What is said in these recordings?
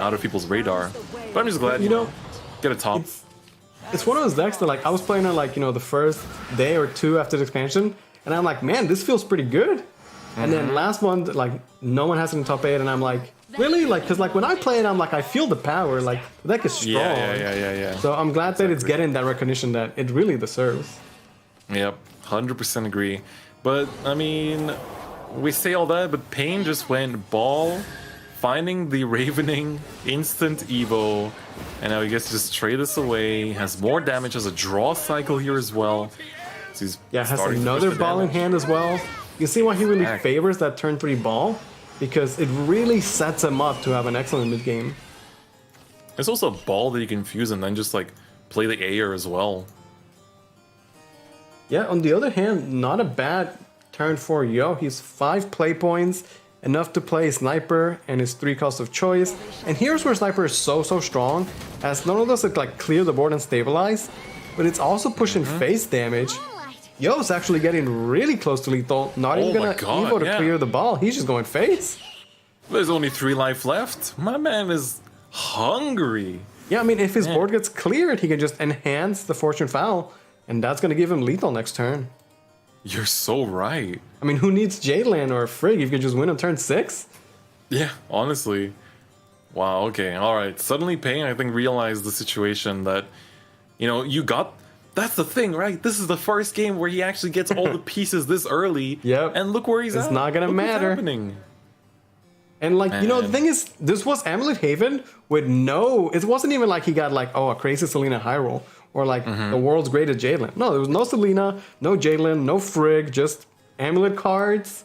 out of people's radar. But I'm just glad, you know, get a top. It's one of those decks that, like, I was playing it, like, you know, the first day or two after the expansion, and I'm like, man, this feels pretty good. And then last month, like, no one has it in top 8, and I'm like, really? Like, because, like, when I play it, I'm like, I feel the power. Like, the deck is strong. Yeah. So I'm glad that it's getting that recognition that it really deserves. Yep, 100% agree. But, I mean, we say all that, but Pain just went ball, finding the Ravening, instant Evo, and now he gets to just trade this away. Has more damage, has a draw cycle here as well. So he's has another ball in hand as well. You see why he really favors that turn 3 ball? Because it really sets him up to have an excellent mid game. It's also a ball that you can fuse and then just like play the Air as well. Yeah, on the other hand, not a bad turn for Yo. He's 5 play points, enough to play Sniper and his 3 cost of choice. And here's where Sniper is so strong, as not only does it like clear the board and stabilize, but it's also pushing face damage. Yo's actually getting really close to lethal, not even gonna Evo to clear the ball, he's just going face. There's only 3 life left. My man is hungry. Yeah, I mean, if his board gets cleared, he can just enhance the Fortune Foul, and that's gonna give him lethal next turn. You're so right. I mean, who needs Jadland or Frigg if you can just win on turn 6? Yeah, honestly. Wow, okay, alright. Suddenly Pain, I think, realized the situation that, you know, you got... That's the thing, right? This is the first game where he actually gets all the pieces this early. Yep. And look where he's at. It's not gonna matter. And like, you know, the thing is, this was Amulet Haven with no... It wasn't even like he got like, oh, a crazy Selena high roll. Or like the world's greatest Jadland. No, there was no Selena, no Jadland, no Frigg, just Amulet cards,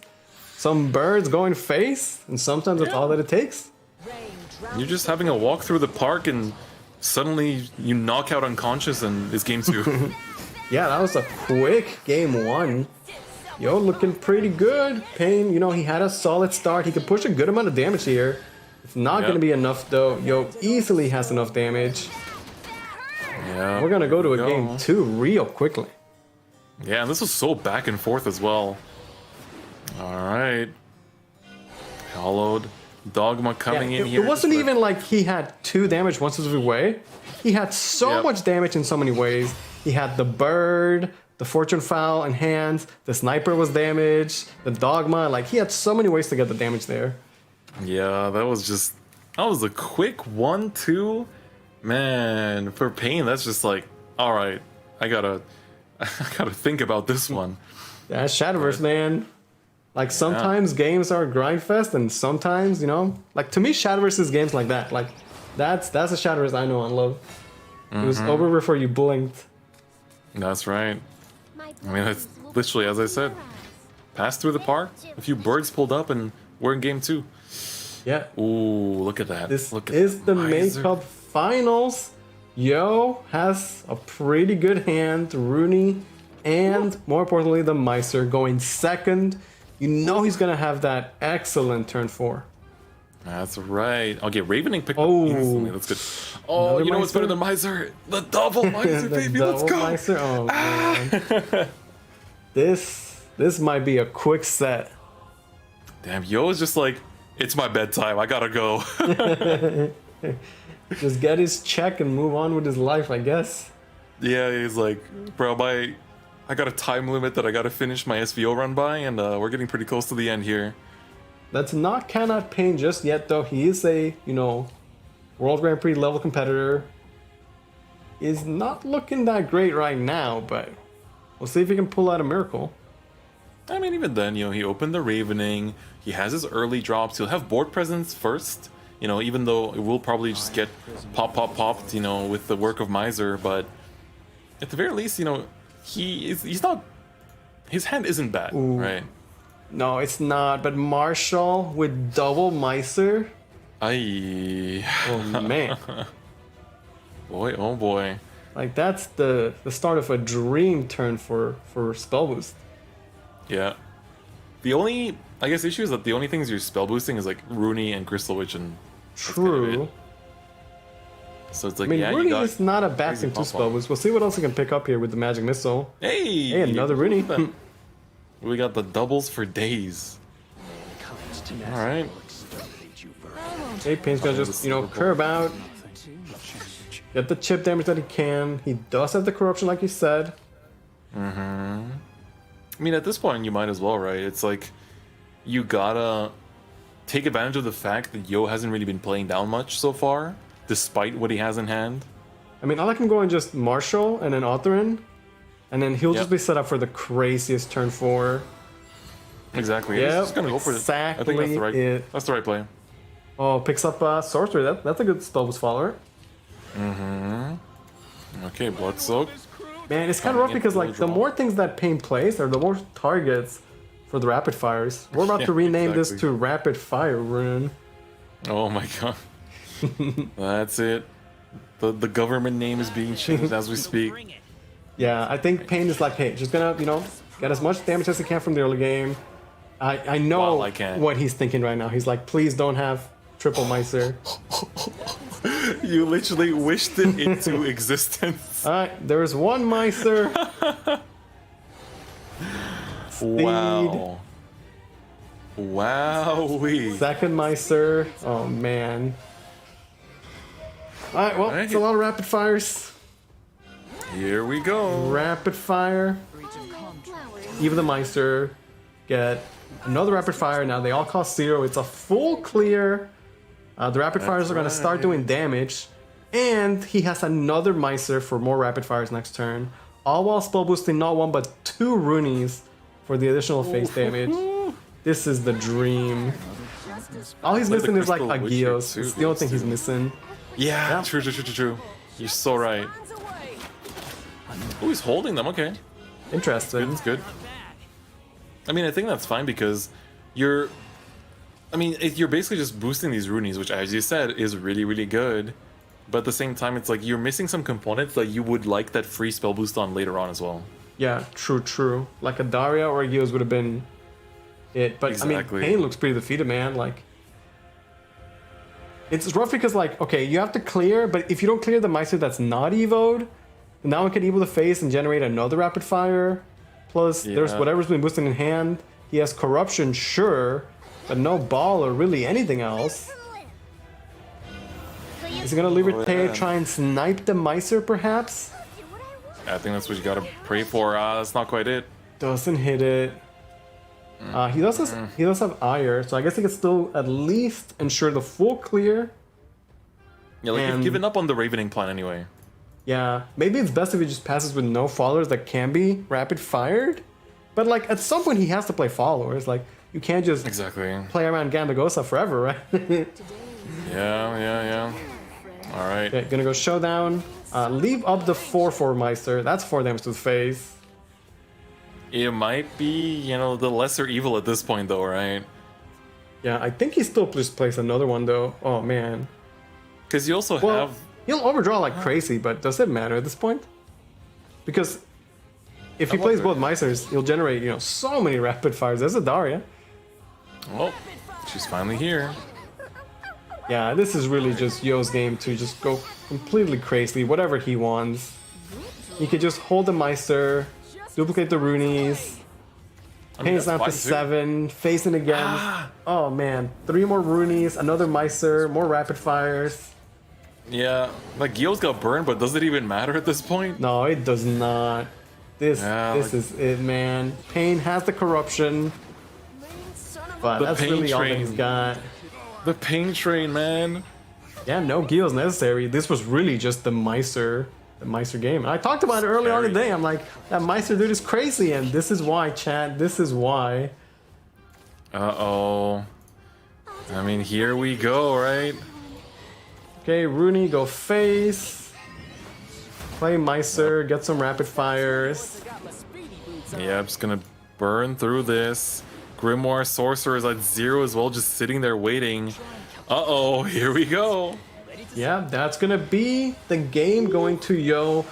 some birds going face, and sometimes that's all that it takes. You're just having a walk through the park and suddenly you knock out unconscious and it's game 2. Yeah, that was a quick game 1. Yo, looking pretty good. Pain, you know, he had a solid start. He could push a good amount of damage here. It's not going to be enough though. Yo easily has enough damage. Yeah, we're going to go to a game 2 real quickly. Yeah, and this was so back and forth as well. Alright. Hollowed. Dogma coming in here. It wasn't even like he had 2 damage once every way. He had so much damage in so many ways. He had the bird, the Fortune Foul in hands, the Sniper was damaged, the Dogma. Like, he had so many ways to get the damage there. Yeah, that was a quick 1-2. Man, for Pain, that's just like, alright, I gotta think about this one. Yeah, Shadowverse, man. Like, sometimes games are grind fest, and sometimes, you know, like, to me, Shadowverse is games like that. Like, that's a Shadowverse I know and love. It was over before you blinked. That's right. I mean, that's literally, as I said, passed through the park, a few birds pulled up, and we're in game 2. Yeah. Ooh, look at that. This look at is the Makeup Finals. Yo has a pretty good hand. Rooney, and more importantly, the Meister going second. You know he's gonna have that excellent turn 4. That's right. Okay, Ravening picked up instantly. That's good. Oh, another you know what's better than Meister? The double Meister, baby. Let's go. Meister? Oh, man. This might be a quick set. Damn, Yo is just like, it's my bedtime. I gotta go. Just get his check and move on with his life, I guess. Yeah, he's like, bro, I got a time limit that I gotta finish my SVO run by, and we're getting pretty close to the end here. That's not Cannot Pain just yet, though. He is a, you know, World Grand Prix level competitor. Is not looking that great right now, but we'll see if he can pull out a miracle. I mean, even then, you know, he opened the Ravening. He has his early drops. He'll have board presence first. You know, even though it will probably just get popped, you know, with the work of Miser, but at the very least, you know, he's not, his hand isn't bad, right? No, it's not, but Marshall with double Miser. Aye. Oh, man. Boy, oh boy. Like, that's the start of a dream turn for spell boost. Yeah. The only, I guess, issue is that the only things you're spell boosting is like Rooney and Crystal Witch, and true. Kind of so it's like, I mean, yeah, Rooney is not a bad thing to spell boost. We'll see what else we can pick up here with the Magic Missile. Hey, another Rooney. We got the doubles for days. All right. Okay, Pain's gonna just, you know, curve out. Get the chip damage that he can. He does have the corruption, like you said. I mean, at this point, you might as well, right? It's like, you gotta take advantage of the fact that Yo hasn't really been playing down much so far, despite what he has in hand. I mean, I like him going just Marshall and then Authorin, and then he'll just be set up for the craziest turn 4. Exactly. Yeah, He's just gonna go for it. I think that's the right. That's the right play. Oh, picks up Sorcery. That's a good Spellboost follower. Okay, Blood Soak. Man, it's kind of rough because like the more things that Pain plays, are the more targets for the rapid fires. We're about to rename this to Rapid Fire Rune. Oh my god. That's it. The government name is being changed as we speak. Yeah, I think Pain is like, hey, just gonna, you know, get as much damage as he can from the early game. I know what he's thinking right now. He's like, please don't have triple Meiser. You literally wished it into existence. Alright, there's one Meiser. Wow. Wowee. Second Meiser. Oh man. Alright, well, it's a lot of rapid fires. Here we go. Rapid fire. Even the Meister get another rapid fire. Now they all cost 0. It's a full clear. The rapid fires are going to start doing damage. And he has another Meiser for more rapid fires next turn. All while spell boosting not 1 but 2 Runies for the additional face damage. This is the dream. All he's missing is like Agios. It's the only thing he's missing. Yeah, true. You're so right. Oh, he's holding them, okay. Interesting. It's good. I mean, I think that's fine because you're... I mean, you're basically just boosting these Runies, which, as you said, is really, really good. But at the same time, it's like you're missing some components that you would like that free spell boost on later on as well. Yeah, true. Like a Daria or a Agios would have been it. But, I mean, Pain looks pretty defeated, man. Like... It's rough because, like, okay, you have to clear, but if you don't clear the Meister that's not evoed, now we can evo the face and generate another rapid fire. Plus, there's whatever's been boosted in hand. He has corruption, sure, but no ball or really anything else. Is he gonna leave it there, try and snipe the Meister, perhaps? I think that's what you gotta pray for. That's not quite it. Doesn't hit it. He does have Ire, so I guess he can still at least ensure the full clear. Yeah, like you've given up on the Ravening plan anyway. Yeah, maybe it's best if he just passes with no followers that can be rapid fired. But like at some point he has to play followers. Like you can't just play around Gandagosa forever, right? Yeah. All right. Okay, gonna go Showdown. Leave up the 4/4 Meister. That's 4 damage to the face. It might be, you know, the lesser evil at this point, though, right? Yeah, I think he still just plays another one, though. Oh, man. Because you also have... He'll overdraw like crazy, but does it matter at this point? Because if he plays both Meisters, he'll generate, you know, so many rapid fires. There's a Daria. Oh, she's finally here. Yeah, this is really just Yo's game to just go completely crazy, whatever he wants. He could just hold the Meister, duplicate the Runies. Pain's down to 7, facing again. Oh man, 3 more Runies, another Meister, more rapid fires. Yeah, like Gio's got burned, but does it even matter at this point? No, it does not. This is it, man. Pain has the corruption, but that's really all that he's got. The Pain Train, man. Yeah, no Gio's necessary. This was really just the Meister game. And I talked about it earlier on today. I'm like, that Meister dude is crazy, and this is why, chat. This is why. Uh-oh. I mean, here we go, right? Okay, Rooney, go face. Play Meister, get some rapid fires. Yeah, I'm just gonna burn through this. Grimoire Sorcerer is at 0 as well, just sitting there waiting. Uh-oh, here we go. Yeah, that's gonna be the game going to Yo.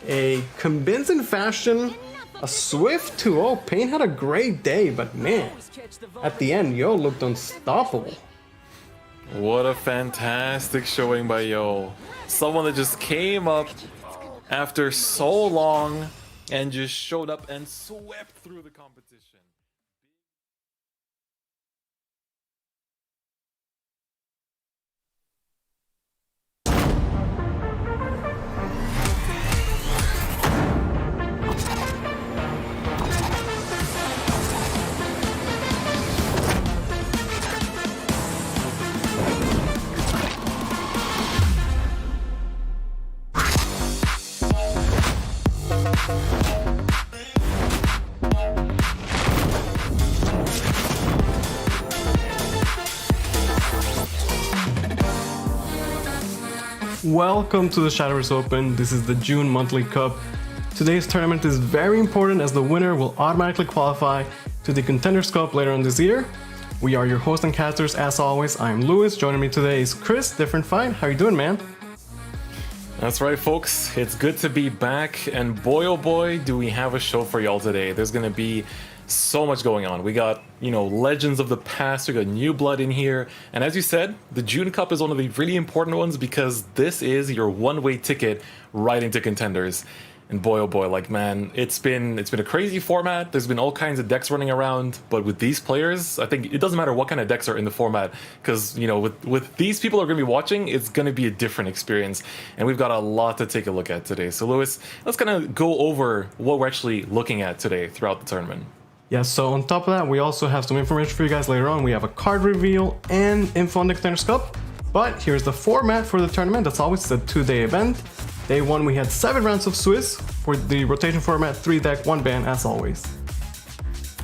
A convincing fashion, a swift 2-0. Pain had a great day, but man, at the end, Yo looked unstoppable. What a fantastic showing by Yo. Someone that just came up after so long and just showed up and swept through the competition. Welcome to the Shadowverse Open. This is the June monthly cup. Today's tournament is very important as the winner will automatically qualify to the Contenders Cup later on this year. We are your hosts and casters as always. I'm Lewis. Joining me today is Chris, Different Fight. How you doing, man? That's right, folks. It's good to be back, and boy oh boy do we have a show for y'all today. There's gonna be so much going on. We got, legends of the past, we got new blood in here, and as you said, the June Cup is one of the really important ones because this is your one-way ticket right into Contenders. And boy oh boy, man, it's been a crazy format. There's been all kinds of decks running around, but with these players, I think it doesn't matter what kind of decks are in the format, because with these people who are going to be watching, it's going to be a different experience, and we've got a lot to take a look at today. So Lewis, let's kind of go over what we're actually looking at today throughout the tournament. Yeah, so on top of that, we also have some information for you guys later on. We have a card reveal and info on the Contenders Cup. But here's the format for the tournament. That's always a 2-day event. Day 1, we had 7 rounds of Swiss. For the rotation format, 3 deck, 1 ban, as always.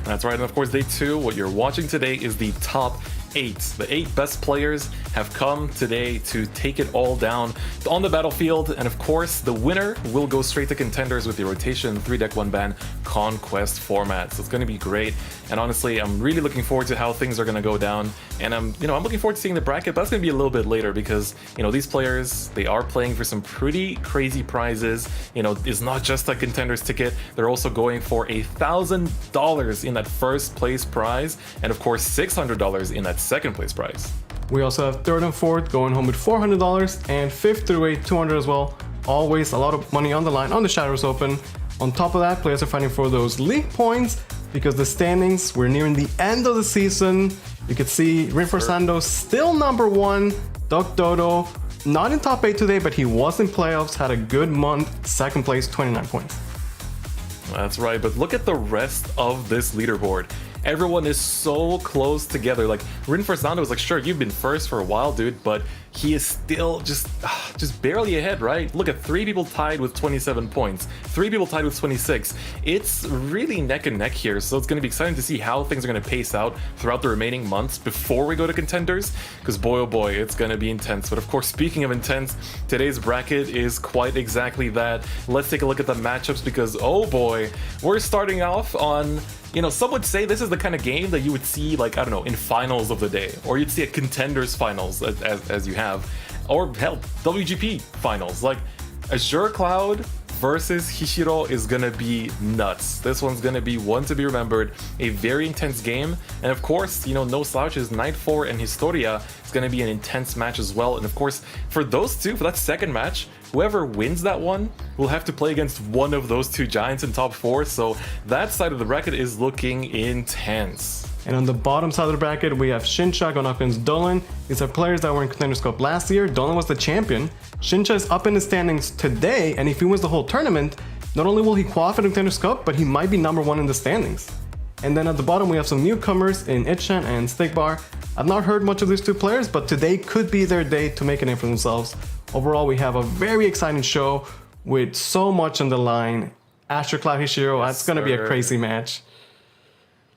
That's right, and of course, Day 2, what you're watching today is the top 8. The 8 best players have come today to take it all down on the battlefield, and of course, the winner will go straight to Contenders with the rotation 3-deck 1-ban Conquest format. So it's going to be great, and honestly, I'm really looking forward to how things are going to go down, and I'm looking forward to seeing the bracket, but that's going to be a little bit later because, these players, they are playing for some pretty crazy prizes. It's not just a Contenders ticket, they're also going for $1,000 in that first place prize, and of course, $600 in that second place prize. We also have 3rd and 4th going home with $400 and 5th through 8th, $200 as well. Always a lot of money on the line on the Shadowverse Open. On top of that, players are fighting for those league points because the standings, we're nearing the end of the season. You can see Rinforzando still number 1, Duck Dodo not in top 8 today, but he was in playoffs, had a good month, 2nd place, 29 points. That's right, but look at the rest of this leaderboard. Everyone is so close together. Rinforzando is sure, you've been first for a while, dude, but he is still just barely ahead, right? Look at 3 people tied with 27 points, 3 people tied with 26. It's really neck and neck here, so it's going to be exciting to see how things are going to pace out throughout the remaining months before we go to Contenders, because boy oh boy, it's going to be intense. But of course, speaking of intense, today's bracket is quite exactly that. Let's take a look at the matchups because oh boy, we're starting off on, some would say this is the kind of game that you would see, in finals of the day, or you'd see at Contenders finals as you have, or hell, WGP finals. Azure Cloud versus Hishiro is gonna be nuts. This one's gonna be one to be remembered, a very intense game, and of course, no slouches, Night 4 and Historia is gonna be an intense match as well. And of course, for those two, for that second match, whoever wins that one will have to play against one of those 2 giants in top 4, so that side of the bracket is looking intense. And on the bottom side of the bracket, we have Shincha going up against Dolan. These are players that were in Contenders Cup last year. Dolan was the champion. Shincha is up in the standings today, and if he wins the whole tournament, not only will he qualify to Contenders Cup, but he might be number 1 in the standings. And then at the bottom, we have some newcomers in Itchan and Stickbar. I've not heard much of these 2 players, but today could be their day to make a name for themselves. Overall, we have a very exciting show with so much on the line. Azure Cloud Hishiro, that's going to be a crazy match.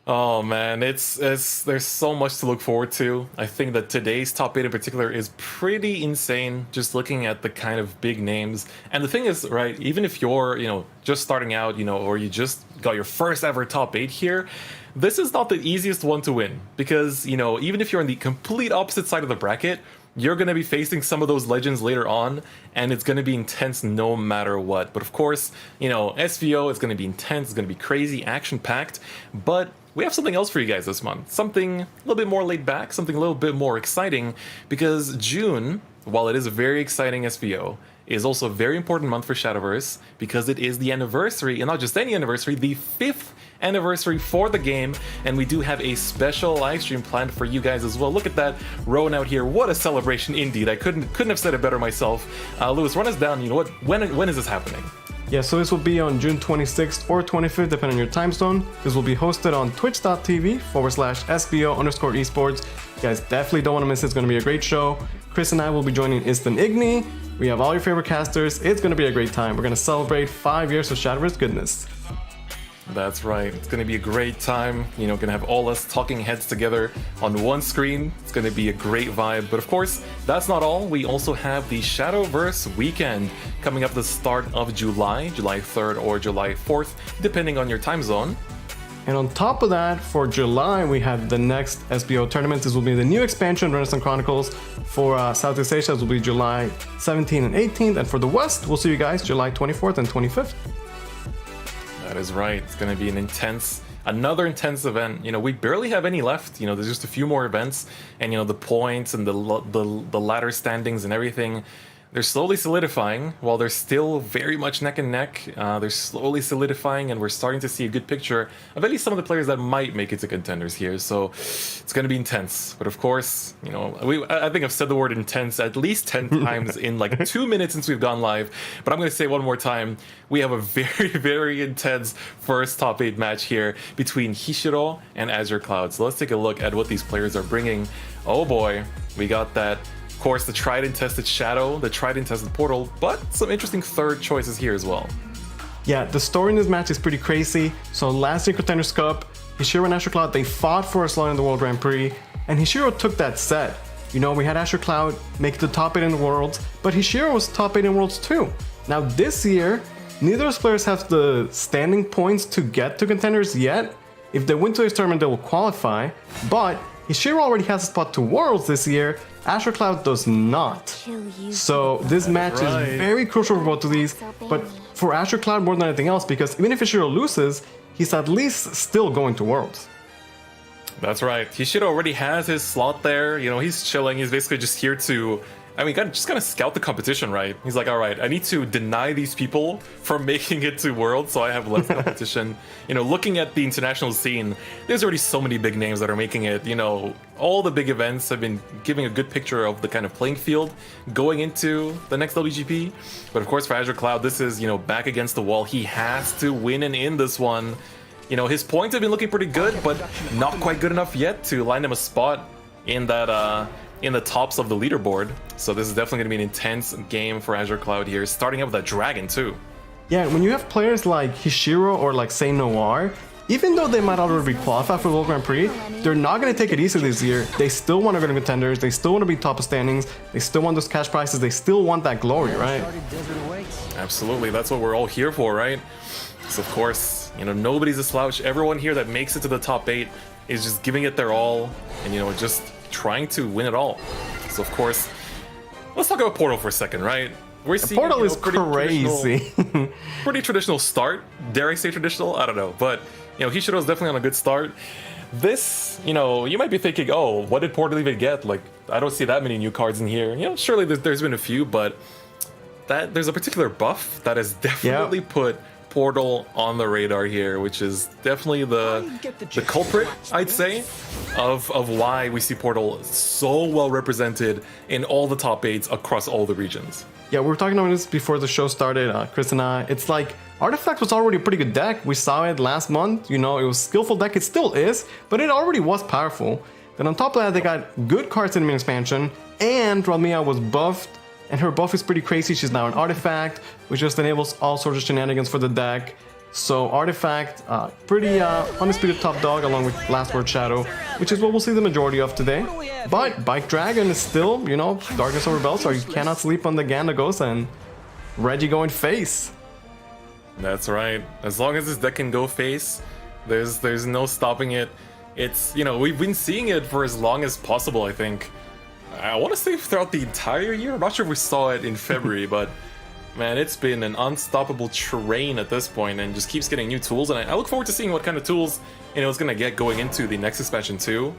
Oh man, there's so much to look forward to. I think that today's top 8 in particular is pretty insane, just looking at the kind of big names. And the thing is, right, even if you're, just starting out, or you just got your first ever top 8 here, this is not the easiest one to win. Because, even if you're on the complete opposite side of the bracket, you're going to be facing some of those legends later on, and it's going to be intense no matter what. But of course, SVO is going to be intense, it's going to be crazy, action-packed, but we have something else for you guys this month. Something a little bit more laid back, something a little bit more exciting, because June, while it is a very exciting SVO, is also a very important month for Shadowverse because it is the anniversary, and not just any anniversary, the 5th anniversary for the game, and we do have a special live stream planned for you guys as well. Look at that Rowan out here. What a celebration indeed. I couldn't have said it better myself. Lewis, run us down. When is this happening? Yeah, so this will be on June 26th or 25th, depending on your time zone. This will be hosted on twitch.tv/SVO_esports. You guys definitely don't want to miss it. It's going to be a great show. Chris and I will be joining Instant Igni. We have all your favorite casters. It's going to be a great time. We're going to celebrate 5 years of Shadowverse goodness. That's right. It's going to be a great time. You know, going to have all us talking heads together on one screen. It's going to be a great vibe. But of course, that's not all. We also have the Shadowverse weekend coming up at the start of July 3rd or July 4th, depending on your time zone. And on top of that, for July, we have the next SVO tournament. This will be the new expansion, Renaissance Chronicles. For Southeast Asia, this will be July 17th and 18th. And for the West, we'll see you guys July 24th and 25th. That is right. It's going to be another intense event. You know, we barely have any left. You know, there's just a few more events, and you know, the points and the ladder standings and everything, they're slowly solidifying. While they're still very much neck and neck, they're slowly solidifying, and we're starting to see a good picture of at least some of the players that might make it to contenders here. So it's going to be intense. But of course, you know, I think I've said the word intense at least 10 times in like 2 minutes since we've gone live. But I'm going to say one more time, we have a very, very intense first top 8 match here between Hishiro and Azure Cloud. So let's take a look at what these players are bringing. Oh boy, we got that. Of course, the tried and tested Shadow, the tried and tested Portal, but some interesting third choices here as well. Yeah, the story in this match is pretty crazy. So last year Contenders Cup, Hishiro and Azure Cloud, they fought for a slot in the World Grand Prix, and Hishiro took that set. You know, we had Azure Cloud make the top 8 in the Worlds, but Hishiro was top 8 in Worlds too. Now this year, neither of those players have the standing points to get to Contenders yet. If they win to this tournament, they will qualify, but Hishiro already has a spot to Worlds this year. Azure Cloud does not. So this match is very crucial for both of these, but for Azure Cloud more than anything else, because even if Hishiro loses, he's at least still going to Worlds. That's right. Hishiro already has his slot there. You know, he's chilling. He's basically just here to, I mean, just kind of scout the competition, right? He's like, all right, I need to deny these people from making it to Worlds, so I have less competition. You know, looking at the international scene, there's already so many big names that are making it. You know, all the big events have been giving a good picture of the kind of playing field going into the next WGP. But of course, for Azure Cloud, this is, you know, back against the wall. He has to win and in this one. You know, his points have been looking pretty good, but not quite good enough yet to line him a spot in that in the tops of the leaderboard. So this is definitely going to be an intense game for Azure Cloud here, starting up with that dragon too. Yeah, when you have players like Hishiro or like say Noir, even though they might already be qualified for the World Grand Prix, they're not going to take it easy this year. They still want to go to contenders, they still want to be top of standings, they still want those cash prizes, they still want that glory, right? Absolutely, that's what we're all here for, right? So of course, you know, nobody's a slouch. Everyone here that makes it to the top 8 is just giving it their all, and you know, just trying to win it all. So of course, let's talk about Portal for a second, right? We're seeing, Portal, you know, is pretty crazy. Pretty traditional start. Dare I say traditional? I don't know. But, you know, Hishiro is definitely on a good start. This, you know, you might be thinking, oh, what did Portal even get? Like, I don't see that many new cards in here. You know, surely there's been a few, but there's a particular buff that has definitely put Portal on the radar here, which is definitely the culprit, I'd say, of why we see Portal so well represented in all the top 8s across all the regions. Yeah, we were talking about this before the show started, Chris and I. It's like, Artifact was already a pretty good deck. We saw it last month, you know, it was a skillful deck, it still is, but it already was powerful. Then on top of that, they got good cards in the main expansion, and Ralmia was buffed, and her buff is pretty crazy. She's now an Artifact, which just enables all sorts of shenanigans for the deck. So Artifact, pretty undisputed top dog along with Last Word Shadow, which is what we'll see the majority of today. But Bike Dragon is still, you know, Darkness over Bell, so you cannot sleep on the Ganda Ghost and Reggie going face. That's right. As long as this deck can go face, there's no stopping it. It's, you know, we've been seeing it for as long as possible, I think. I want to say throughout the entire year. I'm not sure if we saw it in February, but man, it's been an unstoppable train at this point and just keeps getting new tools. And I look forward to seeing what kind of tools, you know, it's going to get going into the next expansion too.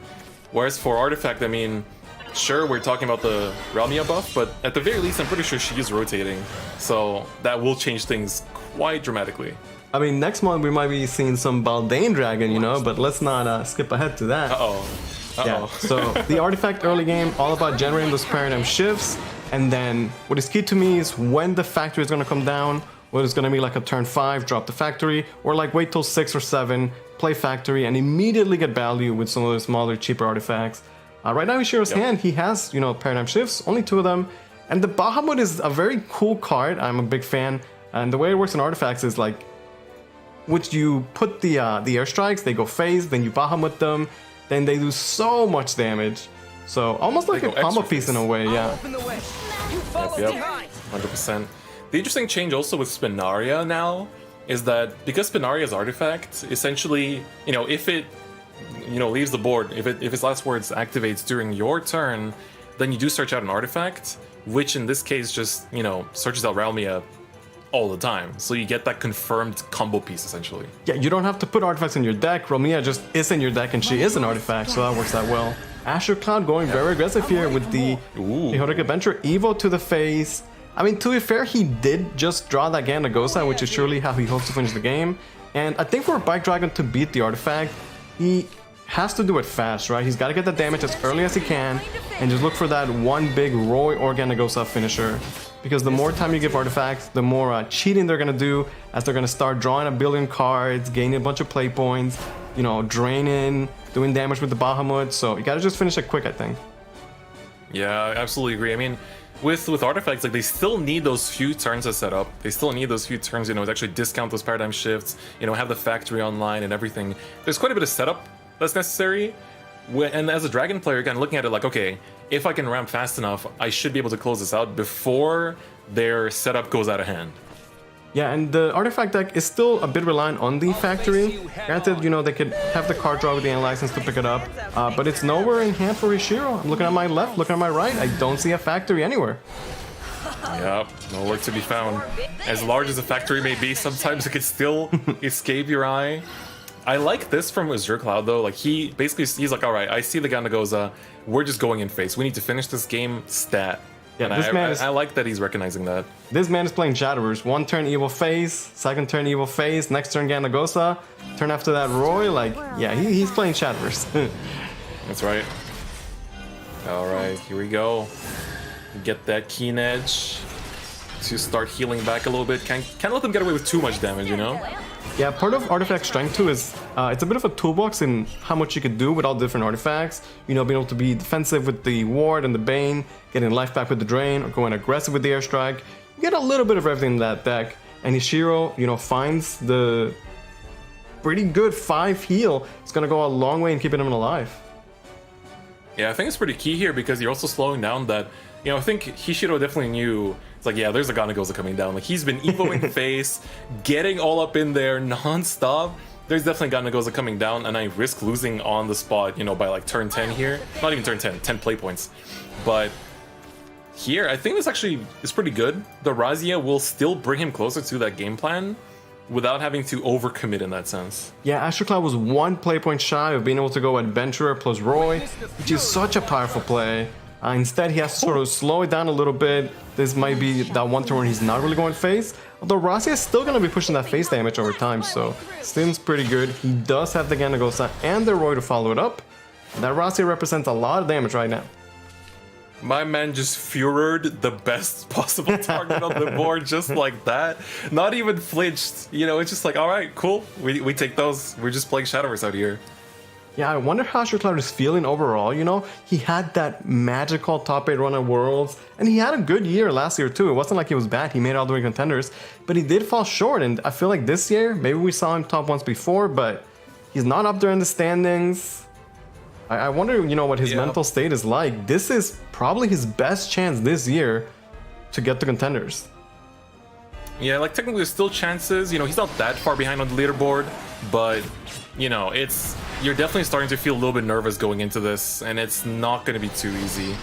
Whereas for Artifact, I mean, sure, we're talking about the Ralmia buff, but at the very least, I'm pretty sure she is rotating. So that will change things quite dramatically. I mean, next month we might be seeing some Baldane Dragon, you know, but let's not skip ahead to that. Yeah, so the Artifact early game, all about generating those paradigm shifts, and then what is key to me is when the factory is going to come down, whether it's going to be like a turn 5, drop the factory, or like wait till 6 or 7, play factory, and immediately get value with some of the smaller, cheaper artifacts. Right now in Shiro's hand, he has, you know, paradigm shifts, only 2 of them, and the Bahamut is a very cool card. I'm a big fan, and the way it works in artifacts is like, which you put the airstrikes, they go phase, then you Bahamut them, then they do so much damage. So almost like a combo piece in a way, yeah. Yep, 100%. The interesting change also with Spinaria now is that because Spinaria's artifact, essentially, you know, if it, you know, leaves the board, if its last words activates during your turn, then you do search out an artifact, which in this case just, you know, searches out Realmia all the time. So you get that confirmed combo piece essentially. Yeah, you don't have to put artifacts in your deck. Realmia just is in your deck and she is an artifact, so that works out well. Asher Cloud going very aggressive here with the Chaotic Adventure Evo to the face. I mean, to be fair, he did just draw that Ganagosa, which is surely how he hopes to finish the game. And I think for Bike Dragon to beat the artifact, he has to do it fast, right? He's got to get the damage as early as he can and just look for that one big Roy or Ganagosa finisher. Because the more time you give artifacts, the more cheating they're going to do, as they're going to start drawing a billion cards, gaining a bunch of play points, you know, draining, doing damage with the Bahamut. So you got to just finish it quick, I think. Yeah, I absolutely agree. I mean, with artifacts, like, they still need those few turns to set up. They still need those few turns, you know, to actually discount those paradigm shifts, you know, have the factory online and everything. There's quite a bit of setup that's necessary. And as a Dragon player, again, looking at it like, okay, if I can ramp fast enough, I should be able to close this out before their setup goes out of hand. Yeah, and the artifact deck is still a bit reliant on the factory. Granted, you know, they could have the card draw with the license to pick it up, but it's nowhere in hand for Ishiro. I'm looking at my left, looking at my right, I don't see a factory anywhere. Yep, nowhere to be found. As large as a factory may be, sometimes it can still escape your eye. I like this from Azure Cloud though, like he's like, alright, I see the Ganagosa, we're just going in face. We need to finish this game stat. Yeah, and I like that he's recognizing that. This man is playing Shadowverse. One turn evil phase, second turn evil phase, next turn Ganagosa, turn after that Roy, like, yeah, he's playing Shadowverse. That's right. Alright, here we go. Get that Keen Edge to start healing back a little bit. Can't let them get away with too much damage, you know? Yeah, part of Artifact Strength too is it's a bit of a toolbox in how much you could do with all different artifacts. You know, being able to be defensive with the Ward and the Bane, getting life back with the Drain, or going aggressive with the Airstrike. You get a little bit of everything in that deck. And Ishiro, you know, finds the pretty good 5 heal. It's going to go a long way in keeping him alive. Yeah, I think it's pretty key here because you're also slowing down that, you know, I think Hishiro definitely knew, it's like, yeah, there's a Ganagosa coming down. Like, he's been evoing face, getting all up in there non-stop. There's definitely Ganagosa coming down, and I risk losing on the spot, you know, by like turn 10 here. Not even turn 10, 10 play points. But here, I think this actually is pretty good. The Razia will still bring him closer to that game plan without having to overcommit in that sense. Yeah, Astro Cloud was 1 play point shy of being able to go Adventurer plus Roy, which is such a powerful play. Instead, he has to sort of slow it down a little bit. This might be that one turn where he's not really going face. Although Razia is still going to be pushing that face damage over time, so seems pretty good. He does have the Ganagosa and the Roy to follow it up. That Razia represents a lot of damage right now. My man just furored the best possible target on the board just like that. Not even flinched. You know, it's just like, alright, cool. We take those. We're just playing Shadowverse out here. Yeah, I wonder how Astro Cloud is feeling overall, you know? He had that magical top 8 run at Worlds, and he had a good year last year too. It wasn't like he was bad, he made all the way contenders, but he did fall short, and I feel like this year, maybe we saw him top once before, but he's not up there in the standings. I wonder, you know, what his mental state is like. This is probably his best chance this year to get to contenders. Yeah, like technically there's still chances, you know, he's not that far behind on the leaderboard, but, you know, you're definitely starting to feel a little bit nervous going into this, and it's not going to be too easy.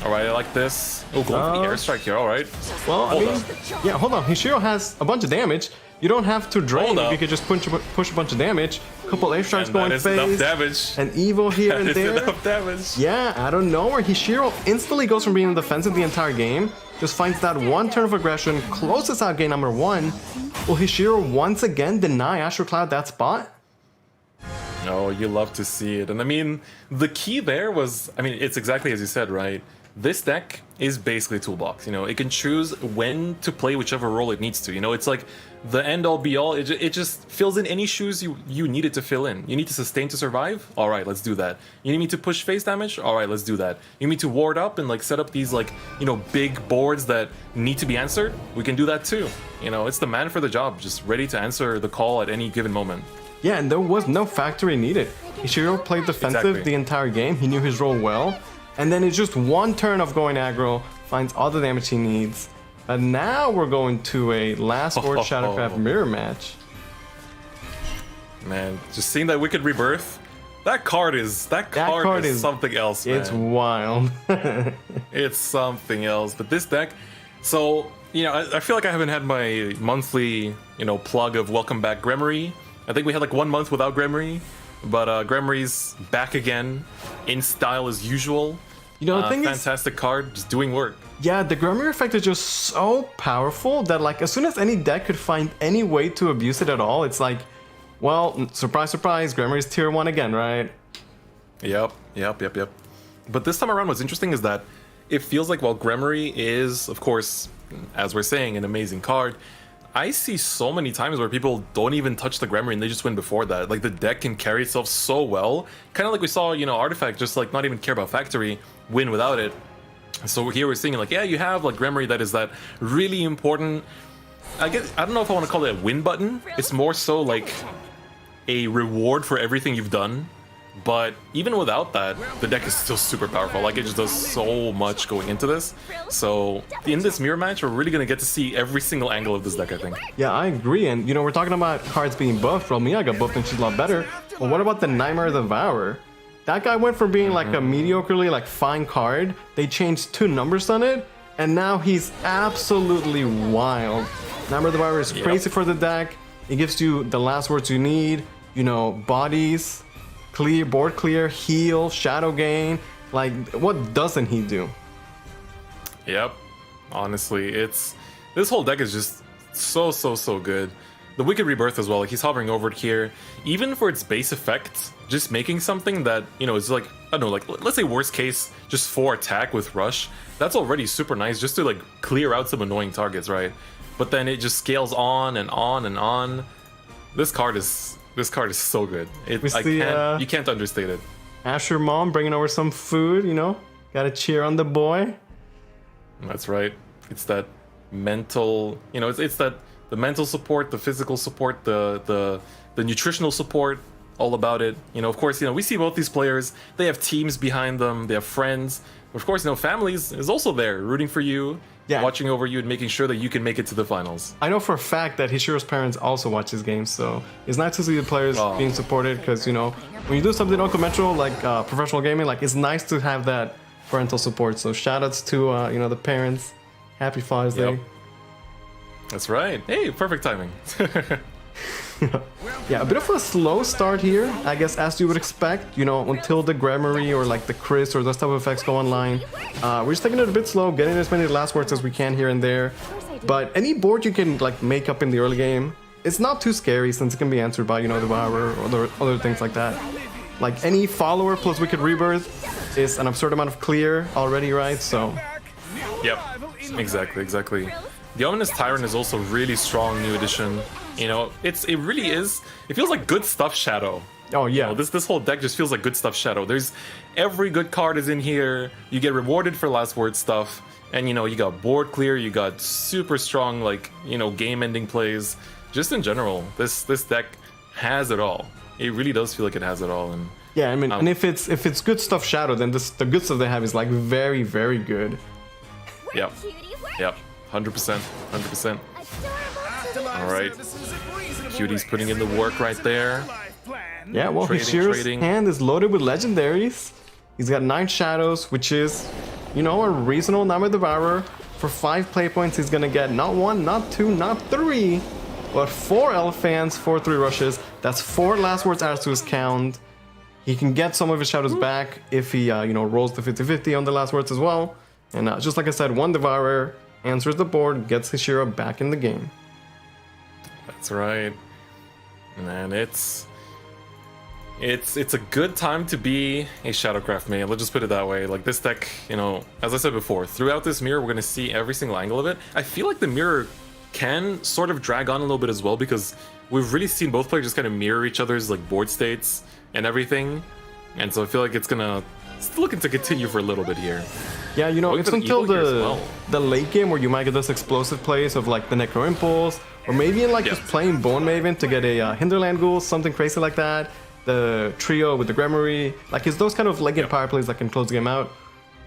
Alright, I like this. Oh, going for the airstrike here, alright. Well, yeah, hold on. Hishiro has a bunch of damage. You don't have to drain if you could just push a bunch of damage. A couple airstrikes going phase. Enough damage. An Evo here and there. Enough damage. Yeah, out of nowhere, Hishiro instantly goes from being defensive the entire game, just finds that one turn of aggression, closes out game number 1. Will Hishiro once again deny Astro Cloud that spot? Oh, you love to see it. And I mean, the key there was, I mean, it's exactly as you said, right? This deck is basically a toolbox. You know, it can choose when to play whichever role it needs to. You know, it's like the end-all be-all. It just fills in any shoes you need it to fill in. You need to sustain to survive? All right, let's do that. You need me to push face damage? All right, let's do that. You need me to ward up and like set up these like, you know, big boards that need to be answered? We can do that too. You know, it's the man for the job, just ready to answer the call at any given moment. Yeah, and there was no factory needed. Ishiro played defensive the entire game. He knew his role well. And then it's just one turn of going aggro, finds all the damage he needs. And now we're going to a last word Shadowcraft mirror match. Man, just seeing that Wicked Rebirth, that card is something else, man. It's wild. It's something else. But this deck, so, you know, I feel like I haven't had my monthly, you know, plug of Welcome Back Gremory. I think we had like 1 month without Gremory, but Gremory's back again, in style as usual. You know, the thing fantastic card, just doing work. Yeah, the Gremory effect is just so powerful that like as soon as any deck could find any way to abuse it at all, it's like, well, surprise, surprise, Gremory's tier 1 again, right? Yep. But this time around, what's interesting is that it feels like while Gremory is, of course, as we're saying, an amazing card, I see so many times where people don't even touch the Gremory and they just win before that. Like the deck can carry itself so well. Kind of like we saw, you know, Artifact just like not even care about Factory, win without it. So here we're seeing like, yeah, you have like Gremory that is that really important, I don't know if I want to call it a win button. It's more so like a reward for everything you've done. But even without that, the deck is still super powerful. Like, it just does so much going into this. So, in this mirror match, we're really going to get to see every single angle of this deck, I think. Yeah, I agree. And, you know, we're talking about cards being buffed. Well, Mia got buffed and she's a lot better. But what about the Nightmare Devourer? That guy went from being like a mediocrely, like, fine card. They changed 2 numbers on it. And now he's absolutely wild. Nightmare Devourer is crazy for the deck. It gives you the last words you need. You know, bodies... clear, board clear, heal, shadow gain. Like, what doesn't he do? Yep. Honestly, this whole deck is just so good. The Wicked Rebirth as well, like he's hovering over it here. Even for its base effect, just making something that, you know, is like, I don't know, like, let's say worst case, just 4 attack with Rush. That's already super nice just to like clear out some annoying targets, right? But then it just scales on and on and on. This card is so good. You can't understate it. Asher mom bringing over some food, you know? Gotta cheer on the boy. That's right. It's that mental, you know, it's that the mental support, the physical support, the nutritional support, all about it. You know, of course, you know, we see both these players. They have teams behind them. They have friends. Of course, you know, families is also there rooting for you. Yeah. Watching over you and making sure that you can make it to the finals. I know for a fact that Hishiro's parents also watch his games, so it's nice to see the players being supported because, you know, when you do something unconventional like professional gaming, like it's nice to have that parental support. So shoutouts to, you know, the parents. Happy Father's Day. That's right. Hey, perfect timing. Yeah, a bit of a slow start here, I guess, as you would expect, you know, until the Gremory or like the Chris or those type of effects go online. We're just taking it a bit slow, getting as many last words as we can here and there. But any board you can like make up in the early game, it's not too scary since it can be answered by, you know, the Devourer or other things like that. Like any follower plus Wicked Rebirth is an absurd amount of clear already, right? So. Yep, exactly. The Ominous Tyrant is also really strong new addition. You know, it really is. It feels like good stuff Shadow. Oh yeah. You know, this whole deck just feels like good stuff Shadow. There's every good card is in here. You get rewarded for last word stuff, and you know you got board clear. You got super strong like you know game-ending plays. Just in general, this deck has it all. It really does feel like it has it all. And yeah, I mean, and if it's good stuff Shadow, then the good stuff they have is like very good. Yep. 100%. All right. Cutie's putting in the work right there. Yeah, well, Hishiro's hand is loaded with legendaries. He's got 9 shadows, which is, you know, a reasonable Nightmare Devourer. For 5 play points, he's gonna get not 1, not 2, not 3, but 4 Elephants, 4 3 rushes. That's 4 last words added to his count. He can get some of his shadows back if he, you know, rolls the 50-50 on the last words as well. And just like I said, 1 Devourer answers the board, gets Hishiro back in the game. That's right. Man, it's It's a good time to be a Shadowcraft main, let's just put it that way. Like this deck, you know, as I said before, throughout this mirror we're gonna see every single angle of it. I feel like the mirror can sort of drag on a little bit as well, because we've really seen both players just kind of mirror each other's like board states and everything. And so I feel like it's gonna still looking to continue for a little bit here. Yeah, you know, Look it's for the until evil here as well. the late game where you might get those explosive plays of like the Necro Impulse, or maybe in like Yeah. just playing Bone Maven to get a Hinterland Ghoul, something crazy like that. The trio with the Gremory, like it's those kind of legged power plays that can close the game out.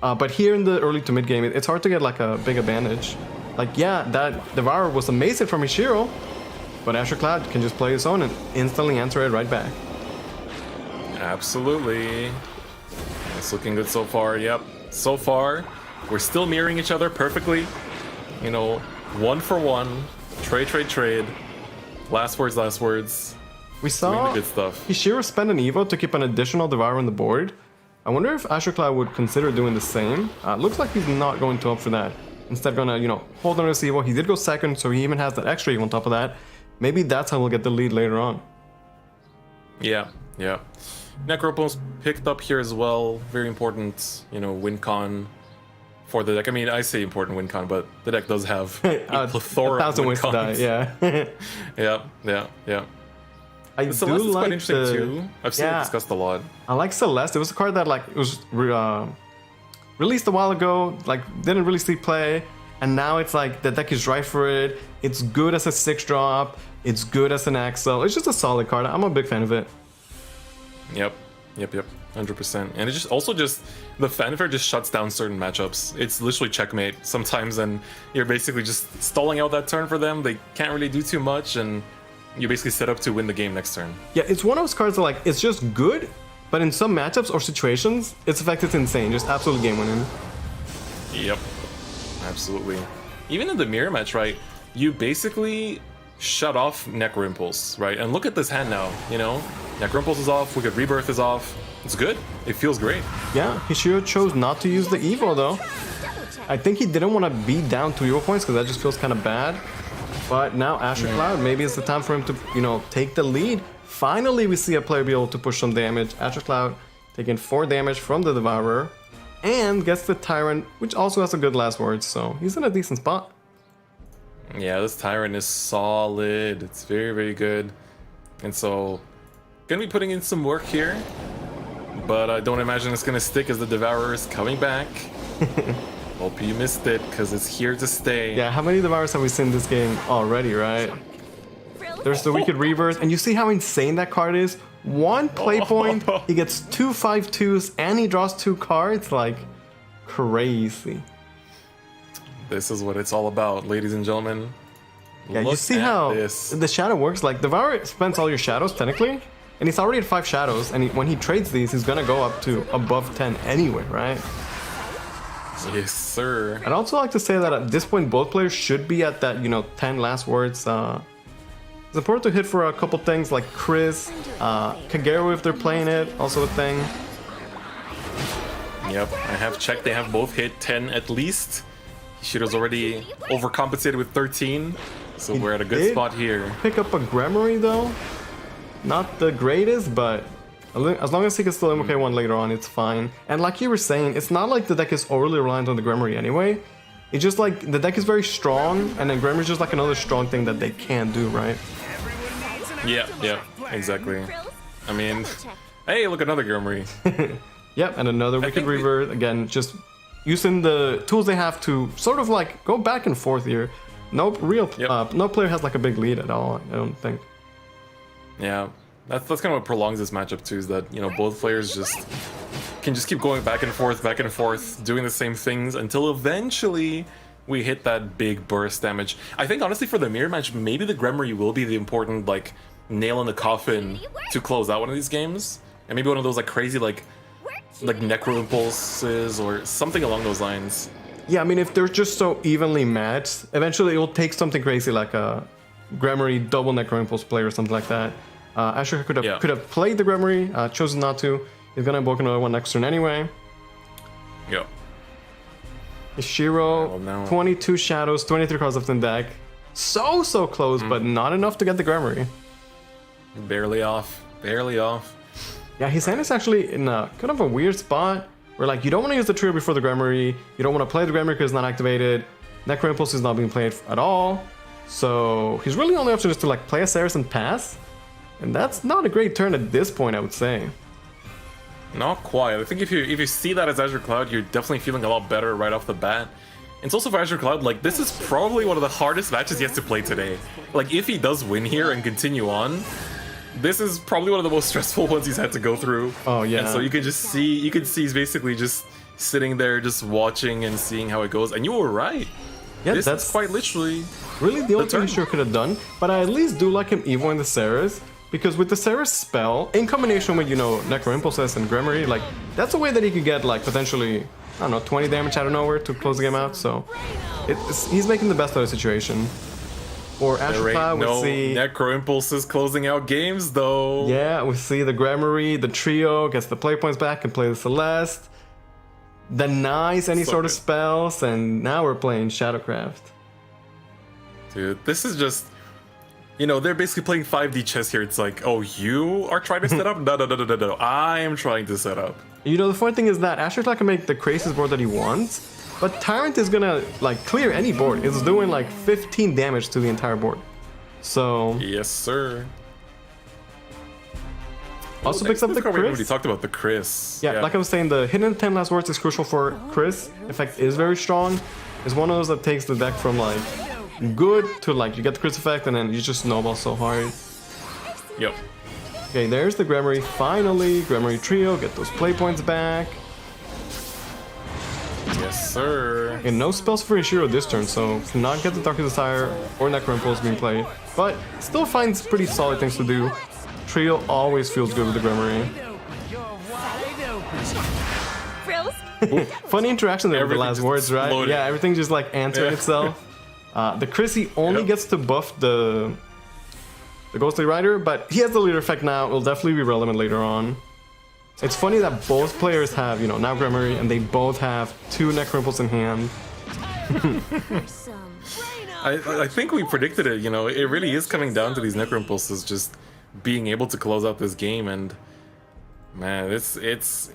But here in the early to mid game, it's hard to get like a big advantage. Like yeah, that Devourer was amazing from Hishiro, but Asher Cloud can just play his own and instantly answer it right back. Absolutely. It's looking good so far. Yep. So far, we're still mirroring each other perfectly. You know, 1 for 1. Trade. Last words, last words. We Doing saw the good stuff. Hishiro spend an Evo to keep an additional Devourer on the board. I wonder if Asher Cloud would consider doing the same. Looks like he's not going to opt for that. Instead gonna, you know, hold on to his Evo. He did go second, so he even has that extra Evo on top of that. Maybe that's how we'll get the lead later on. Yeah. Necropos picked up here as well. Very important, you know, win con for the deck. I mean, I say important win con, but the deck does have a plethora of 1,000 win ways to die, cons. yeah. Yeah. I Celeste do is like quite interesting the, too. I've seen it discussed a lot. I like Celeste. It was a card that like it was released a while ago, like didn't really see play, and now it's like the deck is right for it. It's good as a 6-drop. It's good as an Axel. It's just a solid card. I'm a big fan of it. Yep, 100%. And it just also just the fanfare just shuts down certain matchups. It's literally checkmate sometimes, and you're basically just stalling out that turn for them. They can't really do too much, and you basically set up to win the game next turn. Yeah, it's one of those cards that like it's just good, but in some matchups or situations, its effect is insane. Just absolute game winning. Yep, absolutely. Even in the mirror match, right? You basically shut off Necro Impulse, right? And look at this hand now, you know? Necro Impulse is off, Wicked Rebirth is off. It's good. It feels great. Yeah, Hishiro chose not to use the Evo though. I think he didn't want to be down 2 Evo points because that just feels kind of bad. But now Asher Cloud, maybe it's the time for him to, you know, take the lead. Finally, we see a player be able to push some damage. Asher Cloud taking 4 damage from the Devourer and gets the Tyrant, which also has a good last word, so he's in a decent spot. Yeah, this Tyrant is solid. It's very good. And so, gonna be putting in some work here, but I don't imagine it's gonna stick as the Devourer is coming back. Hope you missed it, because it's here to stay. Yeah, how many Devourers have we seen this game already, right? There's the Wicked Rebirth, and you see how insane that card is? 1 play point, he gets 2 5/2s, and he draws 2 cards, like, crazy. This is what it's all about, ladies and gentlemen. Yeah, Look you see at how this. the shadow works? Like, Devourer spends all your shadows, technically, and he's already at 5 shadows, and when he trades these, he's gonna go up to above 10 anyway, right? Yes, sir. I'd also like to say that at this point, both players should be at that, you know, 10 last words. It's important to hit for a couple things like Chris, Kagero if they're playing it, also a thing. Yep, I have checked. They have both hit 10 at least. Hishiro's already overcompensated with 13, so we're at a good did spot here. Pick up a Gremory though. Not the greatest, but as long as he can still MK one later on, it's fine. And like you were saying, it's not like the deck is overly reliant on the Gremory anyway. It's just like the deck is very strong, and then Gremory is just like another strong thing that they can do, right? Yeah, exactly. I mean, hey, look, another Gremory. Yep, and another Wicked Rebirth. Again, just using the tools they have to sort of like go back and forth here. No player has like a big lead at all, I don't think. Yeah, that's kind of what prolongs this matchup too, is that, you know, both players can just keep going back and forth, doing the same things until eventually we hit that big burst damage. I think honestly for the mirror match, maybe the Gremory will be the important like nail in the coffin to close out one of these games, and maybe one of those like crazy like Necro Impulses or something along those lines. Yeah, I mean, if they're just so evenly matched, eventually it will take something crazy like a Gremory double Necro Impulse play or something like that. Asher could have played the Gremory, chosen not to. He's gonna invoke another one next turn anyway. Yep. Hishiro, 22 shadows, 23 cards left in deck. So close, but not enough to get the Gremory. Barely off. Yeah, his hand is actually in a kind of a weird spot where like you don't want to use the trio before the Gremory, you don't want to play the Gremory because it's not activated, Necro Impulse is not being played at all, so his really only option is to like play a Ceres and pass, and that's not a great turn at this point, I would say. Not quite. I think if you see that as Azure Cloud, you're definitely feeling a lot better right off the bat. It's also for Azure Cloud, like, this is probably one of the hardest matches he has to play today. Like, if he does win here and continue on, this is probably one of the most stressful ones he's had to go through. Oh, yeah. And so you can see he's basically just sitting there, just watching and seeing how it goes. And you were right. Yeah, this that's is quite literally really the only thing turn. he sure could have done. But I at least do like him Evo in the Ceres, because with the Ceres spell, in combination with, you know, Necro Impulses and Gremory, like, that's a way that he could get, like, potentially, I don't know, 20 damage out of nowhere to close the game out, so he's making the best of the situation. For Azure Cloud, we see... Necro Impulses closing out games, though. Yeah, we see the Gremory, the trio, gets the play points back and play the Celeste, denies any sort of spells, and now we're playing Shadowcraft. Dude, this is just... You know, they're basically playing 5D chess here. It's like, oh, you are trying to set up? No. I am trying to set up. You know, the funny thing is that Azure Cloud can make the craziest board that he wants, but Tyrant is gonna, like, clear any board. It's doing, like, 15 damage to the entire board. So... Yes, sir. Also picks up the Chris. We talked about the Chris. Yeah, like I was saying, the hidden 10 last words is crucial for Chris. Effect is very strong. It's one of those that takes the deck from, like, good to, like, you get the Chris effect and then you just snowball so hard. Yep. Okay, there's the Gremory. Finally, Gremory trio, get those play points back. Yes, sir. And no spells for Ishiro this turn, so cannot get the Darkest Desire or Necro Impulse being played. But still finds pretty solid things to do. Trio always feels good with the Gremory. Funny interaction there with the last words, right? Loaded. Yeah, everything just like answering itself. The Chrissy only gets to buff the Ghostly Rider, but he has the leader effect now. It will definitely be relevant later on. It's funny that both players have, you know, now Gremory, and they both have 2 Necro Impulse in hand. I think we predicted it, you know, it really is coming down to these Necro Impulses just being able to close out this game, and man, it's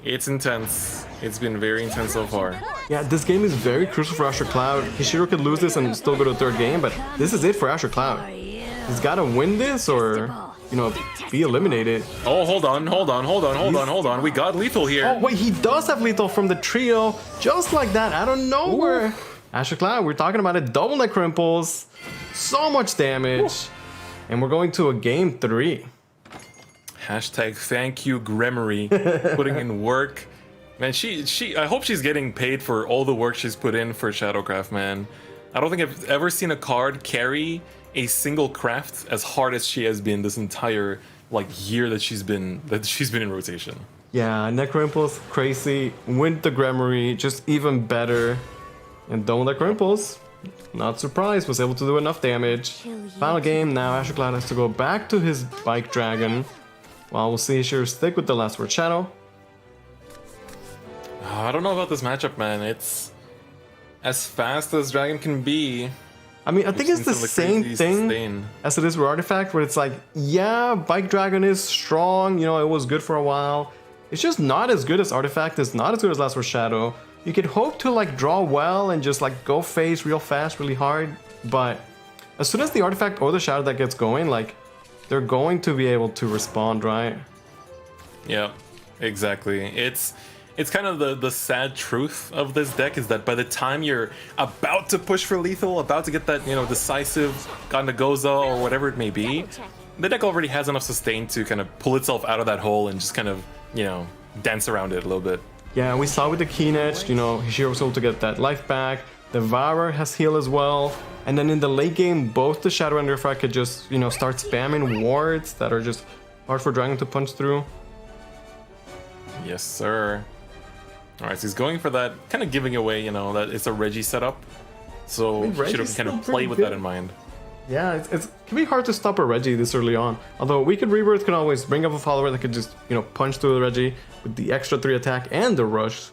intense. It's been very intense so far. Yeah, this game is very crucial for Azure Cloud. Hishiro could lose this and still go to the 3rd game, but this is it for Azure Cloud. He's got to win this or, you know, be eliminated. Oh, hold on. We got lethal here. Oh, wait, he does have lethal from the trio, just like that, out of nowhere. Ooh. Azure Cloud, we're talking about a double Necro Impulse. So much damage. Ooh. And we're going to a game 3. Hashtag thank you, Gremory, putting in work. Man, I hope she's getting paid for all the work she's put in for Shadowcraft, man. I don't think I've ever seen a card carry a single craft as hard as she has been this entire like year that she's been in rotation. Yeah, Necro Impulse, crazy. Win the Gremory, just even better. And don't Necro Impulse, not surprised, was able to do enough damage. Final game, now Azure Cloud has to go back to his Bike Dragon. Well, we'll see Ishiro stick with the Last Word Shadow. I don't know about this matchup, man. It's as fast as Dragon can be. I mean, I think it's the same thing as it is with Artifact, where it's like, yeah, Bike Dragon is strong, you know, it was good for a while. It's just not as good as Artifact, it's not as good as Last Word Shadow. You could hope to like draw well and just like go face real fast, really hard, but as soon as the Artifact or the Shadow that gets going, like, they're going to be able to respond, right? Yeah, exactly. It's kind of the sad truth of this deck is that by the time you're about to push for lethal, about to get that, you know, decisive Gandagoza or whatever it may be, the deck already has enough sustain to kind of pull itself out of that hole and just kind of, you know, dance around it a little bit. Yeah, we saw with the Keen Edge, you know, Hishiro was able to get that life back. The Devourer has heal as well. And then in the late game, both the Shadow and the Refract could just, you know, start spamming wards that are just hard for Dragon to punch through. Yes, sir. Alright, so he's going for that, kind of giving away, you know, that it's a Reggie setup. So should have kind of played with that in mind. Yeah, it can be hard to stop a Reggie this early on. Although Weakened Rebirth can always bring up a follower that could just, you know, punch through the Reggie with the extra 3 attack and the rush.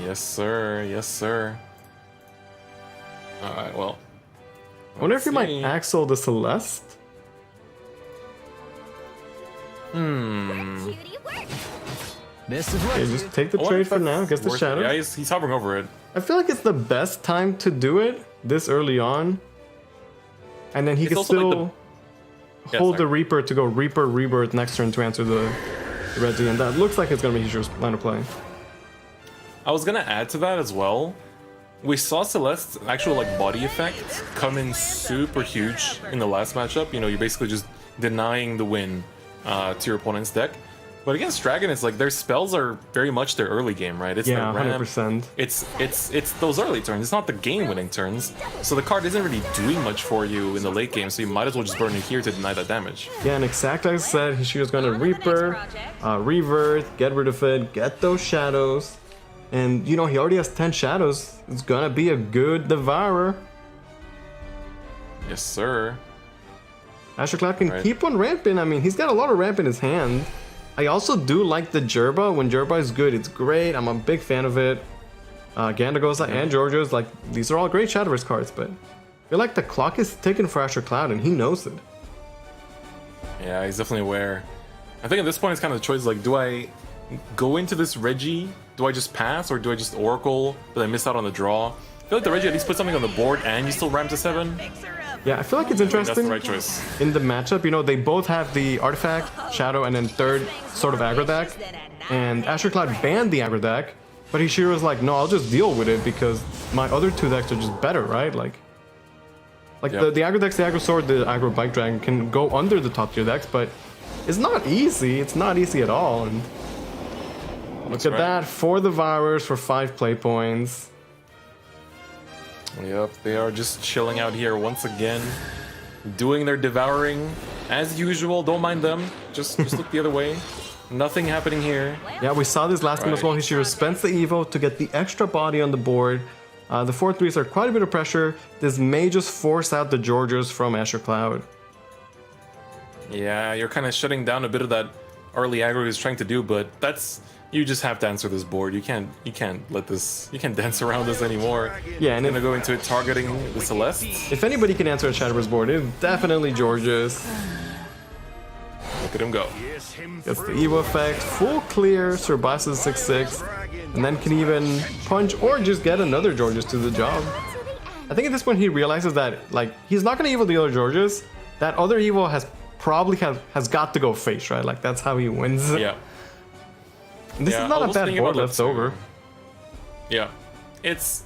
Yes, sir. Yes, sir. Alright, well. I wonder if he might Axel the Celeste. This is Okay, what just take the I wonder trade if for that's now. Gets the worth it. shadow. Yeah, he's hovering over it. I feel like it's the best time to do it this early on. And then he It's can also like still Yeah, hold the sorry. Reaper to go Reaper Rebirth next turn to answer the Reggie. And that looks like it's going to be Hishiro's line of play. I was gonna add to that as well. We saw Celeste's actual like body effect come in super huge in the last matchup. You know, you're basically just denying the win to your opponent's deck. But against Dragon, it's like their spells are very much their early game, right? It's Yeah, their ramp. 100%. It's those early turns. It's not the game-winning turns. So the card isn't really doing much for you in the late game. So you might as well just burn it here to deny that damage. Yeah, and exactly like I said, Hishiro's going to Reaper, Revert, get rid of it, get those shadows. And, you know, he already has 10 shadows. It's going to be a good Devourer. Yes, sir. Asher Cloud can Right. keep on ramping. I mean, he's got a lot of ramp in his hand. I also do like the Jerba. When Jerba is good, it's great. I'm a big fan of it. Gandagosa and Georgios, like, these are all great Shadowverse cards, but I feel like the clock is ticking for Asher Cloud, and he knows it. Yeah, he's definitely aware. I think at this point it's kind of the choice, like, do I go into this Reggie? Do I just pass, or do I just Oracle, but I miss out on the draw? I feel like the Reggie at least puts something on the board and you still ramp to 7. Yeah, I feel like it's That's interesting. the right choice. In the matchup, you know, they both have the Artifact, Shadow, and then third sort of aggro deck. And Asher Cloud banned the aggro deck, but Hishiro's like, no, I'll just deal with it because my other two decks are just better, right? Like Yep. the aggro decks, the aggro sword, the aggro bike dragon can go under the top tier decks, but it's not easy. It's not easy at all. And look That's at right. that, 4 Devourers for 5 play points. Yep, they are just chilling out here once again, doing their devouring as usual. Don't mind them. Just look the other way. Nothing happening here. Yeah, we saw this last game as well. Hishiro spends the Evo to get the extra body on the board. The 4-3s are quite a bit of pressure. This may just force out the Georgios from Asher Cloud. Yeah, you're kind of shutting down a bit of that early aggro he's trying to do, but that's you just have to answer this board. You can't let this. You can't dance around this anymore. Yeah, and Gonna if, go into it targeting the Celeste. if anybody can answer a Shadowverse board, it's definitely Georgios. Look at him go. Gets the Evo effect, full clear, surpasses 6-6, and then can even punch or just get another Georgios to the job. I think at this point he realizes that, like, he's not gonna Evo the other Georgios. That other Evo has got to go face, right? Like, that's how he wins. Yeah. And this Yeah, is not I a was bad thinking board about that left too. over. Yeah, it's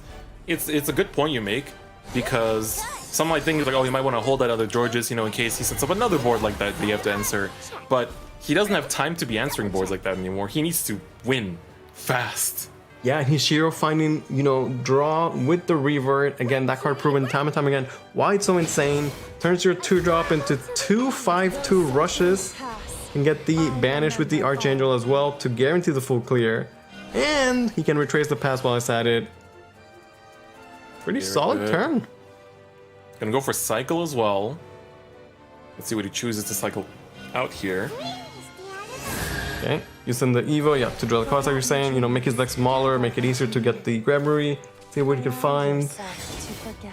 a good point you make, because some might think like, oh, you might want to hold that other Georges, you know, in case he sets up another board like that you have to answer. But he doesn't have time to be answering boards like that anymore. He needs to win fast. Yeah, and Hishiro finding, you know, draw with the Revert. Again, that card proven time and time again why it's so insane. Turns your 2-drop into 2 5/2 rushes. Can get the banish with the Archangel as well to guarantee the full clear. And he can retrace the pass while it's at it. Pretty Very solid good. turn. Gonna go for cycle as well. Let's see what he chooses to cycle out here. Okay, using the Evo, yeah, to draw the cards like you're saying, you know, make his deck smaller, make it easier to get the Gremory, see what he can find.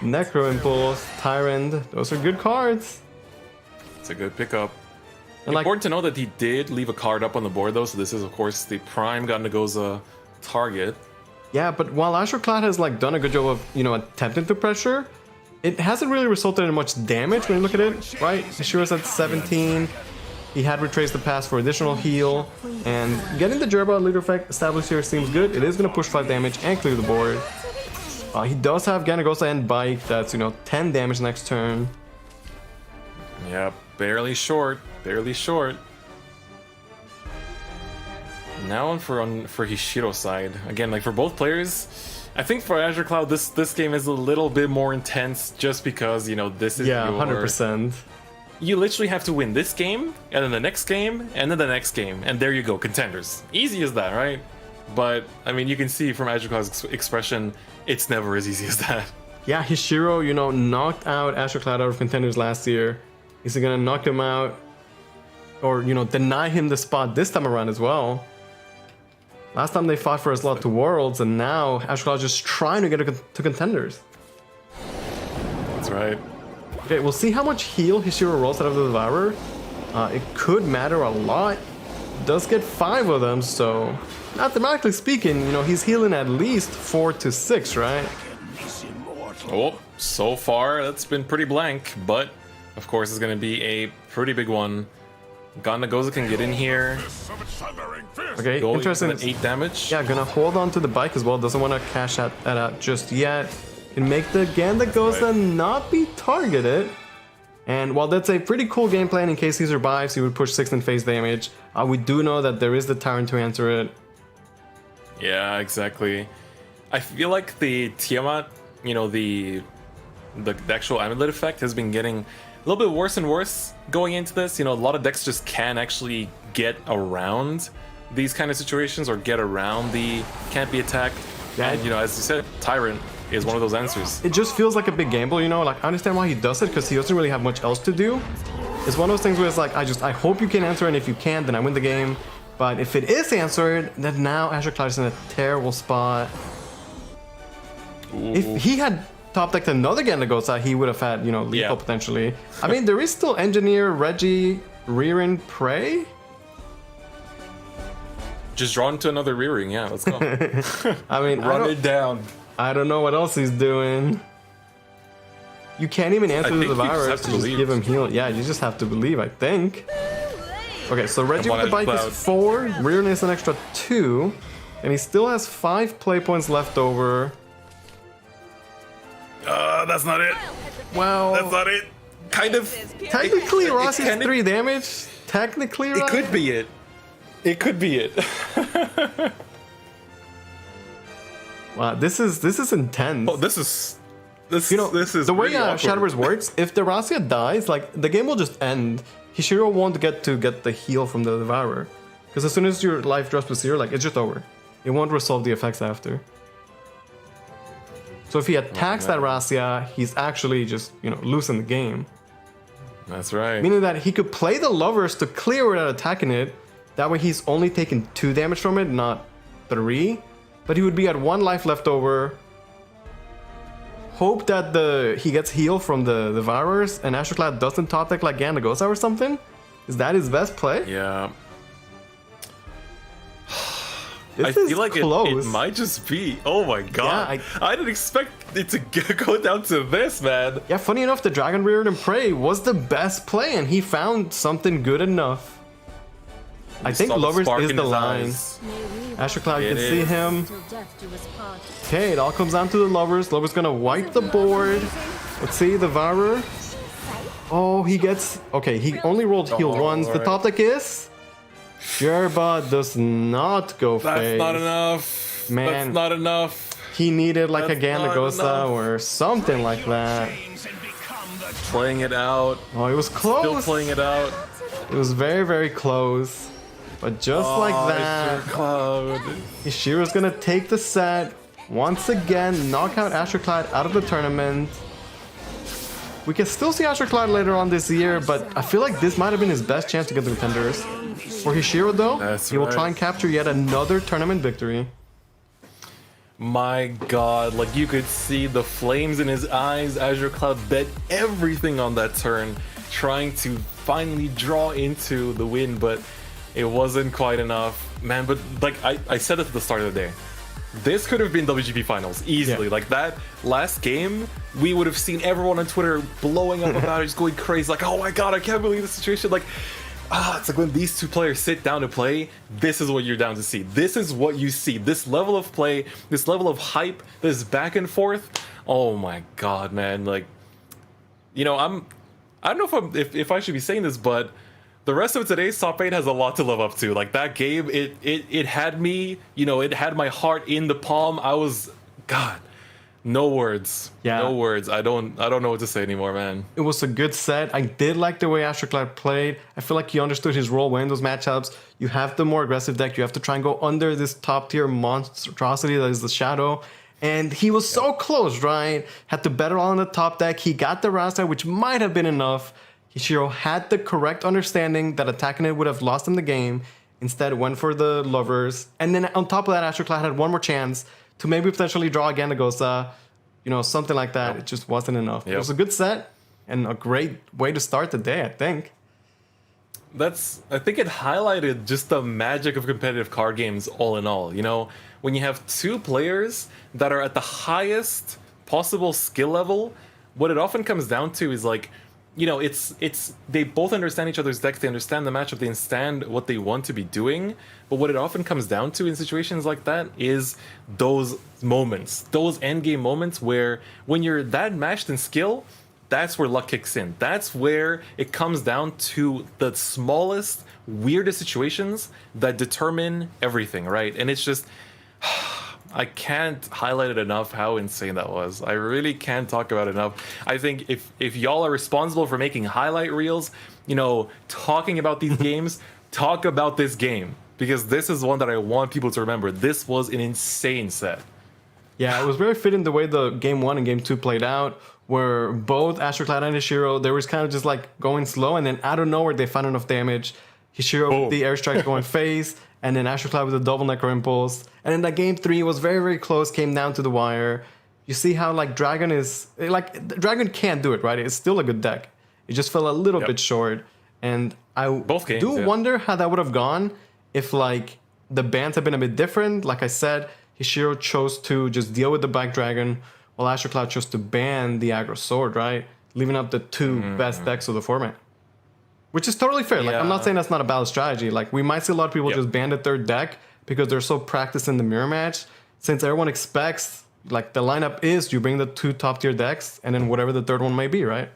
Necro Impulse, Tyrant, those are good cards. It's a good pickup. And like, Important to know that he did leave a card up on the board though, so this is of course the prime Gandagosa target. yeah, but while Asher Cloud has like done a good job of, you know, attempting to pressure, it hasn't really resulted in much damage when you look at it, right? Hishiro's at 17. He had retraced the pass for additional heal, and getting the Jerba leader effect established here seems good. It is going to push 5 damage and clear the board. He does have Gandagosa and Bike, that's, you know, 10 damage next turn. Yeah, barely short, barely short. Now on for Hishiro's side. Again, like for both players, I think for Azure Cloud this game is a little bit more intense just because, you know, this is Yeah, your 100%. You literally have to win this game, and then the next game, and then the next game, and there you go, contenders. Easy as that, right? But, I mean, you can see from Azure Cloud's expression, it's never as easy as that. Yeah, Hishiro, you know, knocked out Asher Cloud out of contenders last year. Is he gonna knock him out? Or, you know, deny him the spot this time around as well? Last time they fought for a slot to Worlds, and now Asher Cloud just trying to get to contenders. That's right. Okay, we'll see how much heal Hishiro rolls out of the Devourer. It could matter a lot. Does get 5 of them, so mathematically speaking, you know, he's healing at least 4 to 6, right? Oh, so far that's been pretty blank, but of course it's going to be a pretty big one. Ganagosa can get in here. Okay, Go interesting. at 8 damage. Yeah, gonna hold on to the bike as well. Doesn't want to cash that out just yet. Can make the Ganagosa not be targeted. And while that's a pretty cool game plan, in case he survives, he would push 6 in face damage. We do know that there is the Tyrant to answer it. Yeah, exactly. I feel like the Tiamat, you know, the actual amulet effect has been getting a little bit worse and worse going into this. You know, a lot of decks just can't actually get around these kind of situations or get around the can't be attacked. Yeah. And, you know, as you said, Tyrant is one of those answers. It just feels like a big gamble, you know? Like, I understand why he does it, because he doesn't really have much else to do. It's one of those things where it's like, I hope you can answer, and if you can, then I win the game. But if it is answered, then now Azure Cloud is in a terrible spot. Ooh. If he had top decked another Ganagosa, he would have had, you know, lethal potentially. I mean, there is still Engineer, Reggie, Rearin, Prey. Just draw into another rearing, yeah, let's go. I mean, Run it down. I don't know what else he's doing. You can't even answer the virus to just give him heal. Yeah, you just have to believe, I think. Okay, so Reggie with the bike is 4, Rearin is an extra 2, and he still has 5 play points left over. That's not it. Well, That's not it. Kind of. technically, Rossi is 3 damage. Technically, It right? could be it. It could be it. Wow, this is intense. Oh, this is the way really awkward. Shadowverse works. If the Rasia dies, like the game will just end. Hishiro won't get the heal from the Devourer, because as soon as your life drops to 0, like it's just over. It won't resolve the effects after. So if he attacks that Rasia, he's actually just, you know, losing the game. That's right. Meaning that he could play the Lovers to clear without attacking it. That way he's only taking 2 damage from it, not 3. But he would be at 1 life left over. Hope that he gets healed from the Devourers and Astroclad doesn't top deck like Ganagosa or something. Is that his best play? Yeah. This I is feel like close. it might just be. Oh my god. Yeah, I didn't expect it to go down to this, man. Yeah, funny enough, the Dragon Reared and Prey was the best play, and he found something good enough. I think Lovers is the line. Astroclad, you can see him. Okay, it all comes down to the Lovers. Lovers gonna wipe the board. Let's see, the Devourer. Oh, he gets... Okay, he only rolled heal once. The top deck is... Yerba does not go face. That's not enough. Man. That's not enough. He needed like That's a Ganagosa not enough. or something like that. Playing it out. Oh, it was close. Still playing it out. It was very, very close. But just like that, Cloud. Ishiro's gonna take the set. Once again, knock out Astroclad out of the tournament. We can still see Astroclad later on this year, but I feel like this might have been his best chance to get the Contenders. For Hishiro though, he will try and capture yet another tournament victory. My god, like you could see the flames in his eyes. Azure Cloud bet everything on that turn, trying to finally draw into the win, but it wasn't quite enough. Man, but like I said it at the start of the day, this could have been WGP Finals easily. Yeah. Like that last game, we would have seen everyone on Twitter blowing up about it, just going crazy, like, oh my god, I can't believe the situation. Like, it's like when these two players sit down to play, this is what you're down to see. This is what you see. This level of play, this level of hype, this back and forth. Oh my god, man. Like, you know, I don't know if I should be saying this, but the rest of today's top 8 has a lot to live up to. Like that game, it had me, you know, it had my heart in the palm. I was, God, no words. Yeah. No words. I don't know what to say anymore, man. It was a good set. I did like the way Astroclad played. I feel like he understood his role when in those matchups. You have the more aggressive deck. You have to try and go under this top tier monstrosity that is the Shadow. And he was so close, right? Had to bet it all on the top deck. He got the Rasta, which might have been enough. Hishiro had the correct understanding that attacking it would have lost him the game. Instead, went for the Lovers. And then on top of that, Astroclad had one more chance to maybe potentially draw a Ganagosa, you know, something like that. It just wasn't enough. It was a good set and a great way to start the day, I think. I think it highlighted just the magic of competitive card games all in all. You know, when you have two players that are at the highest possible skill level, what it often comes down to is like, you know, it's they both understand each other's decks, they understand the matchup, they understand what they want to be doing. But what it often comes down to in situations like that is those moments, those end game moments where when you're that matched in skill, that's where luck kicks in. That's where it comes down to the smallest, weirdest situations that determine everything, right? And it's just, I can't highlight it enough how insane that was. I really can't talk about it enough. I think if y'all are responsible for making highlight reels, you know, talking about these games, talk about this game. Because this is one that I want people to remember. This was an insane set. Yeah, it was very fitting the way the game 1 and game 2 played out, where both Astroclad and Hishiro, they were kind of just like going slow, and then out of nowhere they found enough damage. Hishiro with the airstrike going face, and then Astroclad with a double Necro Impulse. And then that game 3 was very, very close, came down to the wire. You see how like Dragon is, like Dragon can't do it, right? It's still a good deck. It just fell a little bit short. And I wonder how that would have gone if like the bans had been a bit different. Like I said, Hishiro chose to just deal with the Black Dragon, while Astroclad chose to ban the aggro sword, right? Leaving up the two best decks of the format. Which is totally fair. Like, I'm not saying that's not a valid strategy. Like, we might see a lot of people just ban the third deck because they're so practiced in the mirror match. Since everyone expects, like, the lineup is you bring the two top tier decks and then whatever the third one may be, right?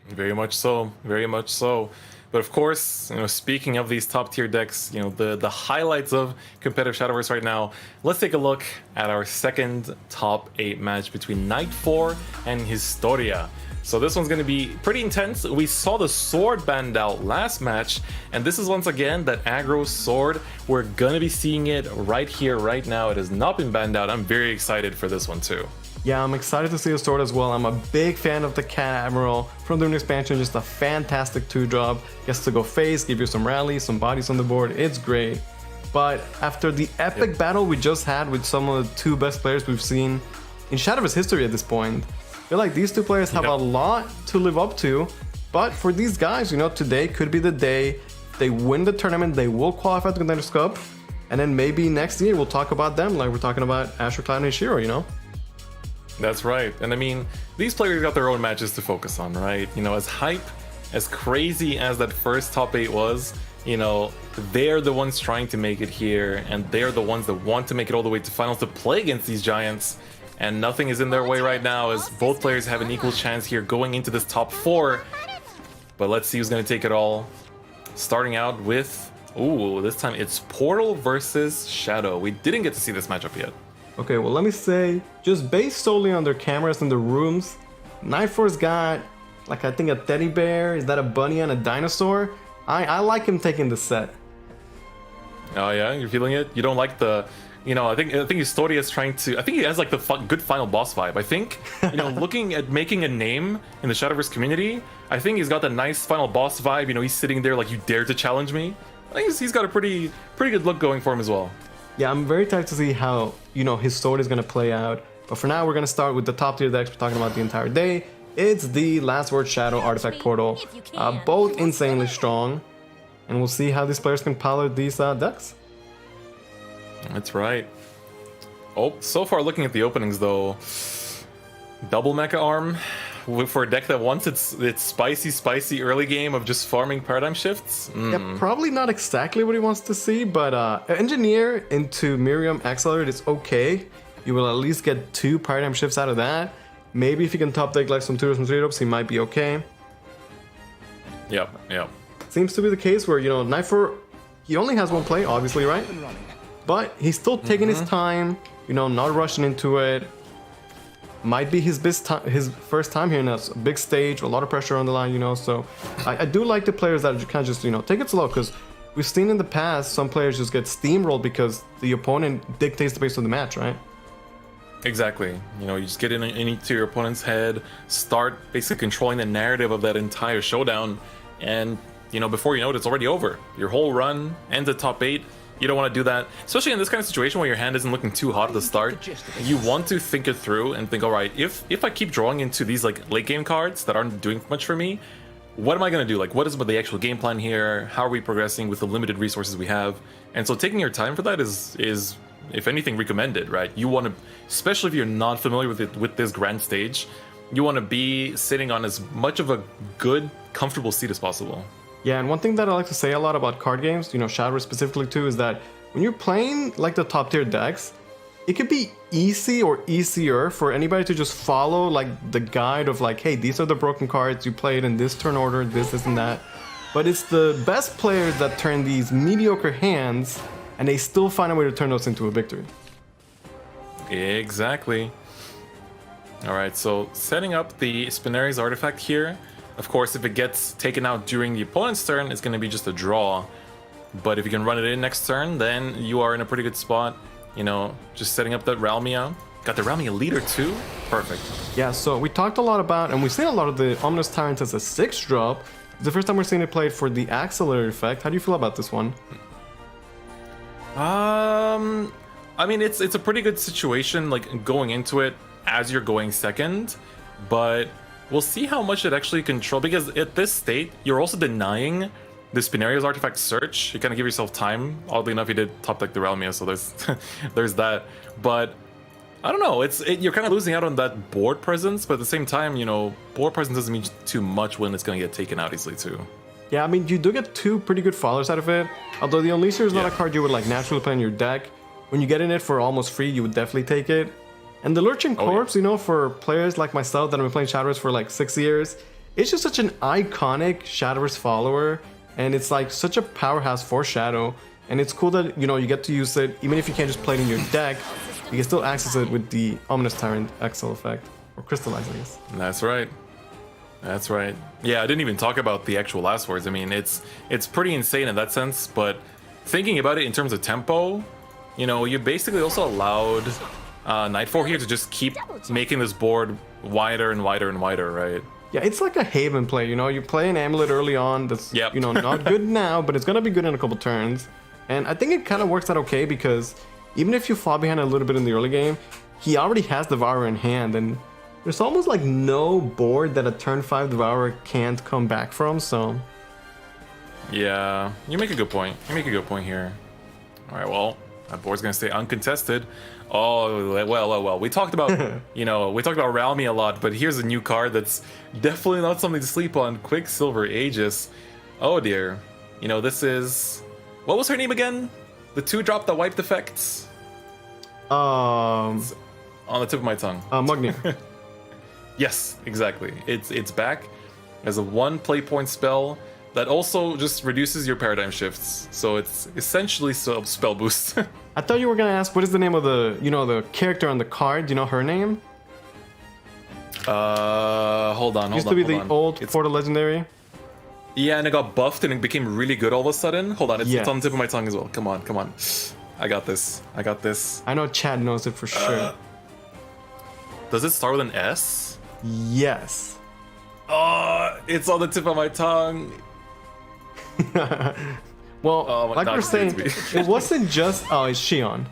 Very much so. Very much so. But of course, you know, speaking of these top tier decks, you know, the highlights of competitive Shadowverse right now, let's take a look at our second top 8 match between Night 4 and Historia. So this one's going to be pretty intense. We saw the sword banned out last match, and this is once again that aggro sword. We're going to be seeing it right here, right now. It has not been banned out. I'm very excited for this one too. Yeah, I'm excited to see the sword as well. I'm a big fan of the Cat Admiral from the new expansion. Just a fantastic 2-drop. Gets to go face, give you some rallies, some bodies on the board. It's great. But after the epic battle we just had with some of the two best players we've seen in Shadowverse history at this point, I feel like these two players have a lot to live up to. But for these guys, you know, today could be the day they win the tournament. They will qualify to the Contenders Cup. And then maybe next year we'll talk about them like we're talking about Astroclad and Ishiro, you know? That's right. And I mean, these players got their own matches to focus on, right? You know, as hype, as crazy as that first top 8 was, you know, they're the ones trying to make it here, and they're the ones that want to make it all the way to finals to play against these giants. And nothing is in their way right now, as both players have an equal chance here going into this top 4. But let's see who's going to take it all. Starting out with, ooh, this time it's Portal versus Shadow. We didn't get to see this matchup yet. Okay, well, let me say, just based solely on their cameras in the rooms, Night 4's got, like, I think a teddy bear. Is that a bunny and a dinosaur? I like him taking the set. Oh yeah, you're feeling it? You don't like the, you know, I think Historia is trying to, I think he has like the good final boss vibe. I think, you know, looking at making a name in the Shadowverse community, I think he's got the nice final boss vibe. You know, he's sitting there like, you dare to challenge me. I think he's got a pretty good look going for him as well. Yeah, I'm very excited to see how, you know, his sword is going to play out. But for now, we're going to start with the top tier decks we're talking about the entire day. It's the Last Word Shadow Artifact Portal. Both insanely strong. And we'll see how these players can pilot these decks. That's right. Oh, so far looking at the openings though, double Mecha Arm for a deck that wants its spicy early game of just farming paradigm shifts. Yeah, probably not exactly what he wants to see, but Engineer into Miriam Accelerate is okay. You will at least get 2 paradigm shifts out of that. Maybe if you can top deck like some 2 or some 3-drops, he might be okay. Yep. Seems to be the case where, you know, Night 4, he only has 1 play, obviously, right? But he's still taking his time, you know, not rushing into it. Might be his first time here in a big stage, a lot of pressure on the line, you know. So I do like the players that kind of just, you know, take it slow, because we've seen in the past some players just get steamrolled because the opponent dictates the pace of the match, right? Exactly. You know, you just get into your opponent's head, start basically controlling the narrative of that entire showdown, and, you know, before you know it, it's already over. Your whole run ends at top 8. You don't want to do that, especially in this kind of situation where your hand isn't looking too hot at the start. You want to think it through and think, all right, if I keep drawing into these like late game cards that aren't doing much for me, what am I going to do? Like, what is the actual game plan here? How are we progressing with the limited resources we have? And so taking your time for that is if anything, recommended, right? You want to, especially if you're not familiar with this grand stage, you want to be sitting on as much of a good, comfortable seat as possible. Yeah, and one thing that I like to say a lot about card games, you know, Shadowverse specifically too, is that when you're playing like the top tier decks, it could be easy or easier for anybody to just follow like the guide of like, hey, these are the broken cards, you play it in this turn order, this and that. But it's the best players that turn these mediocre hands and they still find a way to turn those into a victory. Exactly. All right, so setting up the Spinaris artifact here. Of course, if it gets taken out during the opponent's turn, it's going to be just a draw. But if you can run it in next turn, then you are in a pretty good spot. You know, just setting up that Ralmia. Got the Ralmia leader too? Perfect. Yeah, so we talked a lot about, and we've seen a lot of the Ominous Tyrant as a 6-drop. It's the first time we're seeing it played for the Accelerator effect. How do you feel about this one? I mean, it's a pretty good situation, like, going into it as you're going second. But we'll see how much it actually control, because at this state, you're also denying the Spinarius artifact search. You kind of give yourself time. Oddly enough, you did top deck the Realmia, so there's there's that. But I don't know. You're kind of losing out on that board presence, but at the same time, you know, board presence doesn't mean too much when it's going to get taken out easily too. Yeah, I mean, you do get 2 pretty good followers out of it. Although the Unleasher is not a card you would like naturally play in your deck. When you get in it for almost free, you would definitely take it. And the Lurching Corpse, you know, for players like myself that have been playing Shadowverse for like 6 years, it's just such an iconic Shadowverse follower. And it's like such a powerhouse for Shadow. And it's cool that, you know, you get to use it, even if you can't just play it in your deck, you can still access it with the Ominous Tyrant Excel effect. Or Crystallize, I guess. That's right. That's right. Yeah, I didn't even talk about the actual last words. I mean, it's pretty insane in that sense, but thinking about it in terms of tempo, you know, you basically also allowed Nightfall here to just keep making this board wider and wider and wider, right? Yeah, it's like a Haven play, you know, you play an Amulet early on that's, you know, not good now, but it's going to be good in a couple turns. And I think it kind of works out okay because even if you fall behind a little bit in the early game, he already has Devourer in hand, and there's almost like no board that a turn 5 Devourer can't come back from, so... Yeah, you make a good point. You make a good point here. Alright, well, that board's going to stay uncontested. Oh, well. We talked about, you know, we talked about Ralmi a lot, but here's a new card that's definitely not something to sleep on. Quicksilver Aegis. Oh dear. You know, this is... What was her name again? The 2-drop that wiped effects? It's on the tip of my tongue. Mugnir. Yes, exactly. It's back as a 1 play point spell that also just reduces your paradigm shifts. So it's essentially spell boost. I thought you were gonna ask what is the name of the, you know, the character on the card. Do you know her name? Hold on. Used to be the old Portal Legendary. Yeah, and it got buffed and it became really good all of a sudden. Hold on, it's on the tip of my tongue as well. Come on. I got this. I know Chad knows it for sure. Does it start with an S? Yes. Oh, it's on the tip of my tongue. Well, like we're saying, it wasn't just... Oh, it's Shion.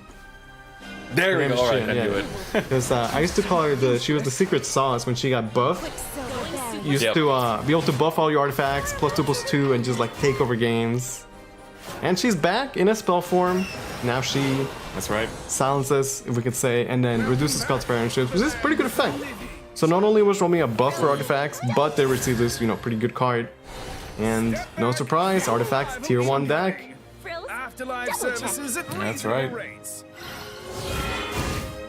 There we go. All right, I knew it. Because I used to call her she was the secret sauce when she got buffed. You used to be able to buff all your artifacts, +2/+2, and just like take over games. And she's back in a spell form. Now she... That's right. Silences, if we could say, and then reduces Scout's Paradigm Shift, which is a pretty good effect. So not only was Romy a buff for artifacts, but they received this, you know, pretty good card. And no surprise, artifacts tier 1 deck. That's right.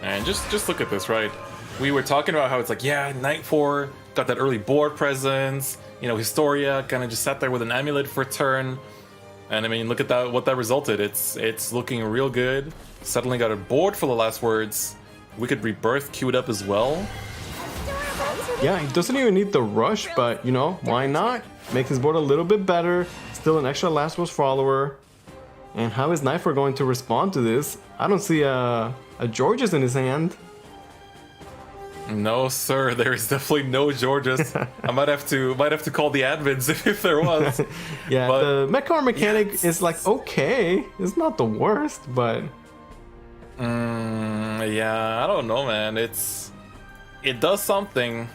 And just look at this, right? We were talking about how it's like, yeah, Night 4 got that early board presence. You know, Historia kind of just sat there with an amulet for a turn. And I mean, look at that, what that resulted. It's looking real good. Suddenly got a board for the last words. Wicked Rebirth queued up as well. Yeah, he doesn't even need the rush, but you know, why not? Make his board a little bit better. Still an extra last words follower. And how is Knifer going to respond to this? I don't see a Georges in his hand. No, sir. There is definitely no Georges. I might have to call the admins if there was. Yeah, but the Mechar mechanic is like okay. It's not the worst, but yeah, I don't know, man. It does something.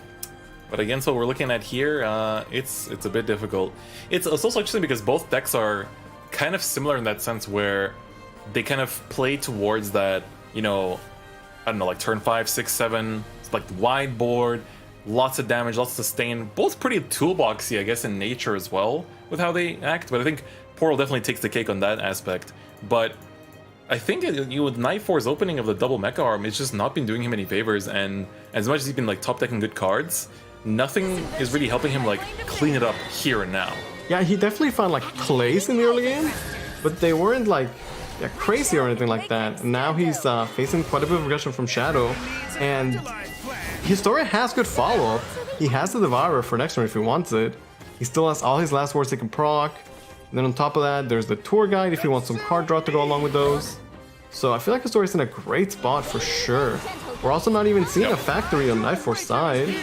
But against what we're looking at here, it's a bit difficult. It's also interesting because both decks are kind of similar in that sense where they kind of play towards that, you know, I don't know, like turn 5, 6, 7, it's like wide board, lots of damage, lots of sustain. Both pretty toolboxy, I guess, in nature as well with how they act. But I think Portal definitely takes the cake on that aspect. But I think with Night 4's opening of the double Mecha Arm, it's just not been doing him any favors. And as much as he's been like top decking good cards, nothing is really helping him like clean it up here and now. Yeah, he definitely found like plays in the early game, but they weren't like crazy or anything like that. Now he's facing quite a bit of aggression from Shadow, and Historia has good follow-up. He has the Devourer for next turn if he wants it. He still has all his last words he can proc. And then on top of that, there's the Tour Guide if you want some card draw to go along with those. So I feel like Historia's in a great spot for sure. We're also not even seeing a factory on Night Force side.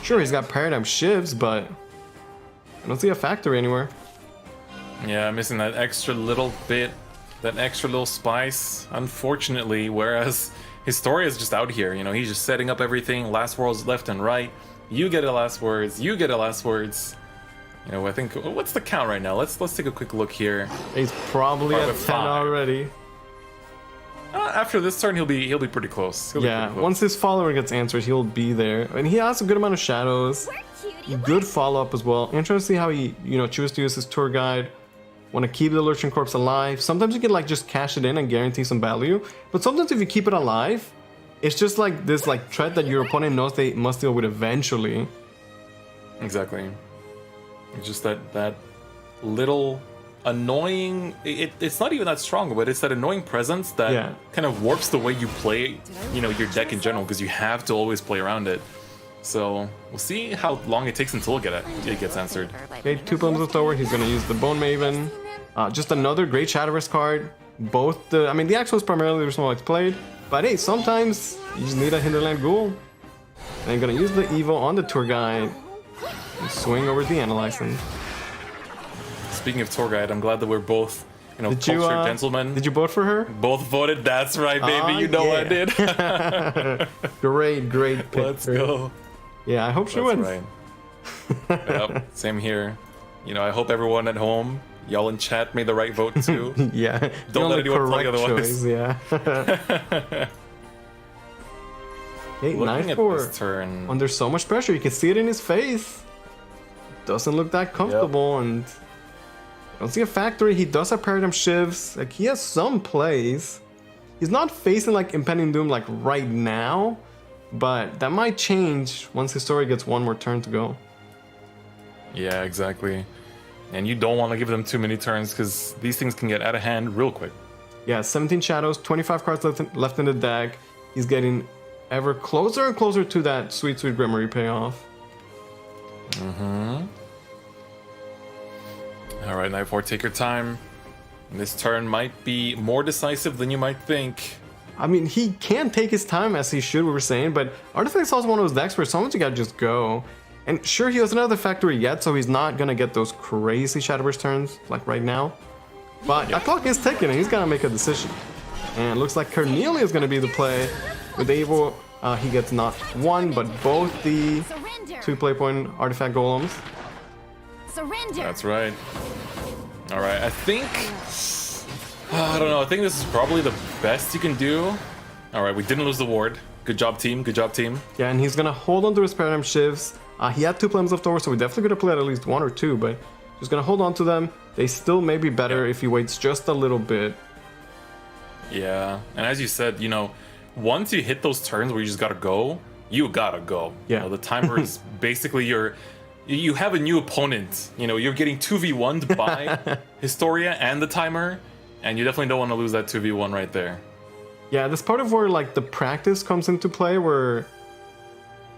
Sure, he's got Paradigm Shifts, but I don't see a factory anywhere. Yeah, missing that extra little bit, that extra little spice, unfortunately, whereas Historia is just out here, you know, he's just setting up everything, last words left and right. You get a last words, you get a last words. You know, I think, what's the count right now? Let's take a quick look here. He's probably at 10 5. already. After this turn, he'll be pretty close. He'll be Yeah, pretty close. once his follower gets answered, he'll be there. And he has a good amount of shadows. Good follow-up as well. Interesting to see how he, you know, chooses to use his tour guide. Want to keep the Lurching Corpse alive. Sometimes you can like just cash it in and guarantee some value. But sometimes if you keep it alive, it's just like this like threat that your opponent knows they must deal with eventually. Exactly. It's just that little annoying. It's not even that strong, but it's that annoying presence that kind of warps the way you play, you know, your deck in general, because you have to always play around it. So we'll see how long it takes until it gets answered. Okay, 2 Plumes of Thor. He's gonna use the Bone Maven. Just another great Shadowverse card. Both the, I mean, the Axel is primarily the reason why it's played, but hey, sometimes you just need a Hinterland Ghoul. And I'm gonna use the Evo on the tour guide and swing over the Analyzing. Speaking of tour guide, I'm glad that we're both, you know, cultured gentlemen. Did you vote for her? Both voted. That's right, baby. You know I did. Great pick. Let's go. Yeah, I hope she That's wins. right. Yep, same here. You know, I hope everyone at home, y'all in chat, made the right vote too. Yeah. Don't let anyone tell you otherwise. Choice, yeah. Hey, Looking at 9-4. this turn. Under so much pressure, you can see it in his face. Doesn't look that comfortable, and I don't see a factory. He does have Paradigm Shifts. Like, he has some plays. He's not facing like Impending Doom like right now, but that might change once Historia gets one more turn to go. Yeah, exactly. And you don't want to give them too many turns because these things can get out of hand real quick. Yeah, 17 shadows, 25 cards left in the deck. He's getting ever closer and closer to that sweet, sweet Grimoire payoff. All right, Night 4, take your time. This turn might be more decisive than you might think. I mean, he can take his time as he should, we were saying, but Artifact's also one of those decks where sometimes you gotta just go. And sure, he doesn't have the factory yet, so he's not gonna get those crazy Shadowverse turns, like right now. But that clock is ticking, and he's gonna make a decision. And it looks like Cornelia is gonna be the play. With Evo, he gets not one, but both the 2 play point Artifact Golems. Surrender. That's right. All right, I think... I don't know, I think this is probably the best you can do. All right, we didn't lose the ward. Good job, team. Good job, team. Yeah, and he's gonna hold on to his Paradigm Shifts. He had 2 Flames left over, so we definitely could have played at least 1 or 2, but just gonna hold on to them. They still may be better if he waits just a little bit. Yeah, and as you said, you know, once you hit those turns where you just gotta go, you gotta go. Yeah. You know, the timer is basically you have a new opponent. You know, you're getting 2v1'd by Historia and the timer, and you definitely don't want to lose that 2v1 right there. Yeah, that's part of where like the practice comes into play, where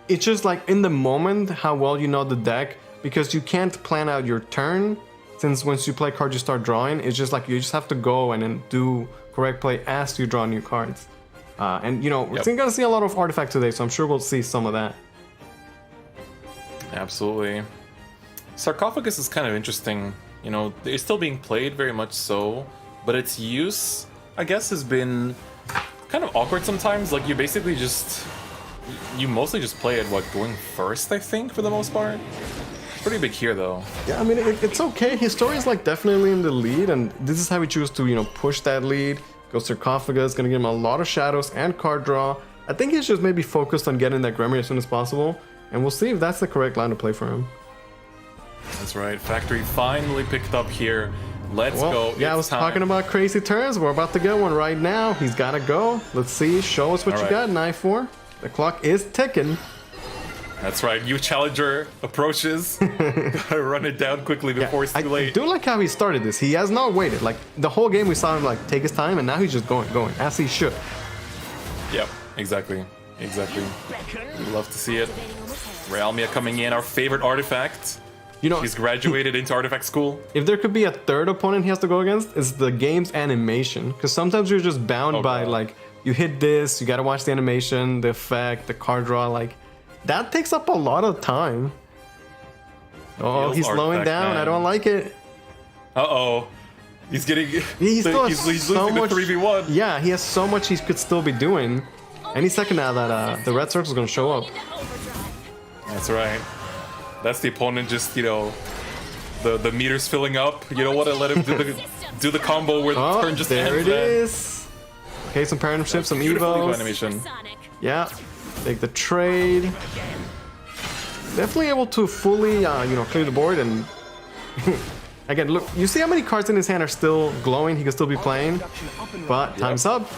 it's just like in the moment how well you know the deck, because you can't plan out your turn, since once you play cards you start drawing. It's just like you just have to go and then do correct play as you draw new cards. And you know, we're gonna see a lot of Artifact today, so I'm sure we'll see some of that. Absolutely. Sarcophagus is kind of interesting. You know, it's still being played very much so, but its use, I guess, has been kind of awkward sometimes. Like, you basically just you mostly just play it, what, going first, I think, for the most part? Pretty big here, though. Yeah, I mean, it's okay. His story is like definitely in the lead, and this is how he chooses to, you know, push that lead. Goes Sarcophagus, gonna give him a lot of shadows and card draw. I think he's just maybe focused on getting that Gremmy as soon as possible, and we'll see if that's the correct line to play for him. That's right. Factory finally picked up here. Let's go. Yeah, I was talking about crazy turns. We're about to get one right now. He's gotta go. Let's see. Show us what you got, Knife 4. The clock is ticking. That's right. New challenger approaches. Gotta run it down quickly before it's too late. I do like how he started this. He has not waited. Like the whole game, we saw him like take his time, and now he's just going, as he should. Yep. Exactly. Exactly. We love to see it. Realmia coming in, our favorite artifact. You know, he's graduated into artifact school. If there could be a third opponent he has to go against, it's the game's animation. Because sometimes you're just bound by like, you hit this, you gotta watch the animation, the effect, the card draw, like, that takes up a lot of time. Oh, he's slowing down, man. I don't like it. Uh-oh. He's getting... He's losing the 3v1. Yeah, he has so much he could still be doing. Any second now that the red circle is gonna show up. That's right. That's the opponent just, you know, the meter's filling up. You don't want to let him do the combo where the turn just ends. There it is. Okay, some paradigm shift, some evos. Animation. Yeah, take the trade. Definitely able to fully, you know, clear the board. And again, look, you see how many cards in his hand are still glowing. He can still be playing, but time's up.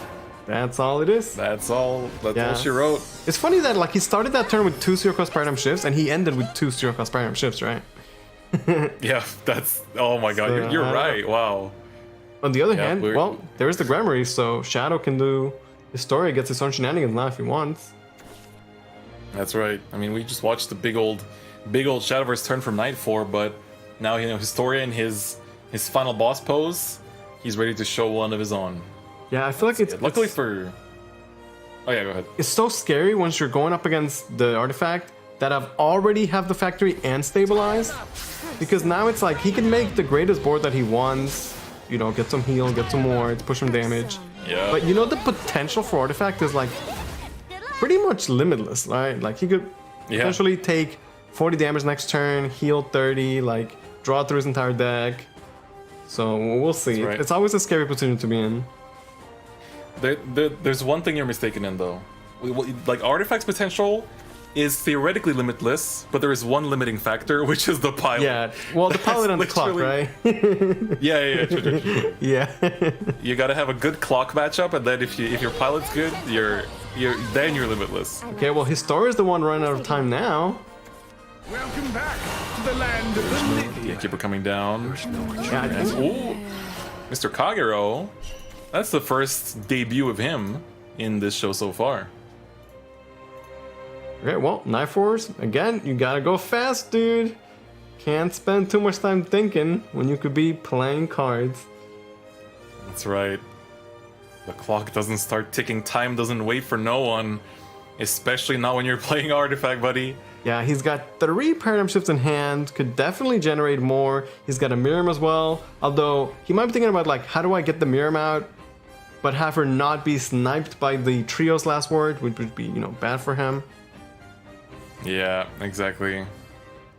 That's all it is. That's all. That's all she wrote. It's funny that like he started that turn with 2 0-cost paradigm shifts, and he ended with 2 0-cost paradigm shifts, right? Yeah, that's. Oh my god, so, you're right. Wow. On the other hand, well, there's the Grammary, so Shadow can do his story, gets his own shenanigans now if he wants. That's right. I mean, we just watched the big old Shadowverse turn from Night 4, but now, you know, Historian, his final boss pose, he's ready to show one of his own. Yeah, I feel like it's... Luckily for... Oh yeah, go ahead. It's so scary once you're going up against the artifact that I've already have the factory and stabilized. Because now it's like, he can make the greatest board that he wants. You know, get some heal, get some wards, push some damage. Yeah. But you know, the potential for artifact is like pretty much limitless, right? Like he could potentially take 40 damage next turn, heal 30, like draw through his entire deck. So we'll see. Right. It's always a scary position to be in. There's one thing you're mistaken in, though. Like, Artifact's potential is theoretically limitless, but there is one limiting factor, which is the pilot. Yeah, well, the pilot on the clock, right? Yeah, true. Yeah. You gotta have a good clock matchup, and then if your pilot's good, you're limitless. Okay, well, Historia is the one running out of time now. Welcome back to the land of the living. Gatekeeper coming down. Ooh, Mr. Kagero. That's the first debut of him in this show so far. Okay, well, Knife Wars, again, you gotta go fast, dude. Can't spend too much time thinking when you could be playing cards. That's right. The clock doesn't start ticking, time doesn't wait for no one. Especially not when you're playing Artifact, buddy. Yeah, he's got 3 paradigm shifts in hand, could definitely generate more. He's got a Miriam as well, although he might be thinking about like, how do I get the Miriam out, but have her not be sniped by the trio's last word, which would be, you know, bad for him. Yeah, exactly.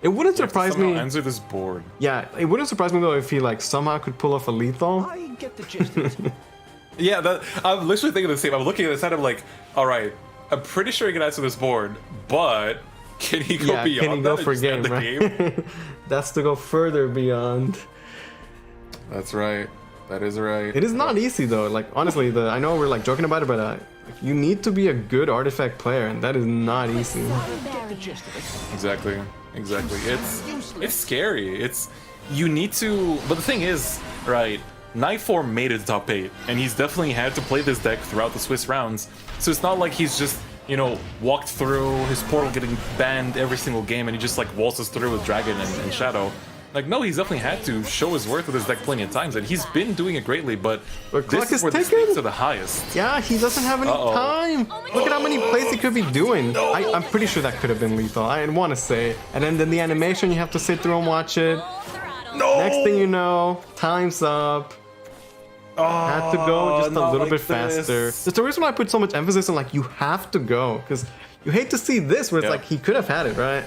It wouldn't surprise me. Answer this board. Yeah, it wouldn't surprise me though if he like somehow could pull off a lethal. I get the gist of it. Yeah, I'm literally thinking the same. I'm looking at this and I'm like, all right, I'm pretty sure he can answer this board, but can he go beyond? Can he go for game, right? That's to go further beyond. That's right. That is right. It is not easy though. Like honestly, I know we're like joking about it, but you need to be a good artifact player, and that is not easy. Exactly. It's scary. You need to. But the thing is, right? Night 4 made it to top 8, and he's definitely had to play this deck throughout the Swiss rounds. So it's not like he's just, you know, walked through his portal getting banned every single game, and he just like waltzes through with Dragon and Shadow. Like, no, he's definitely had to show his worth with his deck plenty of times, and he's been doing it greatly, but this is where the stakes are the highest. Yeah, he doesn't have any time. Look at how many plays he could be doing. I'm pretty sure that could have been lethal. I didn't want to say. And then the animation, you have to sit through and watch it. No! Next thing you know, time's up. Had to go just a little bit faster. That's the reason why I put so much emphasis on like, you have to go, because you hate to see this where it's Yeah. like he could have had it, right?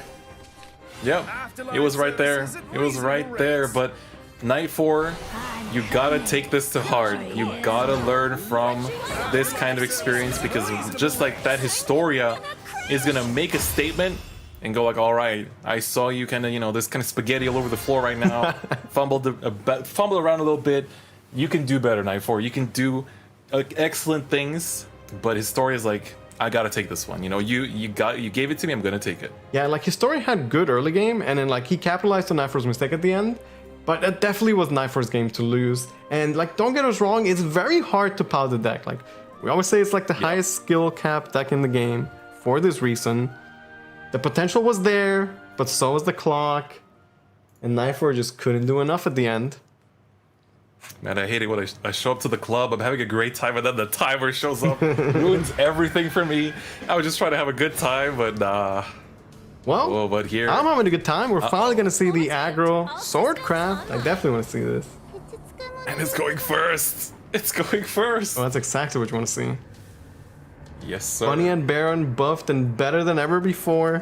Yep, it was right there. It was right there. But Night 4, you gotta take this to heart. You gotta learn from this kind of experience, because just like that, Historia is gonna make a statement and go like, all right, I saw you kind of, you know, this kind of spaghetti all over the floor right now. fumbled around a little bit. You can do better, Night 4. You can do excellent things, but Historia's like, I gotta take this one. You know, you gave it to me. I'm gonna take it. Yeah, like Historia had good early game, and then like he capitalized on Night4's mistake at the end. But it definitely was Night4's game to lose. And like, don't get us wrong, it's very hard to power the deck. Like we always say, it's like the highest skill cap deck in the game for this reason. The potential was there, but so was the clock, and Night4 just couldn't do enough at the end. Man, I hate it when I show up to the club, I'm having a great time, and then the timer shows up, ruins everything for me. I was just trying to have a good time, but nah. Well, Whoa, but here... I'm having a good time. We're finally going to see the aggro swordcraft. I definitely want to see this. And it's going first! It's going first! Oh, that's exactly what you want to see. Yes, sir. Bunny and Baron buffed and better than ever before.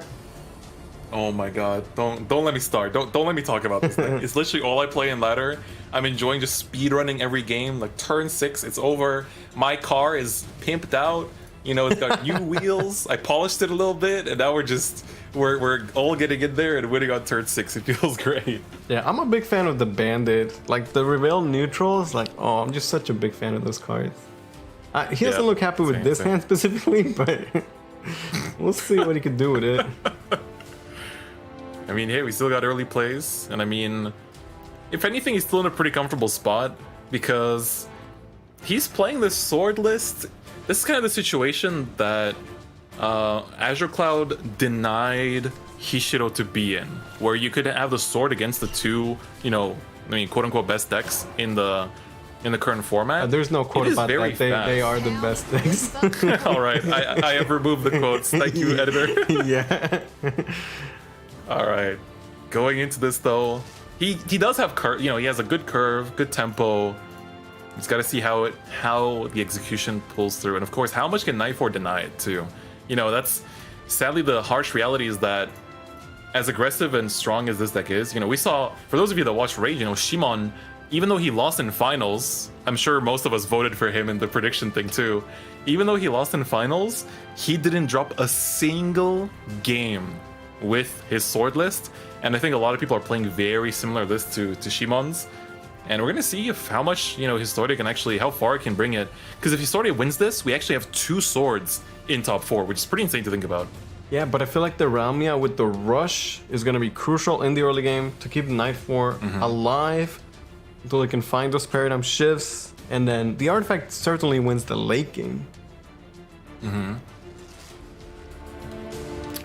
Oh my god, don't let me start. Don't let me talk about this thing. It's literally all I play in ladder. I'm enjoying just speedrunning every game. Like turn 6, it's over. My car is pimped out. You know, it's got new wheels. I polished it a little bit, and now we're all getting in there and winning on turn 6. It feels great. Yeah, I'm a big fan of the Bandit. Like the Reveal Neutrals, like, oh, I'm just such a big fan of those cards. He doesn't look happy with this hand specifically, but we'll see what he can do with it. I mean, hey, we still got early plays, and I mean, if anything, he's still in a pretty comfortable spot because he's playing this sword list. This is kind of the situation that Azure Cloud denied Hishiro to be in, where you could have the sword against the two, you know, I mean, quote unquote best decks in the current format. There's no quote about that. They are the best decks. All right, I have removed the quotes. Thank you, editor. Yeah. All right, going into this though, he does have curve. You know, he has a good curve, good tempo. He's got to see how the execution pulls through, and of course, how much can Night 4 deny it too? You know, that's sadly the harsh reality is that as aggressive and strong as this deck is, you know, we saw, for those of you that watched Rage, you know, Shimon, even though he lost in finals, I'm sure most of us voted for him in the prediction thing too. Even though he lost in finals, he didn't drop a single game with his sword list, and I think a lot of people are playing very similar lists to Shimon's, and we're gonna see how much, you know, Historia can actually, how far it can bring it, because if Historia wins this, we actually have 2 swords in top 4, which is pretty insane to think about. Yeah, but I feel like the Ramia with the rush is gonna be crucial in the early game to keep Night 4 alive until they can find those paradigm shifts, and then the artifact certainly wins the late game.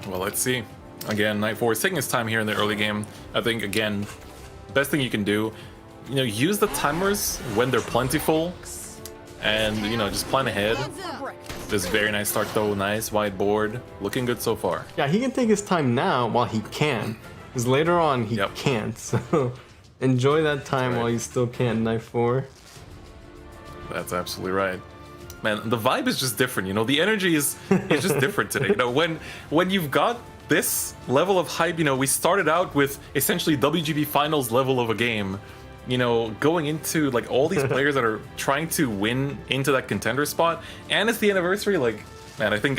Well, let's see. Again, Night 4 is taking his time here in the early game. I think, again, best thing you can do, you know, use the timers when they're plentiful, and, you know, just plan ahead. This very nice start though, nice wide board, looking good so far. Yeah, he can take his time now while he can, because later on he can't, so enjoy that time while you still can, Night 4. That's absolutely right. Man, the vibe is just different, you know, the energy is just different today. You know, when you've got this level of hype, you know, we started out with essentially WGB finals level of a game, you know, going into like all these players that are trying to win into that contender spot, and it's the anniversary. Like, man, I think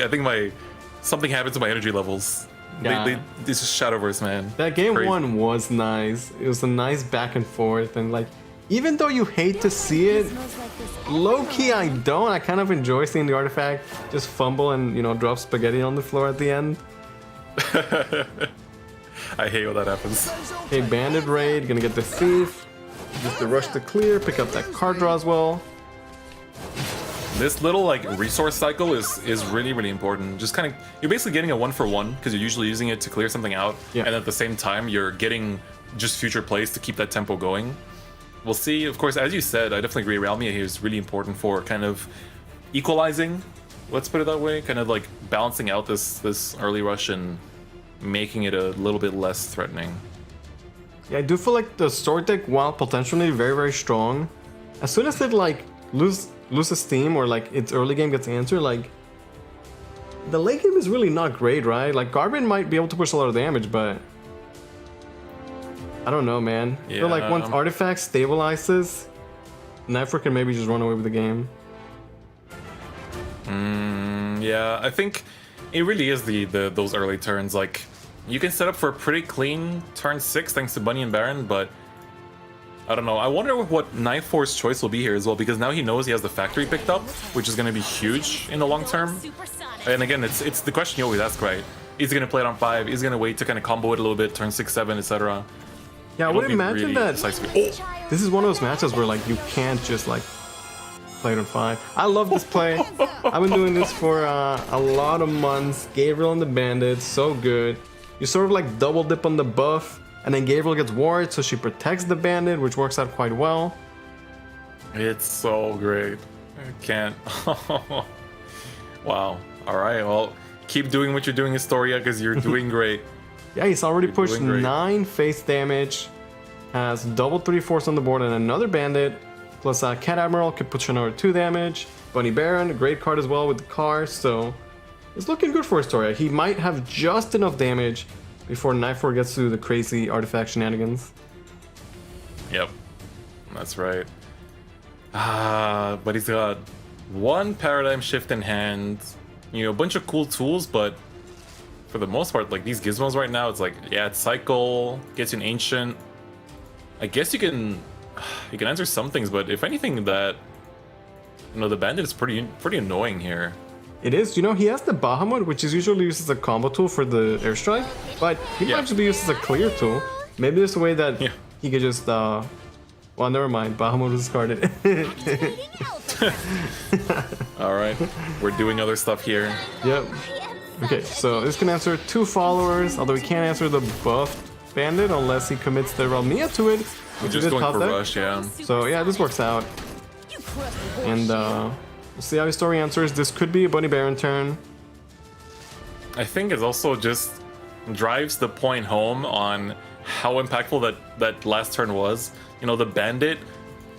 something happened to my energy levels. Yeah. This is Shadowverse, man. That game Crazy. 1 was nice. It was a nice back and forth, and like, even though you hate to see it, low-key I don't. I kind of enjoy seeing the artifact just fumble and, you know, drop spaghetti on the floor at the end. I hate when that happens. Okay, Bandit Raid, gonna get the Thief. Just the rush to clear, pick up that card draw as well. This little like resource cycle is really, really important. Just kind of, you're basically getting a 1-for-1 because you're usually using it to clear something out, and at the same time you're getting just future plays to keep that tempo going. We'll see. Of course, as you said, I definitely agree. Realmia here is really important for kind of equalizing, let's put it that way, kind of like balancing out this early rush and making it a little bit less threatening. Yeah, I do feel like the sword deck, while potentially very, very strong, as soon as it like loses steam or like its early game gets answered, like the late game is really not great, right? Like Garvin might be able to push a lot of damage, but I don't know, man. I feel like once Artifact stabilizes, Nightford can maybe just run away with the game. Yeah, I think it really is those early turns. Like, you can set up for a pretty clean turn 6 thanks to Bunny and Baron, but I don't know. I wonder what Nightforce's choice will be here as well, because now he knows he has the factory picked up, which is going to be huge in the long term. And again, it's the question you always ask, right? Is he going to play it on 5? Is he going to wait to kind of combo it a little bit, turn 6, 7, etc.? Yeah, I would imagine that this is one of those matches where like you can't just like play it on 5. I love this play. I've been doing this for a lot of months. Gabriel and the Bandit, so good. You sort of like double dip on the buff, and then Gabriel gets ward, so she protects the Bandit, which works out quite well. It's so great. I can't. Wow. All right. Well, keep doing what you're doing, Historia, because you're doing great. Yeah, he's already pushed 9 face damage, has double 3/4 on the board and another Bandit, plus Cat Admiral can push another 2 damage. Bunny Baron, a great card as well with the car, so it's looking good for Historia. He might have just enough damage before Nightford gets to the crazy artifact shenanigans. Yep, that's right. But he's got 1 paradigm shift in hand, you know, a bunch of cool tools, but for the most part, like these gizmos right now, it's like, yeah, it's cycle, gets you an ancient. I guess you can answer some things, but if anything, that, you know, the Bandit is pretty annoying here. It is, you know, he has the Bahamut, which is usually used as a combo tool for the airstrike, but he might actually be used as a clear tool. Maybe there's a way that he could just, well, never mind, Bahamut was discarded. Alright, we're doing other stuff here. Yep. Okay, so this can answer 2 followers, although he can't answer the buffed Bandit unless he commits the Realmia to it. We're just going for rush, yeah. So yeah, this works out. And we'll see how his story answers. This could be a Bunny Baron turn. I think it also just drives the point home on how impactful that last turn was. You know, the Bandit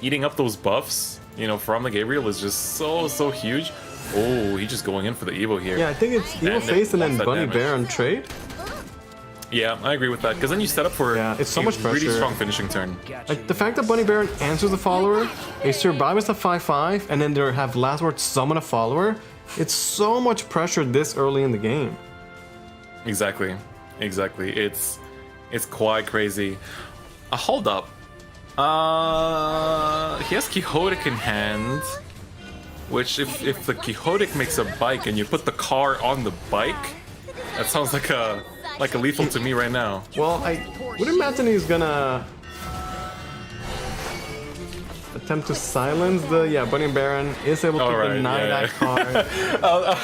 eating up those buffs, you know, from the Gabriel is just so huge. Oh, he's just going in for the Evo here. Yeah, I think it's Evo face and then Bunny Baron trade. Yeah, I agree with that, because then you set up for it's so much pressure. Really strong finishing turn. Like the fact that Bunny Baron answers the follower, they survive as a 5/5, and then they have last word summon a follower. It's so much pressure this early in the game. Exactly. It's quite crazy. Hold up. He has Quixotic in hand, which if the Quixotic makes a bike and you put the car on the bike, that sounds like a lethal to me right now. Well, I would imagine he's gonna attempt to silence the Bunny Baron. Is able to deny that car.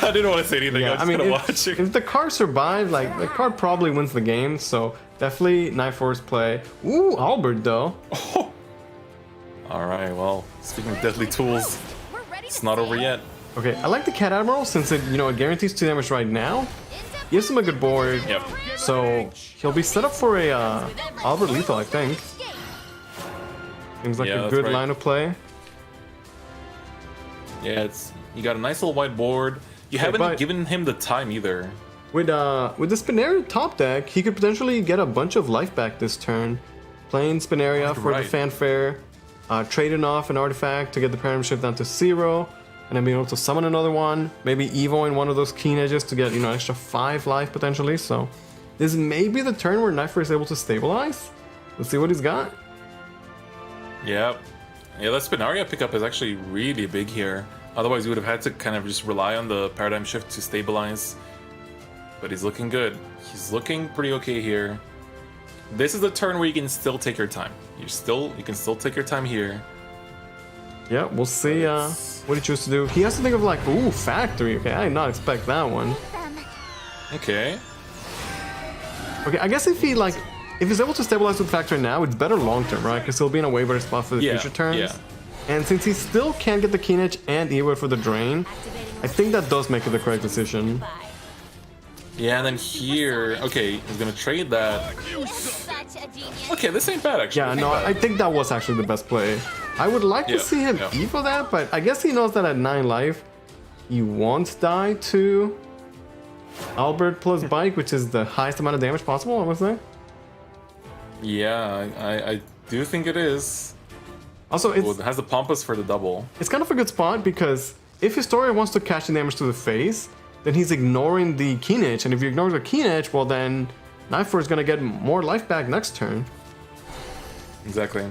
I didn't want to say anything. I was just watching. If the car survives, like the car probably wins the game. So definitely Nightforce play. Ooh, Albert though. Oh. All right. Well, speaking of deadly tools, it's not over yet. Okay, I like the Cat Admiral since it it guarantees 2 damage right now. Gives him a good board. Yep. So he'll be set up for a Albert lethal, I think. Seems like a good line of play. Yeah, you got a nice little white board. You haven't given him the time either. With the Spinaria top deck, he could potentially get a bunch of life back this turn. Playing Spinaria for the fanfare, trading off an artifact to get the paradigm shift down to 0, and then being able to summon another one. Maybe Evo in one of those keen edges to get an extra 5 life potentially. So this may be the turn where Nightford is able to stabilize. Let's see what he's got. Yep. Yeah, that Spinaria pickup is actually really big here. Otherwise, you would have had to kind of just rely on the paradigm shift to stabilize. But he's looking good. He's looking pretty okay here. This is the turn where you can still take your time. You can still take your time here. Yeah, we'll see what he chooses to do. He has to think of like, ooh, factory. Okay, I did not expect that one. Okay. Okay, I guess if he's able to stabilize with factory now, it's better long term, right? Because he'll be in a way better spot for the future turns. Yeah. And since he still can't get the Keen Edge and Ewa for the drain, I think that does make it the correct decision. Yeah, and then here, okay, he's gonna trade that. Okay, this ain't bad actually. Yeah, no, I think that was actually the best play. I would like to see him Evo that, but I guess he knows that at 9 life, he won't die to Albert plus bike, which is the highest amount of damage possible, I must say. Yeah, I do think it is. Also, Well, it has the Pompous for the double. it's kind of a good spot because if Historia wants to catch the damage to the face, then he's ignoring the Keen Edge, and if he ignores the Keen Edge, well then Nightfor is gonna get more life back next turn. Exactly.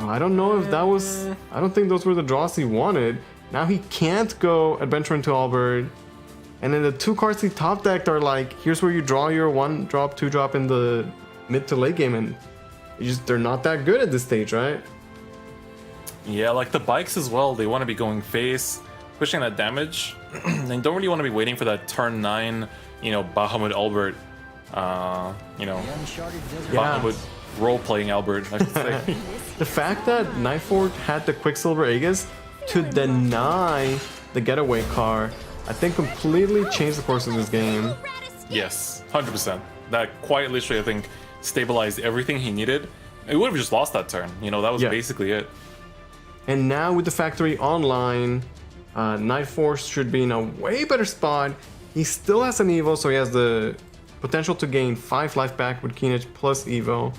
I don't know if that was... I don't think those were the draws he wanted. Now he can't go Adventure into Albert. And then the two cards he top decked are like, here's where you draw your 1-drop, 2-drop in the mid to late game, and they're not that good at this stage, right? Yeah, like the bikes as well, they want to be going face, pushing that damage, and don't really want to be waiting for that turn 9, you know, Bahamut Albert, you know, Uncharted desert. Yeah. Bahamut role-playing Albert, I should say. The fact that Nightford had the Quicksilver Aegis to deny the getaway car, I think completely changed the course of this game. Yes, 100%. That quite literally, I think, stabilized everything he needed. He would have just lost that turn, you know, that was Yeah. basically it. And now with the factory online, Night Force should be in a way better spot. He still has an Evo, so he has the potential to gain 5 life back with Keen Edge plus Evo.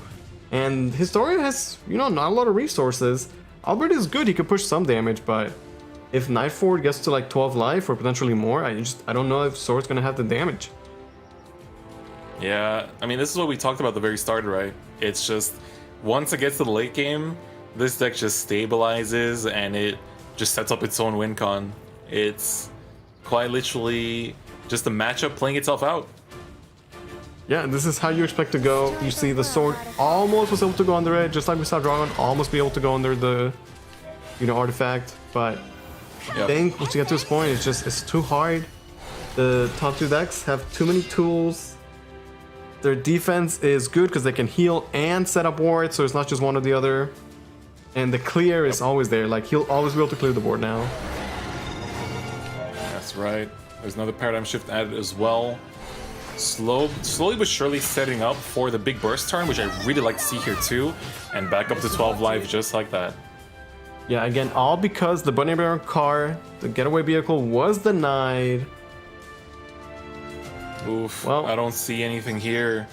And Historia has, you know, not a lot of resources. Albert is good, he could push some damage, but if Nightford gets to like 12 life or potentially more, I don't know if Sword's gonna have the damage. Yeah, I mean, this is what we talked about at the very start, right? It's just, once it gets to the late game, this deck just stabilizes and it just sets up its own win con. It's quite literally just a matchup playing itself out. Yeah, this is how you expect to go. You see the Sword almost was able to go under it, just like we saw Dragon almost be able to go under the, you know, artifact, but I Yep. think once you get to this point, it's too hard. The top 2 decks have too many tools. Their defense is good because they can heal and set up wards, so it's not just one or the other. And the clear is always there, like he'll always be able to clear the board now. That's right. There's another paradigm shift added as well. Slowly but surely setting up for the big burst turn, which I really like to see here too, and back up to 12 life just like that. Yeah, again, all because the Bunny Baron car, the getaway vehicle, was denied. Oof, Well- I don't see anything here.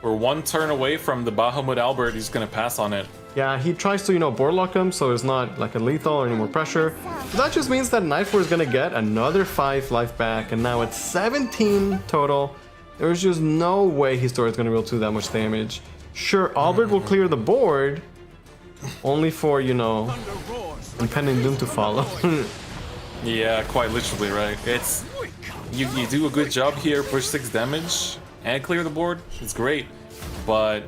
We're one turn away from the Bahamut Albert. He's gonna pass on it. Yeah, he tries to, you know, board lock him, so it's not like a lethal or any more pressure. But that just means that Nightford is gonna get another 5 life back, and now it's 17 total. There's just no way Historia is gonna be able to do that much damage. Sure, Albert will clear the board, only for, you know, impending doom to follow. Yeah, quite literally, right? It's you do a good job here, push 6 damage and clear the board. It's great, but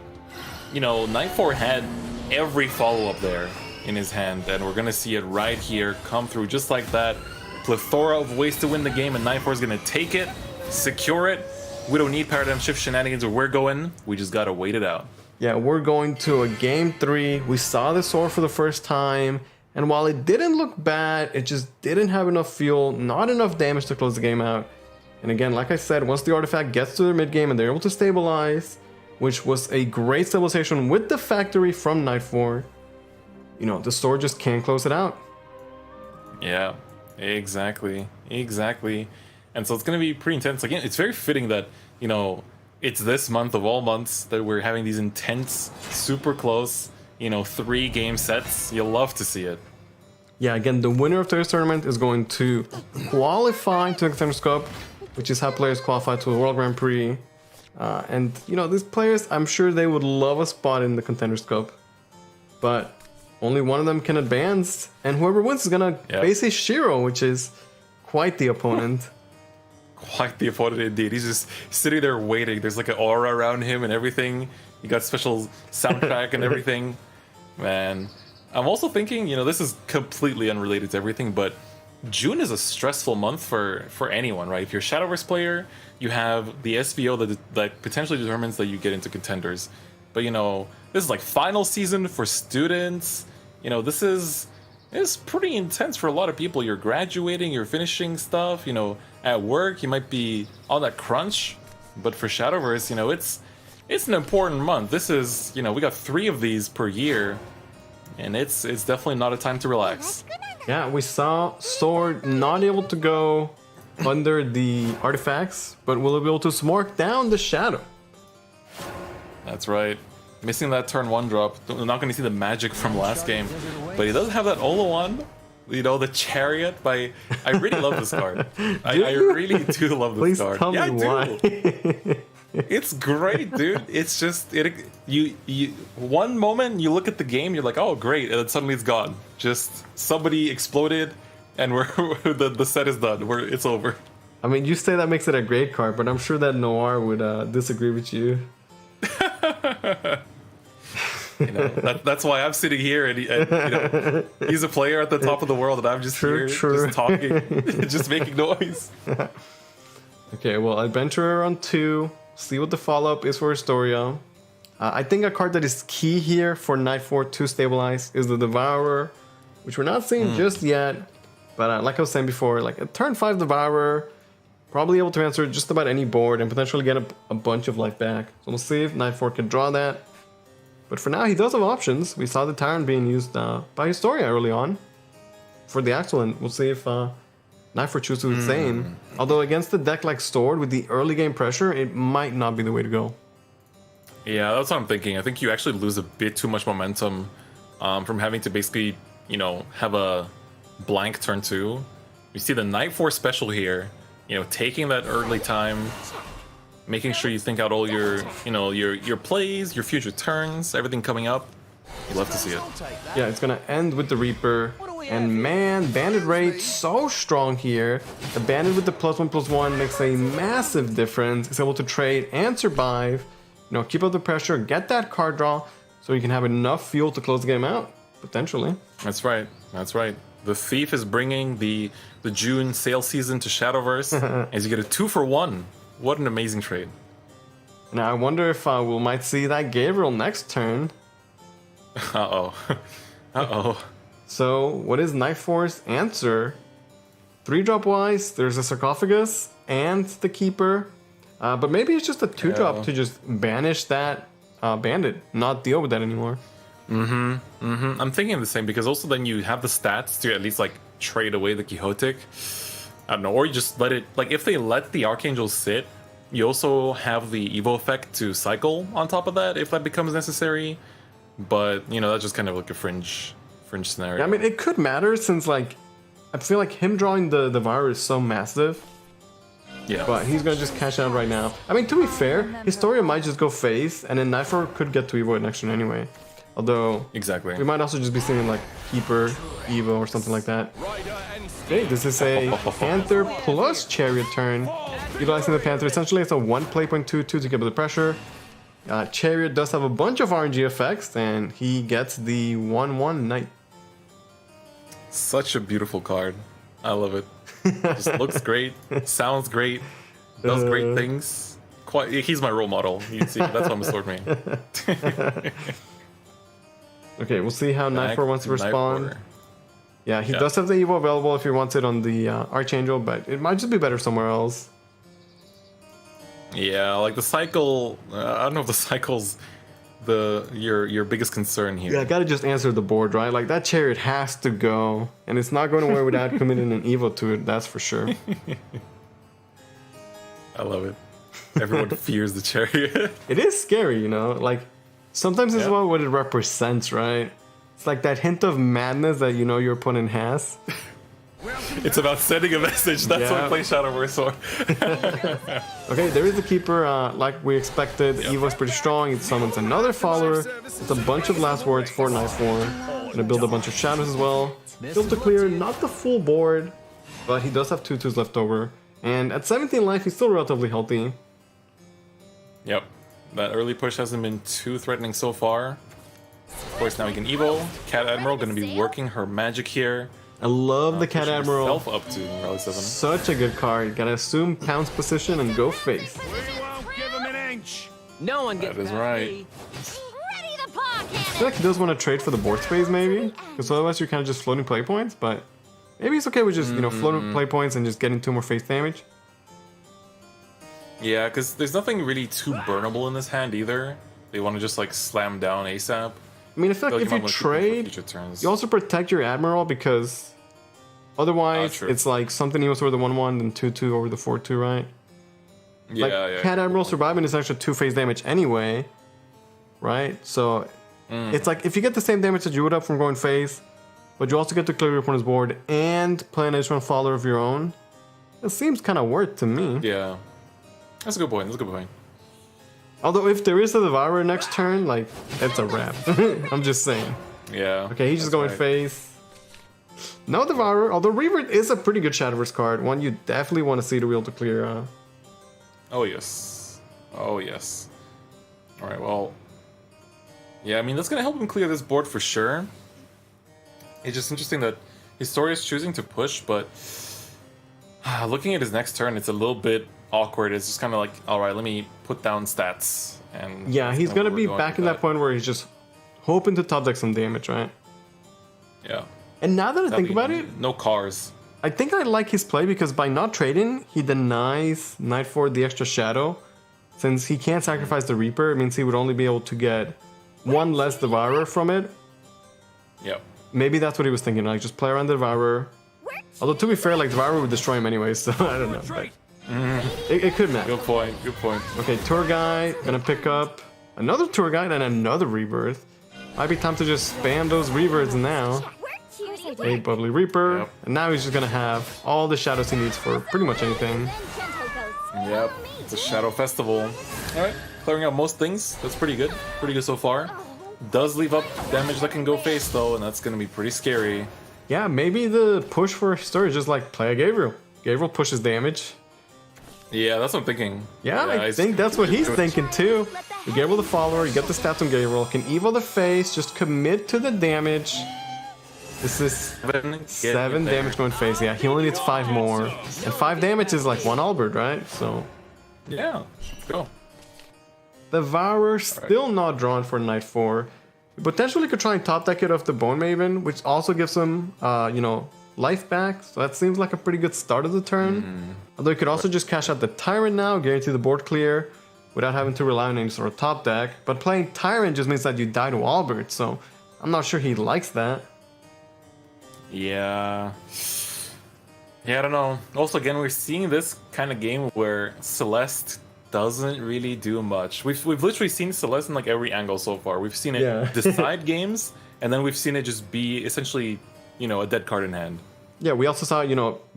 you know, Nightford had every follow-up there in his hand, and we're gonna see it right here come through just like that. Plethora of ways to win the game, and Nightford's gonna take it, secure it. We don't need paradigm shift shenanigans where we're going. We just gotta wait it out. Yeah, we're going to a game 3. We saw the sword for the first time, and while it didn't look bad, it just didn't have enough fuel, not enough damage to close the game out. And again, like I said, once the artifact gets to their mid game and they're able to stabilize, which was a great stabilization with the factory from Nightford, you know, the sword just can't close it out. Yeah, exactly. And so it's going to be pretty intense. Again, it's very fitting that, you know, it's this month of all months that we're having these intense, super close, you know, 3 game sets. You'll love to see it. Yeah, again, the winner of today's tournament is going to qualify to the Contenders Cup, which is how players qualify to the World Grand Prix. And, you know, these players, I'm sure they would love a spot in the Contenders Cup. But only one of them can advance, and whoever wins is going to face a Shiro, which is quite the opponent. Quite the opponent indeed. He's just sitting there waiting. There's like an aura around him and everything. You got special soundtrack and everything. Man, I'm also thinking, you know, this is completely unrelated to everything, but June is a stressful month for anyone, right? If you're a Shadowverse player, you have the SVO that potentially determines that you get into contenders. But, you know, this is like final season for students. You know, it's pretty intense for a lot of people. You're graduating, you're finishing stuff, you know, at work, you might be on that crunch. But for Shadowverse, you know, it's an important month. This is, you know, we got 3 of these per year, and it's definitely not a time to relax. Yeah, we saw Sword not able to go under the artifacts, but will he be able to smork down the shadow? That's right. Missing that turn 1 drop. We're not going to see the magic from last game. But he does have that Ola one. You know, the Chariot by... I really love this card. I really do love this Please card. tell Yeah, me I do. why. It's great, dude. It's just... You one moment, you look at the game, you're like, oh, great. And then suddenly it's gone. Just somebody exploded, and the set is done. It's over. I mean, you say that makes it a great card, but I'm sure that Noir would disagree with you. You know, that's why I'm sitting here, and you know, he's a player at the top of the world, and I'm just here, just talking, just making noise. Okay, well, Adventurer on 2. See what the follow-up is for Historia. I think a card that is key here for Knight 4 to stabilize is the Devourer, which we're not seeing just yet. But like I was saying before, like a turn 5 Devourer, probably able to answer just about any board and potentially get a bunch of life back. So we'll see if Knight 4 can draw that. But for now, he does have options. We saw the Tyrant being used by Historia early on for the Excellent. We'll see if Knight 4 chooses to do the same. Although against the deck like Stored with the early game pressure, it might not be the way to go. Yeah, that's what I'm thinking. I think you actually lose a bit too much momentum from having to basically, you know, have a blank turn 2. You see the Knight 4 special here, you know, taking that early time, making sure you think out all your, you know, your plays, your future turns, everything coming up. You love to see it. Yeah, it's gonna end with the Reaper. And man, Bandit rate so strong here. The Bandit with the +1/+1 makes a massive difference. It's able to trade and survive. You know, keep up the pressure, get that card draw, so you can have enough fuel to close the game out, potentially. That's right. That's right. The Thief is bringing the June sale season to Shadowverse as you get a 2-for-1. What an amazing trade. Now I wonder if we might see that Gabriel next turn. Uh-oh. Uh-oh. So what is Knight 4's answer? 3-drop wise, there's a Sarcophagus and the Keeper. But maybe it's just a 2-drop to just banish that Bandit, not deal with that anymore. I'm thinking the same, because also then you have the stats to at least like trade away the Quixotic. I don't know, or you just let it, like if they let the Archangel sit, you also have the Evo effect to cycle on top of that if that becomes necessary. But, you know, that's just kind of like a fringe scenario. Yeah, I mean, it could matter since like, I feel like him drawing the Devourer is so massive. Yeah. But he's gonna just cash out right now. I mean, to be fair, Historia might just go face, and then Knight 4 could get to Evo next turn anyway. Although, Exactly. we might also just be seeing like Keeper, Evo, or something like that. Okay, this is a Panther plus Chariot turn. Utilizing the Panther, essentially it's a 1 play.22 to give it the pressure. Chariot does have a bunch of RNG effects, and he gets the 1/1 Knight. Such a beautiful card. I love it. Just looks great, sounds great, does great things. He's my role model. You see, that's why I'm a sword main. Okay, we'll see how Knight 4 wants to respond. Yeah, he does have the Evo available if he wants it on the Archangel, but it might just be better somewhere else. Yeah, like the cycle. I don't know if the cycle's your biggest concern here. Yeah, I gotta just answer the board, right? Like that Chariot has to go, and it's not going away without committing an Evo to it. That's for sure. I love it. Everyone fears the Chariot. It is scary, you know. Like sometimes it's what it represents, right? It's like that hint of madness that you know your opponent has. It's about sending a message. That's what play Shadowverse for. Okay, there is the Keeper, like we expected. Evo's pretty strong. It summons another follower. It's a bunch of last words for Knight 4. Gonna build a bunch of shadows as well. Build to clear, not the full board, but he does have 2/2s left over. And at 17 life, he's still relatively healthy. Yep. That early push hasn't been too threatening so far. Of course, now he can Evo. Cat Admiral gonna be working her magic here. I love the Cat Admiral. Up to Rally 7. Such a good card. Gotta assume Pounce position and go face. We won't give him an inch. No one gets That is past right. me. Ready the paw I cannon. feel like he does want to trade for the board space, maybe, because otherwise you're kind of just floating play points. But maybe he's okay with just floating play points and just getting 2 more face damage. Yeah, because there's nothing really too burnable in this hand either. They want to just like slam down ASAP. I mean, I feel like if you might wanna keep them for trade, future turns. you also protect your Admiral because Otherwise, true. it's like something equals over the 1/1, then 2/2 over the 4/2, right? Yeah, Like, yeah. Cat Admiral surviving is extra 2-phase damage anyway, right? So it's like if you get the same damage that you would have from going phase, but you also get to clear your opponent's board and play an additional follower of your own, it seems kind of worth to me. Yeah. That's a good point. That's a good point. Although if there is a Devourer next turn, like, it's a wrap. I'm just saying. Yeah. Okay, he's just that's going right. phase. No Devourer, although Revert is a pretty good Shadowverse card, one you definitely want to see to be able to clear. Oh, yes. Oh, yes. Alright, well... Yeah, I mean, that's going to help him clear this board for sure. It's just interesting that Historia is choosing to push, but... looking at his next turn, it's a little bit awkward. It's just kind of like, alright, let me put down stats. And Yeah, that's he's kinda going to where be we're back in with that point where he's just hoping to top deck some damage, right? Yeah. And now that I think That'd be about it, No cars. I think I like his play because by not trading, he denies Night Forward the extra shadow. Since he can't sacrifice the Reaper, it means he would only be able to get one less Devourer from it. Yep. Maybe that's what he was thinking, like just play around the Devourer. Although to be fair, like Devourer would destroy him anyway, so I don't know. But it could matter. Good point. Good point. Okay, Tour Guy, gonna pick up another Tour Guide and another Rebirth. Might be time to just spam those Rebirths now. A Bubbly Reaper, Yep. and now he's just gonna have all the shadows he needs for pretty much anything. Yep. It's a Shadow Festival. Alright. Clearing out most things. That's pretty good. Pretty good so far. Does leave up damage that can go face though, and that's gonna be pretty scary. Yeah, maybe the push for Historia is just like play a Gabriel. Gabriel pushes damage. Yeah, that's what I'm thinking. Yeah, I he's- think that's what he's thinking too. You Gabriel the follower, you get the stats on Gabriel, can evil the face, just commit to the damage. This is 7 damage going face. Yeah, he only needs 5 more. And 5 damage is like 1 Albert, right? So Yeah. Let's go. Devourer still not drawn for Night 4. Potentially could try and top deck it off the Bone Maven, which also gives him, life back. So that seems like a pretty good start of the turn. Although he could also just cash out the Tyrant now, guarantee the board clear, without having to rely on any sort of top deck. But playing Tyrant just means that you die to Albert, so I'm not sure he likes that. Yeah. Yeah, I don't know. Also, again, we're seeing this kind of game where Celeste doesn't really do much. We've literally seen Celeste in like every angle so far. We've seen it Yeah. decide games, and then we've seen it just be essentially, a dead card in hand. Yeah, we also saw,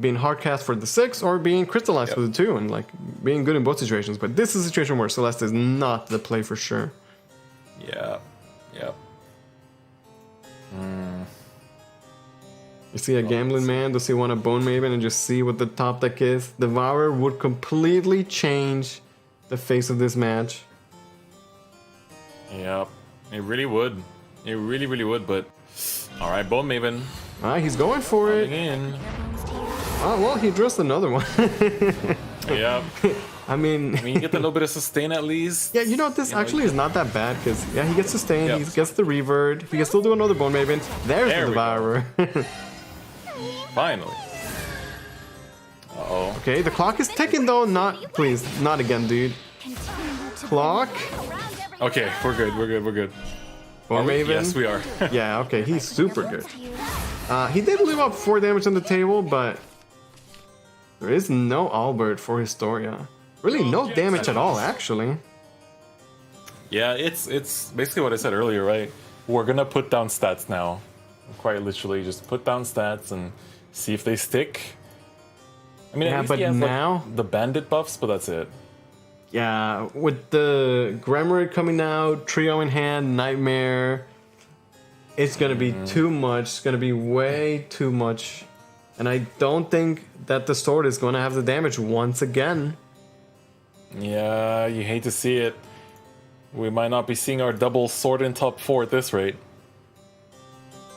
being hardcast for the 6 or being crystallized for the 2 and like being good in both situations. But this is a situation where Celeste is not the play for sure. Yeah. Yep. You see a gambling man, does he want a Bone Maven and just see what the top deck is? Devourer would completely change the face of this match. Yep. It really would. It really, really would, but... Alright, Bone Maven. Alright, he's going for Coming it. in. Oh, well, he addressed another one. Yep. I mean, You get a little bit of sustain at least. yeah, this actually is not that bad because, yeah, he gets sustained, Yep. he gets the revert, he can still do another Bone Maven. There's There the we go. Devourer. Finally. Uh-oh. Okay, the clock is ticking though. Please, not again, dude. Clock. Okay, we're good, we're good, we're good. Bone Maven. Yes, we are. Yeah, okay, he's super good. He did leave up 4 damage on the table, but there is no Albert for Historia. Really, no damage at all, actually. Yeah, it's basically what I said earlier, right? We're gonna put down stats now. Quite literally, just put down stats and see if they stick. I mean, Yeah, at least but he has, now- the bandit buffs, but that's it. Yeah, with the Grammar coming out, Trio in hand, Nightmare, it's gonna be too much. It's gonna be way too much. And I don't think that the sword is gonna have the damage once again. Yeah, you hate to see it. We might not be seeing our double sword in top 4 at this rate.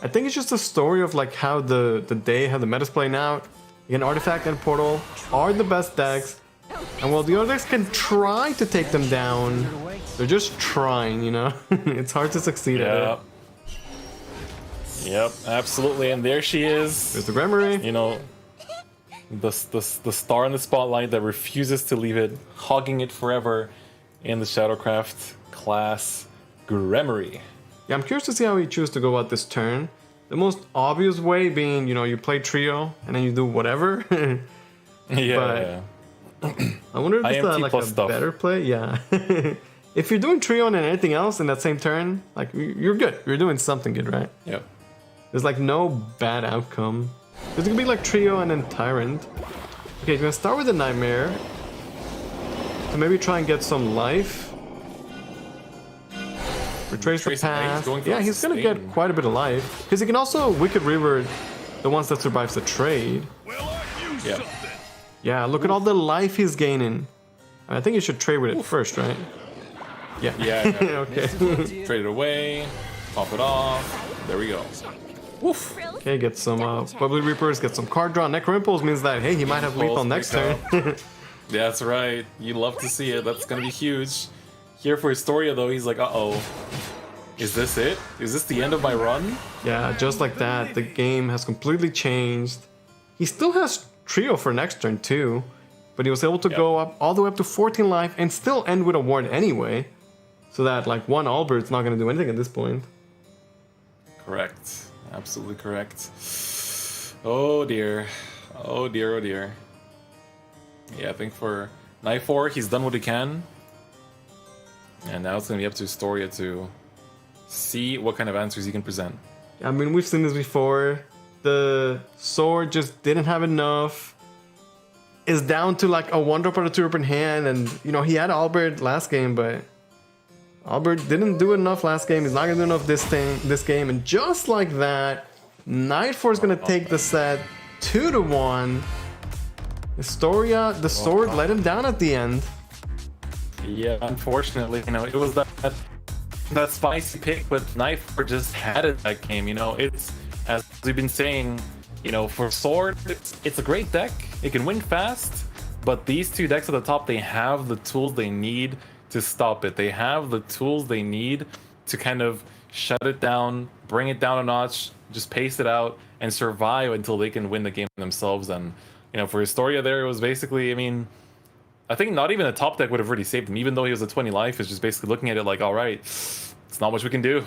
I think it's just a story of like how the meta's playing out. Again, Artifact and Portal are the best decks. And while the other decks can try to take them down, they're just trying, It's hard to succeed at Yeah. it. Yep, absolutely. And there she is. There's the Grammary. The star in the spotlight that refuses to leave it, hogging it forever in the Shadowcraft class Grammary. Yeah, I'm curious to see how he chooses to go about this turn. The most obvious way being, you know, you play trio and then you do whatever. Yeah. I wonder if it's IMT like a plus stuff. better play. Yeah. If you're doing trio and anything else in that same turn, like you're good. You're doing something good, right? Yep. There's like no bad outcome. Because it could be like trio and then tyrant. Okay, you're gonna start with a nightmare. To maybe try and get some life. Retrace the Trace the path. going for Yeah, he's gonna sustain. get quite a bit of life. Because he can also Wicked River the ones that survives the trade. Well, I used Yep. something. Yeah, look at all the life he's gaining. I think you should trade with it first, right? Yeah. Yeah. Okay. Trade it away. Pop it off. There we go. Woof. Okay, get some Bubbly Reapers, get some card draw. Necroimpulse means that, hey, he might have lethal next turn. That's right. You love to see it. That's gonna be huge. Here for Historia though, he's like, uh-oh. Is this it? Is this the end of my run? Yeah, just like that, the game has completely changed. He still has trio for next turn too, but he was able to go up all the way up to 14 life and still end with a ward anyway. So that like one Albert's not gonna do anything at this point. Correct. Absolutely correct. Oh dear. Oh dear, oh dear. Yeah, I think for Night 4, he's done what he can. And now it's gonna be up to Historia to see what kind of answers he can present. I mean, we've seen this before. The sword just didn't have enough. Is down to like a 1-drop or a 2-drop in hand, and you know he had Albert last game, but Albert didn't do enough last game. He's not gonna do enough this game, and just like that, Night 4 is gonna take the set 2-1. Historia, the sword let him down at the end. Yeah, unfortunately, you know, it was that spicy pick, but Night 4 just had it that game. You know, it's, as we've been saying, you know, for Sword, it's a great deck. It can win fast, but these two decks at the top, they have the tools they need to stop it. They have the tools they need to kind of shut it down, bring it down a notch, just pace it out, and survive until they can win the game themselves. And, you know, for Historia there, it was basically, I mean, I think not even a top deck would have really saved him, even though he was at 20 life. It's just basically looking at it like, all right, it's not much we can do.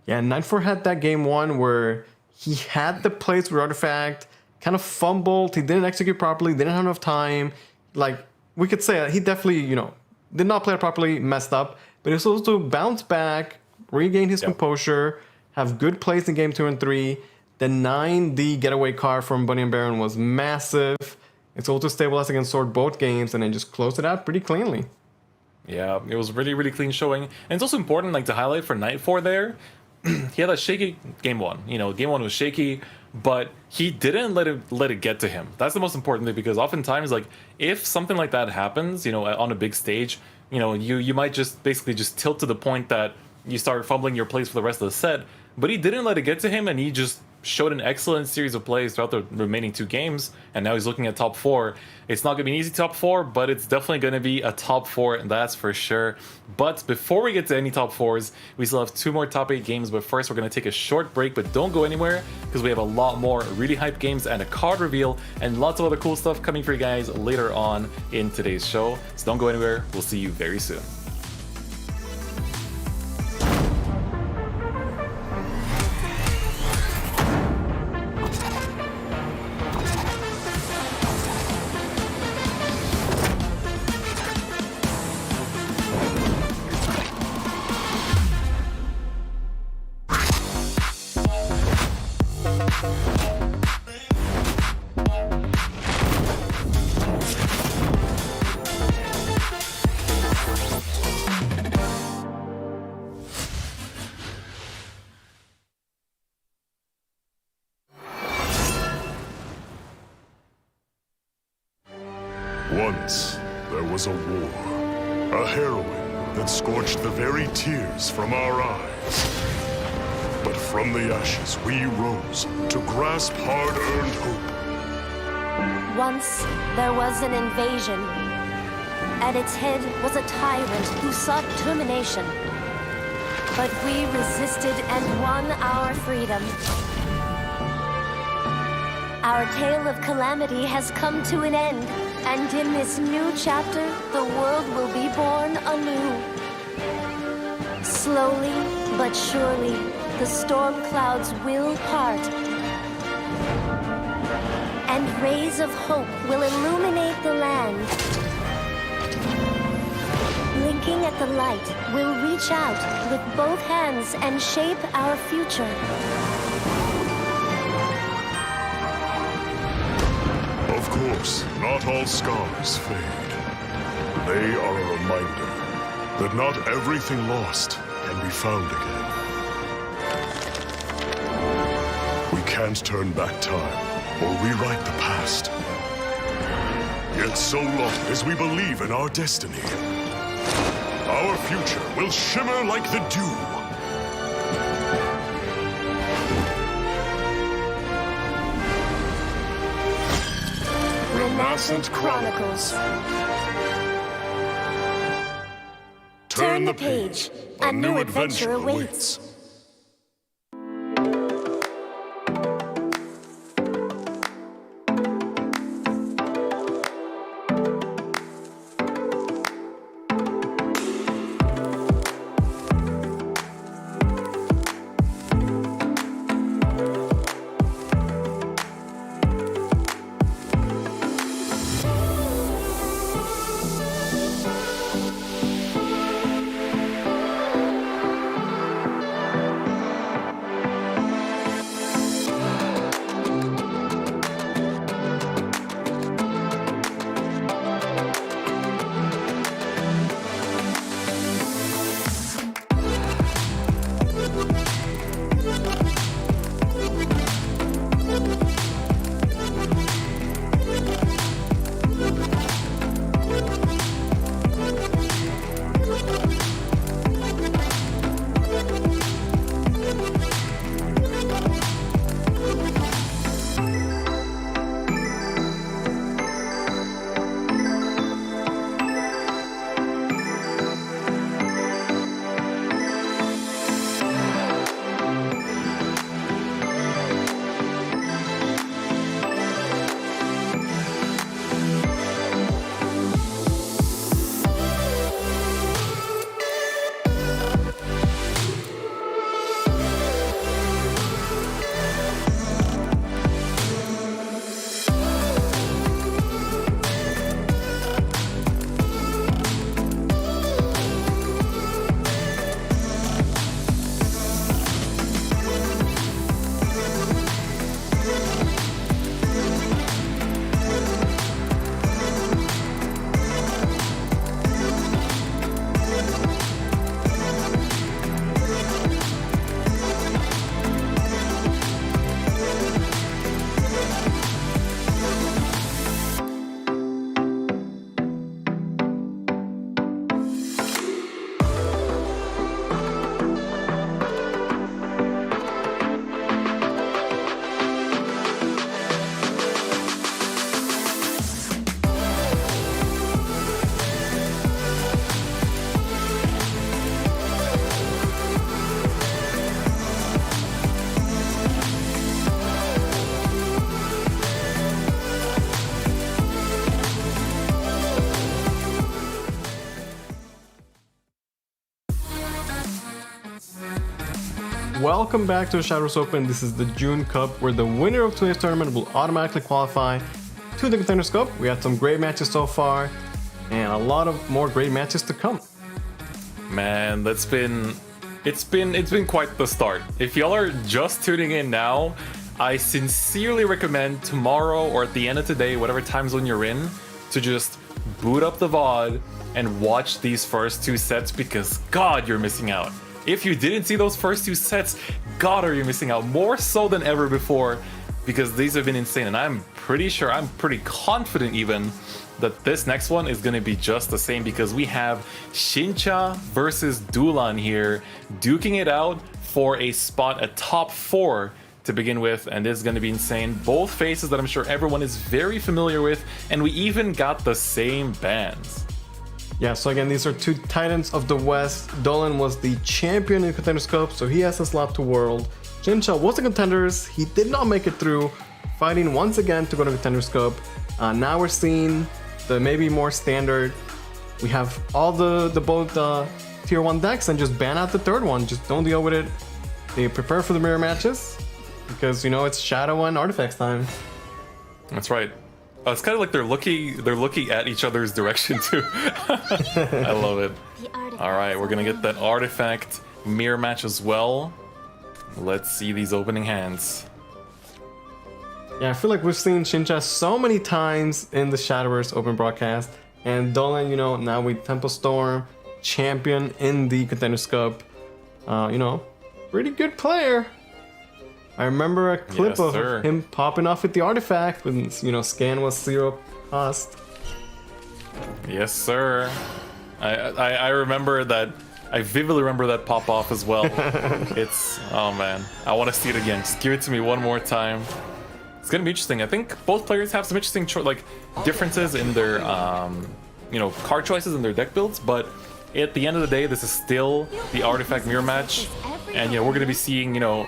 Yeah, Night 4 had that game 1 where he had the plays with Artifact, kind of fumbled, he didn't execute properly, didn't have enough time. Like, we could say he definitely, you know, did not play it properly, messed up, but he was supposed to bounce back, regain his composure, have good plays in game 2 and 3. The 9D getaway card from Bunny and Baron was massive. It's able to stabilize against Sword both games and then just close it out pretty cleanly. Yeah, it was really, really clean showing. And it's also important, like, to highlight for Night 4 there, he had a shaky game 1. You know, game 1 was shaky, but he didn't let it get to him. That's the most important thing, because oftentimes, like, if something like that happens, you know, on a big stage, you know, you might just basically just tilt to the point that you start fumbling your plays for the rest of the set. But he didn't let it get to him, and he just showed an excellent series of plays throughout the remaining 2 games, and now he's looking at top 4. It's not going to be an easy top 4, but it's definitely going to be a top 4, and that's for sure. But before we get to any top 4s, we still have 2 more top 8 games, but first we're going to take a short break, but don't go anywhere, because we have a lot more really hyped games and a card reveal, and lots of other cool stuff coming for you guys later on in today's show. So don't go anywhere, we'll see you very soon. Once, there was a war, a heroine that scorched the very tears from our eyes. But from the ashes we rose to grasp hard-earned hope. Once there was an invasion. At its head was a tyrant who sought termination. But we resisted and won our freedom. Our tale of calamity has come to an end, and in this new chapter, the world will be born anew. Slowly but surely, the storm clouds will part, and rays of hope will illuminate the land. Blinking at the light, we'll reach out with both hands and shape our future. Of course, not all scars fade. They are a reminder that not everything lost can be found again. We can't turn back time or rewrite the past. Yet so long as we believe in our destiny, our future will shimmer like the dew. Renascent Chronicles. Turn the page. A new adventure awaits. Welcome back to the Shadowverse Open. This is the June Cup, where the winner of today's tournament will automatically qualify to the Contenders Cup. We had some great matches so far, and a lot of more great matches to come. Man, it's been quite the start. If y'all are just tuning in now, I sincerely recommend tomorrow or at the end of today, whatever time zone you're in, to just boot up the VOD and watch these first two sets, because God, you're missing out. If you didn't see those first two sets, God, are you missing out, more so than ever before, because these have been insane. And I'm pretty confident even that this next one is going to be just the same, because we have Shincha versus Dulan here, duking it out for a spot at top 4 to begin with, and this is going to be insane. Both faces that I'm sure everyone is very familiar with, and we even got the same bands. Yeah, so again, these are two titans of the West. Dolan was the champion in Contenders Cup, so he has a slot to World. Shincha was the Contenders. He did not make it through, fighting once again to go to Contenders Cup. Now we're seeing the maybe more standard. We have all the both tier 1 decks, and just ban out the third one. Just don't deal with it. they prepare for the mirror matches because you know it's Shadow and Artifacts time. That's right. It's kind of like they're looking at each other's direction too. I love it. All right, we're gonna get that artifact mirror match as well. Let's see these opening hands. Yeah, I feel like we've seen Shinja so many times in the Shadowverse Open broadcast, and Dolan, you know, now with Temple Storm, champion in the Contenders Cup. You know, pretty good player. I remember a clip Yes, of sir. him popping off with the artifact when, you know, scan was 0 cost. Yes, sir. I remember that. I vividly remember that pop off as well. It's, oh man, I want to see it again. Just give it to me one more time. It's gonna be interesting. I think both players have some interesting differences in their you know, card choices and their deck builds, but at the end of the day, this is still the artifact mirror match, and you know, we're gonna be seeing, you know,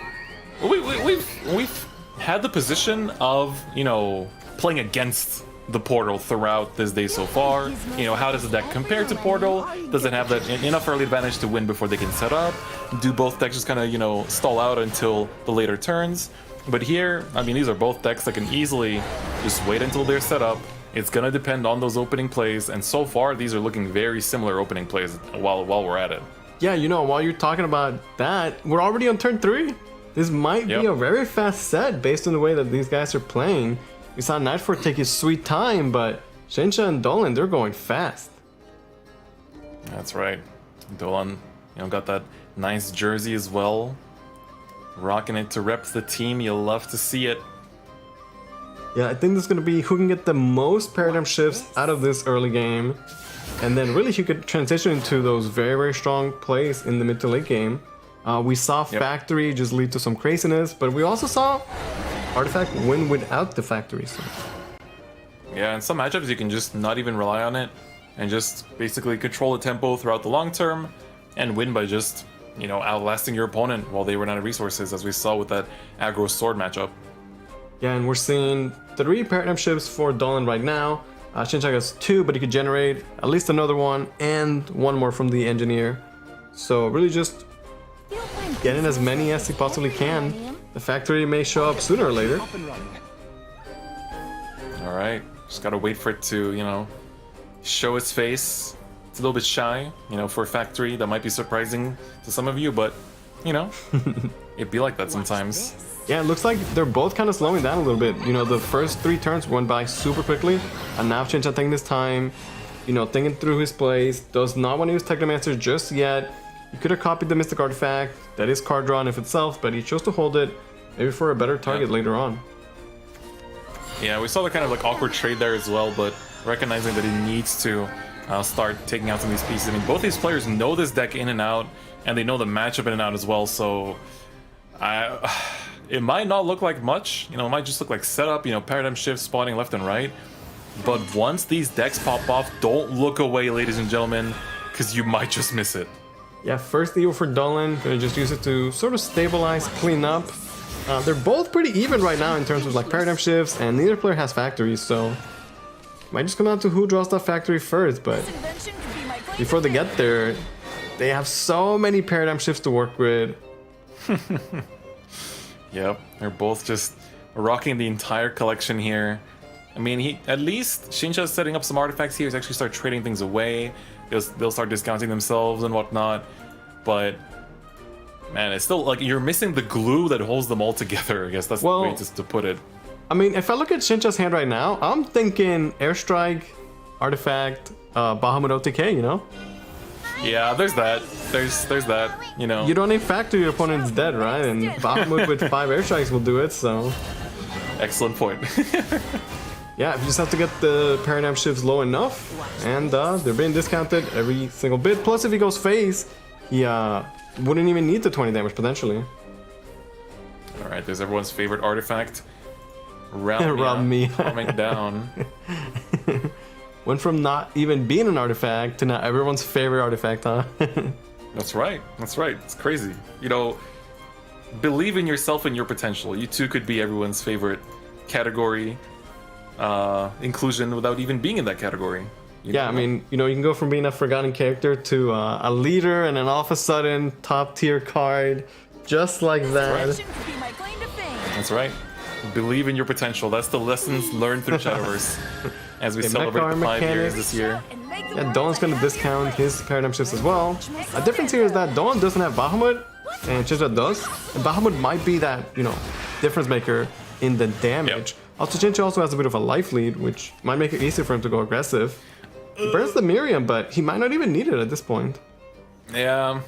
we've had the position of, you know, playing against the Portal throughout this day so far. You know, how does the deck compare to Portal? Does it have that enough early advantage to win before they can set up? Do both decks just kind of, you know, stall out until the later turns? But here, I mean, these are both decks that can easily just wait until they're set up. It's gonna depend on those opening plays, and so far these are looking very similar opening plays while we're at it. Yeah, you know, while you're talking about that, we're already on turn 3. This might be a very fast set based on the way that these guys are playing. We saw Nightfort take his sweet time, but Shinja and Dolan, they're going fast. That's right. Dolan, you know, got that nice jersey as well. Rocking it to rep the team. You'll love to see it. Yeah, I think this is going to be who can get the most paradigm shifts out of this early game. And then really who could transition into those very, very strong plays in the mid to late game. We saw Factory just lead to some craziness, but we also saw Artifact win without the Factory. So. Yeah, in some matchups you can just not even rely on it and just basically control the tempo throughout the long term and win by just, you know, outlasting your opponent while they run out of resources, as we saw with that aggro sword matchup. Yeah, and we're seeing 3 paradigm shifts for Dolan right now. Shinja has 2, but he could generate at least another one and one more from the engineer. So really just getting as many as he possibly can. The Factory may show up sooner or later. All right, just gotta wait for it to, you know, show its face. It's a little bit shy, you know, for a Factory. That might be surprising to some of you, but, you know, it'd be like that sometimes. Yeah, it looks like they're both kind of slowing down a little bit. You know, the first 3 turns went by super quickly, and now Shinja taking this time, you know, thinking through his plays, does not want to use Technomancer just yet. He could have copied the Mystic Artifact, that is card draw in of itself, but he chose to hold it, maybe for a better target later on. Yeah, we saw the kind of like awkward trade there as well, but recognizing that he needs to start taking out some of these pieces. I mean, both these players know this deck in and out, and they know the matchup in and out as well, so it might not look like much, you know, it might just look like setup, you know, paradigm shift, spawning left and right, but once these decks pop off, don't look away, ladies and gentlemen, because you might just miss it. Yeah, first Evo for Dolan, gonna just use it to sort of stabilize, clean up. They're both pretty even right now in terms of like paradigm shifts, and neither player has factories, so might just come down to who draws that factory first, but before they get there, they have so many paradigm shifts to work with. Yep, they're both just rocking the entire collection here. I mean, at least Shinja's setting up some artifacts here. He's actually start trading things away. They'll start discounting themselves and whatnot. But man, it's still like you're missing the glue that holds them all together. I guess that's the way to put it. I mean, if I look at Shinja's hand right now, I'm thinking Airstrike, Artifact, Bahamut OTK, you know? Yeah, there's that. There's that, you know. You don't need factory, your opponent's dead, right? And Bahamut with 5 airstrikes will do it, so. Excellent point. Yeah, you just have to get the paradigm shifts low enough, and they're being discounted every single bit. Plus, if he goes phase, he wouldn't even need the 20 damage potentially. Alright, there's everyone's favorite artifact. Round me. Coming down. Went from not even being an artifact to now everyone's favorite artifact, huh? That's right. That's right. It's crazy. You know, believe in yourself and your potential. You too could be everyone's favorite category inclusion without even being in that category. Yeah, I mean, you know, you can go from being a forgotten character to a leader and then all of a sudden top tier card Just like that. Action could be my claim to fame. That's right. Believe in your potential. That's the lessons learned through Shadowverse as we Okay, celebrate Mech the Arm 5 years mechanics. this year. And make the Yeah, world Dolan's going to like discount his paradigm shifts as well. A difference here is that Dolan doesn't have Bahamut, and Chincha does. And Bahamut might be that, you know, difference maker in the damage. Yep. Also, Chincha also has a bit of a life lead, which might make it easier for him to go aggressive. He burns the Miriam, but he might not even need it at this point. Yeah.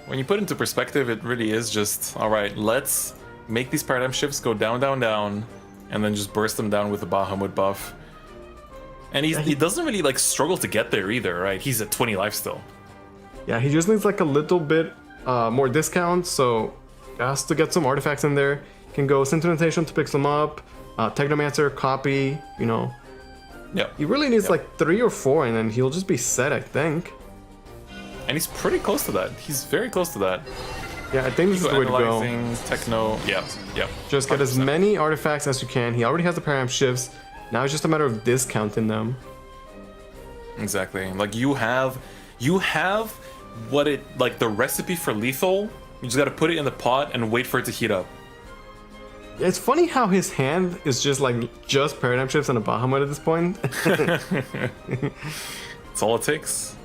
When you put it into perspective, it really is just, all right, let's make these paradigm shifts go down, down, down, and then just burst them down with the Bahamut buff. And he doesn't really like struggle to get there either, right? He's at 20 life still. Yeah, he just needs like a little bit more discount, so he has to get some artifacts in there. He can go Synchronization to pick them up, Technomancer, Copy, you know. Yep. He really needs like 3 or 4, and then he'll just be set, I think. And he's pretty close to that. He's very close to that. Yeah, I think this is the way to go. Analyzing, Techno, yep. Just get as 100%. many artifacts as you can. He already has the paradigm shifts. Now it's just a matter of discounting them. Exactly. Like you have what it like the recipe for lethal. You just gotta put it in the pot and wait for it to heat up. It's funny how his hand is just like just paradigm shifts and a Bahamut at this point. That's all it takes.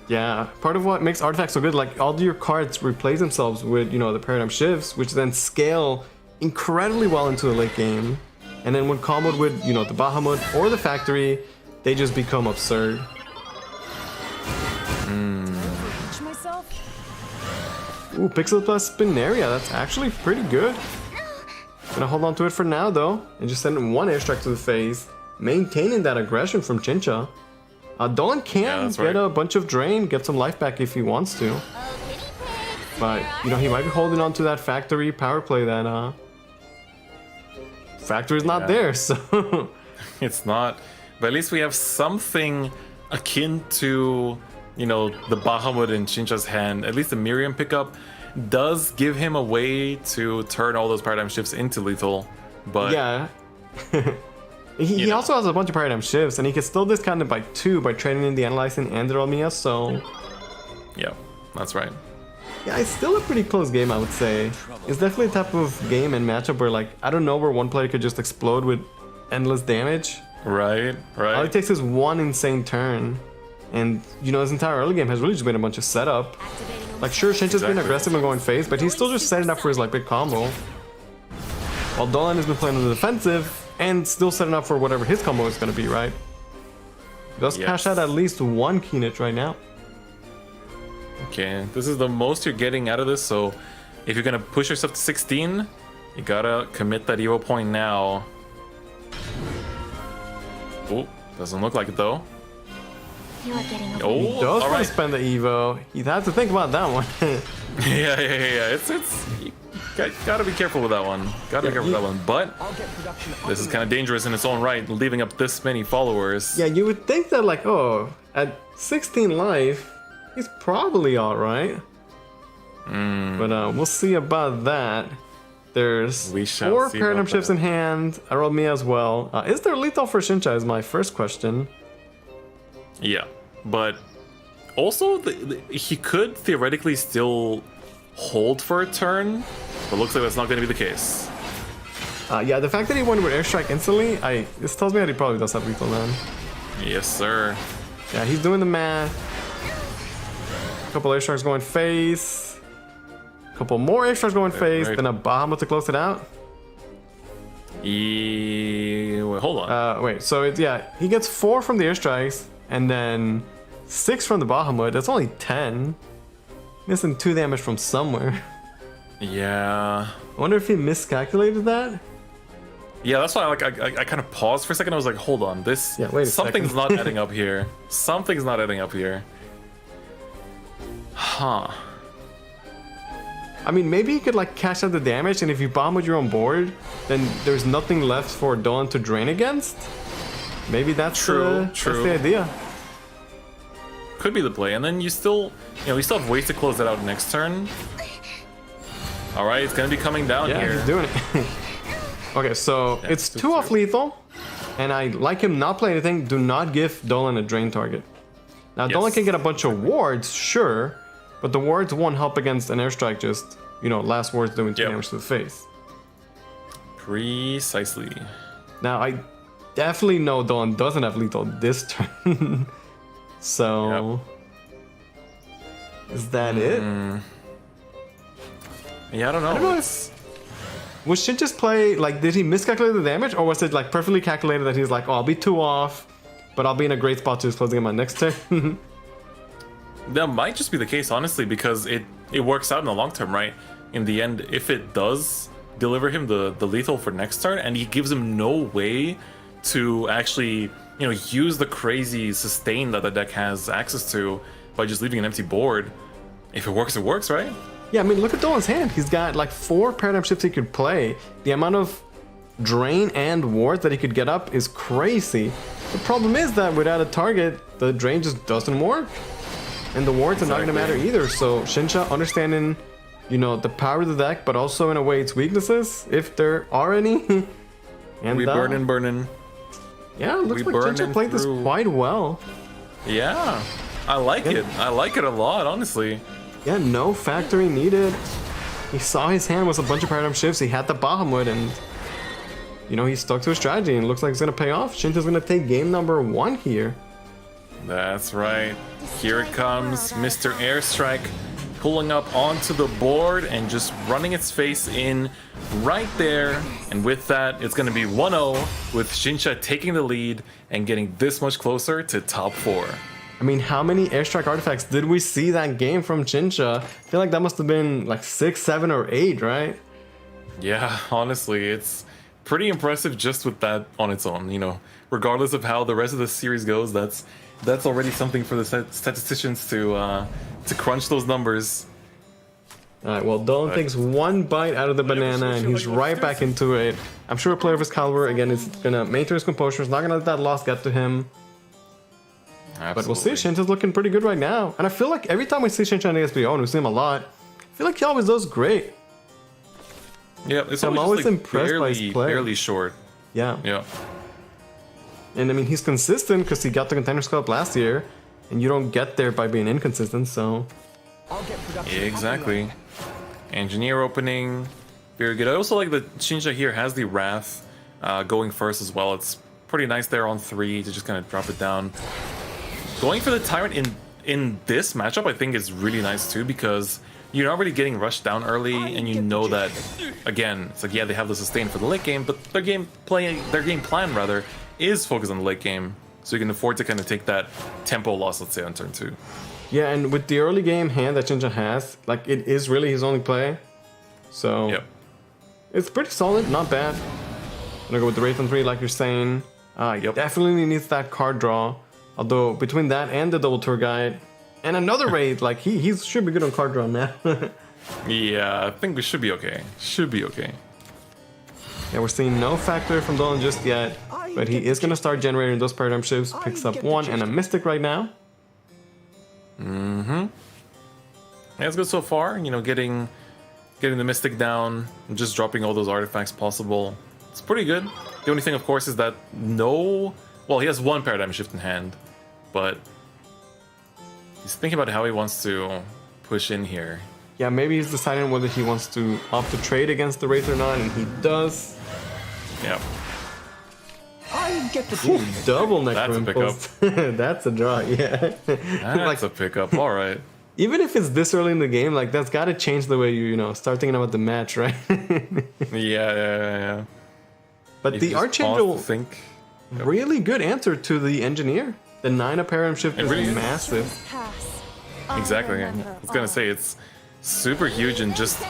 Yeah, part of what makes artifacts so good, like all your cards replace themselves with, you know, the paradigm shifts, which then scale incredibly well into the late game. And then when comboed with, you know, the Bahamut or the factory, they just become absurd. Teach myself. Ooh, Pixel plus Spinaria, that's actually pretty good. Gonna hold on to it for now though, and just send 1 airstrike to the face, maintaining that aggression from Chincha. Dolan can that's get right. a bunch of drain, get some life back if he wants to. But, you know, he might be holding on to that factory power play that, factory's not there, so... It's not. But at least we have something akin to, you know, the Bahamut in Chincha's hand. At least the Miriam pickup does give him a way to turn all those paradigm shifts into lethal. But Yeah. He also has a bunch of paradigm shifts, and he can still discount it by 2 by trading in the Analyzing and the Rolmia, so... yeah, that's right. Yeah, it's still a pretty close game, I would say. It's definitely a type of game and matchup where, like, I don't know, where one player could just explode with endless damage. Right. All it takes is 1 insane turn. And, you know, his entire early game has really just been a bunch of setup. Like, sure, Shincha's been Exactly. aggressive and going phase, but he's still just setting up for his, like, big combo. While Dolan has been playing on the defensive and still setting up for whatever his combo is going to be, right? He does Yes. cash out at least 1 Keenage right now. Okay, this is the most you're getting out of this, so if you're gonna push yourself to 16, you gotta commit that Evo point now. Oh, doesn't look like it though. You are getting away. Oh, He does all want right. to spend the Evo. He'd have to think about that one. Yeah. It's you gotta be careful with that one. Gotta be careful with that one. But this is kind of dangerous in its own right, leaving up this many followers. Yeah, you would think that, like, oh, at 16 life, he's probably alright. But we'll see about that. There's We shall 4 see paradigm about shifts that. in hand. I rolled me as well. Is there lethal for Shincha is my first question. Yeah, but also he could theoretically still hold for a turn, but looks like that's not going to be the case. Yeah, the fact that he went with airstrike instantly, this tells me that he probably does have lethal then. Yes, sir. Yeah, he's doing the math. A couple airstrikes going face. A couple more airstrikes going face. right. Then a Bahamut to close it out. Wait, hold on. Wait, so he gets 4 from the airstrikes and then 6 from the Bahamut. That's only 10. Missing 2 damage from somewhere. Yeah. I wonder if he miscalculated that. Yeah, that's why I kind of paused for a second. I was like, hold on, this Yeah, wait a something's second. not adding up here. Something's not adding up here. Huh. I mean, maybe he could like cash out the damage, and if you bomb with your own board, then there's nothing left for Dolan to drain against. Maybe that's True. That's the idea. Could be the play, and then you still have ways to close that out next turn. All right, it's gonna be coming down Yeah, here. he's doing it. Okay, so it's 2 off lethal, and I like him not play anything. Do not give Dolan a drain target. Now, Dolan can get a bunch of wards, sure, But the wards won't help against an airstrike, just, you know, last wards doing 2 Yep. damage to the face. Precisely. Now, I definitely know Dolan doesn't have lethal this turn. So, is that it? Yeah, I don't know. I don't know if... Was Shin just play, like, did he miscalculate the damage? Or was it, like, perfectly calculated that he's like, oh, I'll be 2 off, but I'll be in a great spot to just closing him on next turn? That might just be the case, honestly, because it works out in the long term, right? In the end, if it does deliver him the lethal for next turn, and he gives him no way to actually, you know, use the crazy sustain that the deck has access to by just leaving an empty board. If it works, right? Yeah, I mean, look at Dolan's hand. He's got like 4 paradigm shifts he could play. The amount of drain and wards that he could get up is crazy. The problem is that without a target, the drain just doesn't work. And the wards are not going to matter either. So Shinsha understanding, you know, the power of the deck, but also in a way its weaknesses, if there are any. And We burning. yeah, it looks we like Shinsha burning played this through. quite well. Yeah, I like it. I like it a lot, honestly. Yeah, no factory needed. He saw his hand was a bunch of paradigm shifts. He had the Bahamut, and you know, he stuck to his strategy, and it looks like it's gonna pay off. Shinta's gonna take game number 1 here. That's right. Here it comes, Mr. Airstrike pulling up onto the board and just running its face in right there. And with that, it's going to be 1-0 with Shinsha taking the lead and getting this much closer to top 4. I mean, how many airstrike artifacts did we see that game from Shinsha? I feel like that must have been like 6, 7, or 8, right? Yeah, honestly, it's pretty impressive just with that on its own. You know, regardless of how the rest of the series goes, that's already something for the statisticians to crunch those numbers. Alright, well, Dolan takes 1 bite out of the banana and he's right back into it. I'm sure a player of his caliber, again, is gonna maintain his composure. He's not gonna let that loss get to him. Absolutely. But we'll see. Shinta's looking pretty good right now. And I feel like every time we see Shinsha in the SVO, and we see him a lot, I feel like he always does great. Yeah, it's I'm always just, like, impressed by his play. barely short. Yeah. Yeah. And I mean, he's consistent because he got the Contenders Cup last year, and you don't get there by being inconsistent, so... Yeah, exactly. Engineer opening, very good. I also like that Shinsha here has the Wrath going first as well. It's pretty nice there on 3 to just kind of drop it down. Going for the Tyrant in this matchup, I think, is really nice too, because you're not really getting rushed down early, and you know that, again, it's like, yeah, they have the sustain for the late game, but their game plan rather is focused on the late game, so you can afford to kind of take that tempo loss, let's say, on turn 2. Yeah, and with the early game hand that Shinsha has, like, it is really his only play. So, Yep. it's pretty solid, not bad. I'm gonna go with the Wraith on 3, like you're saying. He definitely needs that card draw. Although, between that and the double tour guide, and another Wraith, like, he should be good on card draw now. Yeah, I think we should be okay. Should be okay. Yeah, we're seeing no factor from Dolan just yet, but he is gonna start generating those paradigm shifts. Picks up 1 and a Mystic right now. Yeah, it's good so far. You know, getting the Mystic down, and just dropping all those artifacts possible. It's pretty good. The only thing, of course, is that well, he has 1 paradigm shift in hand, but he's thinking about how he wants to push in here. Yeah, maybe he's deciding whether he wants to opt to trade against the Wraith or not, and he does. Yep. I get the Ooh, double neck That's a impulse. That's a draw, yeah. That's a pickup. All right. Even if it's this early in the game, like, that's gotta change the way you know, start thinking about the match, right? Yeah. But If the you just Archangel, pause to think. really good answer to the Engineer. The 9 of paradigm shift is really is. massive. Exactly. I was gonna say it's super huge and just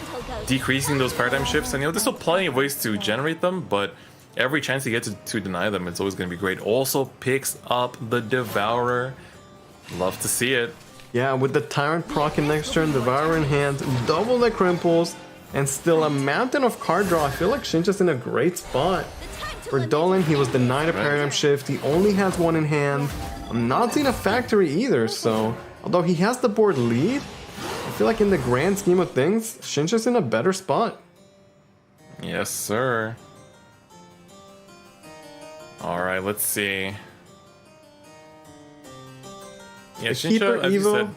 decreasing those paradigm shifts. And you know, there's still plenty of ways to generate them, but every chance you get to deny them, it's always gonna be great. Also picks up the Devourer. Love to see it. Yeah, with the Tyrant proc in next turn, Devourer in hand, double the Crimples, and still a mountain of card draw. I feel like Shinsha's in a great spot. For Dolan, he was denied a paradigm shift. He only has 1 in hand. I'm not seeing a factory either, so although he has the board lead, I feel like in the grand scheme of things, Shinsha's in a better spot. Yes, sir. All right, let's see. Yeah, The Keeper Shinsha, as you Evo, said,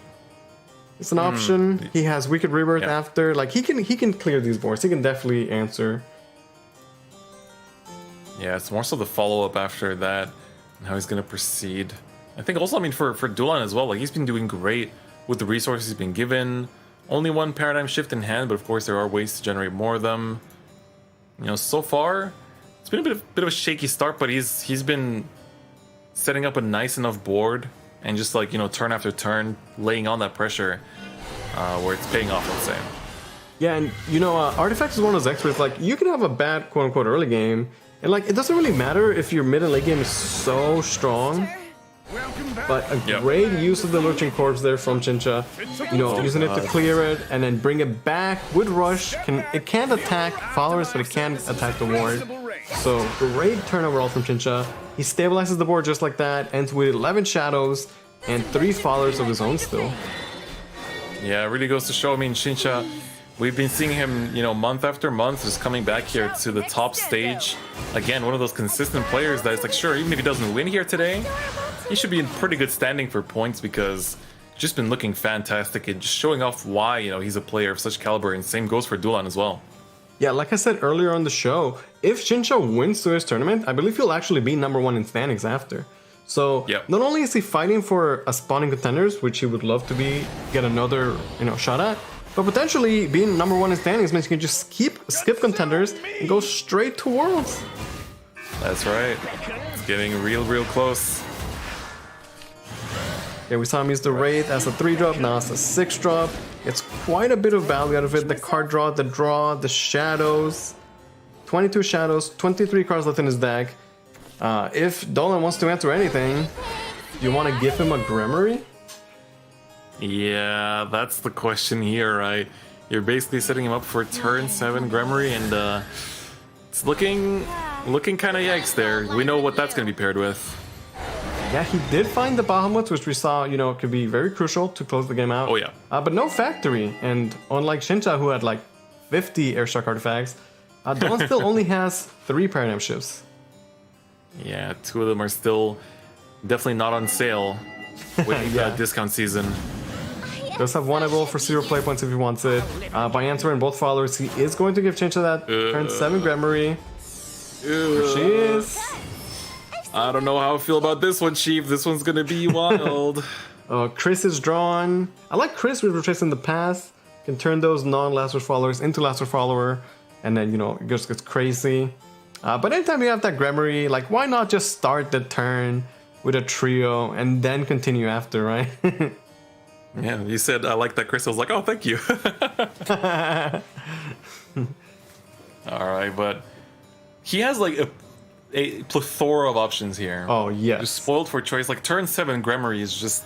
It's an option. He has Wicked Rebirth Yeah. after. Like he can clear these boards. He can definitely answer. Yeah, it's more so the follow-up after that and how he's going to proceed. I think also, I mean, for Dulan as well, like he's been doing great with the resources he's been given. Only one paradigm shift in hand, but of course there are ways to generate more of them. You know, so far, it's been a bit of a shaky start, but he's been setting up a nice enough board and just like, you know, turn after turn, laying on that pressure where it's paying off, let's say. Yeah, and you know, Artifacts is one of those experts. Like you can have a bad quote unquote early game, and like it doesn't really matter if your mid and late game is so strong. Welcome back. But a Yep. great use of the Lurching Corpse there from Chincha. You know, using it to clear it and then bring it back with Rush. It can't attack followers, but it can attack the ward. So great turn overall from Chincha. He stabilizes the board just like that, ends with 11 shadows and 3 followers of his own still. Yeah, it really goes to show. I mean, Shincha, we've been seeing him, you know, month after month, just coming back here to the top stage. Again, one of those consistent players that is like, sure, even if he doesn't win here today, he should be in pretty good standing for points because he's just been looking fantastic and just showing off why, you know, he's a player of such caliber. And same goes for Dulan as well. Yeah, like I said earlier on the show, if Shincha wins to his tournament, I believe he'll actually be #1 in standings after. So Yep. not only is he fighting for a spot in Contenders, which he would love to get another, you know, shot at, but potentially being #1 in standings means he can just skip Contenders and go straight to Worlds. That's right. It's getting real close. Yeah, we saw him use the Wraith as a 3-drop, now it's a 6-drop. It's quite a bit of value out of it. The card draw, the shadows. 22 shadows, 23 cards left in his deck. If Dolan wants to answer anything, you want to give him a Gremory? Yeah, that's the question here, right? You're basically setting him up for turn 7 Gremory, and it's looking kind of yikes there. We know what that's going to be paired with. Yeah, he did find the Bahamut, which we saw, you know, could be very crucial to close the game out. Oh, yeah. But no factory, and unlike Shincha, who had like 50 Airstruck artifacts, Dolan still only has 3 paradigm shifts. Yeah, 2 of them are still definitely not on sale. Waiting for Yeah. that discount season. Does have 1 available for 0 play points if he wants it. By answering both followers, he is going to give Chincha that turn 7 Gremory. There she is. I don't know how I feel about this one, Chief. This one's gonna be wild. Chris is drawn. I like Chris with Retrace in the past. Can turn those non-Lazarus followers into Lazarus follower, and then, you know, it just gets crazy. But anytime you have that Gremory, like, why not just start the turn with a trio and then continue after, right? Yeah, you said I like that, Chris. I was like, oh, thank you. All right, but he has like a plethora of options here. Oh, yes. Just spoiled for choice. Like turn 7 Gremory is just,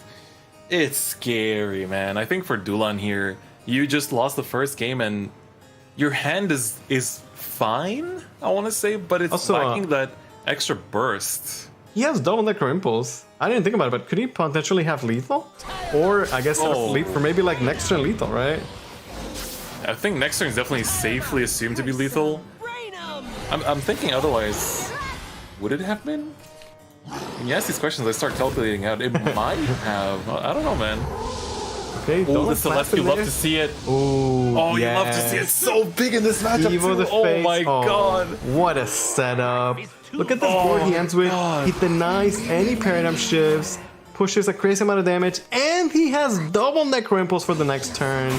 it's scary, man. I think for Dulan here, you just lost the first game and your hand is fine, I want to say, but it's Also, lacking that extra burst. He has double Necro Impulse. I didn't think about it, but could he potentially have lethal? Or, I guess, for maybe like next turn lethal, right? I think next turn is definitely safely assumed to be lethal. I'm thinking otherwise. Would it have been? When you ask these questions, I start calculating out. It might have. I don't know, man. Okay, Oh, Dolan the Celeste, you love to see it. Ooh, Oh, you love to see it so big in this matchup, Evo too. the Oh face. my god. What a setup. Look at this board he ends with. God. He denies any paradigm shifts, pushes a crazy amount of damage, and he has double Necro Impulse for the next turn.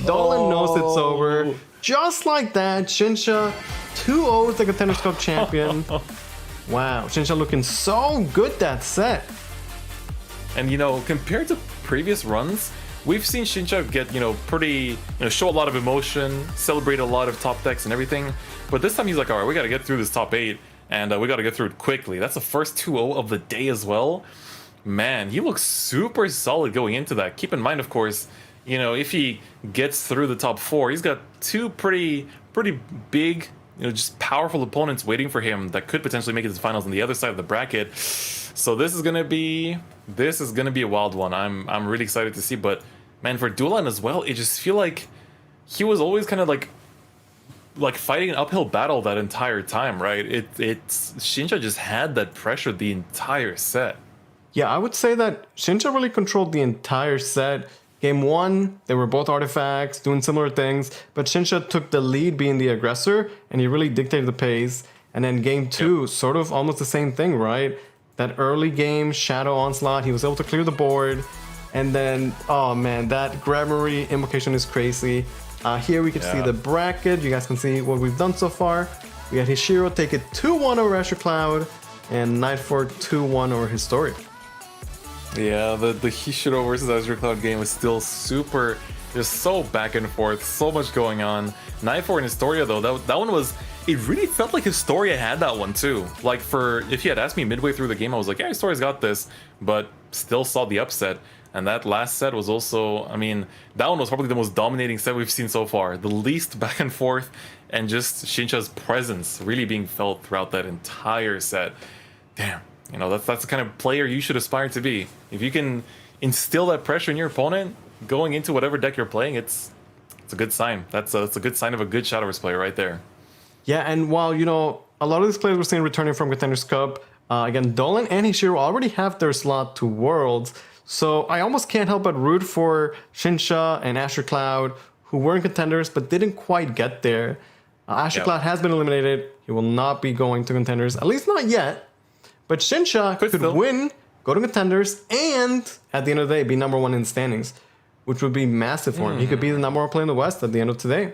Dolan knows it's over. Just like that, Shinsha 2-0 the Contenders Cup champion. Wow, Shinsha looking so good that set. And, you know, compared to previous runs, we've seen Shincha get, you know, show a lot of emotion, celebrate a lot of top decks and everything. But this time he's like, all right, we got to get through this top 8, and we got to get through it quickly. That's the first 2-0 of the day as well. Man, he looks super solid going into that. Keep in mind, of course, you know, if he gets through the top 4, he's got 2 pretty big, you know, just powerful opponents waiting for him that could potentially make it to the finals on the other side of the bracket. So this is gonna be a wild one. I'm really excited to see. But man, for Dulan as well, it just feel like he was always kind of like fighting an uphill battle that entire time, right? It's Shincha just had that pressure the entire set. Yeah, I would say that Shincha really controlled the entire set. Game 1, they were both artifacts, doing similar things, but Shinsha took the lead being the aggressor, and he really dictated the pace. And then Game 2, sort of almost the same thing, right? That early game, Shadow Onslaught, he was able to clear the board. And then, oh man, that Gramarye invocation is crazy. Here we can see the bracket. You guys can see what we've done so far. We got Hishiro take it 2-1 over Asher Cloud, and Nightfort 2-1 over Historia. Yeah, the Hishiro versus Azure Cloud game was still super, just so back and forth, so much going on. Nightfort and Historia though, that one was, it really felt like Historia had that one too. Like if you had asked me midway through the game, I was like, yeah, Historia's got this, but still saw the upset. And that last set was also, I mean, that one was probably the most dominating set we've seen so far. The least back and forth, and just Shinsha's presence really being felt throughout that entire set. Damn, you know, that's the kind of player you should aspire to be. If you can instill that pressure in your opponent going into whatever deck you're playing, it's a good sign. That's a good sign of a good Shadowverse player right there. Yeah, and while, you know, a lot of these players we're seeing returning from Contenders Cup, again, Dolan and Hishiro already have their slot to Worlds. So I almost can't help but root for Shinsha and Asher Cloud, who were in Contenders but didn't quite get there. Asher Cloud has been eliminated. He will not be going to Contenders, at least not yet. But Shinsha could win, go to Contenders, and at the end of the day be number 1 in standings, which would be massive for him. He could be the number 1 player in the West at the end of today.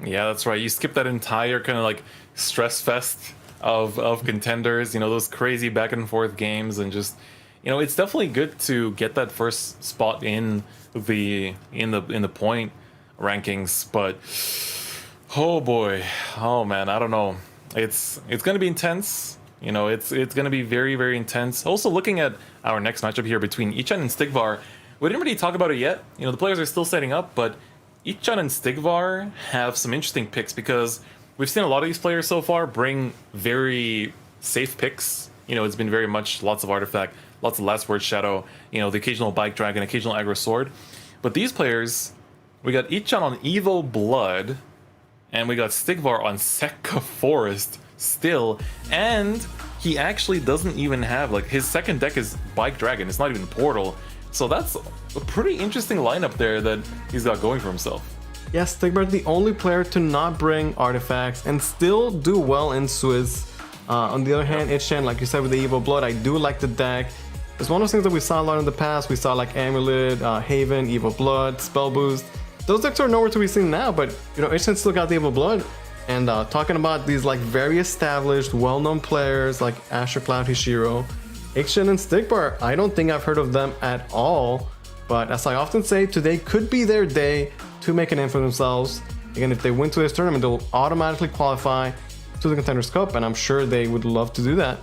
Yeah, that's right. You skip that entire kind of like stress fest of Contenders, you know, those crazy back and forth games, and just, you know, it's definitely good to get that first spot in the point rankings, but oh boy, oh man, I don't know. It's going to be intense. You know, it's going to be very, very intense. Also, looking at our next matchup here between Ichan and Stigvar, we didn't really talk about it yet. You know, the players are still setting up, but Ichan and Stigvar have some interesting picks because we've seen a lot of these players so far bring very safe picks. You know, it's been very much lots of artifact, lots of Last Word Shadow, you know, the occasional Bike Dragon, occasional Aggro Sword. But these players, we got Ichan on Evil Blood, and we got Stigvar on Sekka Forest still, and he actually doesn't even have, like, his second deck is Bike Dragon, it's not even Portal. So that's a pretty interesting lineup there that he's got going for himself. Yes, Stigvar the only player to not bring artifacts and still do well in Swizz. On the other hand, Ichan, like you said with the Evil Blood, I do like the deck. It's one of those things that we saw a lot in the past. We saw like Amulet, Haven, Evil Blood, Spell Boost. Those decks are nowhere to be seen now, but you know, Ichan still got the Evil Blood. And talking about these like very established, well-known players like Asher Cloud, Hishiro, Ichan and Stigvar, I don't think I've heard of them at all. But as I often say, today could be their day to make a name for themselves. Again, if they win to this tournament, they'll automatically qualify to the Contenders Cup, and I'm sure they would love to do that.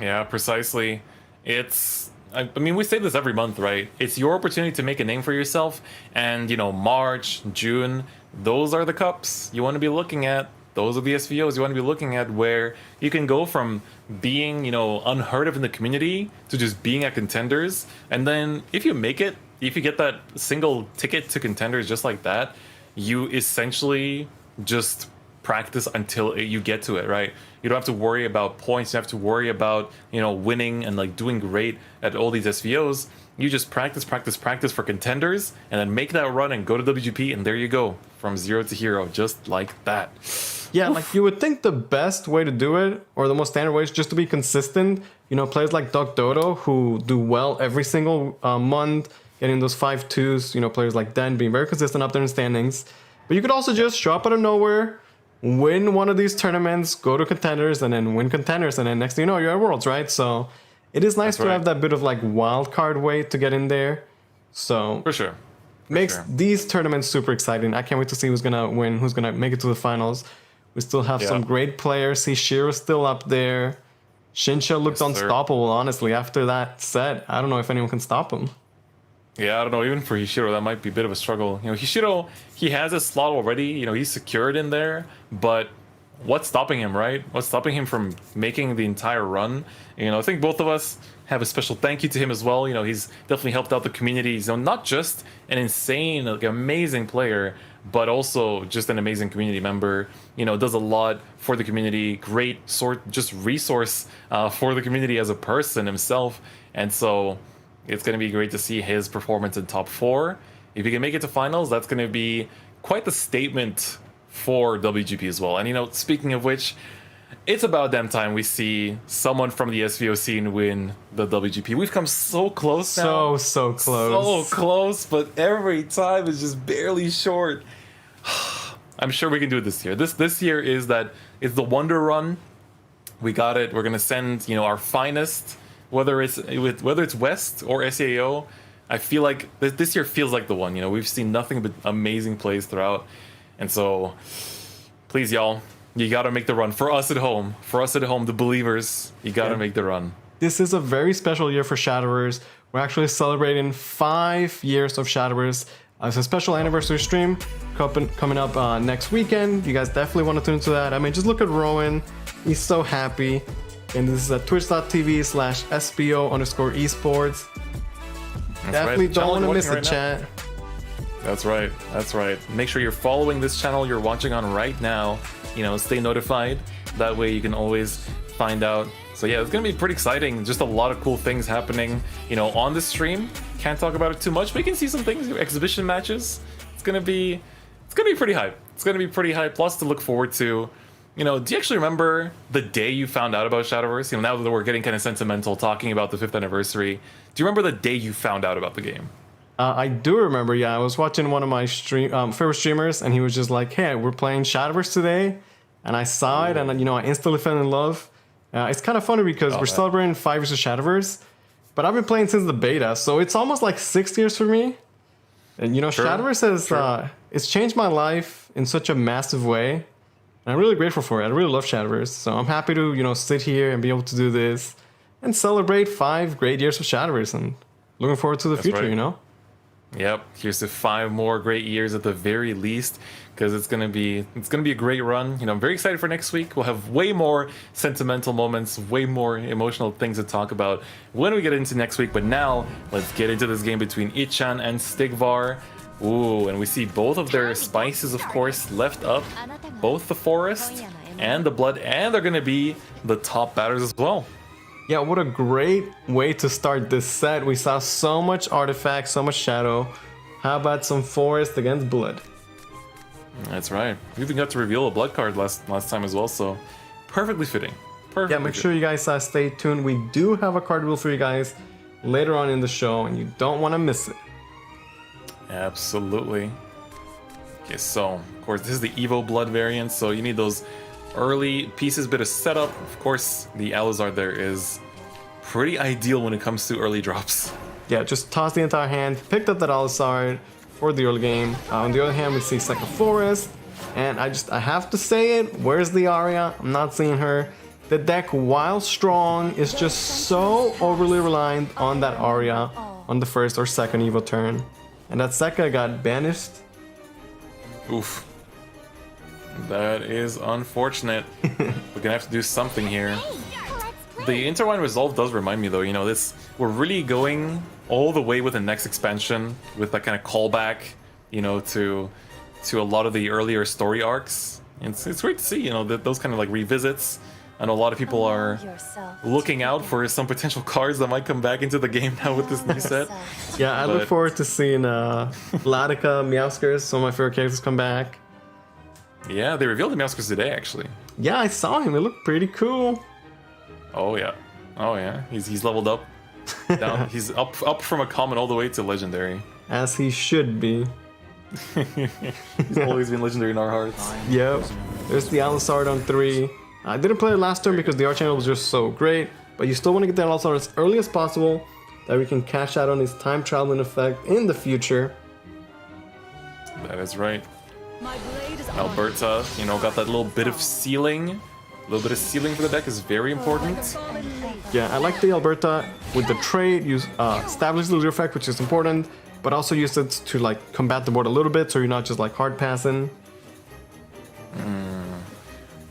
Yeah, precisely. It's, I mean, we say this every month, right? It's your opportunity to make a name for yourself, and, you know, March, June, those are the cups you want to be looking at. Those are the SVOs you want to be looking at, where you can go from being, you know, unheard of in the community to just being at Contenders. And then if you make it, if you get that single ticket to Contenders just like that, you essentially just practice until you get to it, right? You don't have to worry about points. You have to worry about, you know, winning and like doing great at all these SVOs. You just practice for Contenders, and then make that run and go to WGP, and there you go, from zero to hero, just like that. Yeah, like you would think the best way to do it, or the most standard way, is just to be consistent. You know, players like Doc Dodo, who do well every single month, getting those 5-2s. You know, players like Den being very consistent up there in standings. But you could also just show up out of nowhere, win one of these tournaments, go to Contenders, and then win Contenders, and then next thing you know, you're at Worlds, right? So it is nice to have that bit of like wild card way to get in there. So For sure. Makes these tournaments super exciting. I can't wait to see who's gonna win, who's gonna make it to the finals. We still have some great players. Hishiro's still up there. Shinsha looked unstoppable, honestly. After that set, I don't know if anyone can stop him. Yeah, I don't know. Even for Hishiro, that might be a bit of a struggle. You know, Hishiro, he has his slot already. You know, he's secured in there. But what's stopping him, right? What's stopping him from making the entire run? You know, I think both of us have a special thank you to him as well. You know, he's definitely helped out the community. He's not just an insane, like amazing player, but also just an amazing community member. You know, does a lot for the community. Great just resource for the community as a person himself. And so, It's going to be great to see his performance in top 4. If he can make it to finals, that's going to be quite the statement for WGP as well. And, you know, speaking of which, it's about damn time we see someone from the SVO scene win the WGP. We've come so close now. So close. So close, but every time it's just barely short. I'm sure we can do it this year. This year is the Wonder Run. We got it. We're gonna send, you know, our finest, whether it's West or SAO. I feel like this year feels like the one. You know, we've seen nothing but amazing plays throughout, and so please, y'all, you gotta make the run for us at home. For us at home, the believers, you gotta make the run. This is a very special year for Shadowverse. We're actually celebrating 5 years of Shadowverse. It's a special anniversary stream coming up next weekend. You guys definitely want to tune into that. I mean, just look at Rowan. He's so happy. And this is at twitch.tv/SBO_esports. Definitely don't want to miss the chat. That's right. That's right. Make sure you're following this channel you're watching on right now. You know, stay notified. That way you can always find out. So yeah, it's gonna be pretty exciting. Just a lot of cool things happening, you know, on the stream. Can't talk about it too much, but you can see some things, exhibition matches. It's gonna be pretty hype. It's gonna be pretty hype. Plus to look forward to. You know, do you actually remember the day you found out about Shadowverse? You know, now that we're getting kind of sentimental talking about the 5th anniversary, do you remember the day you found out about the game? I do remember, yeah. I was watching one of my favorite streamers, and he was just like, hey, we're playing Shadowverse today. And I saw it, and, you know, I instantly fell in love. It's kind of funny because we're celebrating 5 years of Shadowverse, but I've been playing since the beta, so it's almost like 6 years for me. And, you know, Shadowverse has it's changed my life in such a massive way. And I'm really grateful for it. I really love Shadowverse, so I'm happy to, you know, sit here and be able to do this and celebrate 5 great years of Shadowverse, and looking forward to the future, you know? Yep, here's to 5 more great years at the very least, because it's gonna be a great run. You know, I'm very excited for next week. We'll have way more sentimental moments, way more emotional things to talk about when we get into next week. But now, let's get into this game between Ichan and Stigvar. Ooh, and we see both of their spices, of course, left up. Both the forest and the blood, and they're gonna be the top batters as well. Yeah, what a great way to start this set. We saw so much artifact, so much shadow. How about some forest against blood? That's right. We even got to reveal a blood card last time as well, so perfectly fitting. Perfectly yeah, make sure you guys stay tuned. We do have a card reveal for you guys later on in the show, and you don't want to miss it. Absolutely. Okay, so of course this is the Evo blood variant, so you need those early pieces, bit of setup. Of course, the Alizar there is pretty ideal when it comes to early drops. Yeah, just toss the entire hand, picked up that Alizar for the early game. On the other hand, we see second forest, and I have to say it. Where's the Arya? I'm not seeing her. The deck, while strong, is just so overly reliant on that Arya on the first or second Evo turn. And that Sekka got banished. Oof. That is unfortunate. We're gonna have to do something here. The Intertwine Resolve does remind me though, you know, we're really going all the way with the next expansion with that kind of callback, you know, to a lot of the earlier story arcs. And it's great to see, you know, those kind of like revisits. I know a lot of people are looking out for some potential cards that might come back into the game now with this new set. Yeah, I look forward to seeing Vladica, Meowskers, some of my favorite characters come back. Yeah, they revealed the Meowskers today, actually. Yeah, I saw him. It looked pretty cool. Oh yeah, oh yeah. He's leveled up. Down. He's up from a common all the way to legendary. As he should be. He's always been legendary in our hearts. Yep. There's the Alizard on 3. I didn't play it last turn because the art channel was just so great, but you still want to get that Alizard as early as possible, that we can cash out on his time traveling effect in the future. That is right. Alberta, you know, got that little bit of sealing. A little bit of sealing for the deck is very important. Yeah, I like the Alberta with the trade, use establish the leader effect, which is important, but also use it to like combat the board a little bit so you're not just like hard passing.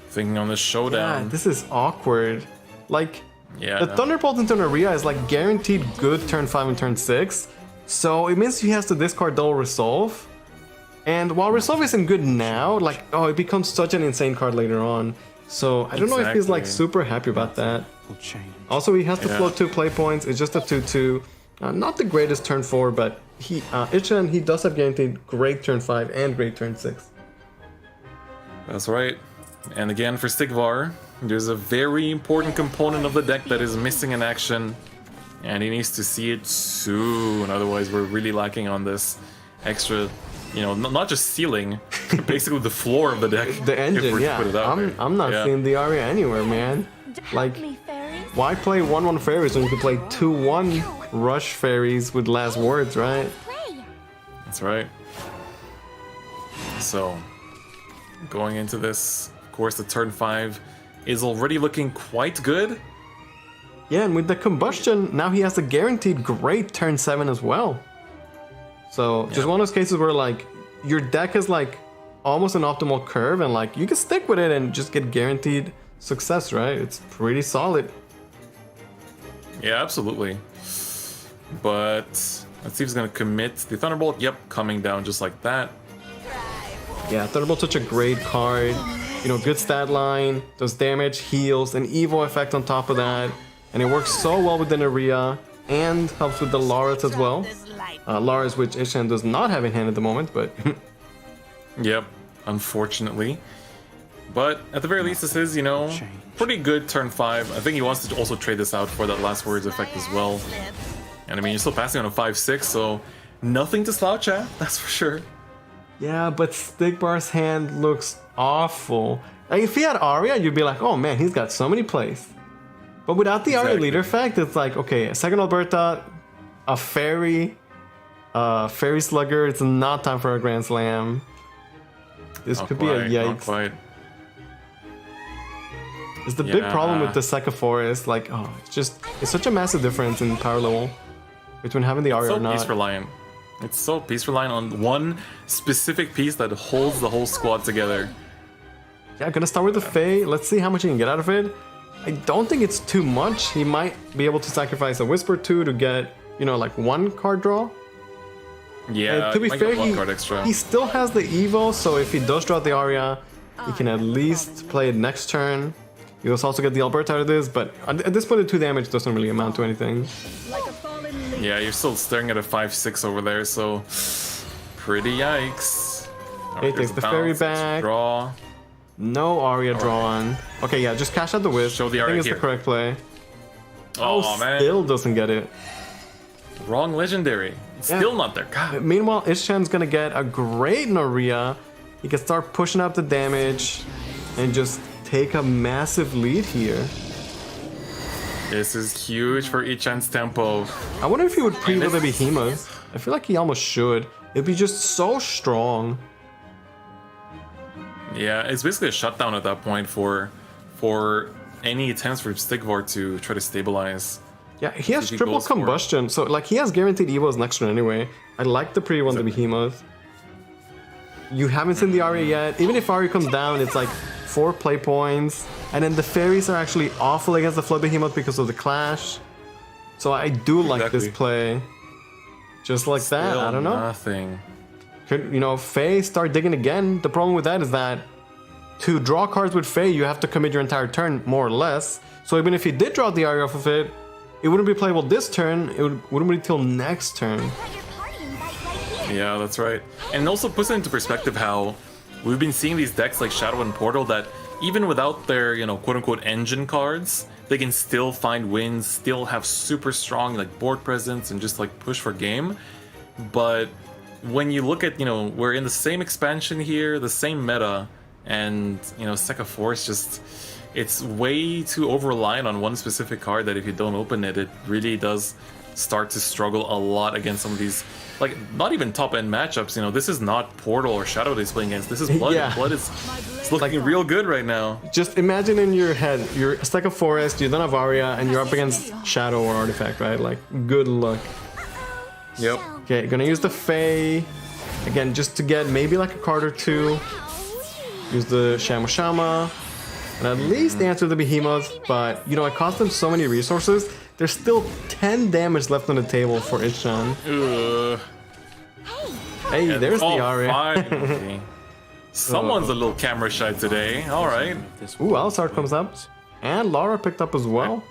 Thinking on this showdown. Yeah, this is awkward. Like, yeah, the Thunderbolt into Naria is like guaranteed good turn 5 and turn 6, so it means he has to discard double Resolve. And while Resolve isn't good now, like, oh, it becomes such an insane card later on. So I don't know if he's like super happy about that. Also, he has to float 2 play points. It's just a 2/2. Not the greatest turn 4, but Ichan, he does have guaranteed great turn 5 and great turn 6. That's right. And again, for Stigvar, there's a very important component of the deck that is missing in action, and he needs to see it soon. Otherwise, we're really lacking on this extra, you know, not just ceiling, basically the floor of the deck. The engine, yeah. I'm not seeing the Aria anywhere, man. Like, why play 1/1 fairies when you can play 2/1 rush fairies with last words, right? That's right. So, going into this, of course, the turn 5 is already looking quite good. Yeah, and with the combustion, now he has a guaranteed great turn 7 as well. So, just one of those cases where, like, your deck is, like, almost an optimal curve, and, like, you can stick with it and just get guaranteed success, right? It's pretty solid. Yeah, absolutely. But let's see if he's going to commit. The Thunderbolt, yep, coming down just like that. Yeah, Thunderbolt's such a great card. You know, good stat line, does damage, heals, an Evo effect on top of that. And it works so well with the Naria and helps with the Laras as well. Laras, which Ishan does not have in hand at the moment, but... Yep, unfortunately. But at the very least, this is, you know, pretty good turn 5. I think he wants to also trade this out for that last words effect as well. And I mean, you're still passing on a 5/6, so nothing to slouch at, that's for sure. Yeah, but Stigbar's hand looks awful. Like, if he had Aria, you'd be like, oh man, he's got so many plays. But without the Aria leader effect, it's like, okay, a second Alberta, a fairy, fairy slugger, it's not time for a Grand Slam. This could be a yikes. Not quite. It's the big problem with the Second Forest, like, oh, it's such a massive difference in power level between having the Aria or not. Piece reliant. It's so piece reliant on one specific piece that holds the whole squad together. Yeah, gonna start with the Fae. Let's see how much he can get out of it. I don't think it's too much. He might be able to sacrifice a Whisper 2 to get, you know, like 1 card draw. Yeah, to be fair, he still has the Evo, so if he does draw the Aria, he can at least play it next turn. He will also get the Alberta out of this, but at this point the 2 damage doesn't really amount to anything. Yeah, you're still staring at a 5/6 over there, so pretty yikes. He takes the fairy back. Draw. No Aria drawn. Okay, yeah, just cash out the Wisp. Show the Aria I think it's here. the correct play. Oh man. Still doesn't get it. Wrong legendary. Still not there. God. Meanwhile, Ishan's gonna get a great Naria. He can start pushing up the damage and just take a massive lead here. This is huge for Ichan's tempo. I wonder if he would pre-build the Behemoth. I feel like he almost should. It'd be just so strong. Yeah, it's basically a shutdown at that point for any attempts for Stigvar to try to stabilize. Yeah, he has triple combustion, so like he has guaranteed Evos next turn anyway. I like the pre-one, the Behemoth. You haven't seen the Aria yet. Even if Aria comes down, it's like 4 play points. And then the fairies are actually awful against the Flood Behemoth because of the clash. So I do like this play. Just like that, I don't know. Nothing. Could, you know, Fae start digging again. The problem with that is that to draw cards with Fae, you have to commit your entire turn, more or less. So even if you did draw the Aria off of it, it wouldn't be playable this turn. It wouldn't be till next turn. Yeah, that's right. And it also puts it into perspective how we've been seeing these decks like Shadow and Portal that even without their, you know, quote-unquote engine cards, they can still find wins, still have super strong like board presence and just like push for game. But when you look at, you know, we're in the same expansion here, the same meta, and, you know, Second Force just, it's way too over-reliant on one specific card that if you don't open it, it really does start to struggle a lot against some of these, like, not even top-end matchups. You know, this is not Portal or Shadow that he's playing against. This is Blood. Yeah. Blood is looking real good right now. Just imagine in your head, you're a Second Forest, you don't have Aria, and you're up against Shadow or Artifact, right? Like, good luck. Yep. Okay, gonna use the Fae. Again, just to get maybe like a card or 2. Use the Shamu Shama. And at least answer the Behemoth, but, you know, it cost them so many resources. There's still 10 damage left on the table for Ichan. Hey, there's the Aria. Finally. Someone's a little camera shy today. Alright. Ooh, Alistar comes up. And Lara picked up as well.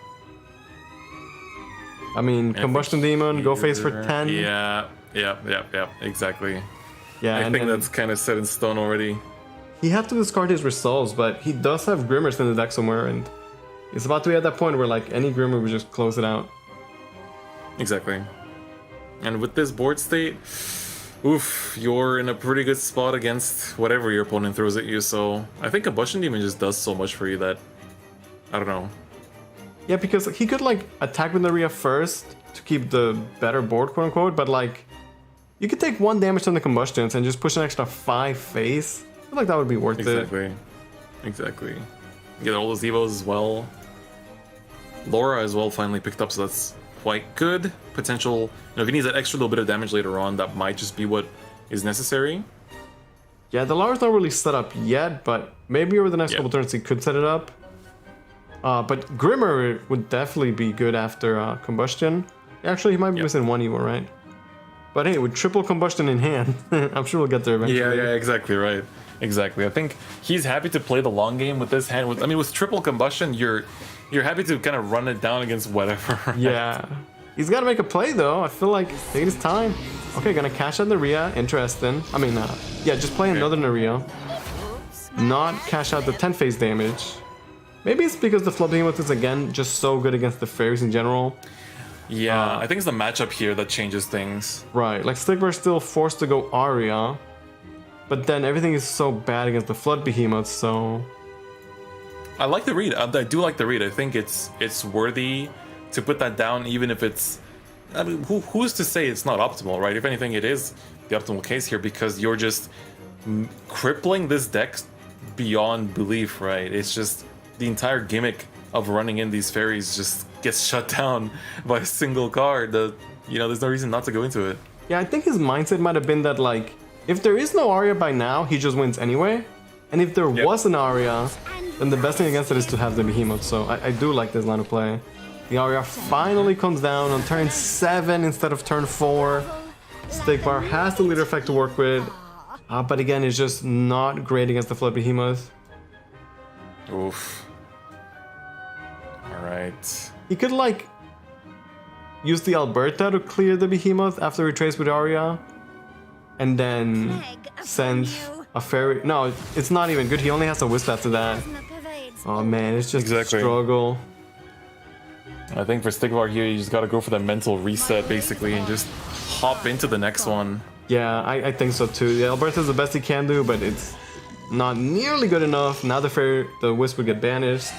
I mean, Combustion Demon, go face for 10. Yeah, exactly. Yeah, I think that's kind of set in stone already. He had to discard his resolves, but he does have Grimmers in the deck somewhere, and it's about to be at that point where like any Grimmer would just close it out. Exactly. And with this board state, oof, you're in a pretty good spot against whatever your opponent throws at you, so I think Combustion Demon just does so much for you that, I don't know. Yeah, because he could like attack with Naria first to keep the better board, quote unquote, but like you could take 1 damage on the combustions and just push an extra 5 face. I feel like that would be worth it. Exactly. Get all those Evos as well. Laura as well finally picked up, so that's quite good. Potential, you know, if he needs that extra little bit of damage later on, that might just be what is necessary. Yeah, the Laura's not really set up yet, but maybe over the next couple turns he could set it up. But Grimmer would definitely be good after Combustion. Actually, he might be missing 1 Evo, right? But hey, with triple Combustion in hand, I'm sure we'll get there eventually. Yeah, exactly right. Exactly. I think he's happy to play the long game with this hand. With triple Combustion, you're happy to kind of run it down against whatever. Right? Yeah. He's got to make a play, though. I feel like taking his time. Okay, gonna cash out Naria. Interesting. I mean, yeah, just play another Naria. Not cash out the 10 phase damage. Maybe it's because the Flood Behemoth is, again, just so good against the fairies in general. Yeah, I think it's the matchup here that changes things. Right, like Stigmar's still forced to go Aria, but then everything is so bad against the Flood Behemoth, so... I like the read. I do like the read. I think it's worthy to put that down, even if it's... I mean, who's to say it's not optimal, right? If anything, it is the optimal case here, because you're just crippling this deck beyond belief, right? It's just the entire gimmick of running in these fairies just gets shut down by a single card. There's no reason not to go into it. Yeah, I think his mindset might have been that, like, if there is no Aria by now, he just wins anyway. And if there was an Aria, then the best thing against it is to have the Behemoth. So I do like this line of play. The Aria finally comes down on turn 7 instead of turn 4. Stigmar has the leader effect to work with. But again, it's just not great against the Flood Behemoth. Oof. Alright. He could, like, use the Alberta to clear the Behemoth after he trades with Aria. And then send a fairy. No, it's not even good. He only has a Wisp after that. Oh man, it's just a struggle. I think for Stigmar here, you just gotta go for the mental reset, basically, and just hop into the next one. Yeah, I think so too. The Alberta is the best he can do, but it's not nearly good enough. Now the Wisp would get banished.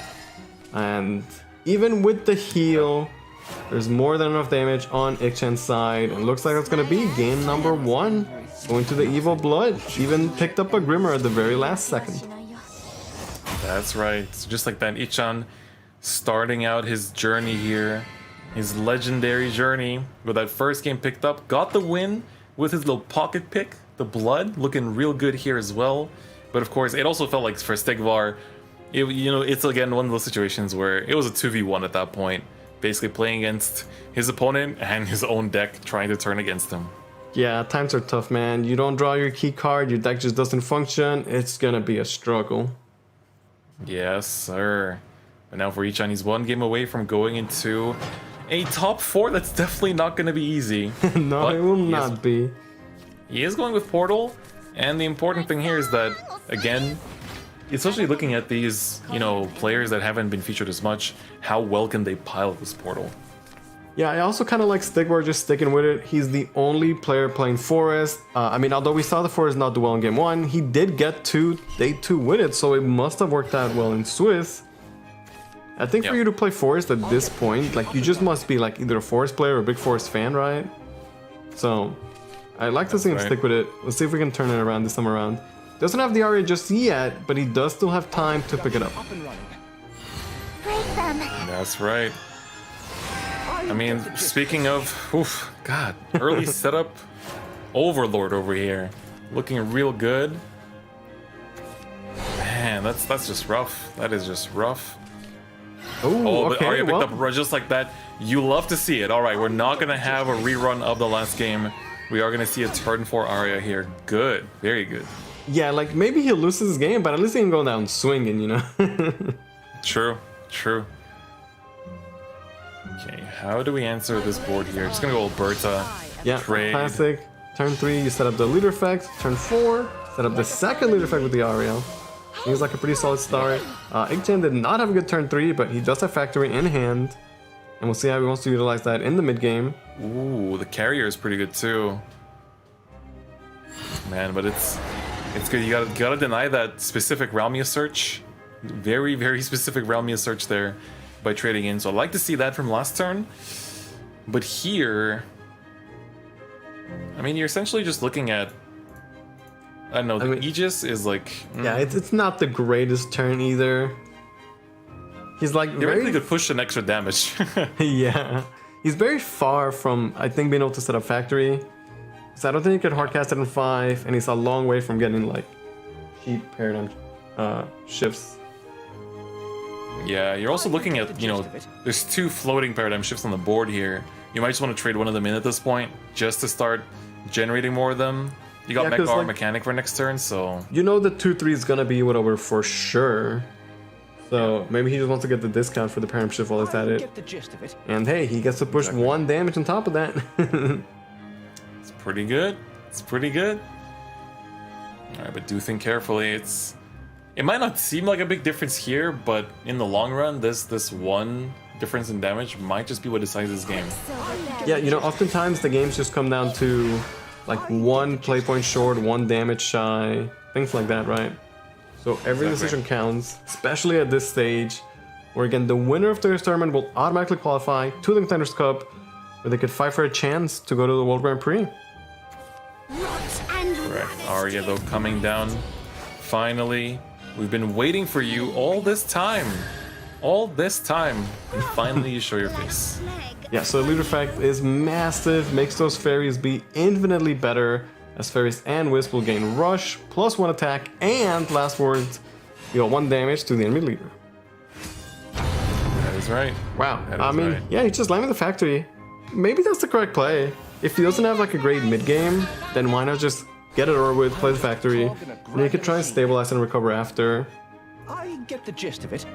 And even with the heal, there's more than enough damage on Ikchen's side. It looks like it's gonna be game number 1. Going to the Evil Blood. Even picked up a Grimmer at the very last second. That's right. Just like that, Ikchen starting out his journey here. His legendary journey with that first game picked up. Got the win with his little pocket pick. The Blood looking real good here as well. But of course, it also felt like for Stigmar, it's again one of those situations where it was a 2v1 at that point. Basically playing against his opponent and his own deck trying to turn against him. Yeah, times are tough, man. You don't draw your key card, your deck just doesn't function. It's gonna be a struggle. Yes, sir. But now for Ikchen, he's 1 game away from going into a top 4 that's definitely not gonna be easy. No, it will not be. He is going with Portal, and the important thing here is that, again, especially looking at these, players that haven't been featured as much, how well can they pile this Portal? Yeah, I also kind of like Stigmar just sticking with it. He's the only player playing Forest. Although we saw the Forest not do well in game 1, he did get to day 2 with it, so it must have worked out well in Swiss. I think for you to play Forest at this point, like, you just must be like either a Forest player or a big Forest fan, right? So, I like to see him stick with it. Let's see if we can turn it around this time around. Doesn't have the Aria just yet, but he does still have time to pick it up. That's right. Speaking of, early setup, Overlord over here, looking real good. Man, that's just rough. That is just rough. Ooh, but Aria picked up just like that. You love to see it. All right, we're not gonna have a rerun of the last game. We are gonna see a turn 4 Aria here. Good, very good. Yeah, like maybe he'll lose his game, but at least he can go down swinging, True. Okay, how do we answer this board here? Just gonna go Alberta. Yeah, Trade. classic. Turn 3, you set up the leader effect. Turn 4, set up the second leader effect with the Ariel. Seems like a pretty solid start. Igchen did not have a good turn 3, but he does have Factory in hand. And we'll see how he wants to utilize that in the mid game. Ooh, the carrier is pretty good too. Man, but it's good. You gotta deny that specific Realmia search. Very, very specific Realmia search there by trading in. So I'd like to see that from last turn. But here, I mean, you're essentially just looking at, I don't know, the Aegis is like... Yeah, it's not the greatest turn either. He's like Theoretically could push an extra damage. Yeah. He's very far from, I think, being able to set up Factory. So I don't think he could hardcast it in 5, and he's a long way from getting, like, cheap paradigm shifts. Yeah, you're also looking at, you know, there's 2 floating paradigm shifts on the board here. You might just want to trade one of them in at this point, just to start generating more of them. You got Mech Power Mechanic for next turn, so... You know the 2-3 is gonna be whatever for sure. So maybe he just wants to get the discount for the paradigm shift while he's at it. And hey, he gets to push 1 damage on top of that. It's pretty good. It's pretty good. Alright, but do think carefully. It might not seem like a big difference here, but in the long run, this 1 difference in damage might just be what decides this game. Yeah, you know, oftentimes the games just come down to like 1 play point short, 1 damage shy, things like that, right? So every decision counts, especially at this stage, where again, the winner of today's tournament will automatically qualify to the Contenders Cup, where they could fight for a chance to go to the World Grand Prix. Correct. Arya, though, coming down. Finally. We've been waiting for you all this time. All this time. And finally you show your face. Yeah, so the leader effect is massive, makes those fairies be infinitely better, as fairies and Wisp will gain rush, plus 1 attack, and last words, deal 1 damage to the enemy leader. That is right. Wow, That I is mean, right. yeah, he's just landing the Factory. Maybe that's the correct play. If he doesn't have like a great mid game, then why not just get it over with, play the Factory, and then you can try and stabilize and recover after. I get the gist of it.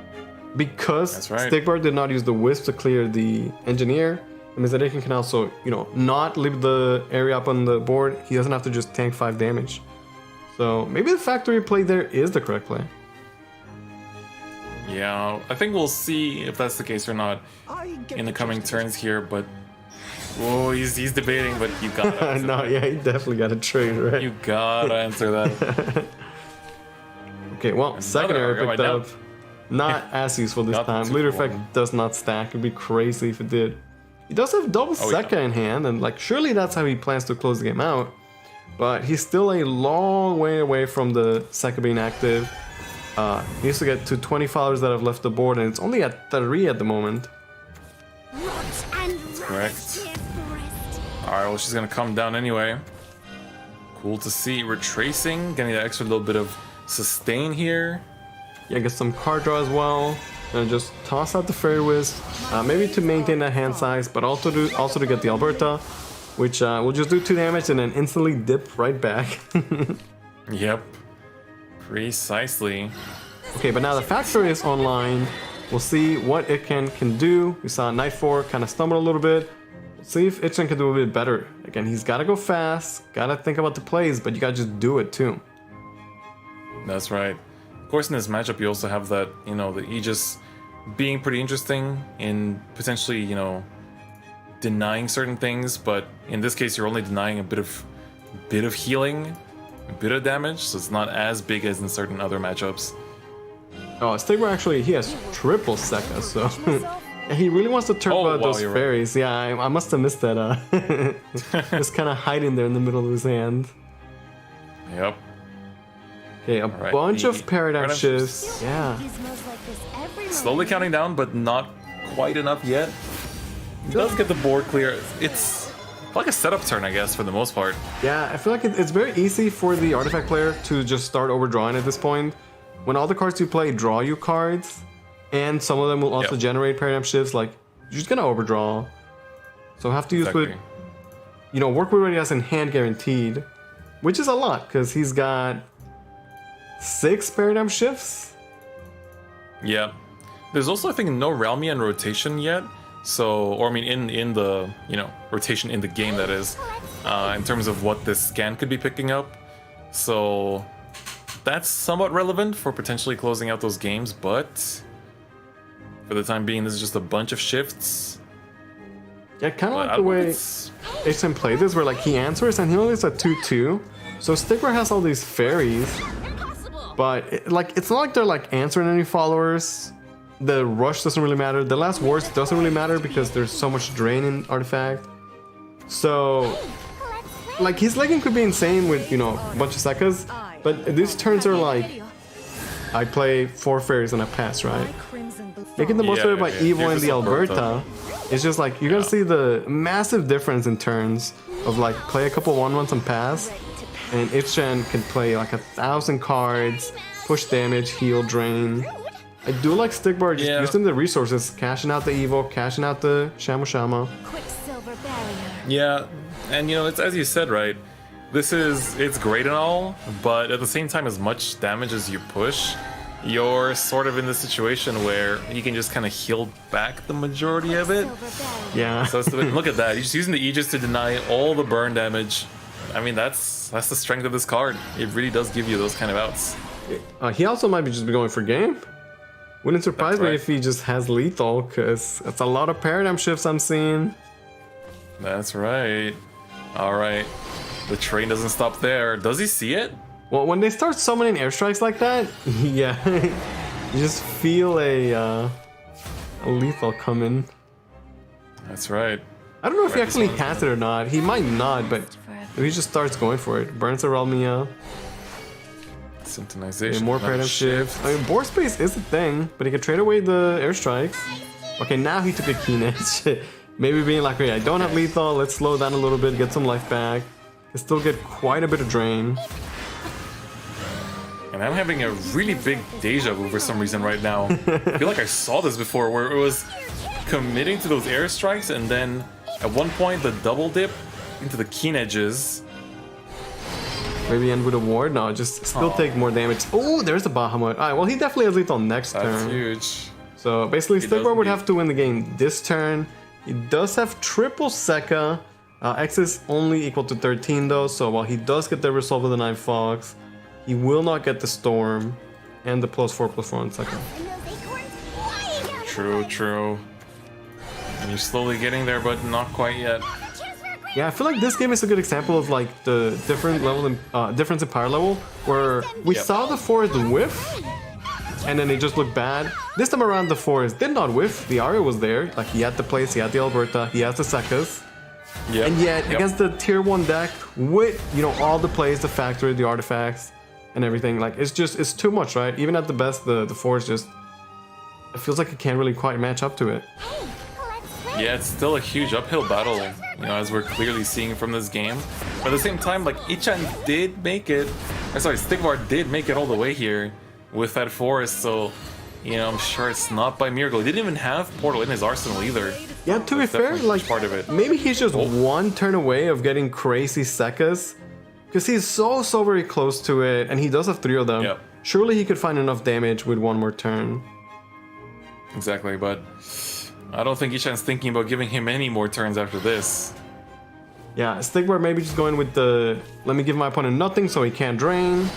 Because That's right. Stigbar did not use the Wisp to clear the Engineer, it means that he can also, you know, not leave the area up on the board. He doesn't have to just tank 5 damage. So maybe the Factory play there is the correct play. Yeah, I think we'll see if that's the case or not in the coming turns here, but... Whoa, he's debating, but you gotta answer No, that. yeah, he definitely got a trade, right? You gotta answer that. Okay, well, second Another area picked argument. up. Not as useful this Nothing time. too Leader important. effect does not stack. It'd be crazy if it did. He does have double yeah. Sekka in hand, and like surely that's how he plans to close the game out. But he's still a long way away from the Sekka being active. He needs to get to 20 followers that have left the board, and it's only at 3 at the moment. Correct. Alright, well, she's gonna come down anyway. Cool to see. Retracing, getting that extra little bit of sustain here. Yeah, get some card draw as well. And just toss out the Fairy Wisp, maybe to maintain that hand size, but also to get the Alberta, which will just do 2 damage and then instantly dip right back. Yep. Precisely. Okay, but now the Factory is online. We'll see what it can do. We saw Night 4 kind of stumble a little bit. We'll see if Itchen can do a bit better. Again, he's got to go fast, got to think about the plays, but you got to just do it too. That's right. Of course, in this matchup, you also have that, you know, the Aegis being pretty interesting in potentially, you know, denying certain things, but in this case, you're only denying a bit of healing, a bit of damage, so it's not as big as in certain other matchups. Oh, Stigma actually, he has triple Sekka, so he really wants to turn out those you're fairies. Right. Yeah, I must have missed that. Just kind of hiding there in the middle of his hand. Yep. Okay, a bunch of paradigm shifts. Yeah. Slowly counting down, but not quite enough yet. He does get the board clear. It's like a setup turn, I guess, for the most part. Yeah, I feel like it's very easy for the artifact player to just start overdrawing at this point. When all the cards you play draw you cards, and some of them will also generate paradigm shifts, like, you're just gonna overdraw. So have to use with, you know, work with what he has in hand guaranteed, which is a lot, because he's got 6 paradigm shifts. Yeah. There's also, I think, no Realmia in rotation yet, So, or I mean, in the rotation in the game, that is, in terms of what this scan could be picking up. So that's somewhat relevant for potentially closing out those games, but for the time being, this is just a bunch of shifts. Yeah, kind of But like I the don't know if way it's- HN played this, where like he answers and he only is at 2-2. So Stigler has all these fairies, but it's not like they're like answering any followers. The rush doesn't really matter. The last words doesn't really matter because there's so much drain in artifact. So like his legging could be insane with a bunch of seconds, but these turns are like I play 4 fairies and I pass, right? Making the most of it by Yeah, Evo here's and the the Alberta. It's just like you're gonna see the massive difference in turns of like play a couple 1-1s and pass, and Itchen can play like 1,000 cards, push damage, heal, drain. I do like Stigbar just using the resources, cashing out the Evo, cashing out the Shamu Shama. Quicksilver barrier. Yeah, and it's as you said, right? It's great and all, but at the same time, as much damage as you push, you're sort of in this situation where you can just kind of heal back the majority of it. Yeah. So look at that. You're just using the Aegis to deny all the burn damage. I mean, that's the strength of this card. It really does give you those kind of outs. He also might be just going for game. Wouldn't surprise That's me right. if he just has lethal, because it's a lot of paradigm shifts I'm seeing. That's right. All right. The train doesn't stop there. Does he see it? Well, when they start summoning airstrikes like that, yeah, you just feel a lethal coming. That's right. I don't know if he Right, actually this one- has it or not. He might not, but if he just starts going for it, burns a Realmia, Synchronization. and more another paradigm shifts. I mean, board space is a thing, but he can trade away the airstrikes. Okay, now he took a keen edge. Maybe being like, okay, I don't have lethal, let's slow down a little bit, get some life back. Can still get quite a bit of drain. And I'm having a really big deja vu for some reason right now. I feel like I saw this before, where it was committing to those airstrikes, and then at one point the double dip into the keen edges. Maybe end with a ward? No, just still take more damage. Oh, there's a Bahamut. Alright, well, he definitely has lethal next That's turn. huge. So basically, does Stigbar would indeed. have to win the game this turn. He does have triple Sekka. X is only equal to 13 though, so while he does get the resolve of the 9 Fox, he will not get the Storm and the +4/+4 on Sekka. True. And you're slowly getting there, but not quite yet. Yeah, I feel like this game is a good example of like the difference in power level, where we Yep. saw the Forest whiff, and then it just looked bad. This time around, the Forest did not whiff. The Aria was there, like he had the place, he had the Alberta, he has the Sekkas. Yep. And yet, against the tier 1 deck, with, all the plays, the factory, the artifacts, and everything, like, it's too much, right? Even at the best, the Force just, it feels like it can't really quite match up to it. Yeah, it's still a huge uphill battle, as we're clearly seeing from this game. But at the same time, like, Ichan did make it, Stigvar did make it all the way here with that Forest, so, I'm sure it's not by miracle. He didn't even have Portal in his arsenal either. Yeah, to be That's fair, definitely like, part of it. maybe he's just one turn away of getting crazy Sekkas, because he's so very close to it, and he does have 3 of them. Yep. Surely he could find enough damage with one more turn. Exactly, but I don't think Ichan's thinking about giving him any more turns after this. Yeah, Stigbar maybe just going with the, let me give my opponent nothing so he can't drain,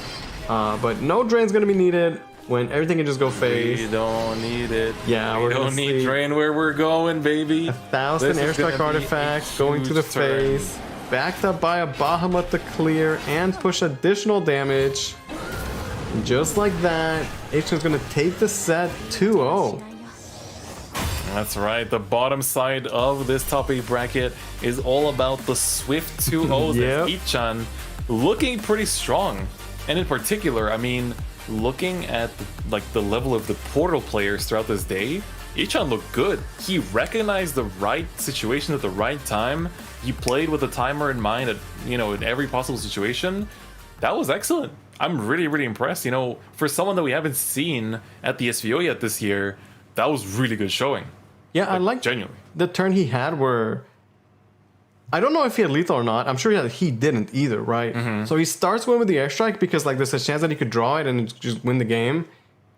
but no drain's gonna be needed when everything can just go We phase. don't need it. Yeah, we we're gonna don't need see drain where we're going, baby. 1,000 This is gonna airstrike be artifacts a going to the huge turn. face, backed up by a Bahamut to clear and push additional damage. And just like that, H-Man's gonna take the set 2-0. That's right. The bottom side of this top 8 bracket is all about the swift 2-0s. Yep. Ichan looking pretty strong. And in particular, I mean, looking at the level of the Portal players throughout this day, Ichan looked good. He recognized the right situation at the right time. He played with a timer in mind at, in every possible situation. That was excellent. I'm really impressed. For someone that we haven't seen at the SVO yet this year, that was really good showing. Yeah, I like Genuinely. the turn he had where, I don't know if he had lethal or not. I'm sure he didn't either, right? So he starts with the airstrike because like there's a chance that he could draw it and just win the game.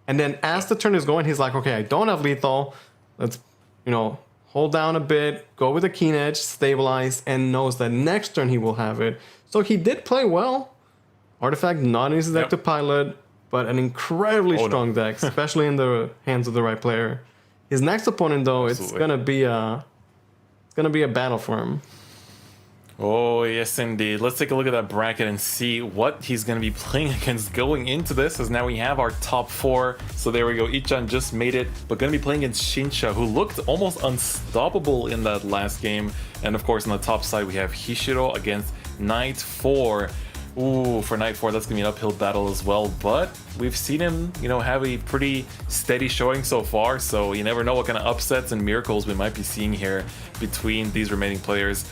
And then as the turn is going, he's like, okay, I don't have lethal. Let's, hold down a bit, go with a keen edge, stabilize, and knows that next turn he will have it. So he did play well. Artifact not in his deck to pilot, but an incredibly strong deck, especially in the hands of the right player. His next opponent, though, it's gonna be a battle for him. Oh, yes, indeed. Let's take a look at that bracket and see what he's going to be playing against going into this, as now we have our top 4. So there we go. Ichan just made it, but going to be playing against Shinsha, who looked almost unstoppable in that last game. And of course, on the top side, we have Hishiro against Knight 4. Ooh, for Knight 4, that's going to be an uphill battle as well. But we've seen him, you know, have a pretty steady showing so far. So you never know what kind of upsets and miracles we might be seeing here between these remaining players.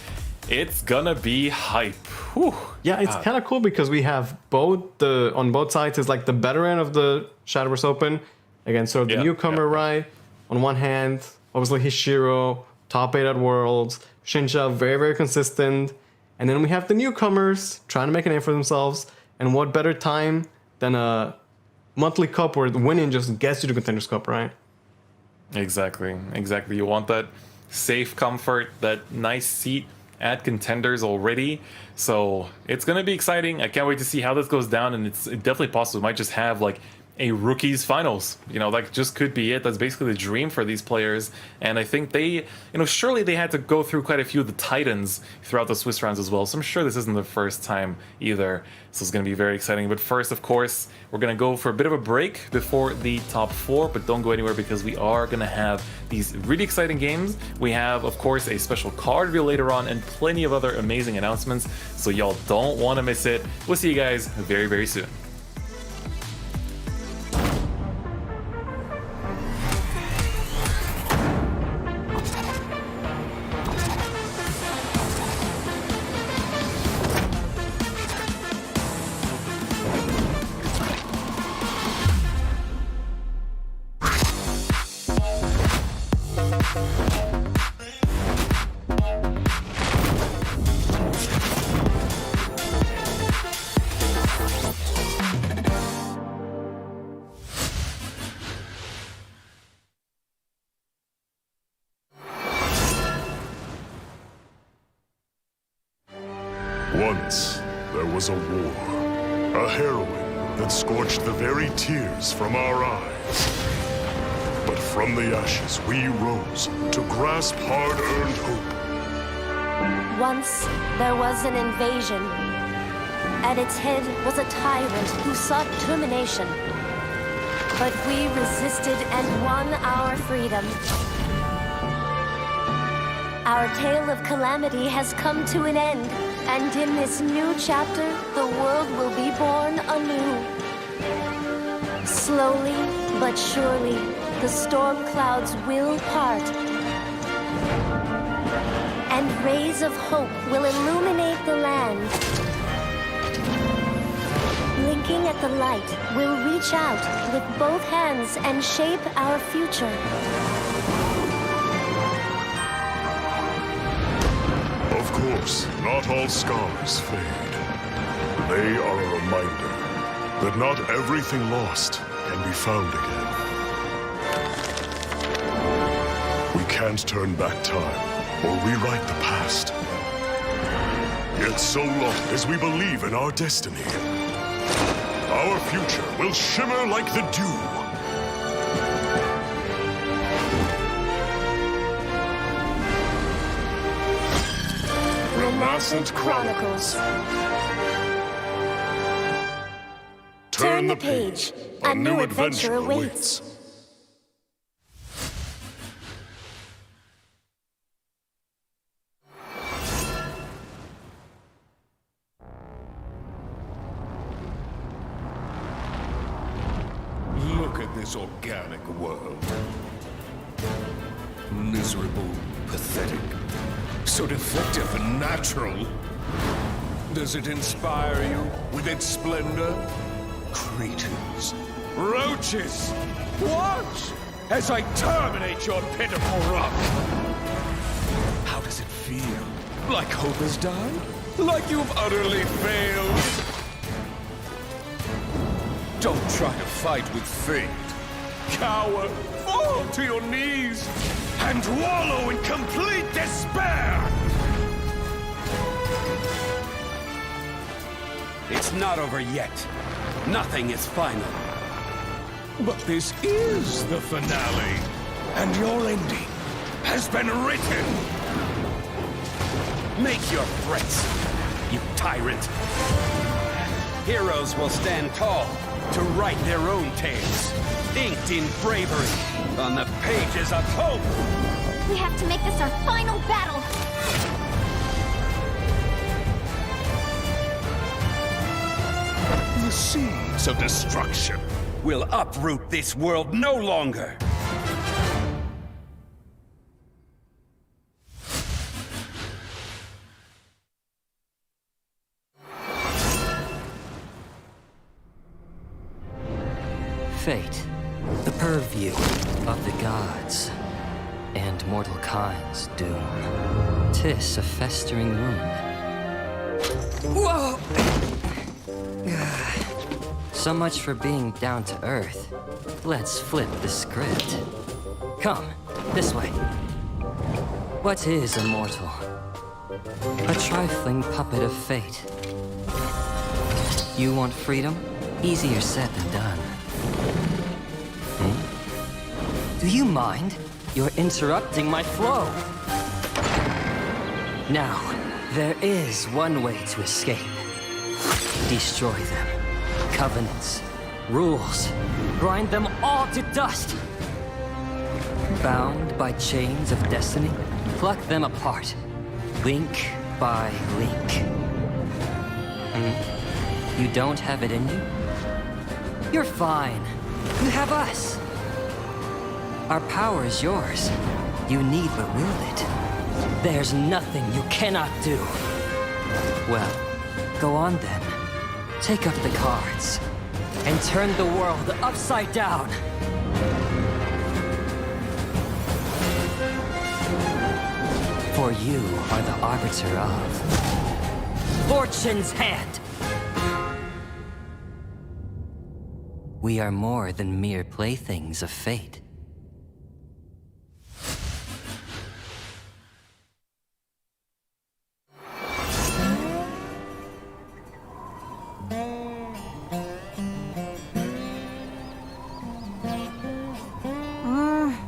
It's gonna be hype. Whew. Yeah, it's kind of cool because we have on both sides is like the veteran of the Shadowverse Open against sort of the newcomer, right? On one hand, obviously Hishiro, top 8 at Worlds, Shinsha, very, very consistent. And then we have the newcomers trying to make a name for themselves. And what better time than a monthly cup where the winning just gets you to Contenders Cup, right? Exactly. You want that safe comfort, that nice seat at Contenders already, so it's gonna be exciting. I can't wait to see how this goes down, and it's definitely possible we might just have like a rookies finals. You know, that just could be it. That's basically the dream for these players, and I think they, you know, surely they had to go through quite a few of the titans throughout the Swiss rounds as well, so I'm sure this isn't the first time either, so it's going to be very exciting. But first, of course, we're going to go for a bit of a break before the top 4, but don't go anywhere because we are going to have these really exciting games. We have, of course, a special card reveal later on and plenty of other amazing announcements, so y'all don't want to miss it. We'll see you guys very, very soon. Once, there was a war, a heroine that scorched the very tears from our eyes. But from the ashes we rose to grasp hard-earned hope. Once there was an invasion. At its head was a tyrant who sought termination. But we resisted and won our freedom. Our tale of calamity has come to an end, and in this new chapter, the world will be born anew. Slowly but surely, the storm clouds will part, and rays of hope will illuminate the land. Blinking at the light, we'll reach out with both hands and shape our future. Of course, not all scars fade. They are a reminder that not everything lost can be found again. We can't turn back time or rewrite the past. Yet so long as we believe in our destiny, our future will shimmer like the dew. Renascent Chronicles. Turn the page. A new adventure awaits. Look at this organic world. Miserable, pathetic, so defective and natural. Does it inspire you with its splendor? Craters, roaches, watch as I terminate your pitiful rock. How does it feel? Like hope has died? Like you've utterly failed? Don't try to fight with fate. Coward, fall to your knees. and wallow in complete despair! It's not over yet. Nothing is final. But this is the finale, and your ending has been written. Make your threats, you tyrant. Heroes will stand tall to write their own tales, inked in bravery on the pages of hope. We have to make this our final battle. The seeds of destruction We'll uproot this world no longer. Fate, the purview of the gods, and mortal kind's doom. 'Tis a festering wound. Whoa! So much for being down to earth. Let's flip the script. Come, this way. What is a mortal? A trifling puppet of fate. You want freedom? Easier said than done. Do you mind? You're interrupting my flow. Now, there is one way to escape. Destroy them. Covenants, rules, grind them all to dust. Bound by chains of destiny, pluck them apart, link by link. You don't have it in you? You're fine. You have us. Our power is yours. You need but wield it. There's nothing you cannot do. Well, go on then. Take up the cards and turn the world upside down. For you are the arbiter of Fortune's hand. We are more than mere playthings of fate.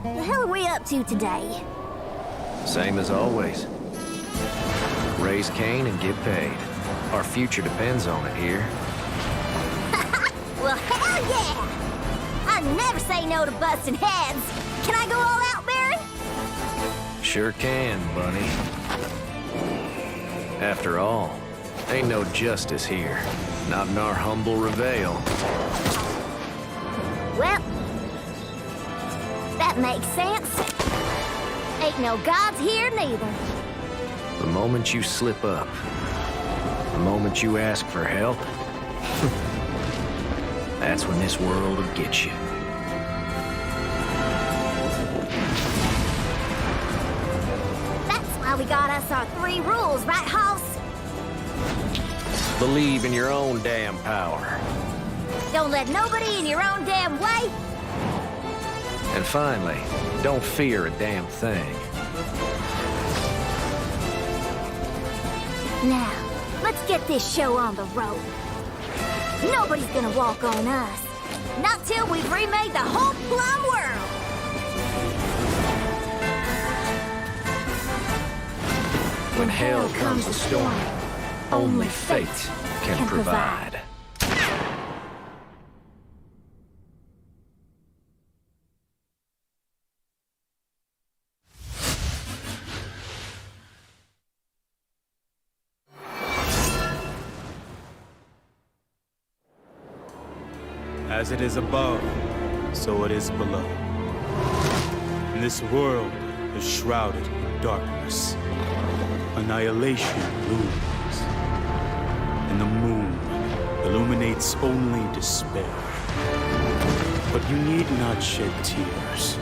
The hell are we up to today? Same as always. Raise Cain and get paid. Our future depends on it here. Well, hell yeah! I never say no to busting heads. Can I go all out, Baron? Sure can, Bunny. After all, ain't no justice here. Not in our humble Reveal. Well, that makes sense. Ain't no gods here neither. The moment you slip up, the moment you ask for help, that's when this world will get you. That's why we got us our 3 rules, right, Hoss? Believe in your own damn power. Don't let nobody in your own damn way. And finally, don't fear a damn thing. Now, let's get this show on the road. Nobody's gonna walk on us. Not till we've remade the whole plum world. When hell comes a storm, only fate can provide. As it is above, so it is below. And this world is shrouded in darkness. Annihilation looms. And the moon illuminates only despair. But you need not shed tears.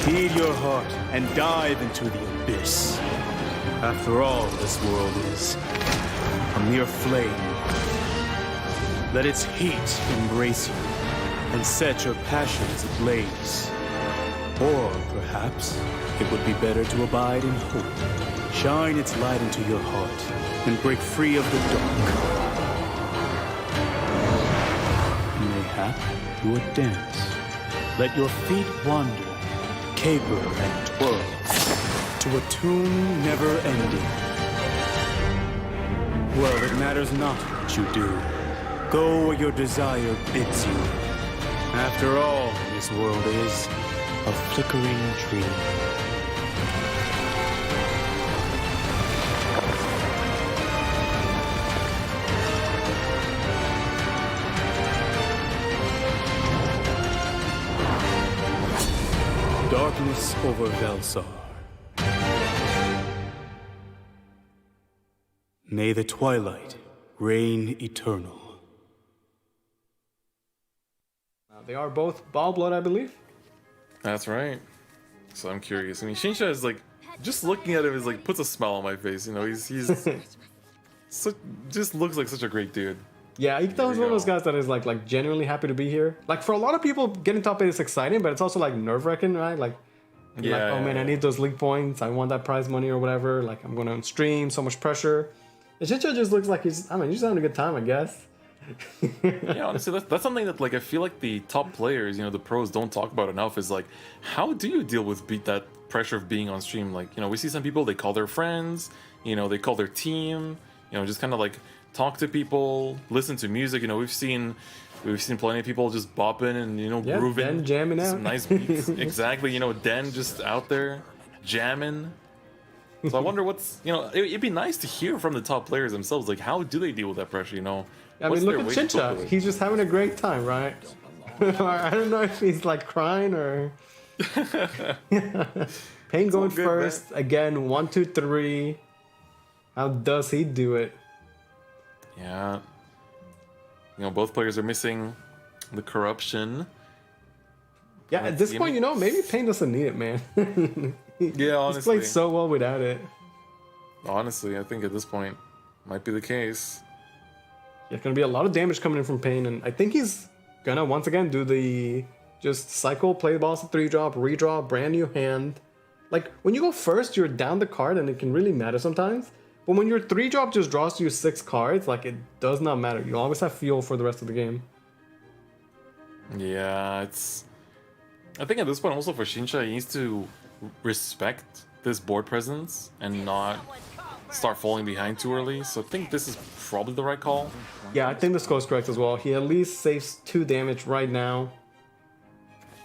Heal your heart and dive into the abyss. After all, this world is a mere flame. Let its heat embrace you and set your passions ablaze. Or perhaps it would be better to abide in hope, shine its light into your heart, and break free of the dark. Mayhap you would dance. Let your feet wander, caper and twirl, to a tune never ending. Well, it matters not what you do. Go where your desire bids you. After all, this world is a flickering dream. Darkness over Velsar. May the twilight reign eternal. They are both ball blood, I believe. That's right. So I'm curious. I mean, Shinsha is like, just looking at him is like puts a smile on my face. You know, he's just looks like such a great dude. Yeah, Ikito is one of those guys that is like genuinely happy to be here. Like for a lot of people, getting top 8 is exciting, but it's also like nerve-wracking, right? Like, Yeah, oh man, I need those league points. I want that prize money or whatever. Like I'm going to stream, so much pressure. And Shinsha just looks like he's just having a good time, I guess. Yeah, honestly, that's something that like I feel like the top players, you know, the pros don't talk about enough. Is like, how do you deal with that pressure of being on stream? Like, you know, we see some people, they call their friends, you know, they call their team, you know, just kind of like talk to people, listen to music. You know, we've seen plenty of people just bopping and, you know, grooving, Den jamming out, some nice beats. Exactly, you know, Den just out there jamming. So I wonder what's, you know, it'd be nice to hear from the top players themselves. Like, how do they deal with that pressure? You know. I mean, look at Shinsha. He's just having a great time, right? I don't know if he's like crying or. Pain going good, first. Man. Again, 1, 2, 3. How does he do it? Yeah. You know, both players are missing the corruption. Yeah, at this point, you know, maybe Pain doesn't need it, man. Yeah, honestly. He's played so well without it. Honestly, I think at this point, might be the case. Yeah, gonna be a lot of damage coming in from Pain, and I think he's gonna once again do the just cycle, play the boss at 3-drop, redraw, brand new hand. Like when you go first, you're down the card, and it can really matter sometimes. But when your 3-drop just draws you 6 cards, like it does not matter. You always have fuel for the rest of the game. Yeah, it's. I think at this point, also for Shinsha, he needs to respect this board presence and not start falling behind too early. So I think this is probably the right call. Yeah, I think this goes correct as well. He at least saves 2 damage right now.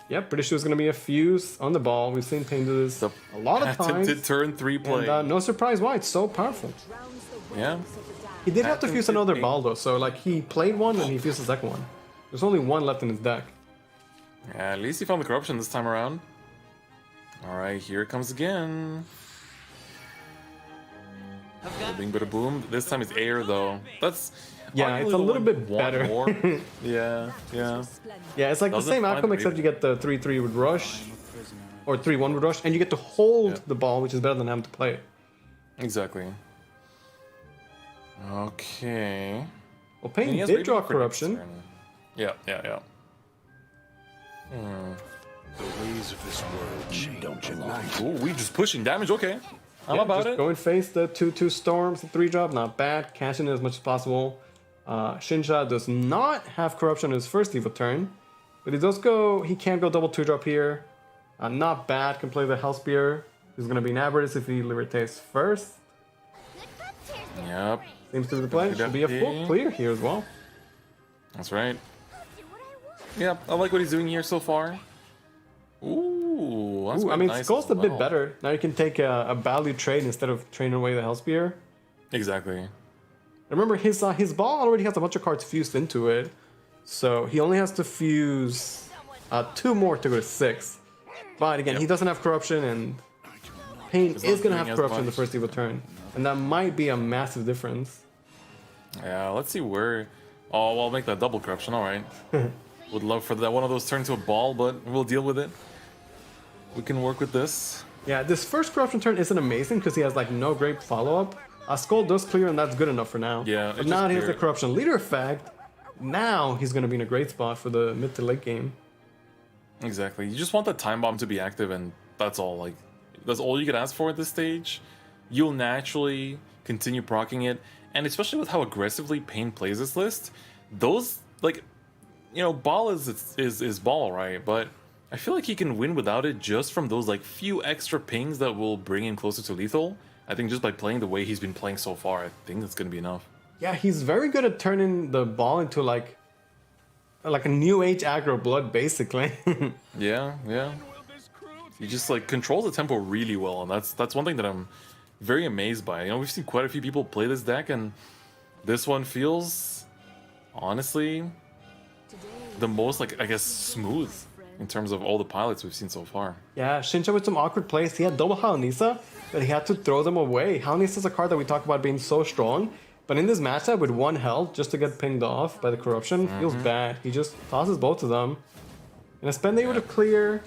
Yep, pretty sure it's going to be a fuse on the ball. We've seen Pain do this a lot of times. Attempted turn 3 play. And no surprise why, it's so powerful. Yeah. He did have to fuse another ball though, so like he played one and he fused the second one. There's only one left in his deck. Yeah, at least he found the corruption this time around. Alright, here it comes again. Bing bada boom. This time it's air though. That's yeah, it's a little bit better. Yeah. Yeah, it's like the same outcome except you get the 3-3 with rush or 3-1 with rush, and you get to hold the ball, which is better than having to play it. Exactly. Okay. Well, Pain did draw corruption. Yeah. The ways of this world change overnight. Ooh, we just pushing damage. Okay, I'm about just it. Go and face the 2/2 storms, the 3-drop, not bad. Cash in as much as possible. Shinsha does not have corruption in his first Evo turn, but he does go. He can go double 2-drop here. Not bad. Can play the Hell Spear. He's gonna be an Avarice if he Libertates first. Yep. Seems to be the play. Should be a full clear here as well. That's right. Yeah, I like what he's doing here so far. Ooh, that's I mean, nice Skull's as a bit well. better. Now you can take a value trade instead of trading away the Hell Spear. Exactly. Remember, his ball already has a bunch of cards fused into it, so he only has to fuse 2 more to go to 6. But again, he doesn't have corruption, and Pain is going to have corruption in the first Evo turn, and that might be a massive difference. Yeah, let's see where. Oh, well, I'll make that double corruption. All right. Would love for that one of those turn to a ball, but we'll deal with it. We can work with this. Yeah, this first corruption turn isn't amazing because he has like no great follow-up. Skull does clear, and that's good enough for now. Yeah, but now he has the corruption leader effect. Now he's going to be in a great spot for the mid to late game. Exactly. You just want that time bomb to be active, and that's all. Like, that's all you can ask for at this stage. You'll naturally continue proccing it, and especially with how aggressively Pain plays this list, those, like, you know, ball is ball, right? But I feel like he can win without it just from those like few extra pings that will bring him closer to lethal. I think just by playing the way he's been playing so far, I think that's gonna be enough. Yeah, he's very good at turning the ball into like a new age aggro blood, basically. Yeah, yeah. He just like controls the tempo really well, and that's one thing that I'm very amazed by. You know, we've seen quite a few people play this deck, and this one feels honestly the most, like, I guess, smooth in terms of all the pilots we've seen so far. Yeah, Shincha with some awkward plays. He had double Haonisa, but he had to throw them away. Haonisa is a card that we talk about being so strong, but in this matchup with 1 health, just to get pinged off by the corruption, feels bad. He just tosses both of them. And a spend able to clear,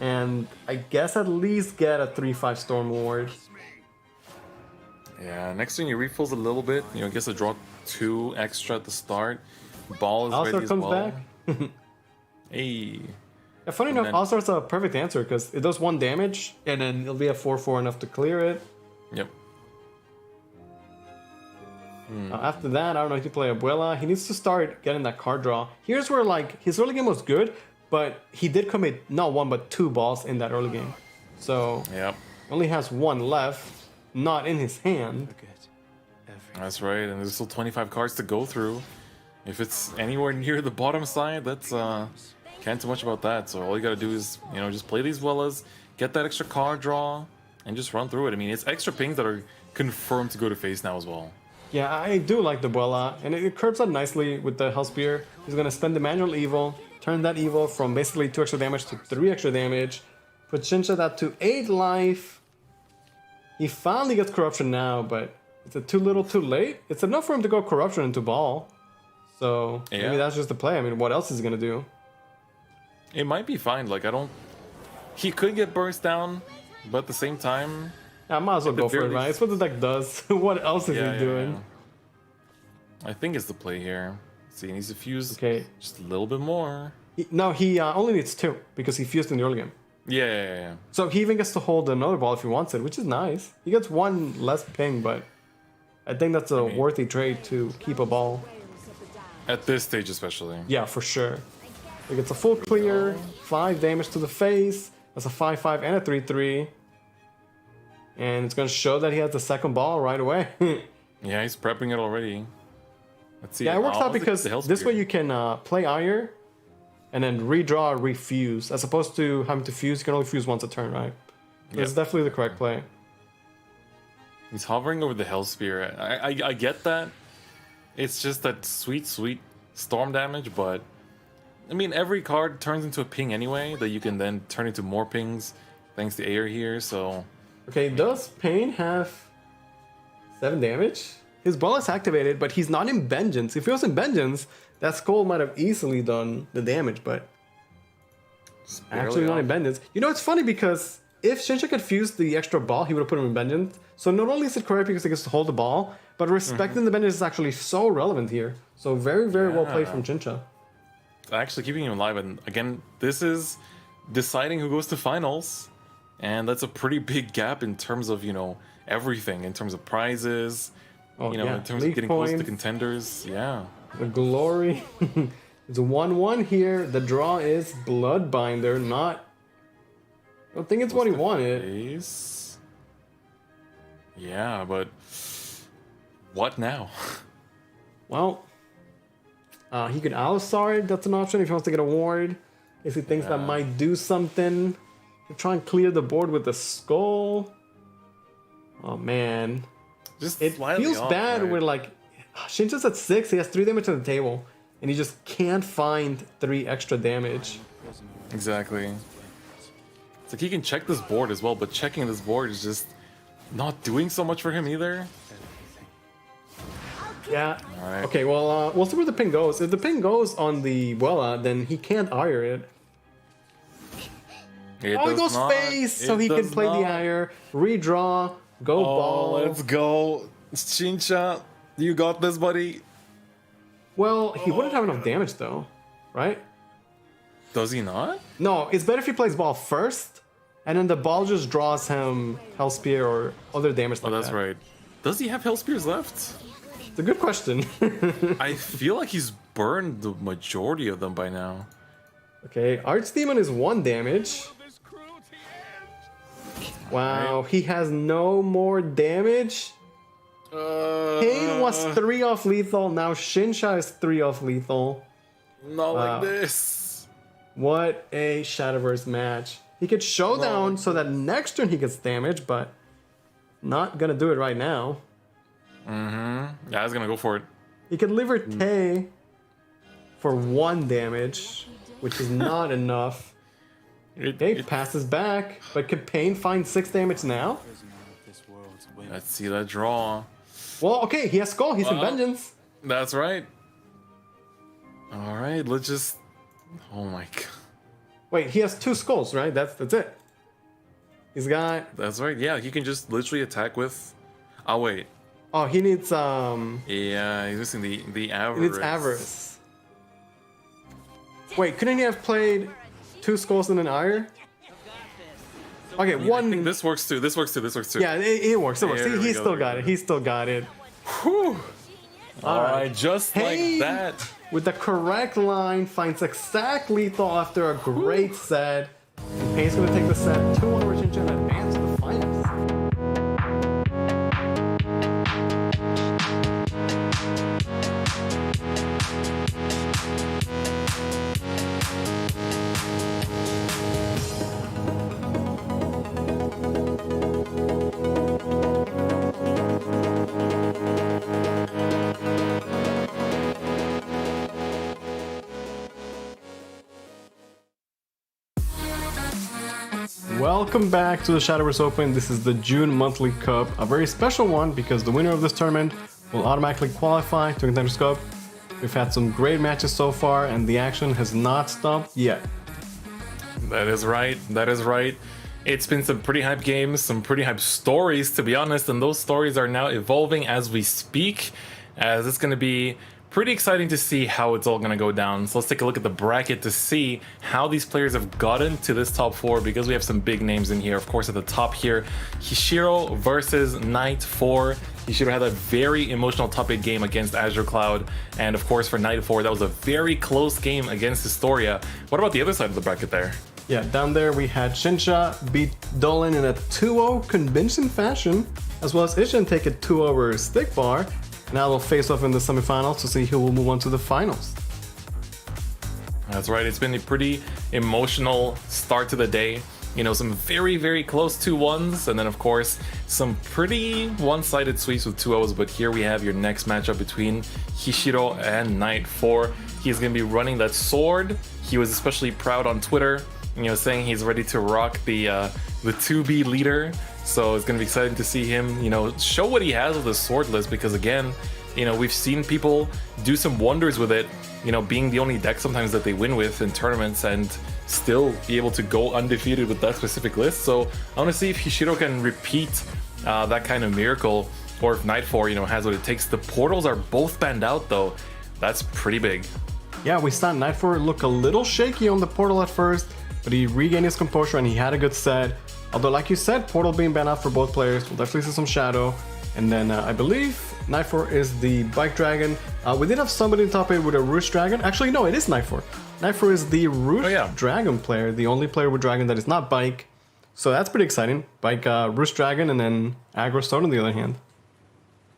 and I guess at least get a 3/5 Storm Ward. Yeah, next thing he refills a little bit. You know, gets to draw 2 extra at the start. Ball is Alsar ready as comes well. back. Hey. Yeah, funny enough, Alsar's a perfect answer because it does 1 damage, and then it'll be a 4/4 enough to clear it. Yep. After that, I don't know if you play Abuela. He needs to start getting that card draw. Here's where, like, his early game was good, but he did commit not 1 but 2 balls in that early game. So, Yep. only has 1 left, not in his hand. That's right, and there's still 25 cards to go through. If it's anywhere near the bottom side, that's can't do much about that. So all you gotta do is, you know, just play these Wellas, get that extra card draw, and just run through it. I mean, it's extra pings that are confirmed to go to face now as well. Yeah, I do like the Abuela, and it curves up nicely with the Hell Spear. He's gonna spend the manual evil, turn that evil from basically 2 extra damage to 3 extra damage, put Shincha that to 8 life. He finally gets corruption now, but is it too little too late? It's enough for him to go corruption into ball. So maybe that's just the play. I mean, what else is he gonna do? It might be fine. Like, I don't... He could get burst down, but at the same time... I might as well go for it, right? It's what the deck does. What else is he doing? I think it's the play here. See, he needs to fuse Okay. just a little bit more. No, he only needs 2 because he fused in the early game. Yeah. So he even gets to hold another ball if he wants it, which is nice. He gets 1 less ping, but I think that's a worthy trade to keep a ball. At this stage especially. Yeah, for sure. He gets a full clear, 5 damage to the face. That's a 5/5 and a 3/3. And it's going to show that he has the second ball right away. Yeah, he's prepping it already. Let's see. Yeah, it works out because the Hell this Spear. way you can play Ire and then redraw or refuse. As opposed to having to fuse, you can only fuse once a turn, right? That's definitely the correct play. He's hovering over the Hell Spear. I get that. It's just that sweet storm damage, but I mean, every card turns into a ping anyway that you can then turn into more pings thanks to Air here, so... Okay, does Pain have 7 damage? His ball is activated, but he's not in Vengeance. If he was in Vengeance, that Skull might have easily done the damage, but actually not in Vengeance. You know, it's funny because if Shincha could fuse the extra ball, he would have put him in Vengeance. So not only is it correct because he gets to hold the ball, but respecting the Vengeance is actually so relevant here. So very, very well played from Shincha. Actually keeping him alive, and again, this is deciding who goes to finals, and that's a pretty big gap in terms of, you know, everything, in terms of prizes, you know, in terms of getting close to contenders. Yeah. The glory. It's a 1/1 here. The draw is Bloodbinder, not... I don't think it's what he wanted. Ace? Yeah, but what now? Well, he could Alisar it. That's an option if he wants to get a ward. If he thinks that might do something. He'll try and clear the board with the skull. Oh man. Just it feels bad right? when, like, Shincha's at 6, he has 3 damage on the table, and he just can't find 3 extra damage. Exactly. It's like he can check this board as well, but checking this board is just not doing so much for him either. Yeah. Alright. Okay, well, we'll see where the ping goes. If the ping goes on the Wella, then he can't ire it. It Oh, he does goes not. face, so It he can does play the not. ire, redraw, go ball. Let's go. Shincha, you got this, buddy. Well, he wouldn't have enough damage though, right? Does he not? No, it's better if he plays ball first, and then the ball just draws him Hell Spear or other damage like Oh, that's that. right. Does he have Hell Spears left? It's a good question. I feel like he's burned the majority of them by now. Okay, Archdemon is 1 damage. Wow, he has no more damage. Kane was 3 off lethal, now Shinsha is 3 off lethal. Not like this. What a Shadowverse match. He could showdown so that next turn he gets damage, but not gonna do it right now. Yeah, I was gonna go for it. He could liver Tay for 1 damage, which is not enough. Okay, passes back, but could Pain find 6 damage now? Let's see that draw. Well, okay, he has Skull, he's in Well. Vengeance. That's right. All right, let's just. Oh my god. Wait, he has 2 Skulls, right? That's it. He's got... That's right. Yeah, he can just literally attack with. Oh wait. Oh, he needs Yeah, he's missing the avarice. He needs Avarice. Wait, couldn't he have played 2 Skulls and an Ire? Okay, I one. think this works too. This works too. This works too. Yeah, it works. It works. There we He go, still there got we it. go. He still got it. Whew. All right, just Hey, like that. with the correct line, finds exact lethal after a great set. And Payne's gonna take the set 2-1 over Chincha and advance to the finals. Welcome back to the Shadowverse Open. This is the June Monthly Cup, a very special one because the winner of this tournament will automatically qualify to Contenders Cup. We've had some great matches so far and the action has not stopped yet. That is right. That is right. It's been some pretty hype games, some pretty hype stories, to be honest, and those stories are now evolving as we speak, as it's going to be pretty exciting to see how it's all going to go down. So let's take a look at the bracket to see how these players have gotten to this top 4, because we have some big names in here. Of course, at the top here, Hishiro versus Knight 4. Hishiro had a very emotional top 8 game against Azure Cloud, and of course for Knight 4, that was a very close game against Historia. What about the other side of the bracket there? Yeah, down there we had Shinsha beat Dolan in a 2-0 convincing fashion, as well as Ishin take a 2 over Stick Bar. Now they'll face off in the semifinals to see who will move on to the finals. That's right, it's been a pretty emotional start to the day. You know, some very, very close 2-1s, and then of course, some pretty one-sided sweeps with 2-0s, but here we have your next matchup between Hishiro and Knight 4. He's going to be running that sword. He was especially proud on Twitter, you know, saying he's ready to rock the 2B leader. So it's going to be exciting to see him, you know, show what he has with the sword list, because again, you know, we've seen people do some wonders with it, you know, being the only deck sometimes that they win with in tournaments and still be able to go undefeated with that specific list. So I want to see if Hishiro can repeat that kind of miracle, or if Knight 4, you know, has what it takes. The portals are both banned out though. That's pretty big. Yeah, we saw Knight 4 look a little shaky on the portal at first, but he regained his composure and he had a good set. Although, like you said, portal being banned out for both players, we'll definitely see some shadow. And then I believe Knight 4 is the Bike Dragon. We did have somebody in top 8 with a Roost Dragon. Actually, no, it is Knight 4. Knight 4 is the Roost Dragon player, the only player with Dragon that is not Bike. So that's pretty exciting. Bike, Roost Dragon, and then Aggro Stone on the other hand.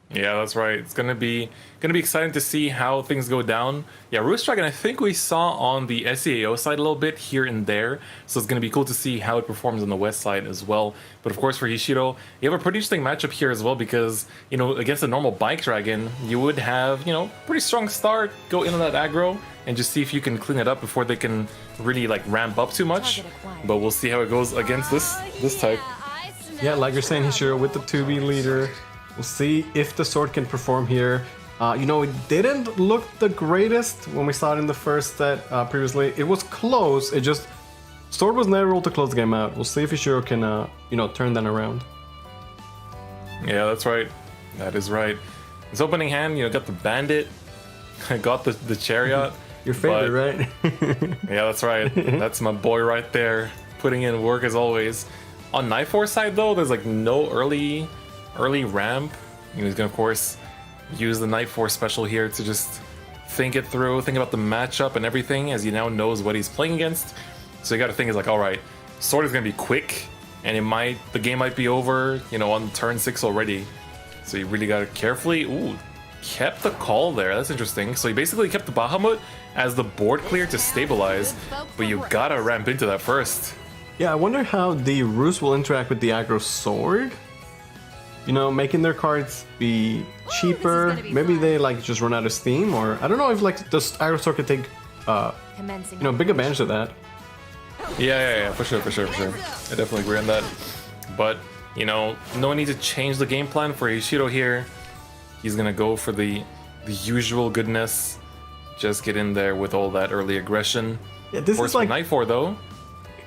Yeah, that's right. It's gonna be exciting to see how things go down. Yeah, Roost Dragon, I think we saw on the SEAO side a little bit here and there, so it's gonna be cool to see how it performs on the west side as well. But of course, for Hishiro, you have a pretty interesting matchup here as well, because you know, against a normal Bike Dragon, you would have, you know, pretty strong start, go in on that aggro, and just see if you can clean it up before they can really like ramp up too much. But we'll see how it goes against this type. Yeah, like you're saying, Hishiro with the 2B leader. We'll see if the sword can perform here. You know, it didn't look the greatest when we saw it in the first set previously. It was close. It just... Sword was never able to close the game out. We'll see if Ishiro can, you know, turn that around. Yeah, that's right. That is right. His opening hand, you know, got the Bandit, got the Chariot. Your favorite, right? Yeah, that's right. That's my boy right there, putting in work as always. On Knife Force side though, there's like no early ramp. You know, he's gonna of course use the Knife Force special here to just think it through, think about the matchup and everything, as he now knows what he's playing against. So you got to think is like, all right, Sword is gonna be quick, and the game might be over, you know, on turn 6 already. So you really got to carefully. Ooh, kept the call there. That's interesting. So he basically kept the Bahamut as the board clear to stabilize, but you gotta ramp into that first. Yeah, I wonder how the Roost will interact with the aggro Sword. You know, making their cards be cheaper. Maybe they like just run out of steam, or I don't know if like the aggro Sword could take, you know, big advantage of that. Yeah, for sure. I definitely agree on that. But you know, no need to change the game plan for Ishiro here. He's gonna go for the usual goodness. Just get in there with all that early aggression. Yeah, this is like Night 4 though.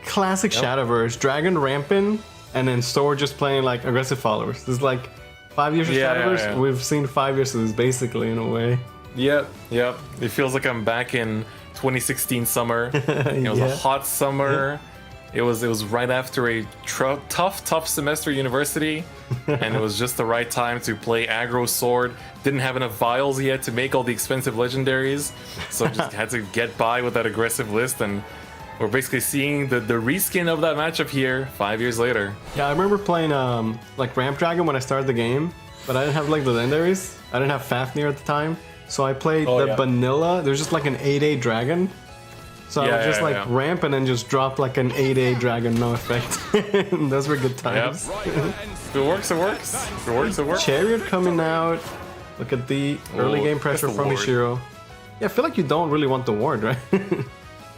Classic Shadowverse. Dragon ramping, and then Sword just playing like aggressive followers. This is like 5 years of Shadowverse. Yeah. We've seen 5 years of this basically in a way. Yep. It feels like I'm back in 2016 summer. It was a hot summer. It was right after a tough semester at university, and it was just the right time to play aggro Sword. Didn't have enough vials yet to make all the expensive legendaries, so just had to get by with that aggressive list, and we're basically seeing the reskin of that matchup here 5 years later. Yeah, I remember playing like Ramp Dragon when I started the game, but I didn't have like the legendaries. I didn't have Fafnir at the time, so I played vanilla. There's just like an 8/8 dragon. So I would just ramp and then just drop like an 8/8 dragon, no effect. Those were good times. Yep. It works. Chariot coming out. Look at the early game pressure from Ishiro. Yeah, I feel like you don't really want the ward, right?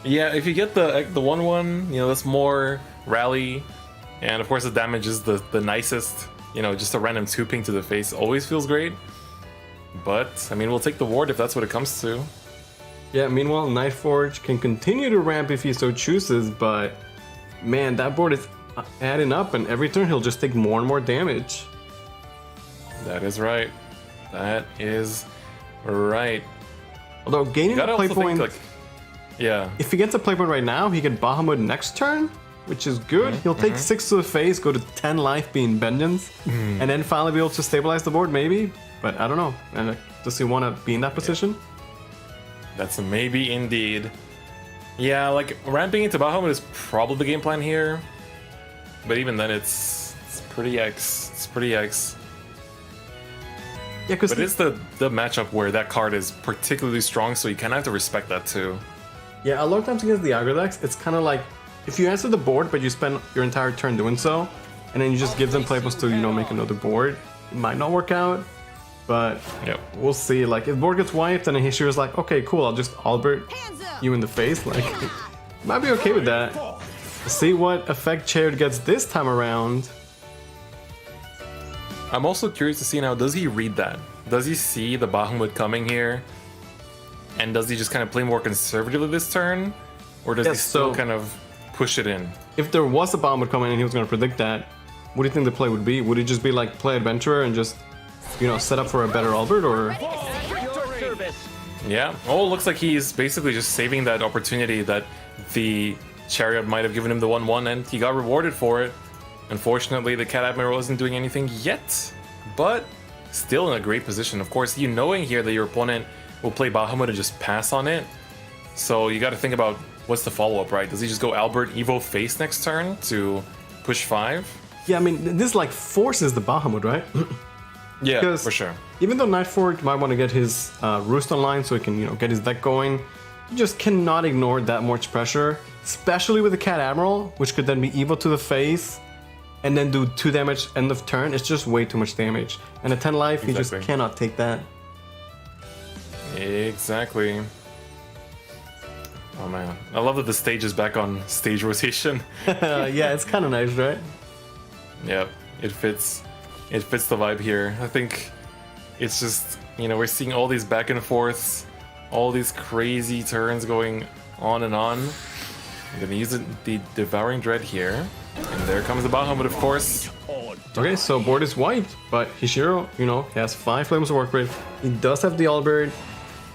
Yeah, if you get the 1/1, you know, that's more rally, and of course the damage is the nicest. You know, just a random 2-ping to the face always feels great. But I mean, we'll take the ward if that's what it comes to. Yeah, meanwhile, Nightforge can continue to ramp if he so chooses, but man, that board is adding up, and every turn he'll just take more and more damage. That is right. Although gaining a play point, yeah. If he gets a play point right now, he can Bahamut next turn, which is good. He'll take 6 to the face, go to 10 life, being Vengeance, and then finally be able to stabilize the board, maybe. But I don't know. And does he want to be in that position? That's a maybe indeed. Yeah, like ramping into Bahamut is probably the game plan here, but even then, it's pretty X. It's pretty X. Yeah, because but it's the matchup where that card is particularly strong, so you kind of have to respect that too. Yeah, a lot of times against the aggro decks, it's kind of like if you answer the board, but you spend your entire turn doing so, and then you just give them playables to, you know, make another board, it might not work out. But we'll see. Like, if board gets wiped and Hishiro's like, okay, cool, I'll just Albert you in the face. Like, might be okay with that. Let's see what effect Chariot gets this time around. I'm also curious to see now, does he read that? Does he see the Bahamut coming here? And does he just kind of play more conservatively this turn? Or does he still kind of push it in? If there was a Bahamut coming and he was going to predict that, what do you think the play would be? Would it just be like play Adventurer and just, you know, set up for a better Albert, or? Yeah. Oh, it looks like he's basically just saving that opportunity that the Chariot might have given him the 1/1, and he got rewarded for it. Unfortunately, the Cat Admiral isn't doing anything yet, but still in a great position. Of course, you knowing here that your opponent will play Bahamut and just pass on it. So you got to think about what's the follow-up, right? Does he just go Albert Evo face next turn to push 5? Yeah, I mean, this like forces the Bahamut, right? Yeah, for sure. Even though Nightforge might want to get his Roost online so he can, you know, get his deck going, you just cannot ignore that much pressure, especially with the Cat Admiral, which could then be Evo to the face and then do 2 damage end of turn. It's just way too much damage. And at 10 life, he just cannot take that. Exactly. Oh man, I love that the stage is back on stage rotation. Yeah, it's kind of nice, right? Yeah, it fits. It fits the vibe here. I think it's just, you know, we're seeing all these back and forths, all these crazy turns going on and on. I'm gonna use the Devouring Dread here, and there comes the Bahamut, of course. Okay, so board is wiped, but Hishiro, you know, he has 5 flames to work with. He does have the Albert.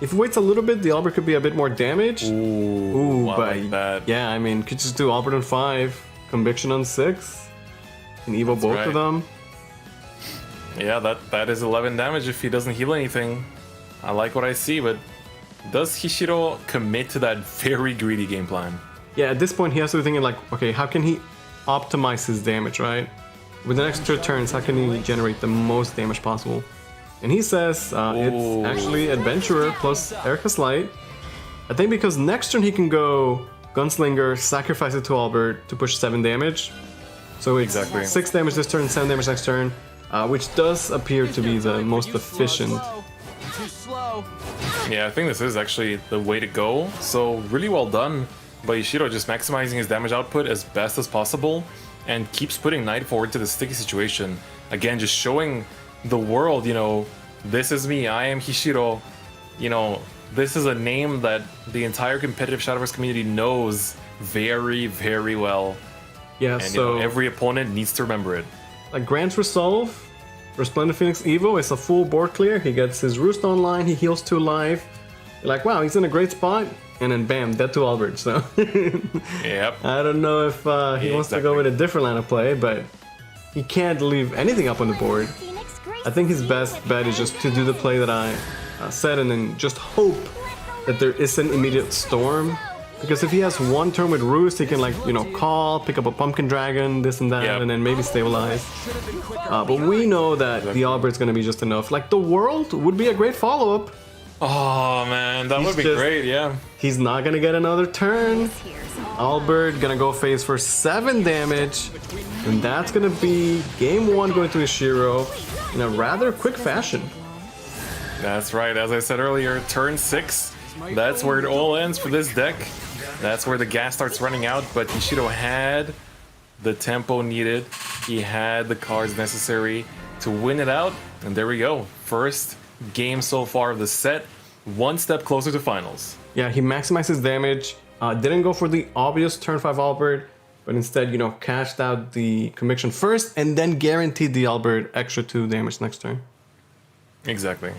If he waits a little bit, the Albert could be a bit more damage. Ooh, I but like that. yeah, I mean, could just do Albert on 5, Conviction on 6, and Evo both right. of them. Yeah, that is 11 damage if he doesn't heal anything. I like what I see, but does Hishiro commit to that very greedy game plan? Yeah, at this point he has to be thinking like, okay, how can he optimize his damage, right? With the next 2 turns, how can he generate the most damage possible? And he says it's actually Adventurer plus Erica's Light. I think because next turn he can go Gunslinger, sacrifice it to Albert to push 7 damage. So it's 6 damage this turn, 7 damage next turn, which does appear to be the most efficient. Too slow. Yeah, I think this is actually the way to go. So really well done by Ishiro, just maximizing his damage output as best as possible and keeps putting Knight forward to the sticky situation. Again, just showing the world, you know, this is me, I am Hishiro. You know, this is a name that the entire competitive Shadowverse community knows very, very well. Yeah, and so you know, every opponent needs to remember it. Like Grant's Resolve, Resplendent Phoenix Evo is a full board clear. He gets his Roost online, he heals 2 life. You're like, wow, he's in a great spot. And then bam, dead to Albert, so... Yep. I don't know if he wants to go with a different line of play, but he can't leave anything up on the board. I think his best bet is just to do the play that I said and then just hope that there isn't immediate storm. Because if he has 1 turn with Roost, he can like, you know, call, pick up a Pumpkin Dragon, this and that, and then maybe stabilize. But we know that the Albert's gonna be just enough. Like, the World would be a great follow-up. Oh man, that would be great, yeah. He's not gonna get another turn. Albert gonna go phase for 7 damage. And that's gonna be game 1 going to Ishiro in a rather quick fashion. That's right, as I said earlier, turn 6, that's where it all ends for this deck. That's where the gas starts running out, but Ishiro had the tempo needed. He had the cards necessary to win it out, and there we go. First game so far of the set, 1 step closer to finals. Yeah, he maximized his damage, didn't go for the obvious turn 5 Albert, but instead, you know, cashed out the Conviction first and then guaranteed the Albert extra 2 damage next turn. Exactly.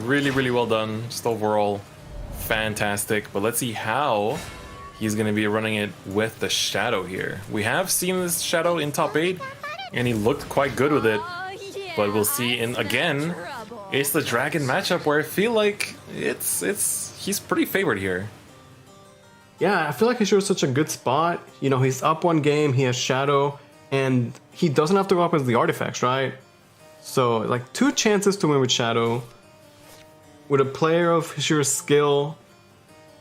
Really, really well done. Just overall, fantastic. But let's see how he's going to be running it with the Shadow here. We have seen this Shadow in top 8, and he looked quite good with it. But we'll see in, again, it's the Dragon matchup where I feel like he's pretty favored here. Yeah, I feel like Ishiro's such a good spot. You know, he's up 1 game, he has Shadow, and he doesn't have to go up as the artifacts, right? So, like, 2 chances to win with Shadow. With a player of Ishiro's skill,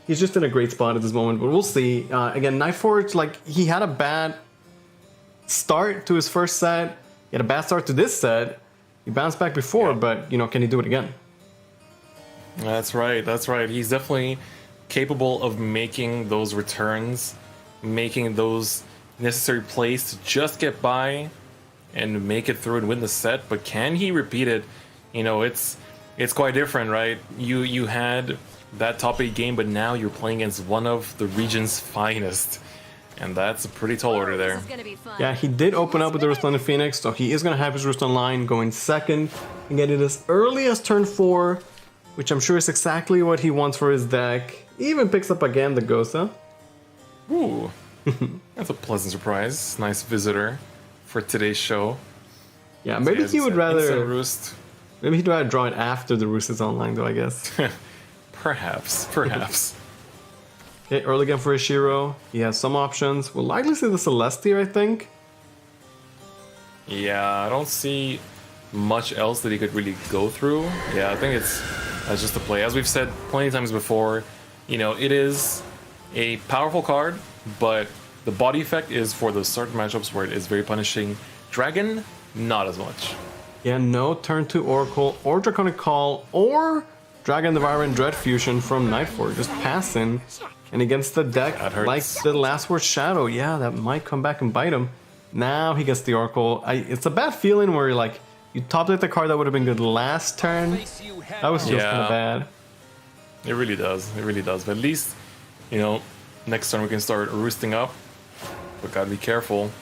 he's just in a great spot at this moment, but we'll see. Again, Nightforge, like, he had a bad start to his first set. He had a bad start to this set. He bounced back before, but, you know, can he do it again? That's right, that's right. He's definitely capable of making those returns, making those necessary plays to just get by and make it through and win the set. But can he repeat it? You know, it's quite different, right? You had that top 8 game, but now you're playing against one of the region's finest. And that's a pretty tall order there. Yeah, he did open up with the Resplendent Phoenix, so he is going to have his Roost online going second and get it as early as turn 4, which I'm sure is exactly what he wants for his deck. He even picks up again the Gosa. Ooh, that's a pleasant surprise. Nice visitor for today's show. Yeah, maybe he would rather... Roost. Maybe he'd rather draw it after the Roost is online, though, I guess. Perhaps. Okay, early game for Ishiro. He has some options. We'll likely see the Celestia, I think. Yeah, I don't see much else that he could really go through. Yeah, I think that's just a play. As we've said plenty of times before, you know, it is a powerful card, but the body effect is for those certain matchups where it is very punishing. Dragon, not as much. Yeah, no turn 2 Oracle or Draconic Call or Dragon Devourer and Dread Fusion from Nightforge. Just passing. And against the deck, like the last word Shadow, yeah, that might come back and bite him. Now he gets the Oracle. It's a bad feeling where you're like, you top deck the card that would have been good last turn. That was just kind of bad. It really does. It really does. But at least, you know, next turn we can start roosting up. But gotta be careful.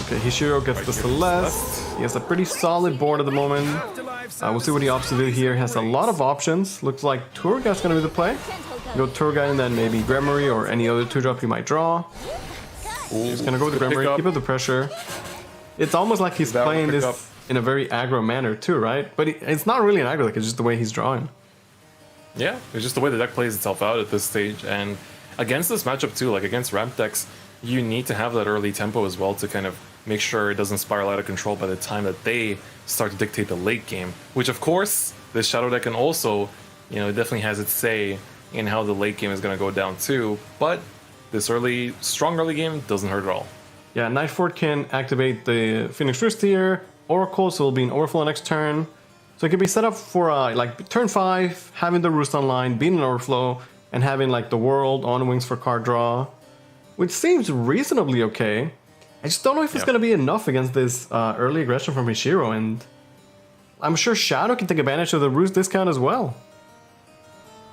Okay, Hishiro gets the Celeste. He has a pretty solid board at the moment. We'll see what he opts to do here. Has a lot of options. Looks like Tour Guide's gonna be the play. Go Tour Guide and then maybe Gremory or any other 2-drop he might draw. He's gonna go with the Gremory, keep up the pressure. It's almost like he's playing this in a very aggro manner too, right? But it's not really an aggro, like it's just the way he's drawing. Yeah, it's just the way the deck plays itself out at this stage. And against this matchup too, like against ramp decks, you need to have that early tempo as well to kind of make sure it doesn't spiral out of control by the time that they start to dictate the late game. Which of course, this Shadow deck can also, you know, it definitely has its say in how the late game is going to go down too. But this strong early game doesn't hurt at all. Yeah, Night Fort can activate the Phoenix Roost here. Oracle, so it'll be an Overflow next turn. So it can be set up for like turn 5, having the Roost online, being an Overflow, and having like the World on wings for card draw, which seems reasonably okay. I just don't know if it's going to be enough against this early aggression from Hishiro, and I'm sure Shadow can take advantage of the Roost discount as well.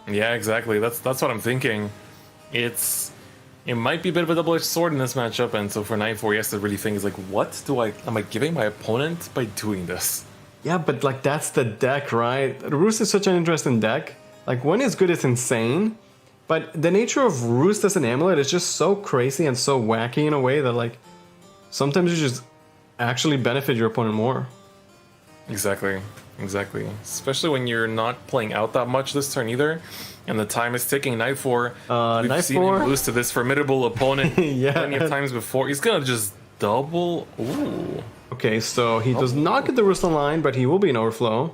Yeah, exactly. That's what I'm thinking. It might be a bit of a double-edged sword in this matchup, and so for 9-4, he has to really think, is like, what am I giving my opponent by doing this? Yeah, but like that's the deck, right? Roost is such an interesting deck. Like when it's good, it's insane. But the nature of Roost as an amulet is just so crazy and so wacky in a way that like sometimes you just actually benefit your opponent more. Exactly. Especially when you're not playing out that much this turn either, and the time is ticking. We've seen him lose to this formidable opponent plenty of times before. He's gonna just double. Ooh. Okay, so he does not get the Roost online, but he will be an Overflow.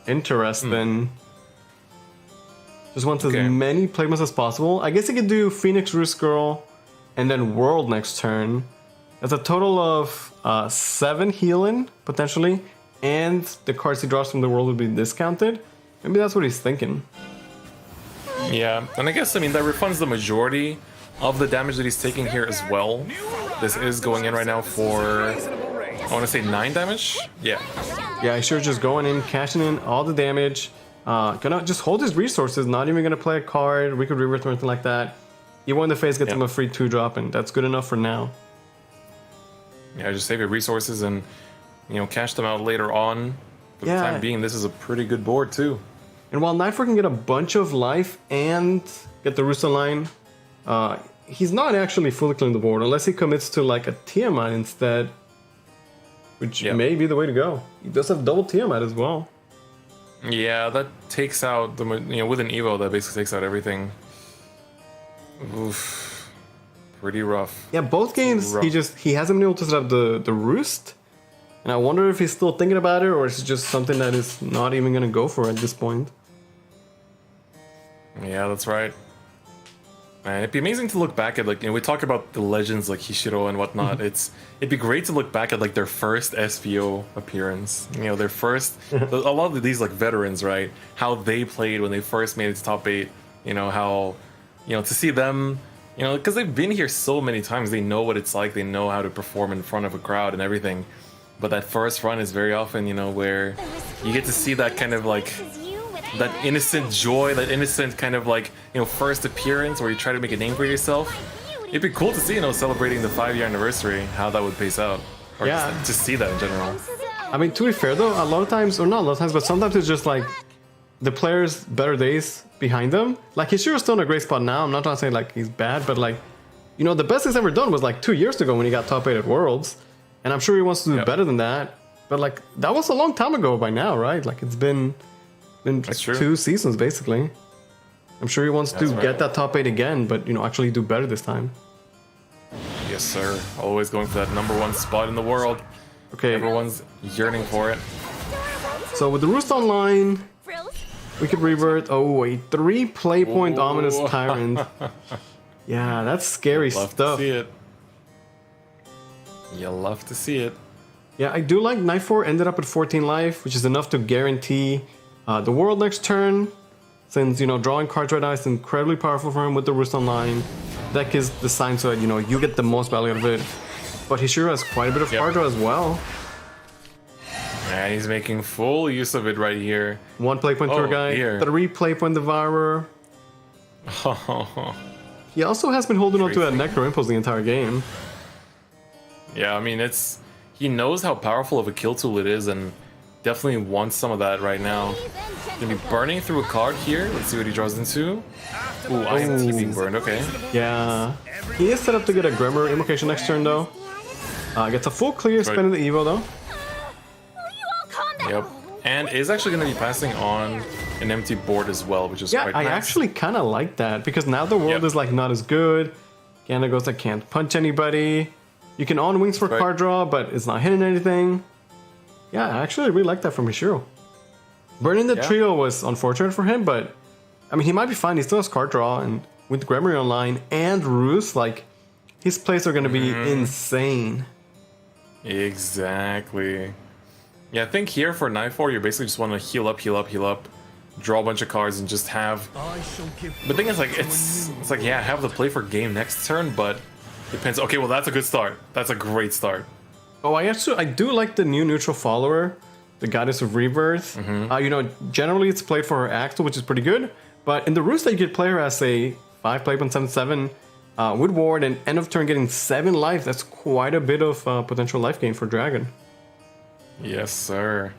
Interesting. Just wants as many Plaguemons as possible. I guess he could do Phoenix Roost Girl and then World next turn. That's a total of 7 healing, potentially, and the cards he draws from the World would be discounted. Maybe that's what he's thinking. Yeah, and I guess, I mean, that refunds the majority of the damage that he's taking here as well. This is going in right now for, I want to say 9 damage? Yeah. Yeah, he's sure just going in, cashing in all the damage. Gonna just hold his resources, not even gonna play a card, Wicked Rebirth or anything like that. Evo in the face gets him a free 2-drop, and that's good enough for now. Yeah, just save your resources and, you know, cash them out later on. For the time being, this is a pretty good board too. And while Nightford can get a bunch of life and get the Roost online, he's not actually fully clearing the board unless he commits to like a Tiamat instead, which may be the way to go. He does have double Tiamat as well. Yeah, that takes out the, you know, with an Evo that basically takes out everything. Oof. Pretty rough. Yeah, both games he hasn't been able to set up the Roost, and I wonder if he's still thinking about it or is it just something that is not even gonna go for at this point. Yeah, that's right. And it'd be amazing to look back at, like, you know, we talk about the legends like Hishiro and whatnot. It'd be great to look back at like their first SVO appearance. You know, their first a lot of these like veterans, right? How they played when they first made it to top 8. You know how, you know, to see them. You know, because they've been here so many times, they know what it's like, they know how to perform in front of a crowd and everything. But that first run is very often, you know, where you get to see that kind of like, that innocent joy, that innocent kind of like, you know, first appearance where you try to make a name for yourself. It'd be cool to see, you know, celebrating the 5-year anniversary, how that would pace out. Or just see that in general. I mean, to be fair though, a lot of times, or not a lot of times, but sometimes it's just like the players' better days behind them. Like, Hishiro's still in a great spot now. I'm not trying to say like he's bad, but like, you know, the best he's ever done was like 2 years ago when he got top 8 at Worlds, and I'm sure he wants to do better than that. But like, that was a long time ago by now, right? Like, it's been 2 seasons basically. I'm sure he wants to get that top 8 again, but you know, actually do better this time. Yes, sir. Always going for that #1 spot in the world. Okay, everyone's yearning for it. So with the Roost online, Wicked Rebirth. Oh, a 3 play point Ominous Tyrant. Yeah, that's scary stuff. To see it. You'll love to see it. Yeah, I do like Night 4 ended up at 14 life, which is enough to guarantee the World next turn. Since, you know, drawing cards right now is incredibly powerful for him with the Roost online. Deck is designed so that, you know, you get the most value out of it. But Hishiro has quite a bit of card draw as well. And he's making full use of it right here. 1 play point Tour Guide, 3 play point Devourer. He also has been holding on to a Necro Impulse the entire game. Yeah, I mean, he knows how powerful of a kill tool it is, and definitely wants some of that right now. Gonna be burning through a card here. Let's see what he draws into. Ooh, INT being burned. Okay. Yeah. He is set up to get a Gremmer invocation next turn though. Gets a full clear, spinning the Evo though. Yep. And is actually going to be passing on an empty board as well, which is quite I nice. actually kind of like that because now the world is like not as good. Ganagosa can't punch anybody. You can on wings for card draw, but it's not hitting anything. Yeah, I actually really like that from Hishiro. Burning the trio was unfortunate for him, but I mean, he might be fine. He still has card draw, and with Gremory online and Roost, like his plays are going to be insane. Exactly. Yeah, I think here for Nightfall, you basically just want to heal up, draw a bunch of cards, and just have. The thing is, like, it's like, yeah, have the play for game next turn, but depends. Okay, well, that's a good start. That's a great start. Oh, I do like the new neutral follower, the Goddess of Rebirth. You know, generally it's played for her Axel, which is pretty good, but in the Roost, you could play her as a 5-play 1/7/7 with ward and end of turn getting 7 life. That's quite a bit of potential life gain for Dragon. Yes, sir.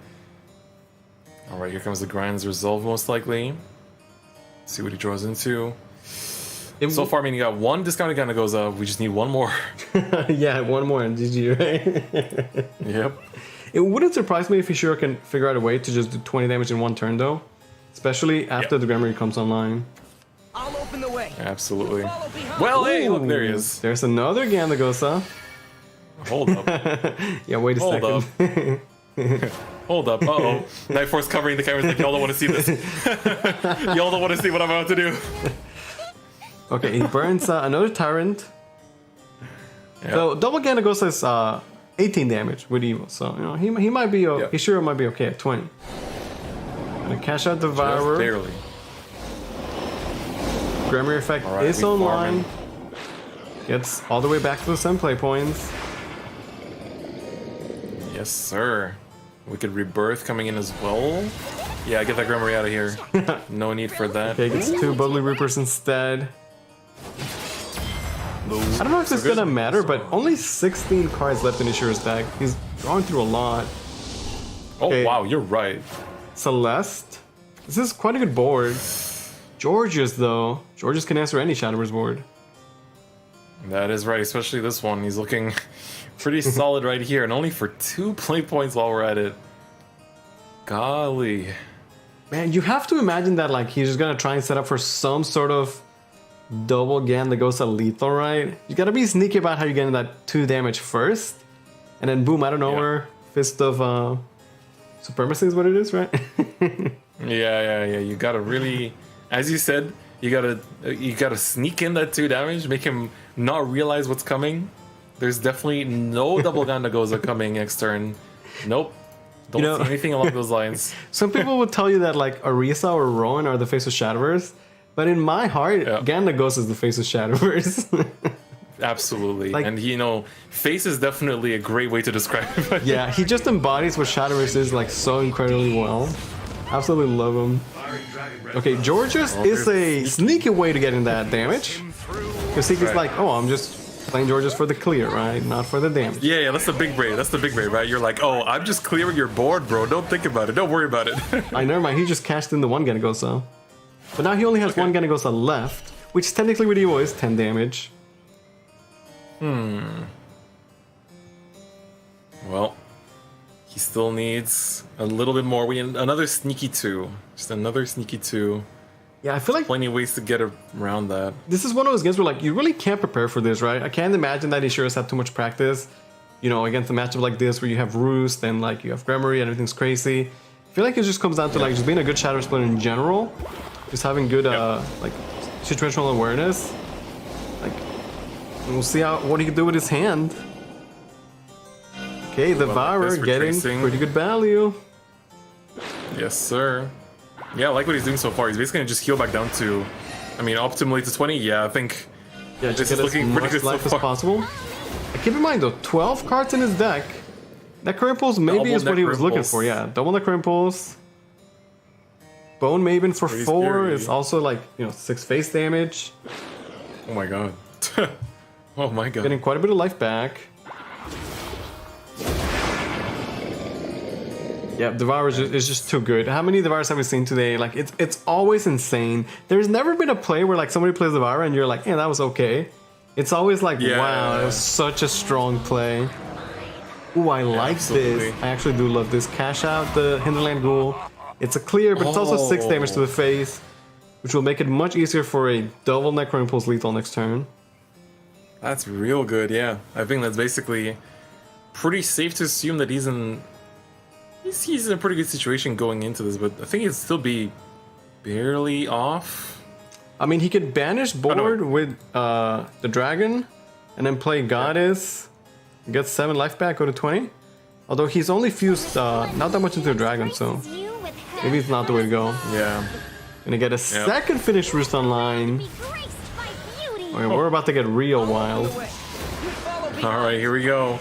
Alright, here comes the Grind's Resolve, most likely. Let's see what he draws into. So far, I mean, you got one discounted Ganagosa. We just need one more. Yeah, one more and GG, right? Yep. It wouldn't surprise me if Ishiro can figure out a way to just do 20 damage in one turn, though. Especially after the Gremory comes online. I'll open the way. Absolutely. Well, hey, look, there he is. There's another Ganagosa. Hold up. Yeah, wait a second. Hold up. Uh-oh. Nightforce covering the cameras like, y'all don't want to see this. Y'all don't want to see what I'm about to do. Okay, he burns another Tyrant. Yep. So double Ganagosa is 18 damage with Evil. So, you know, he might be, Ishiro might be okay at 20. Gonna cash out Devourer. Just barely. Gremory effect is online. Gets all the way back to the 7 play points. Yes, sir. We could Rebirth coming in as well. Yeah, get that Gremory out of here. No need for that. Okay, gets 2 Bubbly Reapers instead. I don't know if it's gonna matter, but only 16 cards left in Ishiro's deck. He's going through a lot. Oh, wow, you're right. Celeste. This is quite a good board. Georges, though. Georges can answer any Shadowverse board. That is right, especially this one. He's looking pretty solid right here, and only for 2 play points while we're at it. Golly. Man, you have to imagine that like he's just gonna try and set up for some sort of double Ganagosa lethal, right? You gotta be sneaky about how you're getting that 2 damage first, and then boom, out of nowhere, Fist of Supremacy is what it is, right? Yeah. You gotta really, as you said, you gotta sneak in that 2 damage, make him not realize what's coming. There's definitely no double Ganagosa coming next turn. Nope. Don't see anything along those lines. Some people would tell you that like Orisa or Rowan are the face of Shadowverse, but in my heart, Ganagosa is the face of Shadowverse. Absolutely. Like, and you know, face is definitely a great way to describe it. Yeah, he just embodies what Shadowverse is like so incredibly well. Absolutely love him. Okay, Georges is a sneaky way to get in that damage. Because he's like, oh, I'm just playing Georges for the clear, right? Not for the damage. Yeah, that's the big brain. That's the big brain, right? You're like, oh, I'm just clearing your board, bro. Don't think about it. Don't worry about it. I never mind. He just cashed in the 1 Ganagosa. But now he only has 1 Ganagosa left, which technically with Evo is 10 damage. Well, he still needs a little bit more. We need another sneaky 2. Just another sneaky 2. Yeah, I feel like plenty of ways to get around that. This is one of those games where like you really can't prepare for this, right? I can't imagine that Ishiro's had too much practice, you know, against a matchup like this where you have Roost and like you have Gremory and everything's crazy. I feel like it just comes down to like just being a good Shadowverse player in general, just having good like situational awareness. Like, we'll see what he can do with his hand. Okay, the Devourer getting pretty good value. Yes, sir. Yeah, I like what he's doing so far. He's basically gonna just heal back down to, I mean, optimally to 20. Yeah, I think this is looking pretty good so far. As possible. Keep in mind though, 12 cards in his deck. That current pulse maybe is what he was looking for. Yeah, double the current pulse. Bone Maven for 4 is also like, you know, 6 face damage. Oh my god. Oh my god. Getting quite a bit of life back. Yeah, Devour is just too good. How many Devours have we seen today? Like, it's always insane. There's never been a play where like somebody plays Devour and you're like, yeah, that was okay. It's always like, wow, that was such a strong play. Ooh, I like this. I actually do love this. Cash out the Hinterland Ghoul. It's a clear, but it's also 6 damage to the face, which will make it much easier for a double Necro Impulse lethal next turn. That's real good, yeah. I think that's basically pretty safe to assume that he's in a pretty good situation going into this, but I think he'd still be barely off. I mean, he could banish board with the dragon, and then play Goddess, get 7 life back, go to 20. Although he's only fused not that much into the dragon, so maybe it's not the way to go. Yeah. Gonna get a second finished Roost online. Okay, we're about to get real wild. Alright, here we go.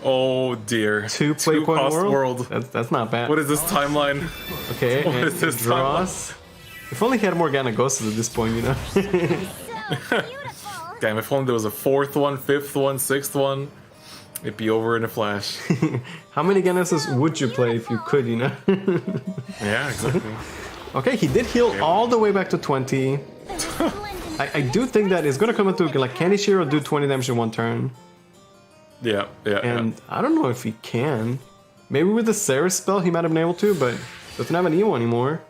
Oh dear. 2 play point cost world? That's not bad. What is this timeline? Okay, What and is this draws. If only he had Morgana Ghosts at this point, you know? Damn, if only there was a 4th one, 5th one, 6th one, it'd be over in a flash. How many Genesis would you play if you could, you know? Yeah, exactly. Okay, he did heal all the way back to 20. I do think that it's gonna come into like, can Ishiro do 20 damage in 1 turn? Yeah. And I don't know if he can. Maybe with the Ceres spell he might have been able to, but doesn't have an Evo anymore.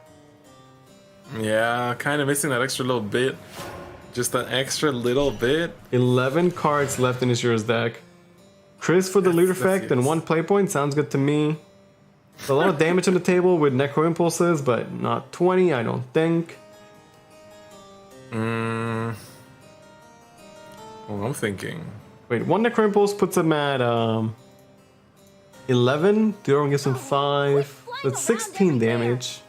Yeah, kind of missing that extra little bit. Just that extra little bit. 11 cards left in Ishiro's deck. Chris for the loot effect and 1 play point sounds good to me. It's a lot of damage on the table with Necro Impulses, but not 20, I don't think. Well, I'm thinking. Wait, 1 Necro Impulse puts him at 11. The other one gives him 5. So it's 16 damage.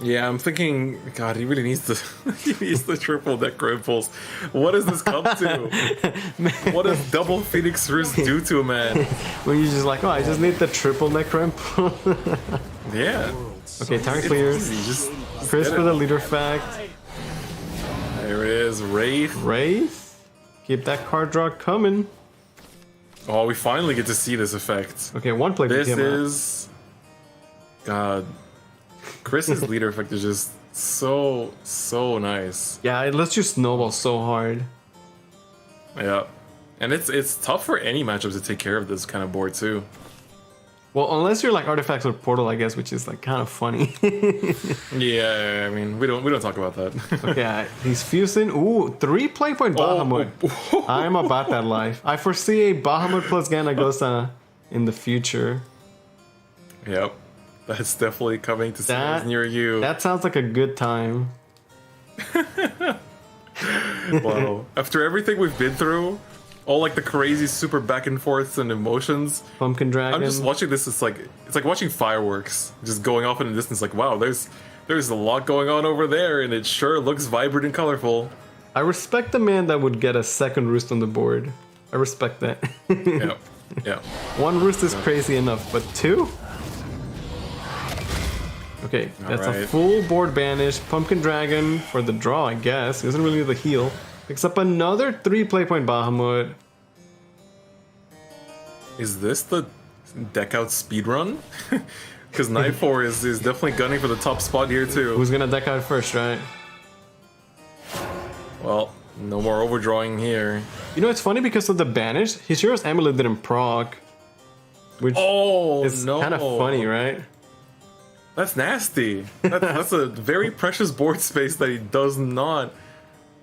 Yeah, I'm thinking. God, he really needs the he needs the triple Necro Impulse. What does this come to? What does double Phoenix Roost do to a man? When you're just like, oh, I just need the triple Necro Impulse. Yeah. Okay, turn clears. Just Chris for the leader fact. There it is, Wraith. Wraith? Keep that card draw coming. Oh, we finally get to see this effect. Okay, 1 play. This is. God. Chris's leader effect is just so nice. Yeah, it lets you snowball so hard. Yeah. And it's tough for any matchup to take care of this kind of board too. Well, unless you're like Artifacts or Portal, I guess, which is like kind of funny. Yeah, I mean, we don't talk about that. Okay, he's fusing. Ooh, 3 play point Bahamut. I'm about that life. I foresee a Bahamut plus Ganagosa in the future. Yep. That's definitely coming to cinemas near you. That sounds like a good time. Wow. After everything we've been through, all like the crazy super back and forths and emotions. Pumpkin Dragon. I'm just watching this. It's like watching fireworks just going off in the distance. Like, wow, there's a lot going on over there, and it sure looks vibrant and colorful. I respect the man that would get a second roost on the board. I respect that. Yeah. 1 roost is crazy enough, but 2? Okay, that's a full board banish. Pumpkin Dragon for the draw, I guess. He doesn't really need the heal. Picks up another 3 play point Bahamut. Is this the deck out speedrun? Because Knight 4 is definitely gunning for the top spot here too. Who's gonna deck out first, right? Well, no more overdrawing here. You know, it's funny because of the banish. Hishiro's Amulet didn't proc. Which is kind of funny, right? That's nasty. That's a very precious board space that he does not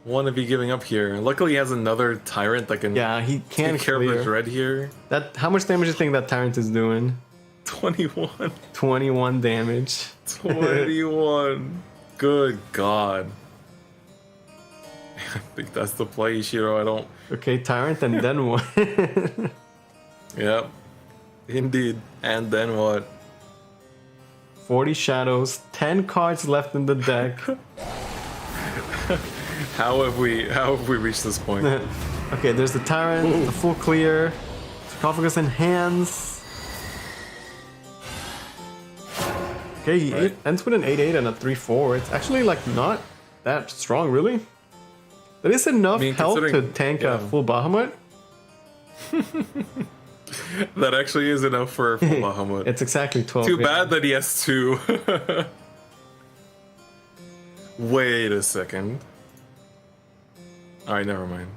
want to be giving up here. Luckily, he has another Tyrant that can he can take care of the Dread here. How much damage do you think that Tyrant is doing? 21. 21 damage. 21. Good God. I think that's the play, Ishiro. I don't... Okay, Tyrant and then what? Yep. Indeed. And then what? 40 shadows, 10 cards left in the deck. How have we reached this point? Okay, there's the Tyrant, the full clear, Sarcophagus in hands. Okay, he ends with an 8-8 and a 3-4. It's actually like not that strong, really. That is enough health to tank a full Bahamut. That actually is enough for Bahamut. It's exactly 12. Too yeah. bad that he has 2. Wait a second. Alright, never mind.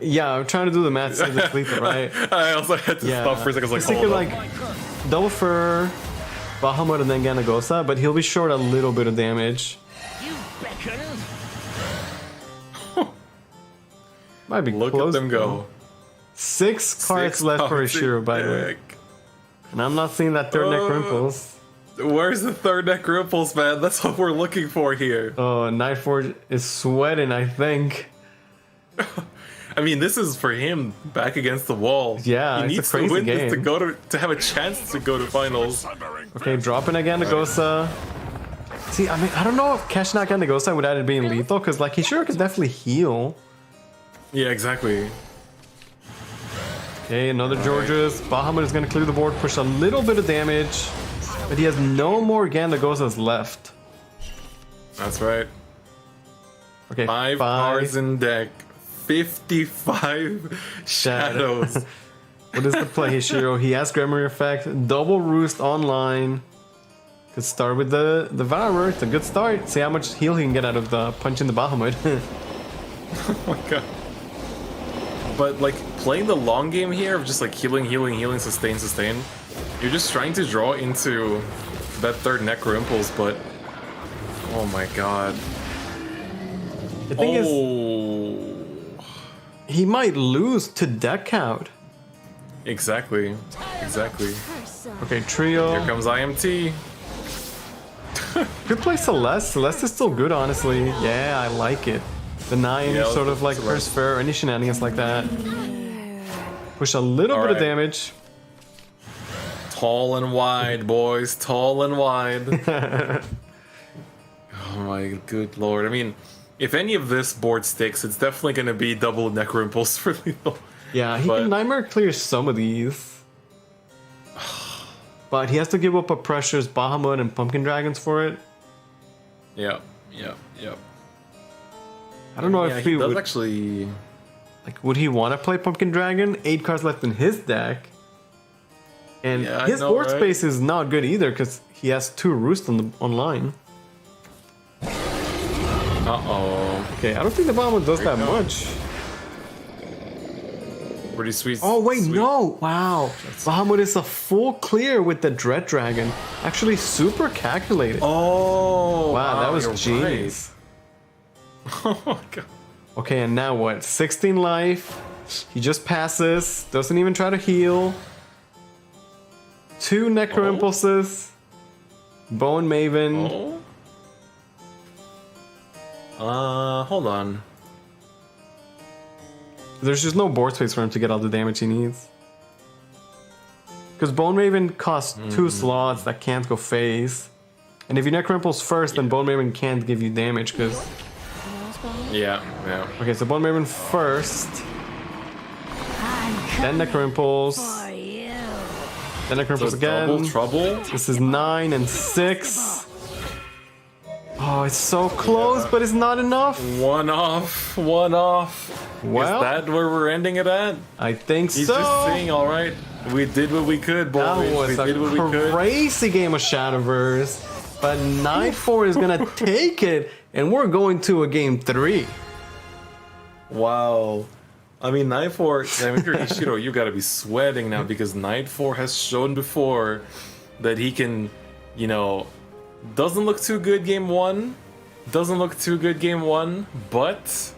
Yeah, I'm trying to do the math. Says it's lethal, right? I also had to Yeah. stop for a second. I was He like, could hold like double fur, Bahamut, and then Ganagosa, but he'll be short a little bit of damage. Might be Look close. at them though. go. 6 cards 6 left for cards in Ishiro, by the way. deck. And I'm not seeing that third neck Rimples. Where's the third neck ripples, man? That's what we're looking for here. Oh, Nightforge is sweating, I think. I mean, this is for him back against the wall. Yeah, he it's a needs to crazy win this to game. go to have a chance to go to finals. Okay, dropping again Ganagosa. See, I mean, I don't know if catching out Ganagosa without it being lethal, because like Ishiro could definitely heal. Yeah, exactly. Okay, another Georges. Bahamut is going to clear the board, push a little bit of damage, but he has no more Gandagosas left. That's right. Okay, 5 cards in deck. 55 shadows. What is the play, Hishiro? He has Grammar Effect, double Roost online. Could start with the Devourer. It's a good start. See how much heal he can get out of the punching the Bahamut. Oh my god. But like playing the long game here of just like healing, sustain, you're just trying to draw into that third Necro Impulse, but oh my god. The thing is, he might lose to deck out. Exactly. Okay, trio. Here comes IMT. Could play Celeste. Celeste is still good, honestly. Yeah, I like it. The 9 Yeah, sort of like Celeste. Curse Fair, any shenanigans like that. Push a little bit of Alright. damage. Tall and wide, boys. Tall and wide. Oh my good lord. I mean, if any of this board sticks, it's definitely going to be double Necro Impulse for lethal. Yeah, he But- can Nightmare clear some of these. But he has to give up a Precious, Bahamut, and Pumpkin Dragons for it. Yep. I don't know Yeah, if he he does would. actually. Like, would he want to play Pumpkin Dragon? 8 cards left in his deck. And Yeah, I his know, board right? space is not good either because he has 2 Roost online. Uh-oh. Okay, I don't think the Bahamut does that much. Pretty sweet. Oh, wait, sweet. no! Wow. Bahamut is a full clear with the Dread Dragon. Actually, super calculated. Oh! wow, that was you're genius. right. Oh my god. Okay, and now what? 16 life. He just passes. Doesn't even try to heal. 2 Necro Impulses. Bone Maven. Oh. Hold on. There's just no board space for him to get all the damage he needs. Because Bone Maven costs 2 slots that can't go phase. And if you Necro Impulse first, then Bone Maven can't give you damage because... Yeah. Okay, so Bone Maven first. Then Necro Impulse. Then Necro Impulse again. Double trouble? This is 9 and 6. Oh, it's so close, but it's not enough. One off. Well, Is that where we're ending it at? I think He's so. just saying, alright, we did what we could, boys. That We was did what we a could. crazy game of Shadowverse, but Nightfall is gonna take it, and we're going to a game 3. Wow. I mean, Night 4, I mean, if you're Ishiro, you gotta be sweating now because Night 4 has shown before that he can, doesn't look too good game 1, but,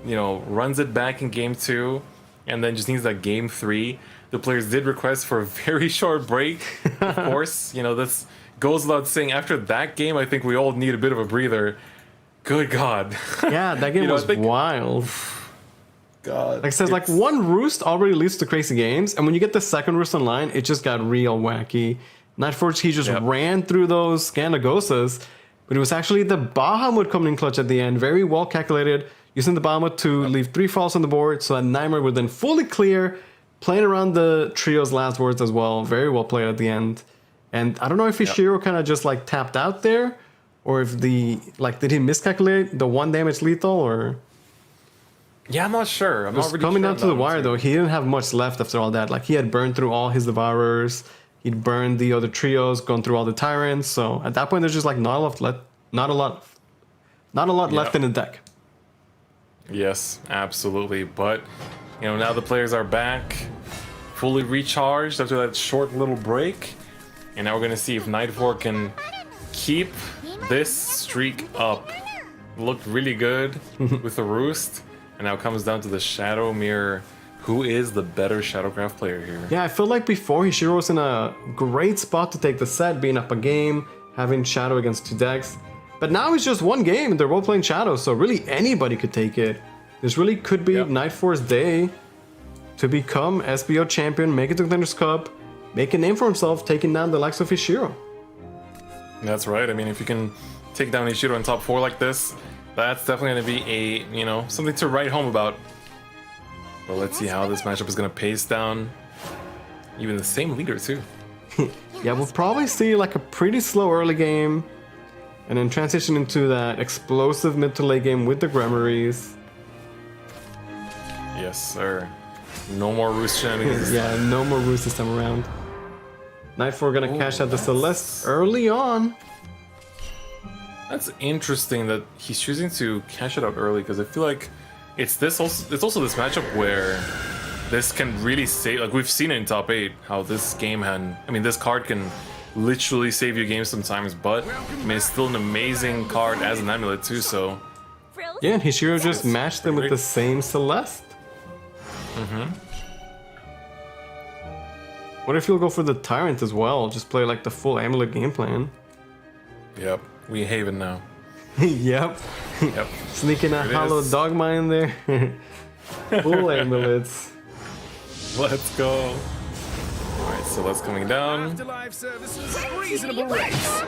runs it back in game 2, and then just needs that game 3. The players did request for a very short break, of course. This goes without saying. After that game, I think we all need a bit of a breather. Good God. Yeah, that game was wild. God. Like I said, like one roost already leads to crazy games, and when you get the second roost online, it just got real wacky. Nightforge, he just ran through those Gandagosas, but it was actually the Bahamut coming in clutch at the end. Very well calculated, using the Bahamut to leave 3 falls on the board, so that Nightmare would then fully clear, playing around the trio's last words as well. Very well played at the end. And I don't know if Ishiro kind of just like tapped out there, or if did he miscalculate the 1 damage lethal, or... Yeah, I'm not sure. I'm not Just really coming sure down on to the that one wire too. though, he didn't have much left after all that. Like he had burned through all his devourers, he'd burned the other trios, gone through all the tyrants. So at that point, there's just like not a lot left in the deck. Yes, absolutely. But now the players are back, fully recharged after that short little break, and now we're gonna see if Nightfor can keep this streak up. Looked really good with the Roost, and now it comes down to the Shadow Mirror. Who is the better Shadowcraft player here? Yeah, I feel like before Hishiro was in a great spot to take the set, being up a game, having Shadow against 2 decks. But now it's just one game, and they're both playing Shadow, so really anybody could take it. This really could be Nightfor's day to become SVO champion, make it to Contenders Cup, make a name for himself, taking down the likes of Hishiro. That's right. I mean, if you can take down Ishiro in top 4 like this, that's definitely going to be a, something to write home about. But let's see how this matchup is going to pace down even the same leader too. Yeah, we'll probably see like a pretty slow early game, and then transition into that explosive mid to late game with the Gremmaries. Yes, sir. No more Roost shenanigans. Yeah, no more Roost this time around. Nightfor gonna cash out the Celeste early on. That's interesting that he's choosing to cash it out early, because I feel like it's also this matchup where this can really save. Like we've seen it in top 8, how this game this card can literally save you games sometimes. But it's still an amazing card as an amulet too. So yeah, and Hishiro just matched them with the same Celeste. What if you'll go for the Tyrant as well? Just play like the full amulet game plan. Yep, we Haven now. Yep. Yep. Sneaking a hollow dogma in there. Full amulets. Let's go. Alright, so that's coming down. Afterlife services, reasonable rates.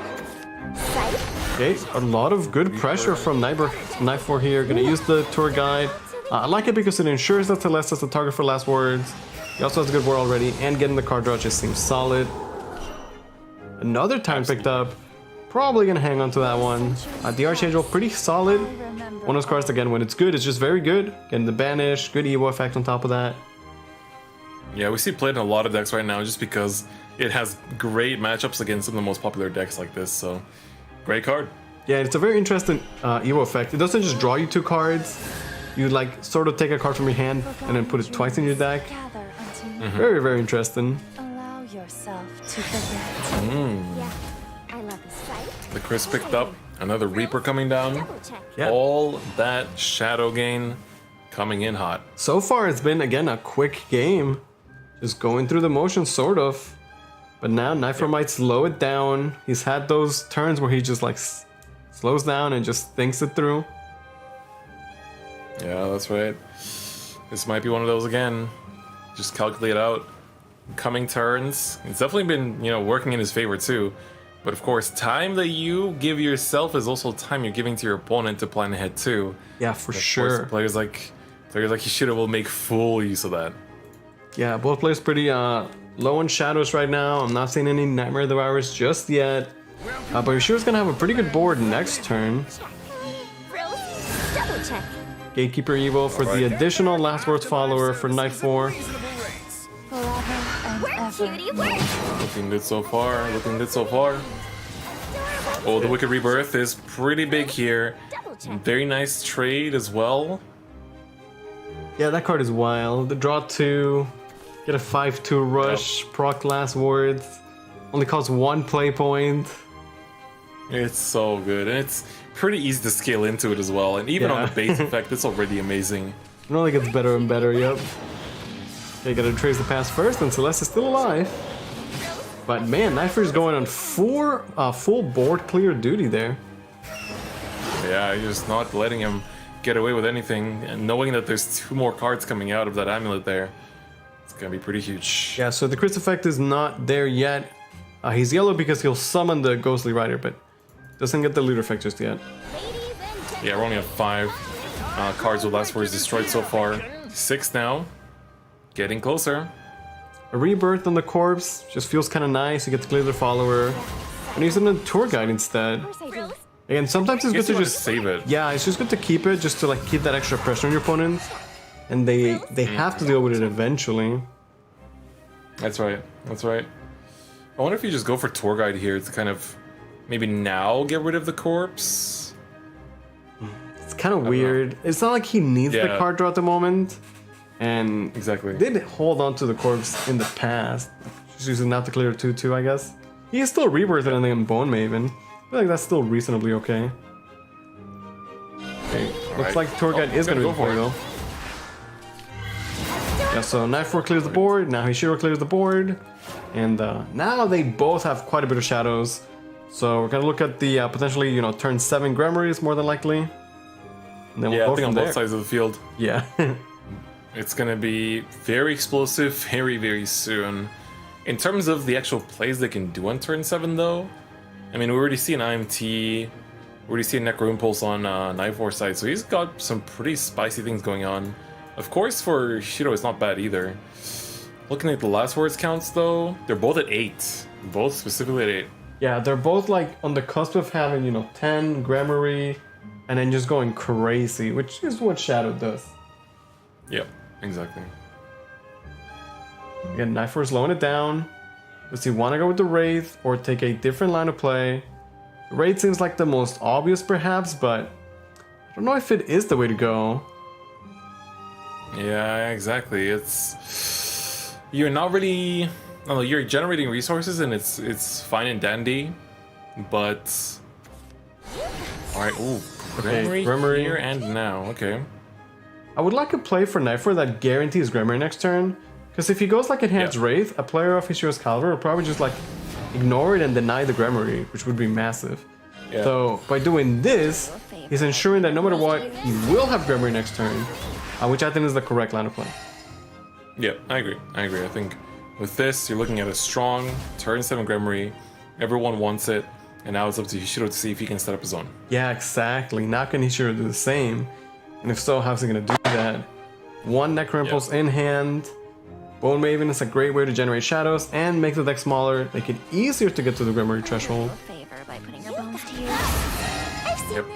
Okay, a lot of good pressure from Nightfor here. Gonna use the tour guide. I like it because it ensures that Celeste is the target for last words. He also has a good word already, and getting the card draw just seems solid. Another time picked up. Probably gonna hang on to that one. The Archangel, pretty solid. One of those cards, again, when it's good, it's just very good. Getting the Banish, good Evo effect on top of that. Yeah, we see played in a lot of decks right now just because it has great matchups against some of the most popular decks like this, so great card. Yeah, it's a very interesting Evo effect. It doesn't just draw you 2 cards. You like sort of take a card from your hand and then put it twice in your deck. Very, very interesting. Allow yourself to forget. Yeah, I love this fight. The Chris picked up another Reaper coming down. Yeah. All that Shadow gain coming in hot. So far, it's been, again, a quick game. Just going through the motions, sort of. But now, Nightfor might slow it down. He's had those turns where he just, like, slows down and just thinks it through. Yeah, that's right. This might be one of those again. Just calculate out coming turns. It's definitely been, working in his favor too. But of course, time that you give yourself is also time you're giving to your opponent to plan ahead too. Yeah, for Of course, sure. players like Hishiro will make full use of that. Yeah, both players pretty low on shadows right now. I'm not seeing any Nightmare Devourers just yet. But Hishiro's gonna have a pretty good board next turn. Double check. Gatekeeper Evo for the additional Last Words follower for Nightfor. Looking good so far. Looking good so far. Oh, the Wicked Rebirth is pretty big here. Very nice trade as well. Yeah, that card is wild. The draw 2, get a 5/2 rush, proc Last Words. Only costs 1 play point. It's so good, and it's pretty easy to scale into it as well. And even on the base effect, it's already amazing. It only gets better and better, yep. Okay, gotta trace the pass first, and Celeste is still alive. But man, Nightfor's going on full board clear duty there. Yeah, you're just not letting him get away with anything, and knowing that there's 2 more cards coming out of that amulet there, it's gonna be pretty huge. Yeah, so the Chris effect is not there yet. He's yellow because he'll summon the Ghostly Rider, but doesn't get the leader effect just yet. Yeah, we're only at 5 cards with Last Words destroyed so far. 6 now. Getting closer. A rebirth on the corpse just feels kind of nice. You get to clear the follower. And use it in a tour guide instead. Again, sometimes it's good to just save it. Yeah, it's just good to keep it, just to like keep that extra pressure on your opponent. and they have to deal with it eventually. That's right. That's right. I wonder if you just go for tour guide here to kind of maybe now get rid of the corpse. It's kind of weird. It's not like he needs the Yeah. card draw at the moment, and Exactly. did hold on to the corpse in the past. Just using that to clear 2/2, I guess. He is still rebirthed and then Bone Maven. I feel like that's still reasonably okay. Okay, looks right. like tour guide is gonna gonna go go for for it it. though. Yeah, so Knife 4 clears the board, now Hishiro clears the board, and now they both have quite a bit of shadows. So we're gonna look at the potentially, you know, turn 7 Grimoires more than likely. And then Yeah, I we'll go think on from both there. sides of the field. Yeah. It's gonna be very explosive very, very soon. In terms of the actual plays they can do on turn 7 though, I mean, we already see an IMT, we already see a Necro Impulse on Knife War side, so he's got some pretty spicy things going on. Of course, for Shiro, it's not bad either. Looking at the last words counts though, they're both at 8. Both specifically at 8. Yeah, they're both like on the cusp of having, you know, 10 Grammary and then just going crazy, which is what Shadow does. Yep, exactly. Again, Knife Force slowing it down. Does he want to go with the Wraith or take a different line of play? The Wraith seems like the most obvious perhaps, but I don't know if it is the way to go. Yeah, exactly. It's you're not really. No, you're generating resources and it's fine and dandy, but all right. Ooh, Okay, Grimoire Grimoire. here and now. Okay. I would like a play for Knife Force that guarantees Grammar next turn, because if he goes like Enhanced Yeah. Wraith, a player of Hishiro's caliber will probably just like ignore it and deny the Grammary, which would be massive. Yeah. So by doing this, he's ensuring that no matter what, he will have Grammary next turn, which I think is the correct line of play. Yeah, I agree. I agree. I think with this, you're looking at a strong turn 7 Grimoire. Everyone wants it, and now it's up to Hishiro to see if he can set up his own. Yeah, exactly. Now can Hishiro do the same? And if so, how's he gonna do that? One Necro Impulse in hand. Bone Maven is a great way to generate shadows and make the deck smaller, make it easier to get to the Grimoire threshold. Favor by putting your bones to use. Yep.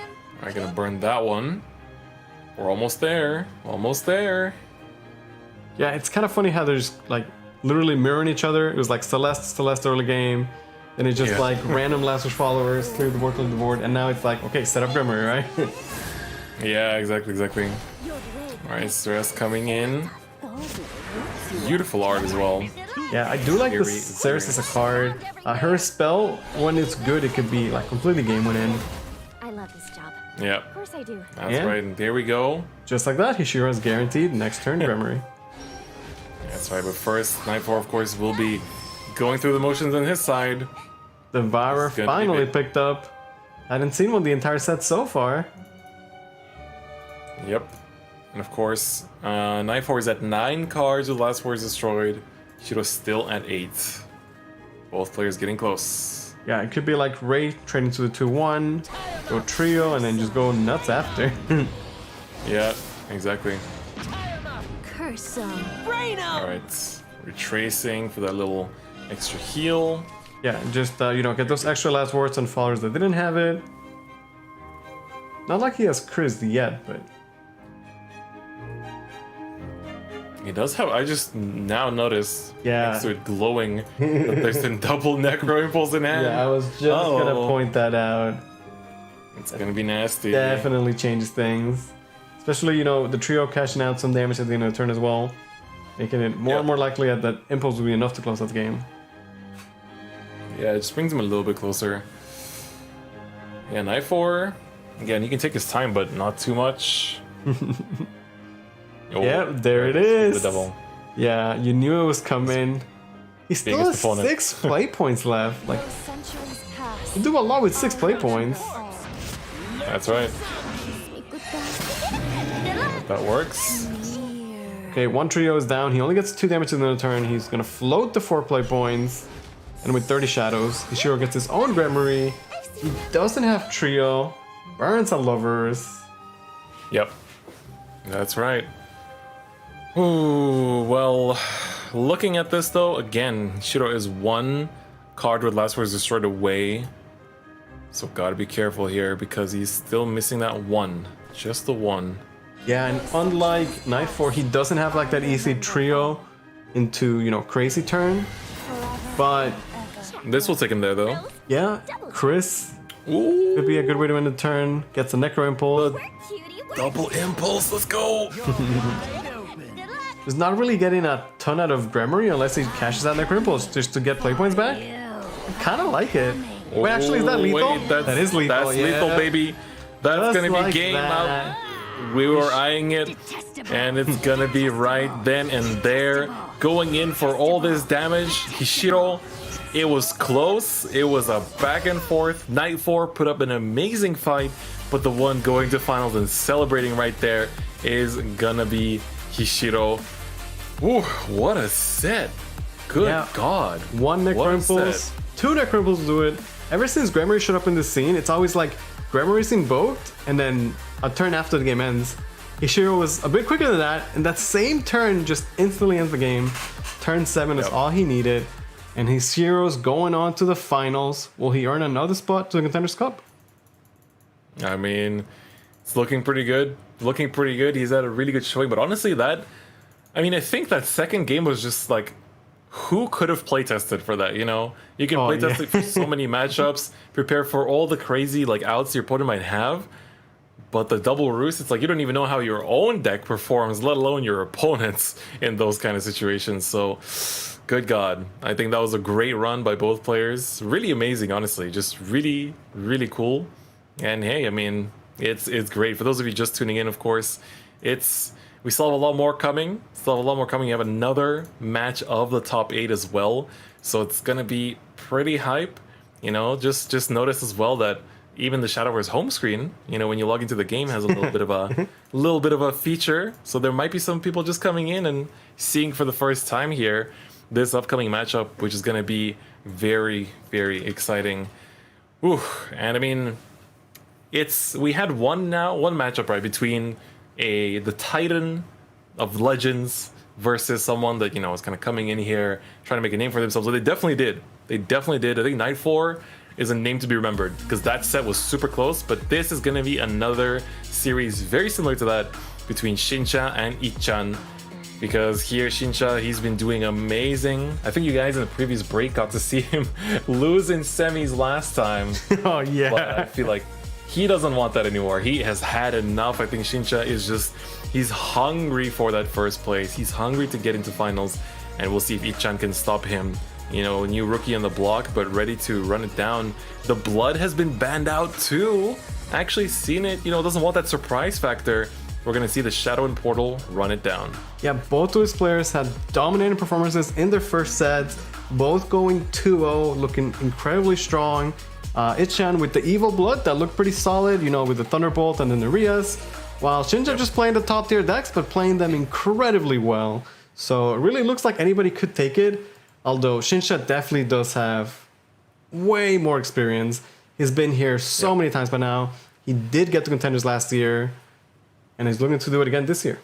I'm gonna burn that one. We're almost there. Almost there. Yeah, it's kind of funny how they're just like literally mirroring each other. It was like Celeste early game, then it's just Yeah. like random Last Wish followers clear the board, and now it's like, okay, set up Grimoire, right? Yeah, exactly. Alright, Stress coming in. Beautiful art as well. Yeah, I do like the Very, Ceres as a very card. Her spell, when it's good, it could be like completely game winning. I love this job. Yeah, Of course I do. that's Yeah. right. And there we go. Just like that, Hishiro is guaranteed next turn Grimoire. That's right. But first, Night 4, of course, will be going through the motions on his side. The Devourer It's gonna be finally big. picked up. Hadn't seen one the entire set so far. Yep. And of course, Night 4 is at 9 cards with last words destroyed. Shiro's still at 8. Both players getting close. Yeah, it could be like Wraith trading to the 2-1, go trio, and then just go nuts after. Yeah, exactly. Curse 'em. Alright. Retracing for that little extra heal. Yeah, just, you know, get those extra last words on followers that didn't have it. Not like he has Chris yet, but... He does have. I just now noticed. Yeah. Next to it glowing, that there's a double Necro Impulse in hand. Yeah, I was just gonna point that out. It's gonna be nasty. Definitely changes things. Especially, you know, the trio cashing out some damage at the end of the turn as well. Making it more and more likely that Impulse will be enough to close out the game. Yeah, it just brings him a little bit closer. Yeah, Night 4. Again, you can take his time, but not too much. Oh, Yeah, there it is. The devil. Yeah, you knew it was coming. He still Biggest has opponent. 6 play points left. Like, Centuries pass. you do a lot with 6 play points. That's right. That works. Okay, one trio is down. He only gets 2 damage in the turn. He's gonna float the 4 play points. And with 30 shadows, Hishiro gets his own Grimoire. He doesn't have trio. Burns a lovers. Yep. That's right. Ooh, well, looking at this though, again, Shiro is 1 card with last words destroyed away. So gotta be careful here because he's still missing that 1. Just the 1. Yeah, and unlike Night 4, he doesn't have like that easy trio into, you know, crazy turn. But This will take him there though. yeah, Chris Ooh, could be a good way to win the turn. Gets a Necro Impulse. double impulse, let's go. He's not really getting a ton out of Gremory unless he cashes that Necro Impulse just to get play points back. I kind of like it. Wait, actually, is that lethal? Wait, that's, that is lethal. That's yeah. lethal, baby. That's Just gonna be like game that. out. We were eyeing it, and it's gonna be right then and there. Going in for all this damage, Hishiro. It was close. It was a back and forth. Night 4 put up an amazing fight, but the one going to finals and celebrating right there is gonna be Hishiro. Ooh, what a set! Good Yeah. God! One What Necro a Impulse, set. 2 Necro Impulses do it. Ever since Gremory showed up in the scene, it's always like Gremory's invoked, and then a turn after the game ends. Hishiro was a bit quicker than that, and that same turn just instantly ends the game. Turn 7 is all he needed, and Hishiro's going on to the finals. Will he earn another spot to the Contenders Cup? I mean, it's looking pretty good. Looking pretty good. He's had a really good showing, but honestly, I think that second game was just like, who could have playtested for that? You know, you can playtest it for so many matchups, prepare for all the crazy like outs your opponent might have. But the double roost, it's like you don't even know how your own deck performs, let alone your opponent's in those kind of situations. So, good God, I think that was a great run by both players. Really amazing, honestly. Just really, really cool. And hey, I mean, it's great. For those of you just tuning in, of course, we still have a lot more coming. You have another match of the top 8 as well. So it's gonna be pretty hype. You know, just notice as well that even the Shadowverse home screen, you know, when you log into the game, has a little bit of a feature. So there might be some people just coming in and seeing for the first time here this upcoming matchup, which is going to be very, very exciting. Ooh, and I mean, we had one matchup right between the Titan of Legends versus someone that, you know, is kind of coming in here trying to make a name for themselves. So they definitely did. I think Night 4 is a name to be remembered because that set was super close, but this is going to be another series very similar to that between Shinsha and Ichan, because here Shinsha, he's been doing amazing. I think you guys in the previous break got to see him lose in semis last time. Oh yeah. But I feel like he doesn't want that anymore. He has had enough. I think Shinsha is he's hungry for that first place. He's hungry to get into finals, and we'll see if Ichan can stop him. You know, new rookie on the block, but ready to run it down. The blood has been banned out too. Actually seen it, you know, doesn't want that surprise factor. We're gonna see the Shadow and Portal run it down. Yeah, both of his players had dominating performances in their first sets, both going 2-0, looking incredibly strong. Ichan with the Evil Blood, that looked pretty solid, you know, with the Thunderbolt and then the Rias, while Shinsha just playing the top tier decks, but playing them incredibly well. So it really looks like anybody could take it. Although Shinsha definitely does have way more experience. He's been here so many times by now. He did get to Contenders last year, and he's looking to do it again this year.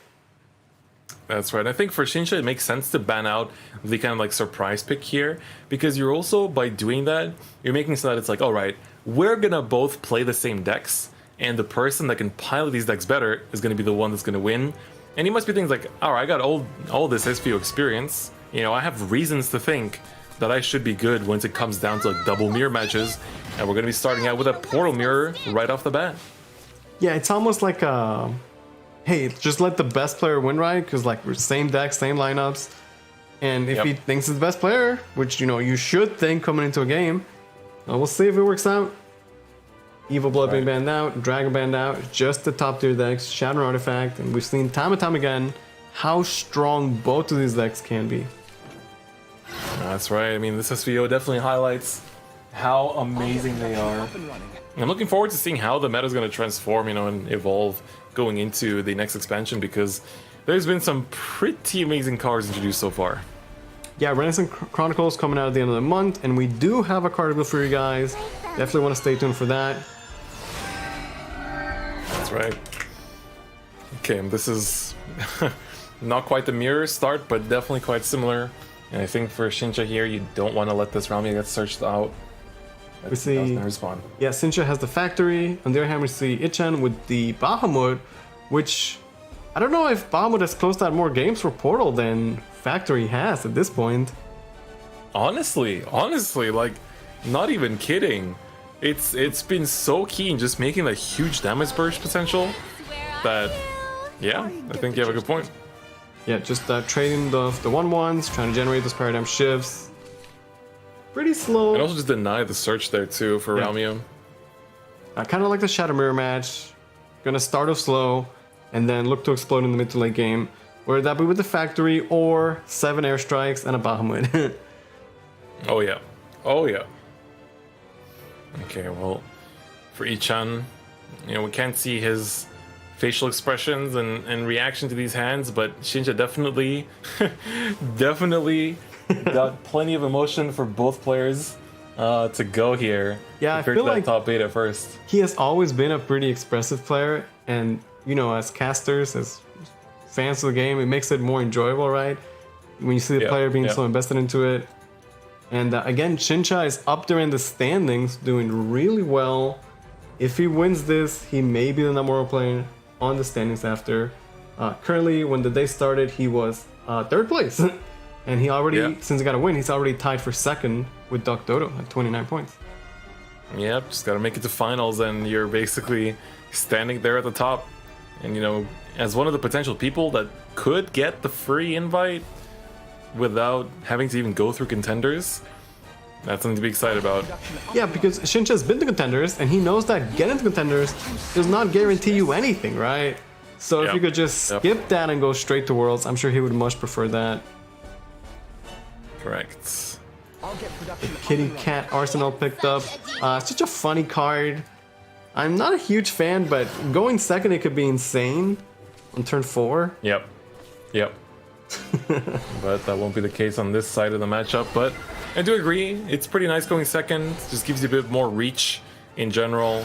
That's right. I think for Shinsha, it makes sense to ban out the kind of like surprise pick here, because you're also, by doing that, you're making so that it's like, all right, we're gonna both play the same decks, and the person that can pilot these decks better is gonna be the one that's gonna win. And he must be thinking like, all right, I got all this SVO experience. You know, I have reasons to think that I should be good once it comes down to like double mirror matches, and we're gonna be starting out with a portal mirror right off the bat. Yeah, it's almost like hey, just let the best player win, right? Because like we're same decks, same lineups, and if he thinks he's the best player, which you know you should think coming into a game, we'll see if it works out. Evil Blood being banned out, Dragon banned out, just the top tier decks, Shadow Artifact, and we've seen time and time again how strong both of these decks can be. That's right. I mean, this SVO definitely highlights how amazing they are. I'm looking forward to seeing how the meta is going to transform, you know, and evolve going into the next expansion, because there's been some pretty amazing cards introduced so far. Yeah, Renaissance Chronicles coming out at the end of the month, and we do have a card review for you guys. Definitely want to stay tuned for that. That's right. Okay, this is not quite the mirror start, but definitely quite similar. And I think for Shinsha here, you don't want to let this Rami get searched out. We see, respond. Yeah, Shinsha has the factory. On the other hand, we see Ichan with the Bahamut, which I don't know if Bahamut has closed out more games for Portal than Factory has at this point. Honestly, like, not even kidding. It's been so keen just making that huge damage burst potential that, yeah, I think you have a good point. Yeah, just trading the 1/1s, trying to generate those paradigm shifts. Pretty slow. And also just deny the search there too for Realmia. I kind of like the Shadow Mirror match. Gonna start off slow and then look to explode in the mid to late game. Whether that be with the Factory or 7 airstrikes and a Bahamut. Oh yeah. Oh yeah. Okay, well, for Ichan, you know, we can't see his facial expressions and reaction to these hands, but Shinja definitely got plenty of emotion for both players to go here. Yeah, I compared feel to that like top 8 at first. he has always been a pretty expressive player, and you know, as casters, as fans of the game, it makes it more enjoyable, right? When you see the player being so invested into it. And again, Shinja is up there in the standings, doing really well. If he wins this, he may be the #1 player on the standings after. Currently, when the day started, he was 3rd place. And he already, since he got a win, he's already tied for 2nd with Doc Dodo at 29 points. Yep, just gotta make it to finals, and you're basically standing there at the top. And you know, as one of the potential people that could get the free invite without having to even go through contenders, that's something to be excited about. Yeah, because Shinja's been to contenders, and he knows that getting to contenders does not guarantee you anything, right? So if you could just skip that and go straight to Worlds, I'm sure he would much prefer that. Correct. The Kitty Cat Arsenal picked up. Such a funny card. I'm not a huge fan, but going 2nd, it could be insane on turn 4. Yep. But that won't be the case on this side of the matchup. But I do agree, it's pretty nice going 2nd. Just gives you a bit more reach in general.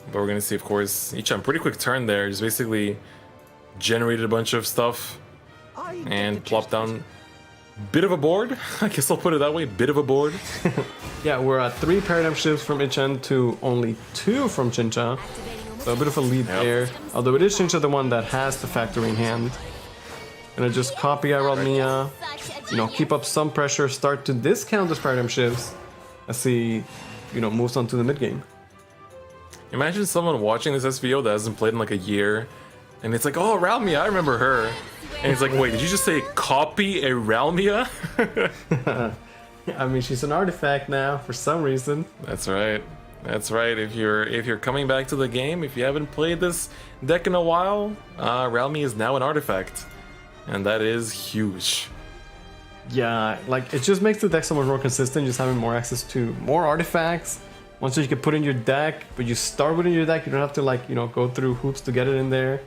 But we're gonna see, of course, Ichan, pretty quick turn there. Just basically generated a bunch of stuff and plopped down bit of a board. I guess I'll put it that way, bit of a board. Yeah, we're at 3 paradigm shifts from Ichan to only 2 from Shinja. So a bit of a lead there. Although it is Shinja the one that has the Factory in hand. Gonna just copy Realmia, you know, keep up some pressure, start to discount those paradigm shifts as he, you know, moves on to the mid game. Imagine someone watching this SVO that hasn't played in like a year, and it's like, oh, Realmia, I remember her. And he's like, wait, did you just say copy a Realmia? I mean, she's an artifact now for some reason. That's right. That's right. If you're coming back to the game, if you haven't played this deck in a while, Realmia is now an artifact. And that is huge. Yeah, like, it just makes the deck so much more consistent, just having more access to more artifacts. Once you can put in your deck, but you start within your deck, you don't have to, like, you know, go through hoops to get it in there.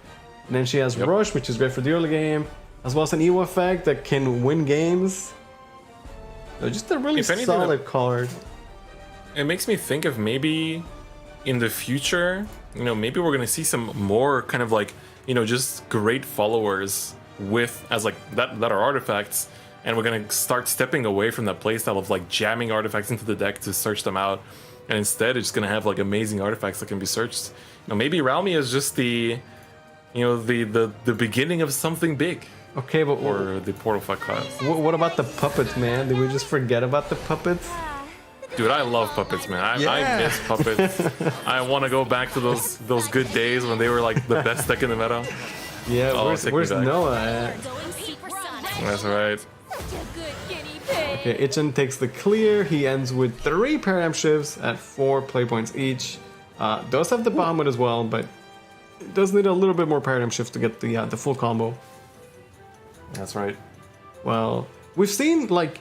And then she has Rush, which is great for the early game, as well as an EVO effect that can win games. So just a really solid card. It makes me think of maybe in the future, you know, maybe we're gonna see some more kind of like, you know, just great followers with as like that are artifacts, and we're gonna start stepping away from that playstyle of like jamming artifacts into the deck to search them out, and instead it's gonna have like amazing artifacts that can be searched. You know, maybe Realmia is just the, you know, the beginning of something big. Okay, but or the Portal 5 class. What about the puppets, man? Did we just forget about the puppets? Dude, I love puppets, man. I miss puppets. I want to go back to those good days when they were like the best deck in the meta. Yeah, where's Noah at? That's right. Okay, Ichan takes the clear. He ends with 3 paradigm shifts at 4 play points each. Does have the Bahamut as well, but it does need a little bit more paradigm shifts to get the full combo. That's right. Well, we've seen like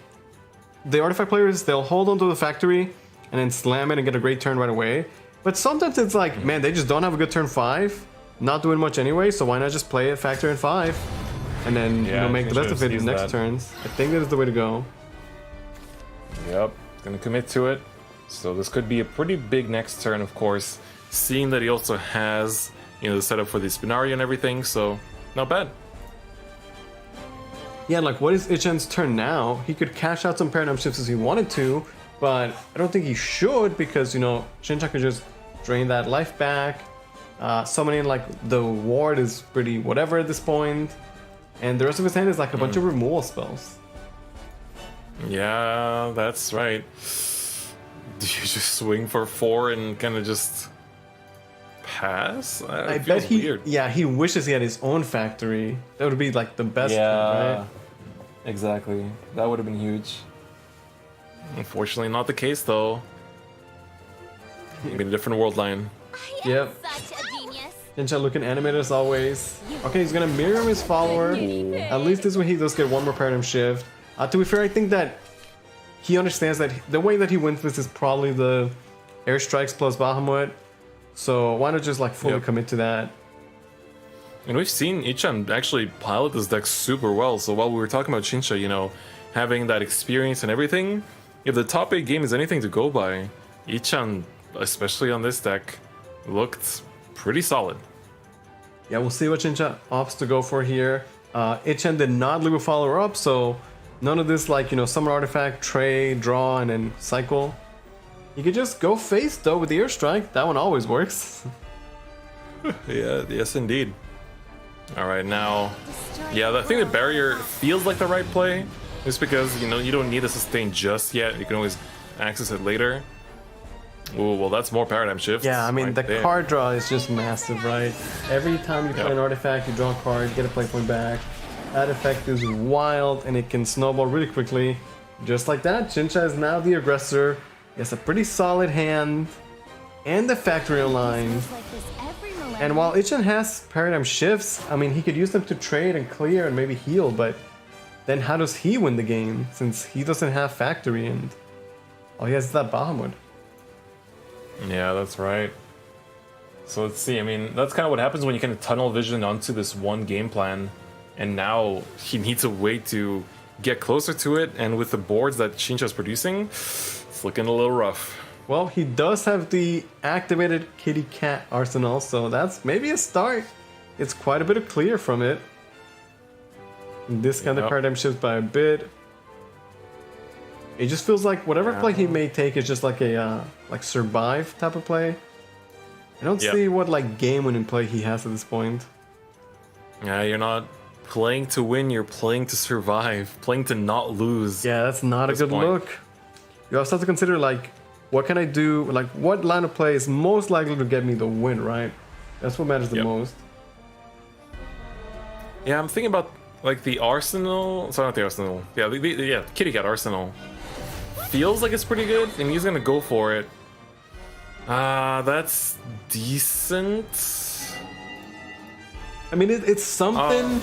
the artifact players, they'll hold onto the Factory and then slam it and get a great turn right away. But sometimes it's like, man, they just don't have a good turn 5, not doing much anyway, so why not just play a Factory in 5 and then you know, make the best of it in the next turns. I think that is the way to go. Yep, gonna commit to it. So this could be a pretty big next turn, of course, seeing that he also has, you know, the setup for the Spinario and everything, so not bad. Yeah, like, what is Ichan's turn now? He could cash out some paradigm shifts as he wanted to, but I don't think he should because, you know, Shinja could just drain that life back Summoning like the ward is pretty whatever at this point. And the rest of his hand is like a bunch of removal spells. Yeah, that's right. Do you just swing for 4 and kind of just pass? I bet he, weird. yeah, he wishes he had his own factory. That would be like the best. Yeah, right? exactly. That would have been huge. Unfortunately, not the case though. Maybe a different world line. Yep. Such a genius. Jincha looking animated as always. Okay, he's gonna mirror his follower. At least this way he does get one more paradigm shift. To be fair, I think that he understands that the way that he wins this is probably the airstrikes plus Bahamut. So why not just like fully commit to that? And we've seen Ichan actually pilot this deck super well. So while we were talking about Shinsha, you know, having that experience and everything, if the top 8 game is anything to go by, Ichan, especially on this deck, looked pretty solid. Yeah, we'll see what Jincha opts to go for here. Ichan did not leave a follower up, so none of this like, you know, summon artifact, trade, draw, and then cycle. You could just go face though with the airstrike. That one always works. Yeah, yes indeed. Alright, now, yeah, I think the barrier feels like the right play. Just because, you know, you don't need a sustain just yet. You can always access it later. Ooh, well, that's more paradigm shifts. Yeah, I mean, right the there. card draw is just massive, right? Every time you play an artifact, you draw a card, get a play point back. That effect is wild, and it can snowball really quickly. Just like that, Jincha is now the aggressor. He has a pretty solid hand, and the factory line. And while Ichan has paradigm shifts, I mean, he could use them to trade and clear and maybe heal, but then how does he win the game, since he doesn't have factory and all he has is that Bahamut? Yeah, that's right. So let's see. I mean, that's kind of what happens when you kind of tunnel vision onto this one game plan, and now he needs a way to get closer to it. And with the boards that Shinsha's producing, it's looking a little rough. Well, he does have the activated kitty cat arsenal, so that's maybe a start. It's quite a bit of clear from it. This kind of paradigm shifts by a bit. It just feels like whatever play he may take is just like a like survive type of play. I don't see what like game-winning play he has at this point. Yeah, you're not playing to win, you're playing to survive, playing to not lose. Yeah, that's not a good look. You also have to consider like, what can I do? Like, what line of play is most likely to get me the win, right? That's what matters the most. Yeah, I'm thinking about like the arsenal. Sorry, not the arsenal. Yeah, yeah, kitty cat arsenal. Feels like it's pretty good, and he's gonna go for it. That's decent. I mean, it's something.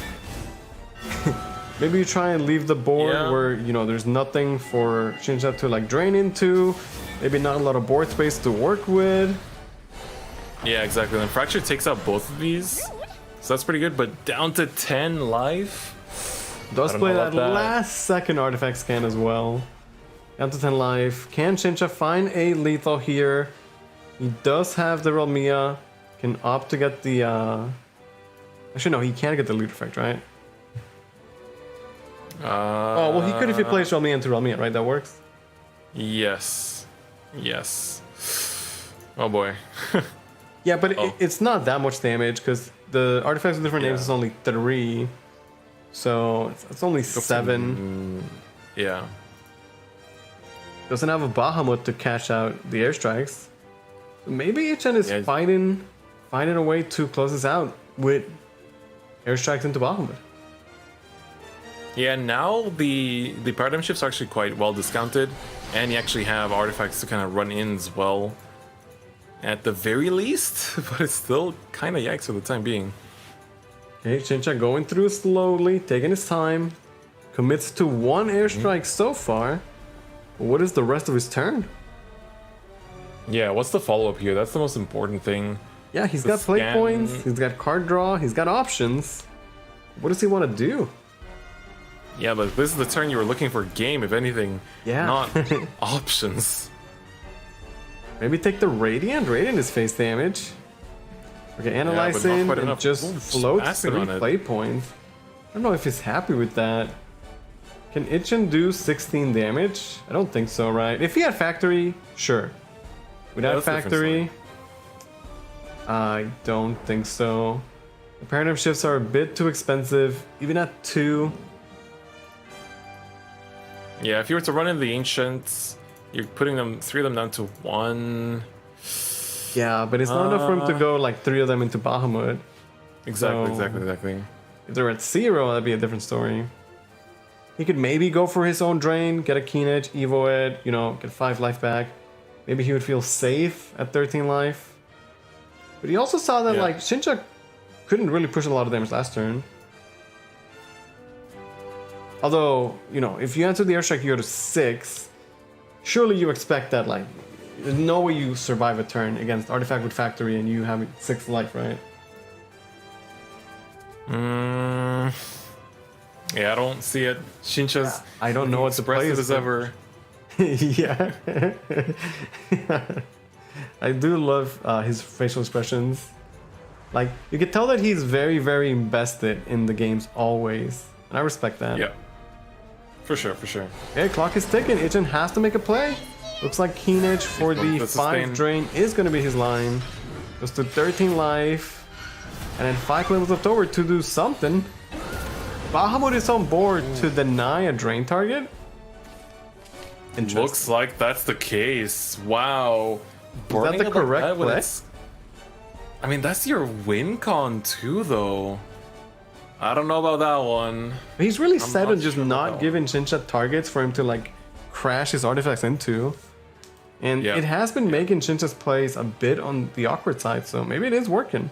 Maybe you try and leave the board where, you know, there's nothing for Shinsha to like drain into. Maybe not a lot of board space to work with. Yeah, exactly. And Fracture takes out both of these, so that's pretty good. But down to 10 life. Does play that last second artifact scan as well. Down to 10 life. Can Shinsha find a lethal here? He does have the Realmia. Can opt to get the... Actually, no, he can't get the lead effect, right? Oh, well, he could if he plays Realmia into Realmia, right? That works? Yes. Yes. Oh boy. Yeah, but it's not that much damage because the artifacts with different names is only 3. So it's only 7. Yeah. Doesn't have a Bahamut to cash out the airstrikes. So maybe Ichan is finding a way to close this out with airstrikes into Bahamut. Yeah, now the paradigm shifts are actually quite well discounted, and you actually have artifacts to kind of run in as well. At the very least, but it's still kind of yikes for the time being. Okay, Shinsha going through slowly, taking his time. Commits to 1 airstrike so far. What is the rest of his turn? Yeah, what's the follow-up here? That's the most important thing. Yeah, he's got play points, he's got card draw, he's got options. What does he want to do? Yeah, but this is the turn you were looking for game, if anything. Yeah. Not options. Maybe take the Radiant? Radiant is face damage. Okay, analyzing and just floats 3 play points. I don't know if he's happy with that. Can Ichan do 16 damage? I don't think so, right? If he had Factory, sure. Without Factory... I don't think so. The paradigm shifts are a bit too expensive, even at 2. Yeah, if you were to run in the Ancients, you're putting them 3 of them down to 1. Yeah, but it's not enough room to go like 3 of them into Bahamut. Exactly, So- exactly. If they're at 0, that'd be a different story. He could maybe go for his own drain, get a Keen Edge, Evo it, you know, get 5 life back. Maybe he would feel safe at 13 life. But he also saw that Yeah. like Shincha couldn't really push a lot of damage last turn. Although, you know, if you answer the airstrike, you go to 6. Surely you expect that like there's no way you survive a turn against Artifact with Factory and you have 6 life, right? Yeah, I don't see it. Shincha's I don't know what the play expressive is. as ever. Yeah. I do love his facial expressions. Like, you can tell that he's very, very invested in the games always. And I respect that. Yeah. For sure, for sure. Okay, clock is ticking. Ichin has to make a play. Looks like Keen Edge for the The 5 sustain. drain is going to be his line. Goes to 13 life. And then 5 levels left over to do something. Bahamut is on board to deny a drain target. Interesting. Looks like that's the case. Wow. that the correct that when play? it's- I mean, that's your win con too, though. I don't know about that one. He's really set not on just sure about not that giving Shinsha targets for him to like crash his artifacts into. And Yeah. it has been making Shinsha's plays a bit on the awkward side, so maybe it is working.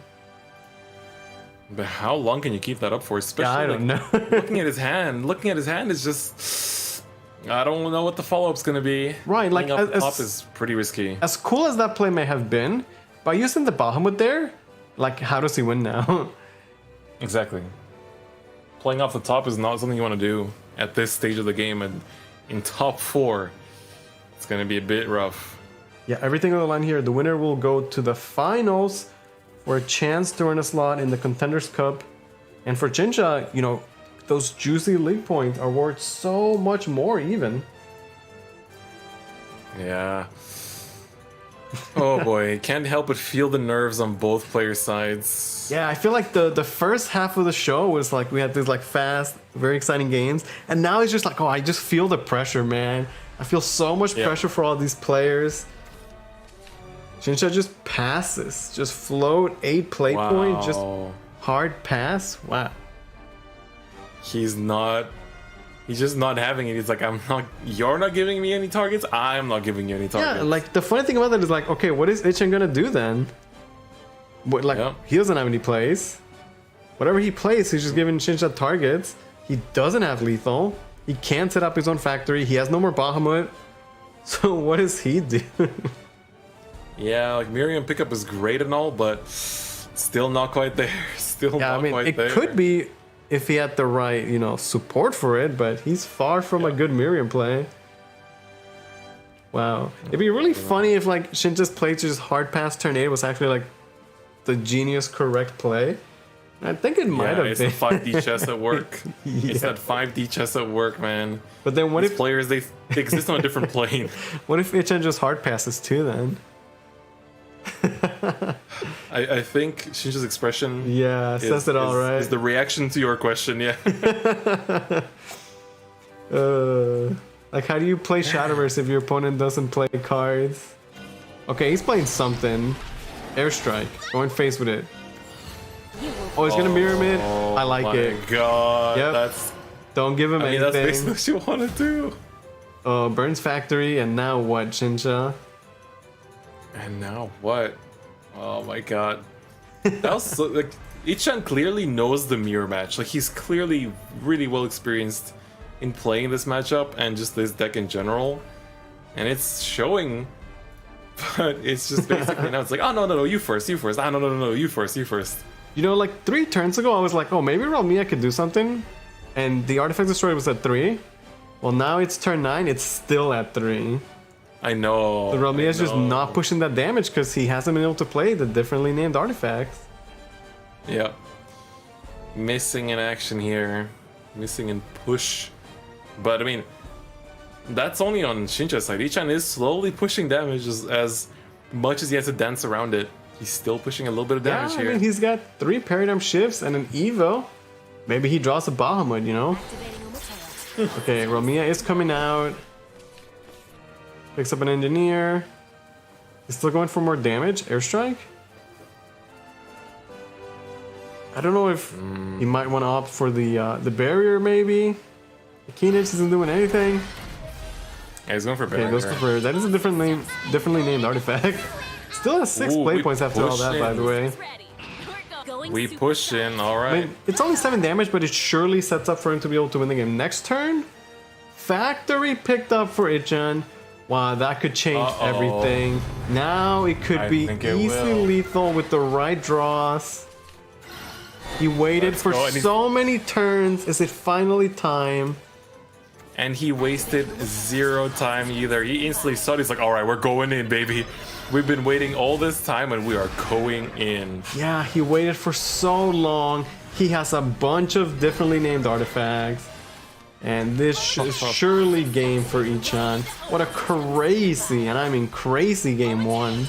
But how long can you keep that up for? Especially Yeah, I don't know. looking at his hand is just. I don't know what the follow-up's gonna be. Right, like, Playing off the as- top is pretty risky. As cool as that play may have been, by using the Bahamut there, like how does he win now? Exactly. Playing off the top is not something you want to do at this stage of the game, and in top 4, it's gonna be a bit rough. Yeah, everything on the line here. The winner will go to the finals for a chance to earn a slot in the Contenders Cup. And for Jinja, you know, those juicy league points are worth so much more even. Yeah. Oh boy, can't help but feel the nerves on both players' sides. Yeah, I feel like the first half of the show was like we had these like fast, very exciting games. And now it's just like, oh, I just feel the pressure, man. I feel so much Yeah. pressure for all these players. Shinsha just passes. Just float 8 play point, just Wow. hard pass. Wow. He's just not having it. He's like, you're not giving me any targets, I'm not giving you any targets. Yeah, like the funny thing about that is like, okay, what is Ichin gonna do then? What, like, Yeah. he doesn't have any plays. Whatever he plays, he's just giving Shinsha targets. He doesn't have lethal. He can't set up his own factory. He has no more Bahamut. So what does he do? Yeah, like Miriam pickup is great and all, but still not quite there. Still Yeah, not I mean, quite it there. could be if he had the right, you know, support for it, but he's far from a good Miriam play. Wow. It'd be really funny if, like, Shinja's play to just hard pass turn 8 was actually, like, the genius correct play. I think it might Yeah, have it's been. the 5D chess at work. It's Yeah. that 5D chess at work, man. But then what These if players, they exist on a different plane. what if Ichin just hard passes too then? I think Shinja's expression Yeah, says it all, right? is the reaction to your question, yeah. Like, how do you play Shadowverse if your opponent doesn't play cards? Okay, he's playing something. Airstrike. Going face with it. Oh, he's gonna mirror mid. I like my it. God, Yep. that's. Don't give him I mean, that's anything. basically what you want to do. Burns Factory, and now what, Shinsha? And now what? Oh my God. That was so, like, Ichan clearly knows the mirror match. Like, he's clearly really well experienced in playing this matchup and just this deck in general, and it's showing. But it's just basically now it's like, oh no, you first. Ah no, you first. You know, like 3 turns ago, I was like, oh, maybe Realmia could do something. And the Artifact Destroyer was at 3. Well, now it's turn 9, it's still at 3. I know. The Realmia is I just know. not pushing that damage because he hasn't been able to play the differently named artifacts. Yeah. Missing in action here. Missing in push. But I mean, that's only on Shinja's side. Ichan is slowly pushing damage as much as he has to dance around it. He's still pushing a little bit of Yeah, damage I here. mean, he's got 3 paradigm shifts and an Evo. Maybe he draws a Bahamut, you know? Okay, Romia is coming out. Picks up an engineer. He's still going for more damage. Airstrike? I don't know if he might want to opt for the barrier, maybe. The Keenage isn't doing anything. Yeah, he's going for Okay, barrier. goes for barrier. That is a differently named artifact. Still has 6 Ooh, play we points after all push that, by in. the way. We push in, I alright. mean, it's only 7 damage, but it surely sets up for him to be able to win the game. Next turn, Factory picked up for Ichan. Wow, that could change everything. Now it could I be think it easily will. lethal with the right draws. He waited Let's for go, and he's- so many turns. Is it finally time? And he wasted 0 time either. He instantly saw it. He's like, alright, we're going in, baby. We've been waiting all this time and we are going in. Yeah, he waited for so long. He has a bunch of differently named artifacts. And this is surely game for Ichan. What a crazy, and I mean crazy game 1.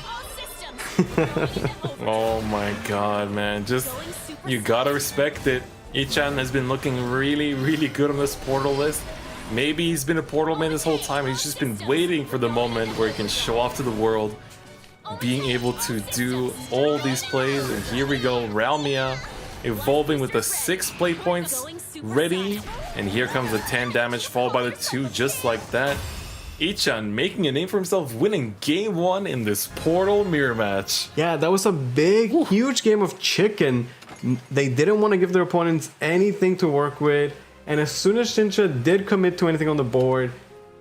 Oh my god, man. Just, you gotta respect it. Ichan has been looking really, really good on this portal list. Maybe he's been a portal man this whole time. He's just been waiting for the moment where he can show off to the world, being able to do all these plays. And here we go, Ralmia evolving with the 6 play points ready. And here comes the 10 damage followed by the 2 just like that. Ichan making a name for himself, winning game 1 in this portal mirror match. Yeah, that was a big, huge game of chicken. They didn't want to give their opponents anything to work with. And as soon as Shincha did commit to anything on the board,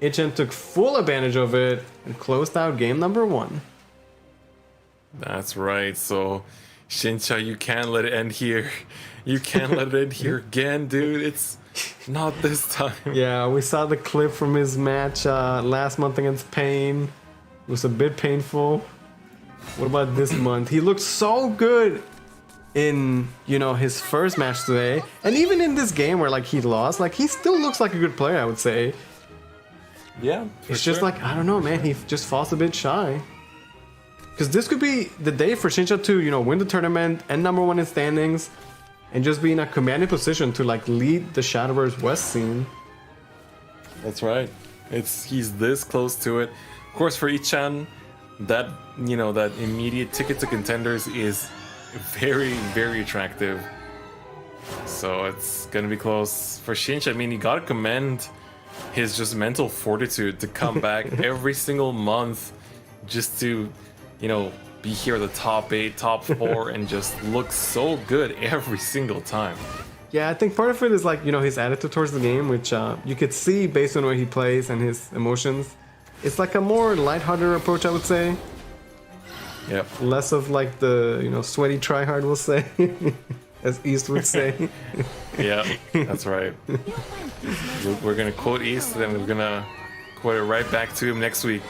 Ichan took full advantage of it and closed out game number 1. That's right. So, Shincha, you can't let it end here. You can't let it end here again, dude. It's not this time. Yeah, we saw the clip from his match last month against Pain. It was a bit painful. What about this month? He looked so good in, you know, his first match today. And even in this game where, like, he lost, like, he still looks like a good player, I would say. Yeah. It's just like, I don't know, man. He just falls a bit shy. Because this could be the day for Shincha to, you know, win the tournament, end number 1 in standings, and just be in a commanding position to, like, lead the Shadowverse West scene. That's right. He's this close to it. Of course, for Ichan, that, you know, that immediate ticket to Contenders is very, very attractive. So it's gonna be close for Shincha. I mean, you gotta commend his just mental fortitude to come back every single month just to, you know, be here at the top 8, top 4, and just look so good every single time. Yeah, I think part of it is, like, you know, his attitude towards the game, which you could see based on where he plays and his emotions. It's like a more lighthearted approach, I would say. Yep. Less of, like, the, you know, sweaty tryhard, we'll say. As East would say. Yeah, that's right. We're gonna quote East, and we're gonna quote it right back to him next week.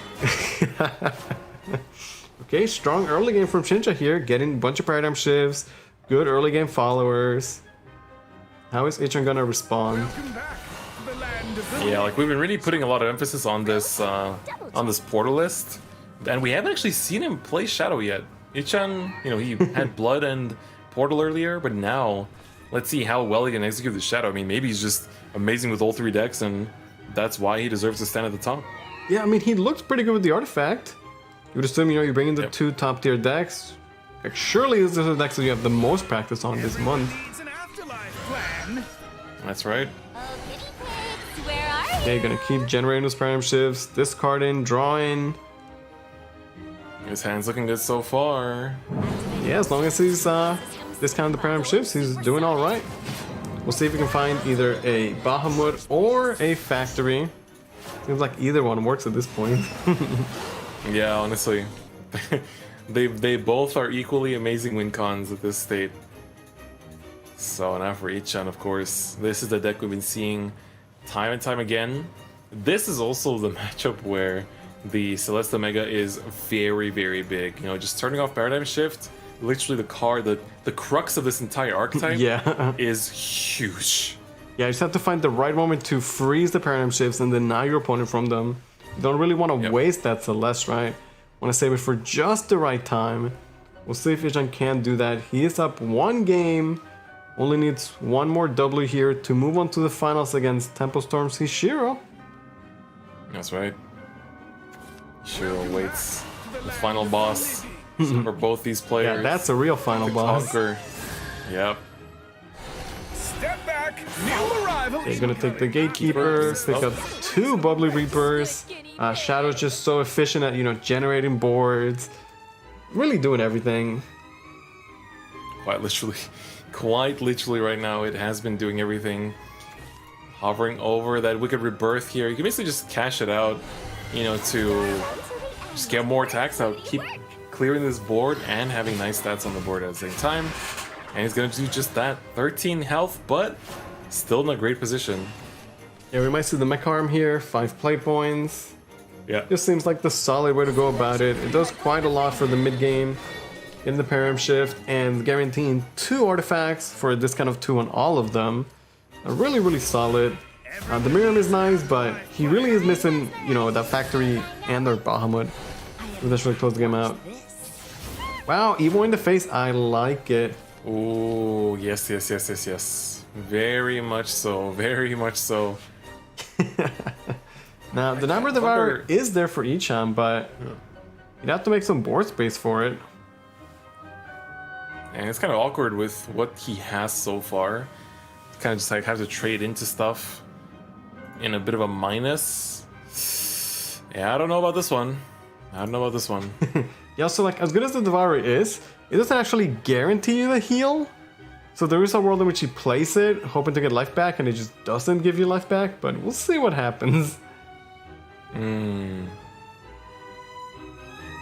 Okay, strong early game from Shincha here, getting a bunch of paradigm shifts, good early game followers. How is Ichan gonna respond? Yeah, like, we've been really putting a lot of emphasis on this portal list, and we haven't actually seen him play Shadow yet. Ichan, you know, he had Blood and Portal earlier, but now let's see how well he can execute the Shadow. I mean, maybe he's just amazing with all 3 decks, and that's why he deserves to stand at the top. Yeah, I mean, he looked pretty good with the artifact. You would assume, you know, you bring in the Yep. 2 top tier decks. Like, surely this is the decks that you have the most practice on this month. That's right. Yeah, you're gonna keep generating those paradigm shifts, discarding, drawing. His hand's looking good so far. Yeah, as long as he's discounting the paradigm shifts, he's doing all right. We'll see if we can find either a Bahamut or a Factory. Seems like either one works at this point. Yeah, honestly. they both are equally amazing win cons at this state. So now for Ichan, of course. This is the deck we've been seeing time and time again. This is also the matchup where the Celeste Omega is very, very big. You know, just turning off Paradigm Shift, literally the card, the crux of this entire archetype Yeah. is huge. Yeah, you just have to find the right moment to freeze the paradigm shifts and deny your opponent from them. You don't really want to waste that Celeste, right? Want to save it for just the right time. We'll see if Ichan can do that. He is up 1 game. Only needs 1 more W here to move on to the finals against Tempo Storm's Hishiro. That's right. Hishiro waits the final boss for both these players. Yeah, that's a real final boss. Conquer. Yep. Step back, new arrival. They're gonna take the Gatekeeper, pick up 2 Bubbly Reapers. Shadow's just so efficient at, generating boards. Really doing everything. Quite literally right now, it has been doing everything. Hovering over that Wicked Rebirth here. You can basically just cash it out, to just get more attacks out, keep clearing this board and having nice stats on the board at the same time. And he's gonna do just that. 13 health, but still in a great position. Yeah, we might see the mech arm here, 5 play points. Yeah. Just seems like the solid way to go about it. It does quite a lot for the mid game in the Param Shift and guaranteeing 2 artifacts for a discount of 2 on all of them. Really, really solid. The Miriam is nice, but he really is missing, that factory and their Bahamut. Eventually close the game out. Wow, Evo in the face. I like it. Ooh, yes. Very much so. Very much so. Now, the number devourer is there for Ichan, but you'd have to make some board space for it. And it's kind of awkward with what he has so far. Kind of just like have to trade into stuff in a bit of a minus. Yeah, I don't know about this one. Yeah, so like as good as the devourer is, it doesn't actually guarantee you the heal. So there is a world in which you place it, hoping to get life back, and it just doesn't give you life back, but we'll see what happens.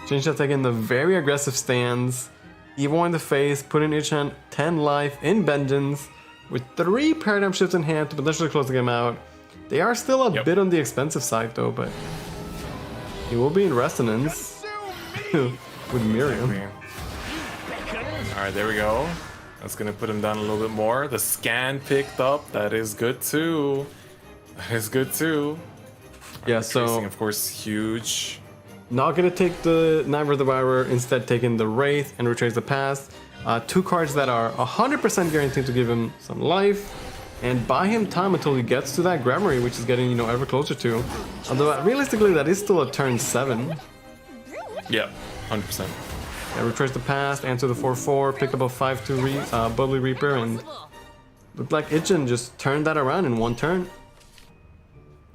Shinsha taking the very aggressive stance. Evo in the face, putting Ichan 10 life in vengeance, with 3 paradigm shifts in hand to potentially close the game out. They are still a bit on the expensive side though, but he will be in resonance with Miriam. Alright, there we go. That's gonna put him down a little bit more. The scan picked up. That is good too. Yeah, so Tracing, of course, huge. not gonna take the Nightmare Devourer, instead taking the Wraith and Retrace the Past. 2 cards that are 100% guaranteed to give him some life and buy him time until he gets to that Grammary, which is getting, ever closer to. Although realistically, that is still a turn 7. Yeah, 100%. Yeah, Retrace the Past, answer the 4/4, pick up a 5/2 Bubbly Reaper, and looked like Ichan just turned that around in 1 turn.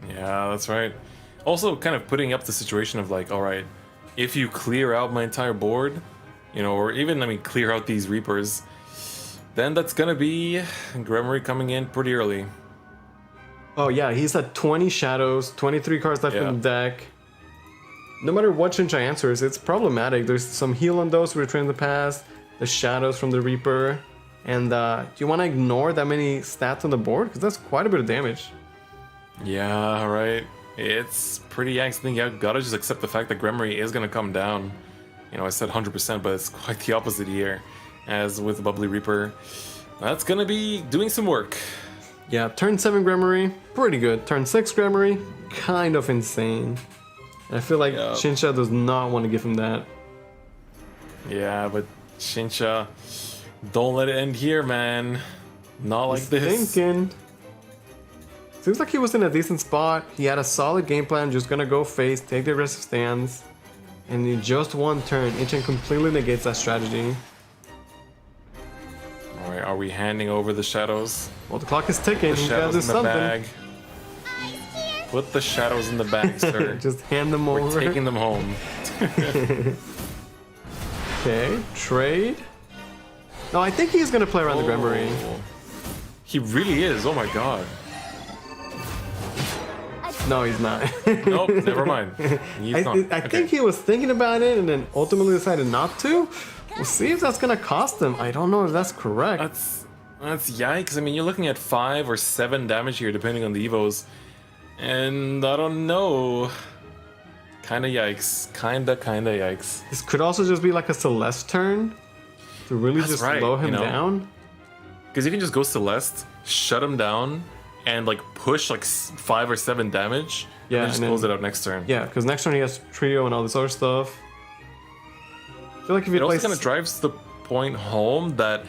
Yeah, that's right. Also, kind of putting up the situation of like, all right, if you clear out my entire board, or even, clear out these Reapers, then that's gonna be Grammary coming in pretty early. Oh yeah, he's at 20 shadows, 23 cards left in the deck. No matter what Shinsha answers, it's problematic. There's some heal on those, Retrain the Past, the shadows from the Reaper, and do you want to ignore that many stats on the board? Because that's quite a bit of damage. Yeah, right. It's pretty yikes. I think you gotta just accept the fact that Grammary is gonna come down. I said 100%, but it's quite the opposite here. As with Bubbly Reaper, that's gonna be doing some work. Yeah, turn 7 Grammary, pretty good. Turn 6 Grammary, kind of insane. And I feel like Shinsha does not want to give him that. Yeah, but Shinsha, don't let it end here, man. Not like He's this. thinking. Seems like he was in a decent spot. He had a solid game plan, just gonna go face, take the aggressive stance. And in just 1 turn, Ichan completely negates that strategy. Alright, are we handing over the shadows? Well, the clock is ticking. The He's gotta shadows do in the something. bag. Put the shadows in the bag, sir. Just hand them We're over. taking them home. Okay, trade. No, I think he's gonna play around the Grammary. He really is. Oh my god. No, he's not. Nope, never mind. He's not. I think he was thinking about it and then ultimately decided not to. We'll see if that's gonna cost him. I don't know if that's correct. That's yikes. You're looking at 5 or 7 damage here, depending on the evos. And I don't know. Kinda yikes. Kinda yikes. This could also just be like a Celeste turn to really just slow him down. Because you can just go Celeste, shut him down, and like push like 5 or 7 damage. Yeah, and then just close it out next turn. Yeah, because next turn he has Trio and all this other stuff. feel like if he It also plays... kind of drives the point home that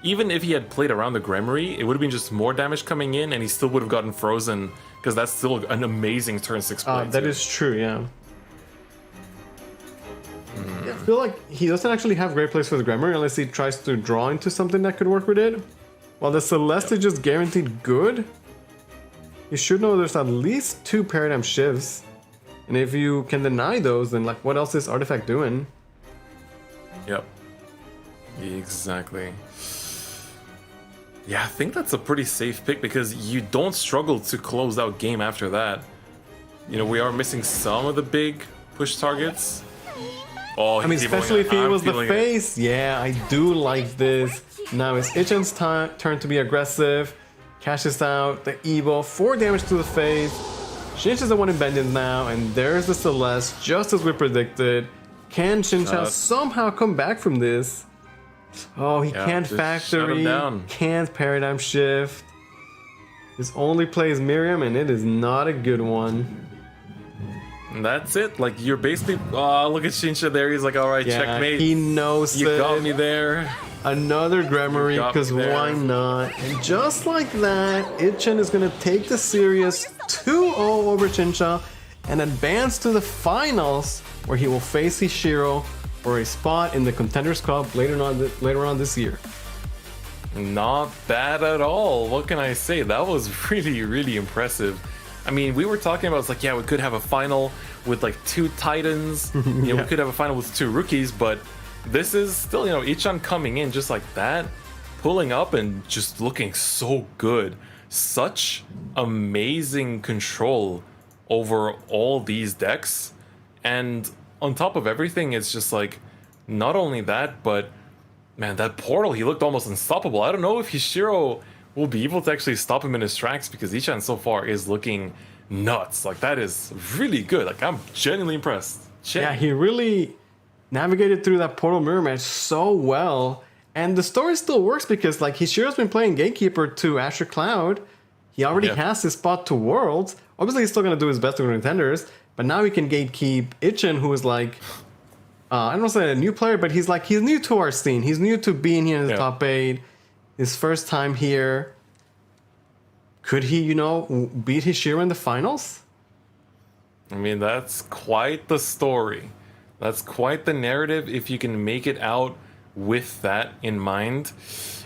even if he had played around the Gremory, it would have been just more damage coming in, and he still would have gotten frozen, because that's still an amazing turn 6 play. That is true, yeah. Yeah, I feel like he doesn't actually have great plays for the Gremory unless he tries to draw into something that could work with it. While the Celeste is just guaranteed good, you should know there's at least 2 paradigm shifts. And if you can deny those, then like what else is Artifact doing? Yep. Exactly. Yeah, I think that's a pretty safe pick because you don't struggle to close out game after that. You know, we are missing some of the big push targets. Oh, I mean, especially if he was the face. Yeah, I do like this. Now it's Ichan's turn to be aggressive. Cashes out the Evo, 4 damage to the face. Shincha is the one in Vengeance now, and there's the Celeste, just as we predicted. Can Shincha somehow come back from this? Oh, he can't factory, can't paradigm shift. His only play is Miriam, and it is not a good one. And that's it. Like, you're basically... Oh, look at Shincha there. He's like, alright, checkmate. He knows You got me there. Another Gremory, because why not? And just like that, Ichan is going to take the series 2-0 over Shincha and advance to the finals, where he will face Hishiro for a spot in the Contenders Cup later on this year. Not bad at all. What can I say? That was really, really impressive. I mean, we were talking about, it's like, yeah, we could have a final with like 2 Titans. You know, we could have a final with 2 rookies, but this is still, you know, Ichan coming in just like that, pulling up and just looking so good. Such amazing control over all these decks. And on top of everything, it's just like, not only that, but man, that portal, he looked almost unstoppable. I don't know if Hishiro will be able to actually stop him in his tracks, because Ichan so far is looking nuts. Like, that is really good. Like, I'm genuinely impressed. Yeah, he really navigated through that portal mirror match so well. And the story still works because, like, Hishiro's been playing Gatekeeper to Asher Cloud. He already has his spot to Worlds. Obviously, he's still going to do his best to Contenders, but now he can gatekeep Ichan, who is like, I don't want to say a new player, but he's new to our scene. He's new to being here in the top 8. His first time here. Could he, you know, beat Hishiro in the finals? I mean, that's quite the story. That's quite the narrative if you can make it out with that in mind.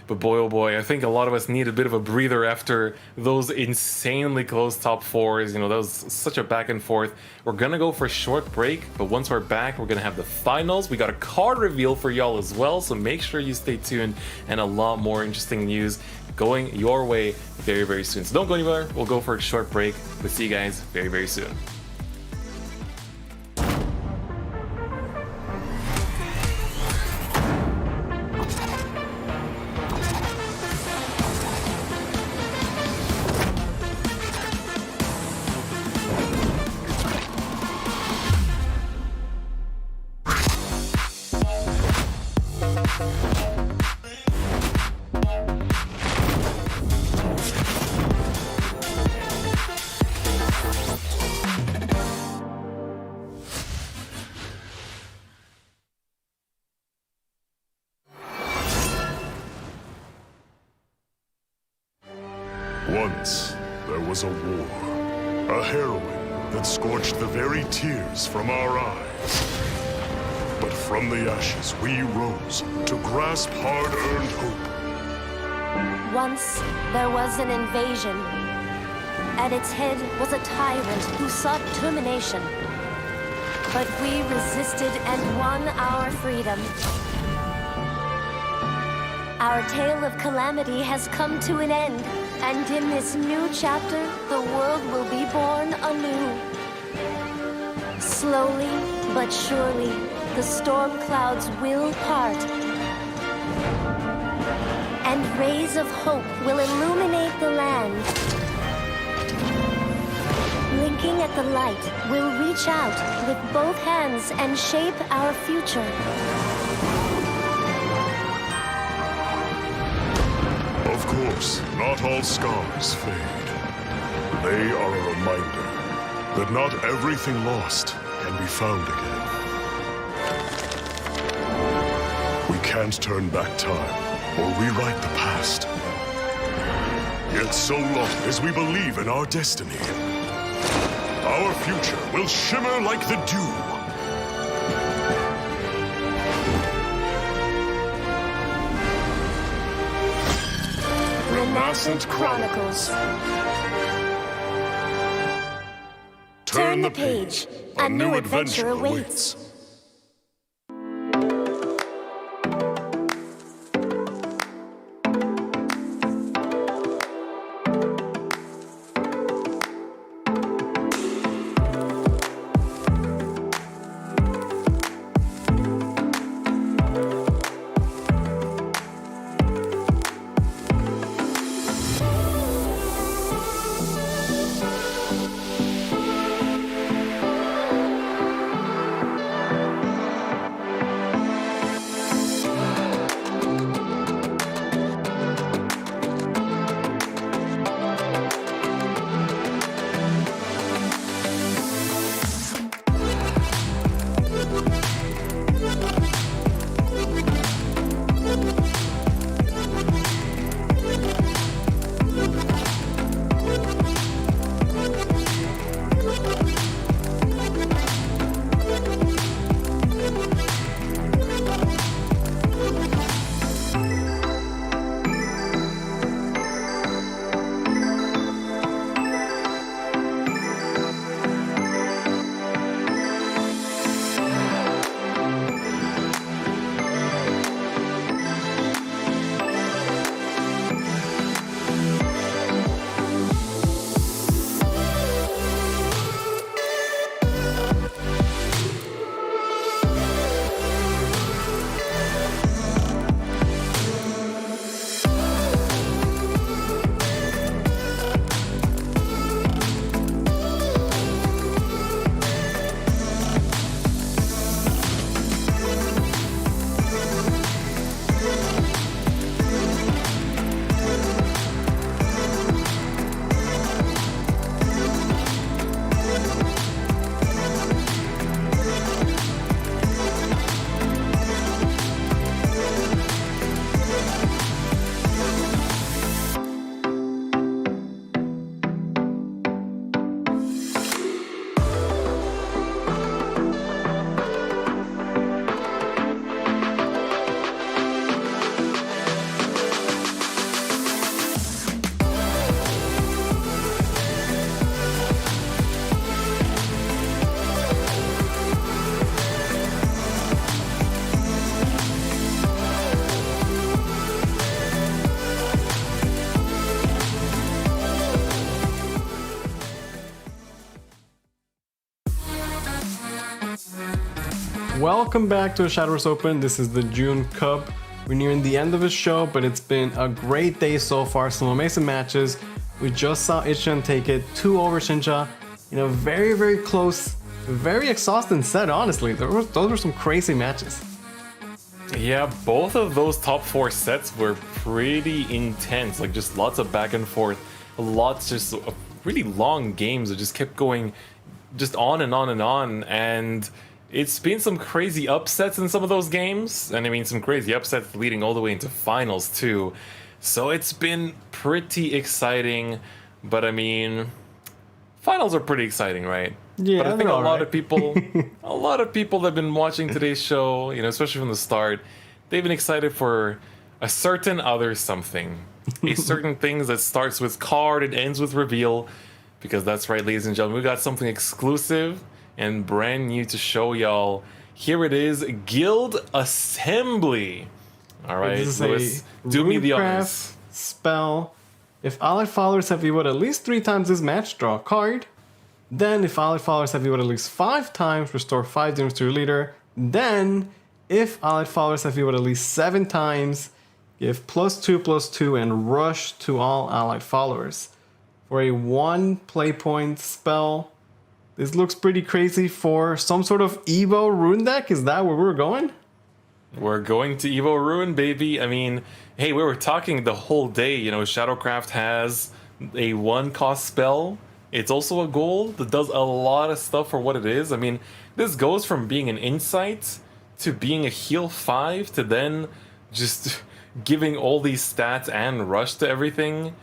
But boy, oh boy, I think a lot of us need a bit of a breather after those insanely close top 4s. You know, that was such a back and forth. We're gonna go for a short break, but once we're back, we're gonna have the finals. We got a card reveal for y'all as well, so make sure you stay tuned, and a lot more interesting news going your way very, very soon. So don't go anywhere. We'll go for a short break. We'll see you guys very, very soon. Once, there was a war, a heroine that scorched the very tears from our eyes. But from the ashes we rose to grasp hard-earned hope. Once, there was an invasion. At its head was a tyrant who sought termination. But we resisted and won our freedom. Our tale of calamity has come to an end. And in this new chapter, the world will be born anew. Slowly but surely, the storm clouds will part. And rays of hope will illuminate the land. Blinking at the light, we'll reach out with both hands and shape our future. Of course, not all scars fade. They are a reminder that not everything lost can be found again. can't turn back time or rewrite the past. Yet so long as we believe in our destiny, our future will shimmer like the dew. Renascent Chronicles. Turn the page. A new adventure awaits. Welcome back to Shadowverse Open. This is the June Cup. We're nearing the end of the show, but it's been a great day so far. Some amazing matches. We just saw Ichan take it 2-over Shinja. You know, very, very close. Very exhausting set, honestly. Those were some crazy matches. Yeah, both of those top 4 sets were pretty intense. Like, just lots of back and forth. Lots just really long games that just kept going just on and on and on. And it's been some crazy upsets in some of those games, and I mean some crazy upsets leading all the way into finals too. So it's been pretty exciting, but I mean, finals are pretty exciting, right? Yeah, but I think a lot of people, a lot of people that have been watching today's show, you know, especially from the start, they've been excited for a certain other something, a certain thing that starts with card and ends with reveal, because that's right, ladies and gentlemen, we got something exclusive and brand new to show y'all. Here it is, Guild Assembly. All right, Lewis, do me the honors. Spell. If allied followers have VO'd at least 3 times this match, draw a card. Then, if allied followers have VO'd at least 5 times, restore 5 units to your leader. Then, if allied followers have VO'd at least 7 times, give +2/+2 and rush to all allied followers. For a 1 play point spell, this looks pretty crazy for some sort of Evo Rune deck. Is that where we're going? We're going to Evo Ruin, baby. I mean, hey, we were talking the whole day, you know, Shadowcraft has a 1-cost spell. It's also a gold that does a lot of stuff for what it is. I mean, this goes from being an insight to being a heal 5 to then just giving all these stats and rush to everything.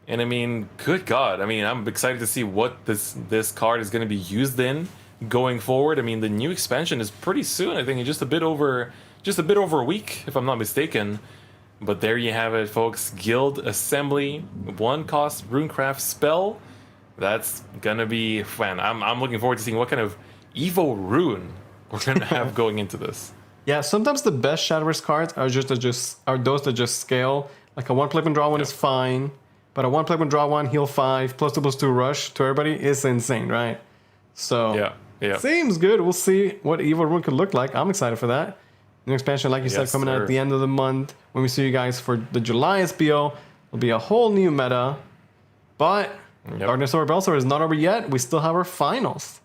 And I mean, good God. I mean, I'm excited to see what this card is going to be used in going forward. I mean, the new expansion is pretty soon. I think in just a bit over a week, if I'm not mistaken. But there you have it, folks. Guild Assembly, 1 cost Runecraft spell. That's gonna be fun. I'm looking forward to seeing what kind of Evo rune we're gonna have going into this. Yeah, sometimes the best Shadowverse cards are those that just scale. Like a 1 play 1 draw 1 is fine, but a 1 play 1 draw 1 heal 5 +2/+2 rush to everybody is insane, right? So yeah, seems good. We'll see what Evo rune could look like. I'm excited for that. New expansion, like you said, coming out at the end of the month. When we see you guys for the July SVO, it'll be a whole new meta. But Darkness over Belsar is not over yet. We still have our finals.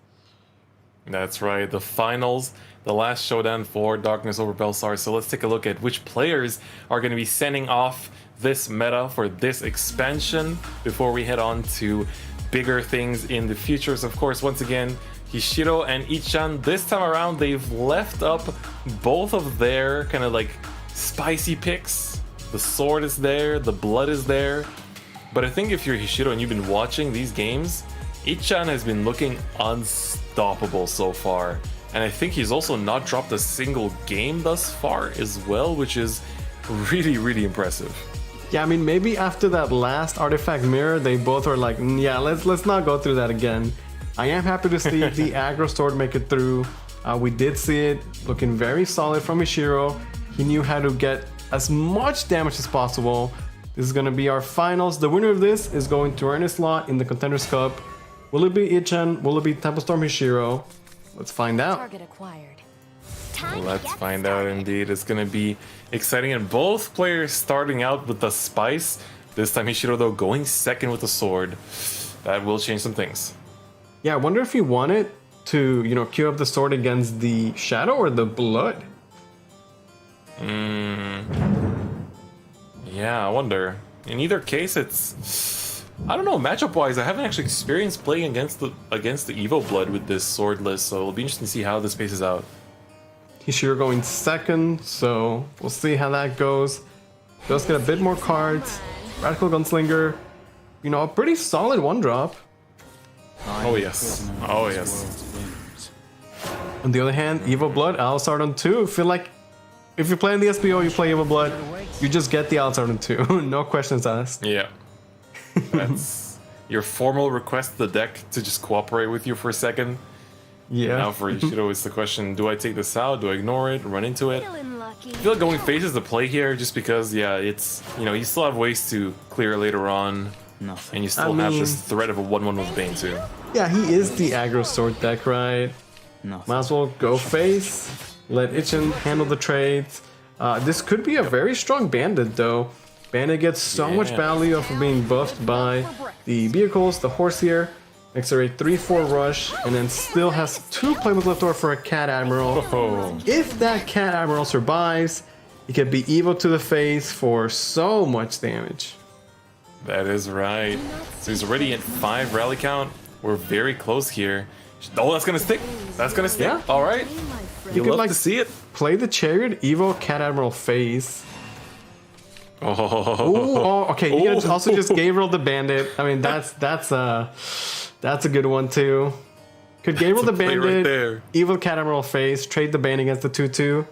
That's right, the finals, the last showdown for Darkness over Belsar. So let's take a look at which players are going to be sending off this meta for this expansion before we head on to bigger things in the futures. Of course, once again, Hishiro and Ichan, this time around, they've left up both of their kind of like spicy picks. The sword is there, the blood is there. But I think if you're Hishiro and you've been watching these games, Ichan has been looking unstoppable so far. And I think he's also not dropped a single game thus far as well, which is really, really impressive. Yeah, I mean, maybe after that last artifact mirror, they both are like, yeah, let's not go through that again. I am happy to see the aggro sword make it through. We did see it looking very solid from Ishiro. He knew how to get as much damage as possible. This is going to be our finals. The winner of this is going to earn a slot in the Contenders Cup. Will it be Ichan? Will it be Temple Storm Hishiro? Let's find out. Target acquired. Let's find out indeed. It's going to be exciting. And both players starting out with the spice. This time Hishiro, though, going second with the sword. That will change some things. Yeah, I wonder if he wanted to, queue up the sword against the shadow or the blood. Yeah, I wonder. In either case, it's... I don't know, matchup-wise, I haven't actually experienced playing against the Evo Blood with this sword list, so it'll be interesting to see how this paces out. Hishiro going second, so we'll see how that goes. Does get a bit more cards. Radical Gunslinger, a pretty solid 1-drop. Oh yes, oh yes. On the other hand, Evo Blood, Alisard on 2. Feel like if you're playing the SVO, you play Evo Blood, you just get the Alisard on 2. No questions asked. Yeah. That's your formal request to the deck to just cooperate with you for a second. Yeah. Now for Ishido, it's the question, do I take this out? Do I ignore it? Run into it? I feel like going face is the play here just because, yeah, it's, you still have ways to clear later on. Nothing. And you still have this threat of a 1-1 with Bane too. Yeah, he is the aggro sword deck, right? Nothing. Might as well go face, let Ichan handle the trades. This could be a very strong Bandit though. Bandit gets so much value off of being buffed by the vehicles, the horse here. Makes her a 3-4 rush, and then still has 2 playmates left over for a Cat Admiral. Oh. If that Cat Admiral survives, he can be Evo to the face for so much damage. That is right. So he's already at 5 rally count. We're very close here. Oh, that's gonna stick. That's gonna stick. Yeah. All right. You could love to see it. Play the Chariot, Evo, Cat Admiral face. Oh, okay. You also just Gabriel the Bandit. I mean, that's a good one too. Could Gabriel the Bandit, right there. Evil Cat Admiral face, trade the Bane against the 2/2,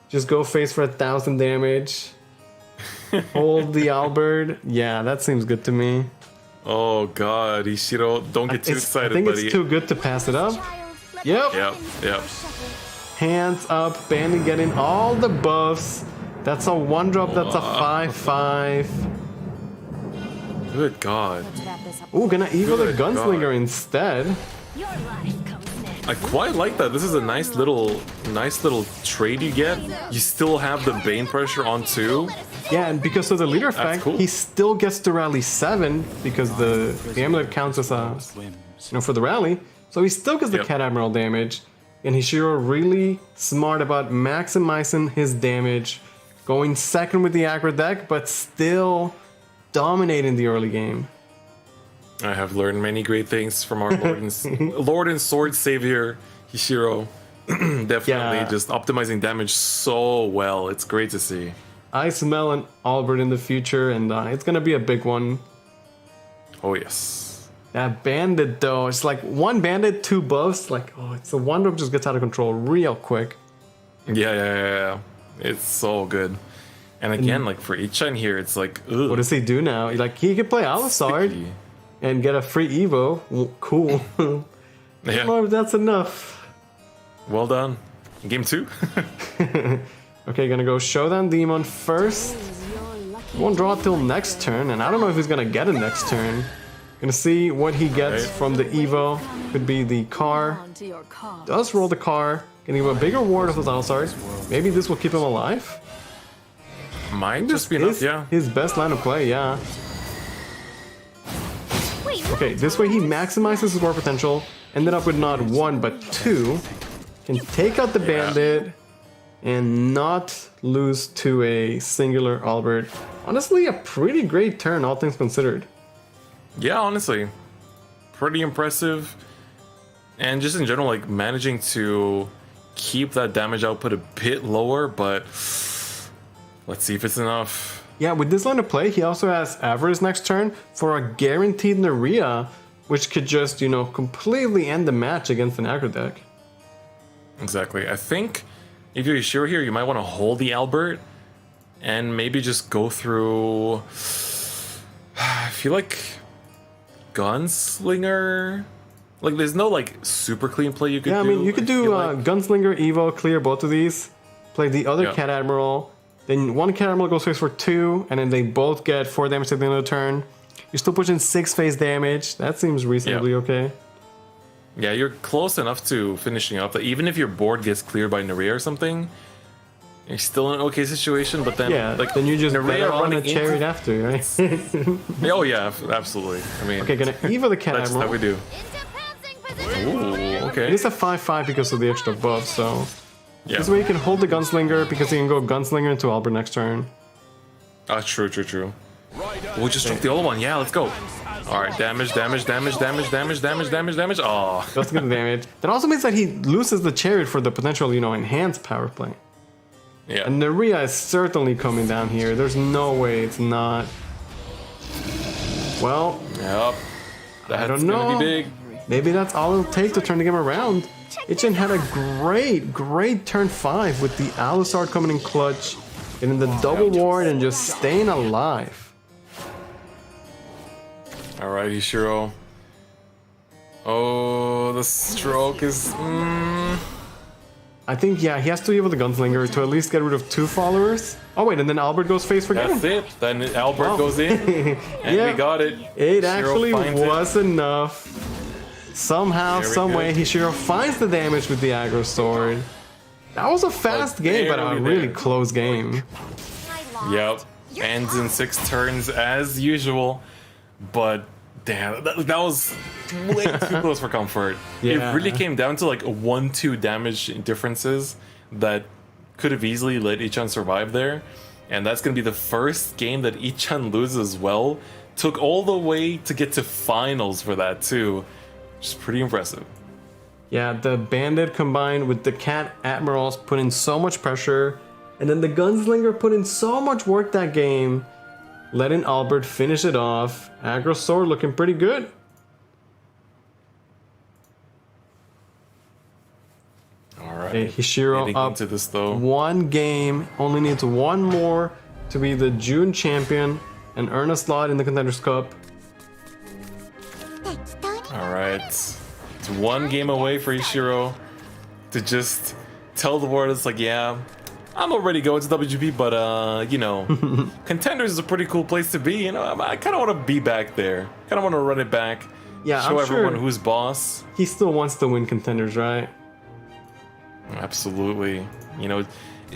just go face for 1,000 damage. Hold the Albert. Yeah, that seems good to me. Oh God, Ishiro, don't get too excited, I think buddy. it's too good to pass it up. Yep. Yep. Hands up, Bandit getting all the buffs. That's a 1-drop, that's a 5/5. Good God. Ooh, gonna Evo the Good Gunslinger God. instead. I quite like that. This is a nice little trade you get. You still have the Bane pressure on too. Yeah, and because of the leader effect, cool. he still gets to rally 7 because the amulet counts as for the rally. So he still gets the Cat Admiral damage. And Hishiro really smart about maximizing his damage, going second with the aggro deck, but still dominating the early game. I have learned many great things from our Lord and Sword Savior, Hishiro. Definitely just optimizing damage so well. It's great to see. I smell an Albert in the future, and it's gonna be a big one. Oh yes. That bandit though, it's like one bandit, two buffs. Like, oh, it's a wonder it just gets out of control real quick. Yeah. It's so good. And again, like for Ichan here, it's like, ugh. What does he do now? Like, he could play Alisard Sticky. and get a free Evo. Cool. I don't know if that's enough. Well done. Game 2. Okay, gonna go Showdown Demon first. Won't draw till next turn, and I don't know if he's gonna get a next turn. Gonna see what he gets from the Evo. Could be the car. Onto your cause. Does roll the car. Gonna give a bigger ward with Alisard. Maybe this will keep him alive. Might just be Is enough, yeah. his best line of play, yeah. Okay, this way he maximizes his war potential. Ended up with not 1 but 2. Can take out the bandit and not lose to a singular Albert. Honestly, a pretty great turn, all things considered. Yeah, honestly. Pretty impressive. And just in general, like managing to keep that damage output a bit lower, but let's see if it's enough. Yeah, with this line of play, he also has Avarice next turn for a guaranteed Naria, which could just, you know, completely end the match against an aggro deck. Exactly. I think if you're sure here, you might want to hold the Albert and maybe just go through. I feel like Gunslinger. Like, there's no like super clean play you could do. Yeah, I mean, you could do like. Gunslinger, Evo, clear both of these. Play the other Yeah. Cat Admiral. Then one Cat Admiral goes face for 2, and then they both get 4 damage at the end of the turn. You're still pushing 6 phase damage. That seems reasonably okay. Yeah, you're close enough to finishing up that even if your board gets cleared by Naria or something, you're still in an okay situation. But then, Yeah, like, then you just Naria better on a running chariot into- after, right? Oh yeah, absolutely. I mean, Okay, gonna Evo the Cat that's just how we Admiral. do. Ooh, It okay. is a 5/5 because of the extra buff, so Yeah. this way you can hold the Gunslinger because he can go Gunslinger into Albert next turn. True. We'll just drop the other one. Yeah, let's go. All right, damage. Oh, That's good damage. That also means that he loses the chariot for the potential, you know, enhanced power play. yeah. And Naria is certainly coming down here. There's no way it's not. Well, Yep. That's don't know. gonna be big. maybe that's all it'll take to turn the game around. Ichan had a great turn 5 with the Alisard coming in clutch, getting the double ward and just staying alive. All right, Ishiro. Oh, the stroke is. I think, yeah, he has to be with the Gunslinger to at least get rid of 2 followers. Oh, wait, and then Albert goes face for That's game. it. Then Albert Wow. goes in, and Yeah. we got it. It Ishiro actually finds it. was enough. Somehow, Very someway, good. Hishiro finds the damage with the aggro sword. That was a fast game, but a barely really there. close game. Yep. Ends in 6 turns as usual. But damn, that was way too close for comfort. Yeah. It really came down to like 1-2 damage differences that could have easily let Ichan survive there. And that's going to be the first game that Ichan loses well. Took all the way to get to finals for that too. Which is pretty impressive. Yeah, the Bandit combined with the Cat Admirals put in so much pressure, and then the Gunslinger put in so much work that game, letting Albert finish it off. Aggro sword looking pretty good. All right. Okay, Hishiro Getting up into this though. 1 game, only needs 1 more to be the June champion and earn a slot in the Contenders Cup. All right. It's 1 game away for Ishiro to just tell the world it's like, yeah, I'm already going to WGP, but you know, Contenders is a pretty cool place to be. You know, I kind of want to be back there. Kind of want to run it back. Yeah, show I'm everyone sure who's boss. he still wants to win Contenders, right? Absolutely. You know,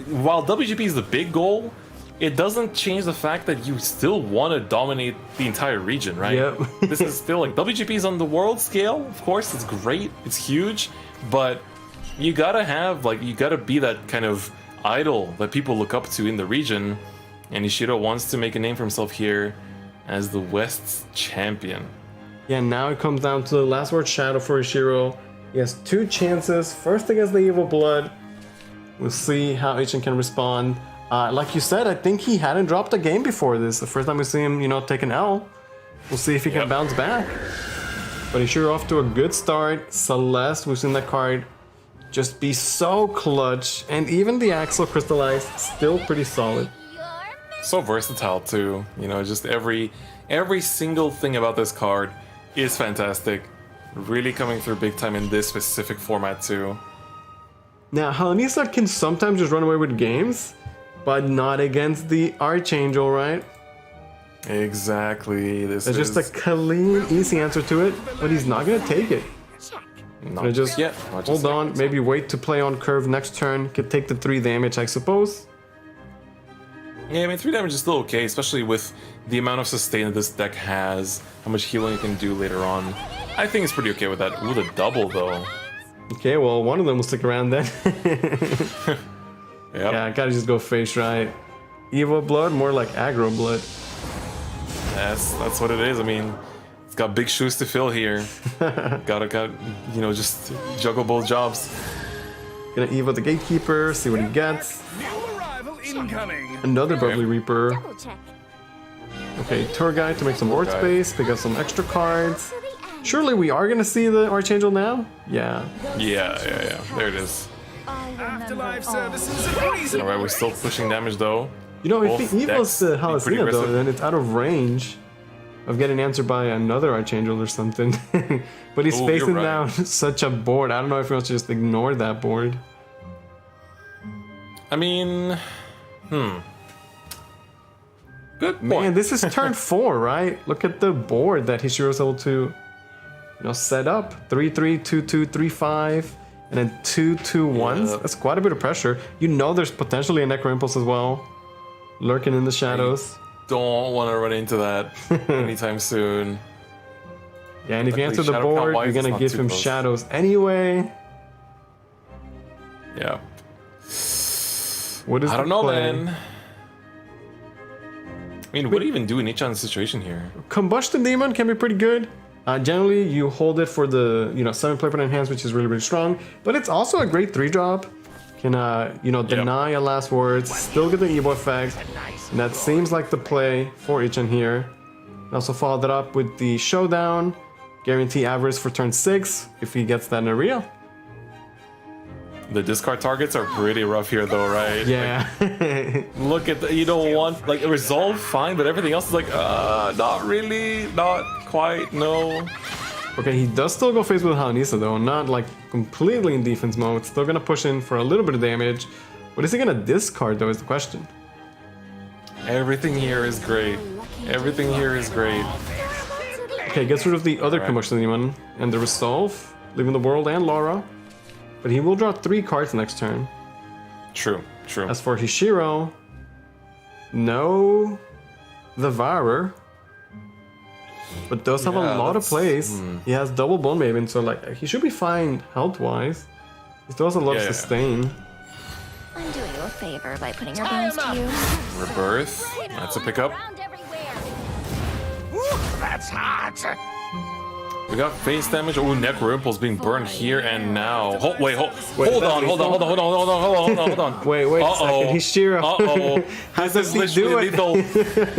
while WGP is the big goal, it doesn't change the fact that you still want to dominate the entire region, right? Yep. This is still like WGP is on the world scale. Of course, it's great, it's huge, but you gotta have you gotta be that kind of idol that people look up to in the region. And Ishiro wants to make a name for himself here as the West's champion. Yeah, now it comes down to the last word shadow for Ishiro. He has 2 chances. First against the Evil Blood. We'll see how Ichin can respond. Like you said, I think he hadn't dropped a game before this. The first time we see him, you know, take an L. We'll see if he can bounce back. But he's sure off to a good start. Celeste, we've seen that card just be so clutch. And even the Axel Crystallized, still pretty solid. So versatile too. You know, just every single thing about this card is fantastic. Really coming through big time in this specific format too. Now, Halanisa can sometimes just run away with games, but not against the Archangel, right? Exactly. This It's is just a clean, easy answer to it, but he's not gonna take it. not Just yet. Not just hold yet. on, maybe wait to play on curve next turn. Could take the 3 damage, I suppose. Yeah, I mean 3 damage is still okay, especially with the amount of sustain that this deck has, how much healing you can do later on. I think it's pretty okay with that. Ooh, the double though. Okay, well, one of them will stick around then. Yep. Yeah, I gotta just go face right. Evil Blood, more like aggro blood. That's what it is. I mean, it's got big shoes to fill here. Gotta, you know, just juggle both jobs. Gonna Evo the Gatekeeper, see what he gets. New arrival incoming. Another Bubbly Reaper. Double check. Okay, Tour Guide to make some board Guide. space, pick up some extra cards. Surely we are gonna see the Archangel now? Yeah. Yeah. There it is. Afterlife services and Alright, we're still pushing damage though. You know, if Both he evos decks the being pretty Halasina though, aggressive. then it's out of range of getting answered by another Archangel or something. But he's Ooh, you're facing right. down such a board. I don't know if he wants to just ignore that board. I mean, good point. Man, this is turn 4, right? Look at the board that Hishiro's able to, you know, set up. 3-3, 2-2, 3-5, and then 2-2-1s. Yeah. That's quite a bit of pressure. You know there's potentially a Necro Impulse as well, lurking in the shadows. Don't want to run into that anytime soon. Yeah, and if you Luckily, answer the Shadow Count board, wise, you're it's gonna not give too him close. shadows anyway. Yeah. What is I the don't know, play? man. I mean, what do you even do in each situation here? Combustion Demon can be pretty good. Generally, you hold it for the 7 play per enhance, which is really, really strong. But it's also a great 3-drop. Can deny a last words, still get the Evo effect. And that seems like the play for Ichin here. And also follow that up with the Showdown. Guarantee avarice for turn 6 if he gets that in a real. The discard targets are pretty rough here, though, right? Yeah. Look at you don't want like a resolve, fine, but everything else is like, not really, not quite, no. Okay, he does still go face with Halanisa though, not like completely in defense mode. Still gonna push in for a little bit of damage. What is he gonna discard though is the question. Everything here is great. Everything here is great. Okay, gets rid of the other Right. Combustion Demon and the Resolve, leaving the world and Laura. But he will draw 3 cards next turn. True. As for Hishiro, no Devourer, but does have a Yeah, lot of that's- plays. He has double Bone Maven, so like he should be fine health-wise. He still has a lot of Yeah. sustain. I'm doing you a favor by putting your bones to you. Rebirth. That's a pickup. That's hot. We got face damage. Oh, Necro Impulse being burned here and now. Hold Wait, on. Wait a Uh-oh. second, Hishiro. Uh-oh. How This does is he do literally it? lethal.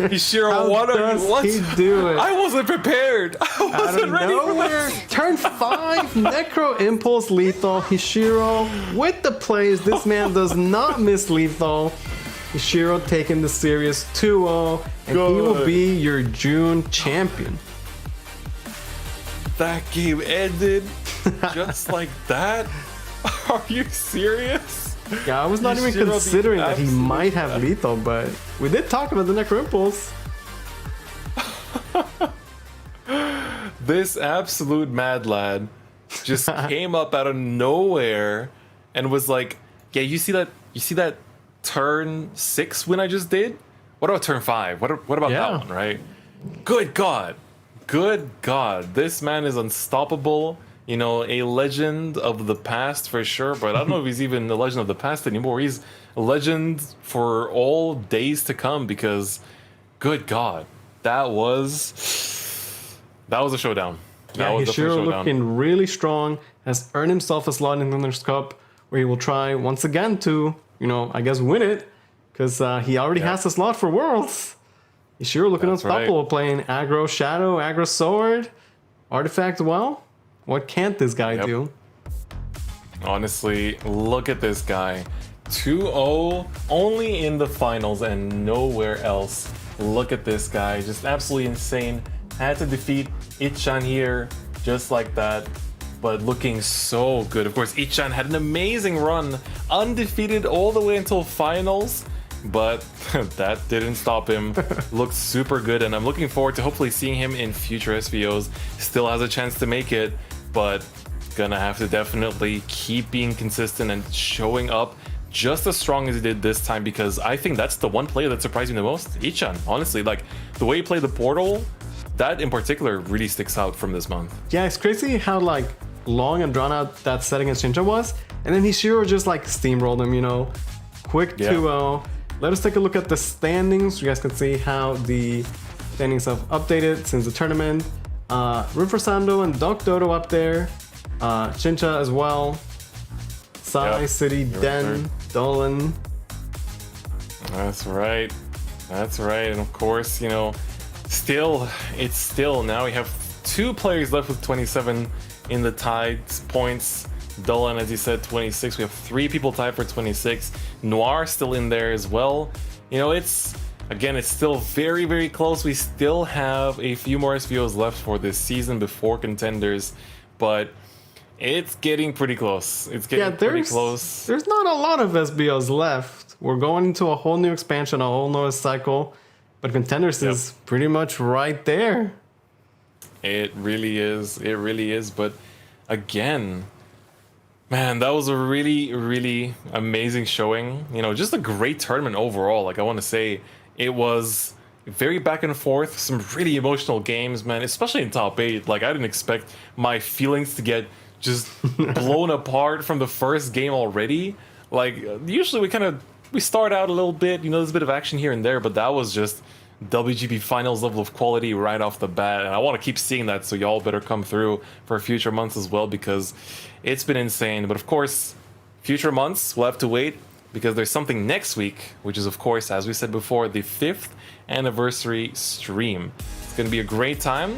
Hishiro, How what are does you? What? he do it? I wasn't prepared. I Out wasn't of ready for nowhere, this. turn 5, Necro Impulse lethal. Hishiro with the plays. This man does not miss lethal. Hishiro taking the series 2-0, and he will Good. be your June champion. That game ended just like that? Are you serious? Yeah, I was not even Hishiro the considering that he absolute might have lethal, but we did talk about the Necro Impulse. This absolute mad lad just came up out of nowhere and was like, yeah, you see that turn 6 win I just did? What about turn 5? What about Yeah. that one, right? Good God. This man is unstoppable. You know, a legend of the past for sure, but I don't know if he's even a legend of the past anymore. He's a legend for all days to come because, good God, that was a showdown. Yeah, was the first Hishiro showdown. looking really strong, has earned himself a slot in the Contenders Cup, where he will try once again to, I guess win it, because he already has a slot for Worlds. Hishiro looking That's unstoppable, right. playing aggro Shadow, aggro Sword, Artifact. Well, what can't this guy do? Honestly, look at this guy. 2-0 only in the finals and nowhere else. Look at this guy, just absolutely insane. Had to defeat Ichan here, just like that, but looking so good. Of course, Ichan had an amazing run, undefeated all the way until finals, but that didn't stop him. Looked super good, and I'm looking forward to hopefully seeing him in future SVOs. Still has a chance to make it, but gonna have to definitely keep being consistent and showing up just as strong as he did this time, because I think that's the one player that surprised me the most. Ichan, honestly, like the way he played the portal, that in particular really sticks out from this month. Yeah, it's crazy how like long and drawn out that set against Shinja was, and then Hishiro just like steamrolled him, quick 2-0. Let us take a look at the standings. You guys can see how the standings have updated since the tournament. Rinforsando and Doc Dodo up there. Shinja as well. Sai, City, Den, Dolan. That's right. That's right. And of course, it's still now we have 2 players left with 27 in the tied points. Dolan, as you said, 26. We have 3 people tied for 26. Noir still in there as well. It's still very, very close. We still have a few more SVOs left for this season before Contenders, but it's getting pretty close. It's getting pretty close. There's not a lot of SBOs left. We're going into a whole new expansion, a whole new cycle, but Contenders is pretty much right there. It really is. It really is. But again, man, that was a really, really amazing showing. Just a great tournament overall. Like, I want to say it was very back and forth, some really emotional games, man, especially in top 8. Like, I didn't expect my feelings to get just blown apart from the first game already. Like, usually we start out a little bit, there's a bit of action here and there, but that was just WGP finals level of quality right off the bat, and I want to keep seeing that, so y'all better come through for future months as well, because it's been insane. But of course, future months we'll have to wait, because there's something next week, which is, of course, as we said before, the 5th anniversary stream. It's going to be a great time.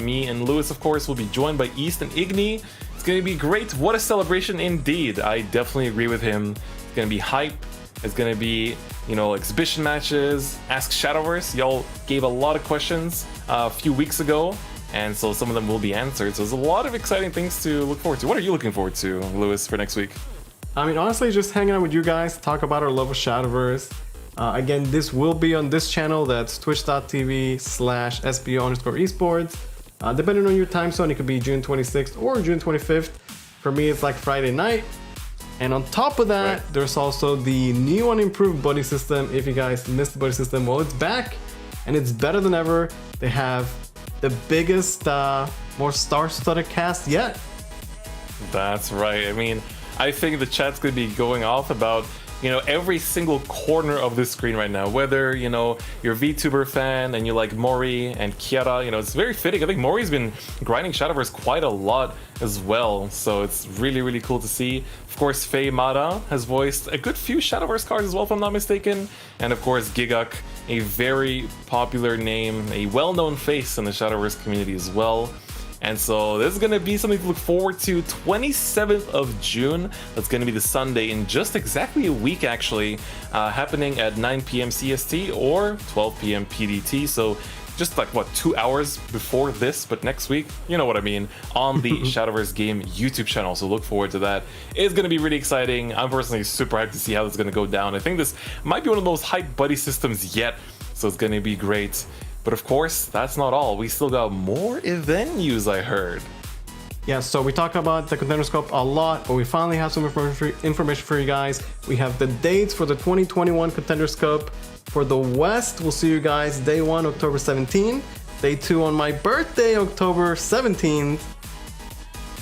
Me and Lewis, of course, will be joined by East and Igni. It's going to be great. What a celebration indeed. I definitely agree with him. It's going to be hype. It's going to be, exhibition matches. Ask Shadowverse. Y'all gave a lot of questions a few weeks ago, and so some of them will be answered. So there's a lot of exciting things to look forward to. What are you looking forward to, Lewis, for next week? I mean, honestly, just hanging out with you guys, talk about our love of Shadowverse. Again, this will be on this channel. That's twitch.tv/SBO_esports. Depending on your time zone, it could be June 26th or June 25th. For me, it's like Friday night. And on top of that, there's also the new and improved buddy system. If you guys missed the buddy system, well, it's back and it's better than ever. They have the biggest, more star-studded cast yet. That's right. I mean, I think the chat's going to be going off about, every single corner of this screen right now. Whether, you're a VTuber fan and you like Mori and Kiara, it's very fitting. I think Mori's been grinding Shadowverse quite a lot as well, so it's really, really cool to see. Of course, Faye Mada has voiced a good few Shadowverse cards as well, if I'm not mistaken. And of course, Gigak, a very popular name, a well-known face in the Shadowverse community as well. And so this is going to be something to look forward to. 27th of June. That's going to be the Sunday in just exactly a week, actually, happening at 9 p.m. CST or 12 p.m. PDT. So just like, 2 hours before this, but next week, you know what I mean, on the Shadowverse Game YouTube channel. So look forward to that. It's going to be really exciting. I'm personally super hyped to see how this is going to go down. I think this might be one of the most hyped buddy systems yet. So it's going to be great. But of course, that's not all. We still got more event news, I heard. Yeah, so we talk about the Contenders Cup a lot, but we finally have some information for you guys. We have the dates for the 2021 Contenders Cup. For the West, we'll see you guys day 1, October 17th. Day 2 on my birthday, October 17th.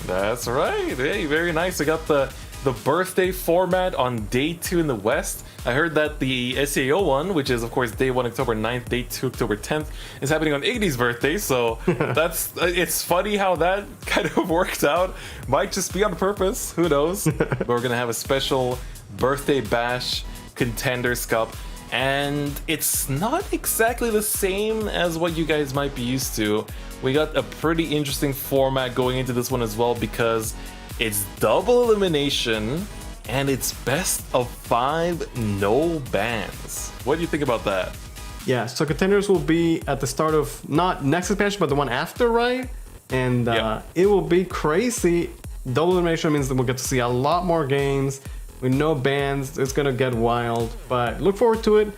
That's right. Hey, very nice. We got the the birthday format on day 2 in the West. I heard that the SVO one, which is of course day 1 October 9th, day 2 October 10th, is happening on Iggy's birthday. So it's funny how that kind of worked out. Might just be on purpose, who knows? But we're gonna have a special birthday bash Contenders Cup. And it's not exactly the same as what you guys might be used to. We got a pretty interesting format going into this one as well, because it's double elimination and it's best of 5, no bans. What do you think about that? Yeah, so Contenders will be at the start of not next expansion, but the one after, right? And it will be crazy. Double elimination means that we'll get to see a lot more games with no bans. It's gonna get wild, but look forward to it.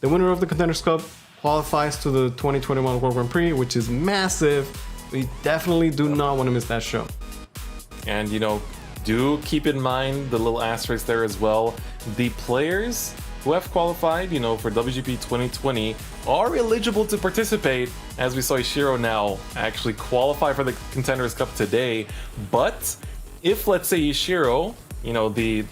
The winner of the Contenders Cup qualifies to the 2021 World Grand Prix, which is massive. We definitely do not want to miss that show. And you know, do keep in mind the little asterisk there as well. The players who have qualified, you know, for WGP 2020 are eligible to participate, as we saw Ishiro now actually qualify for the Contenders Cup today. But if, let's say, Ishiro, you know, the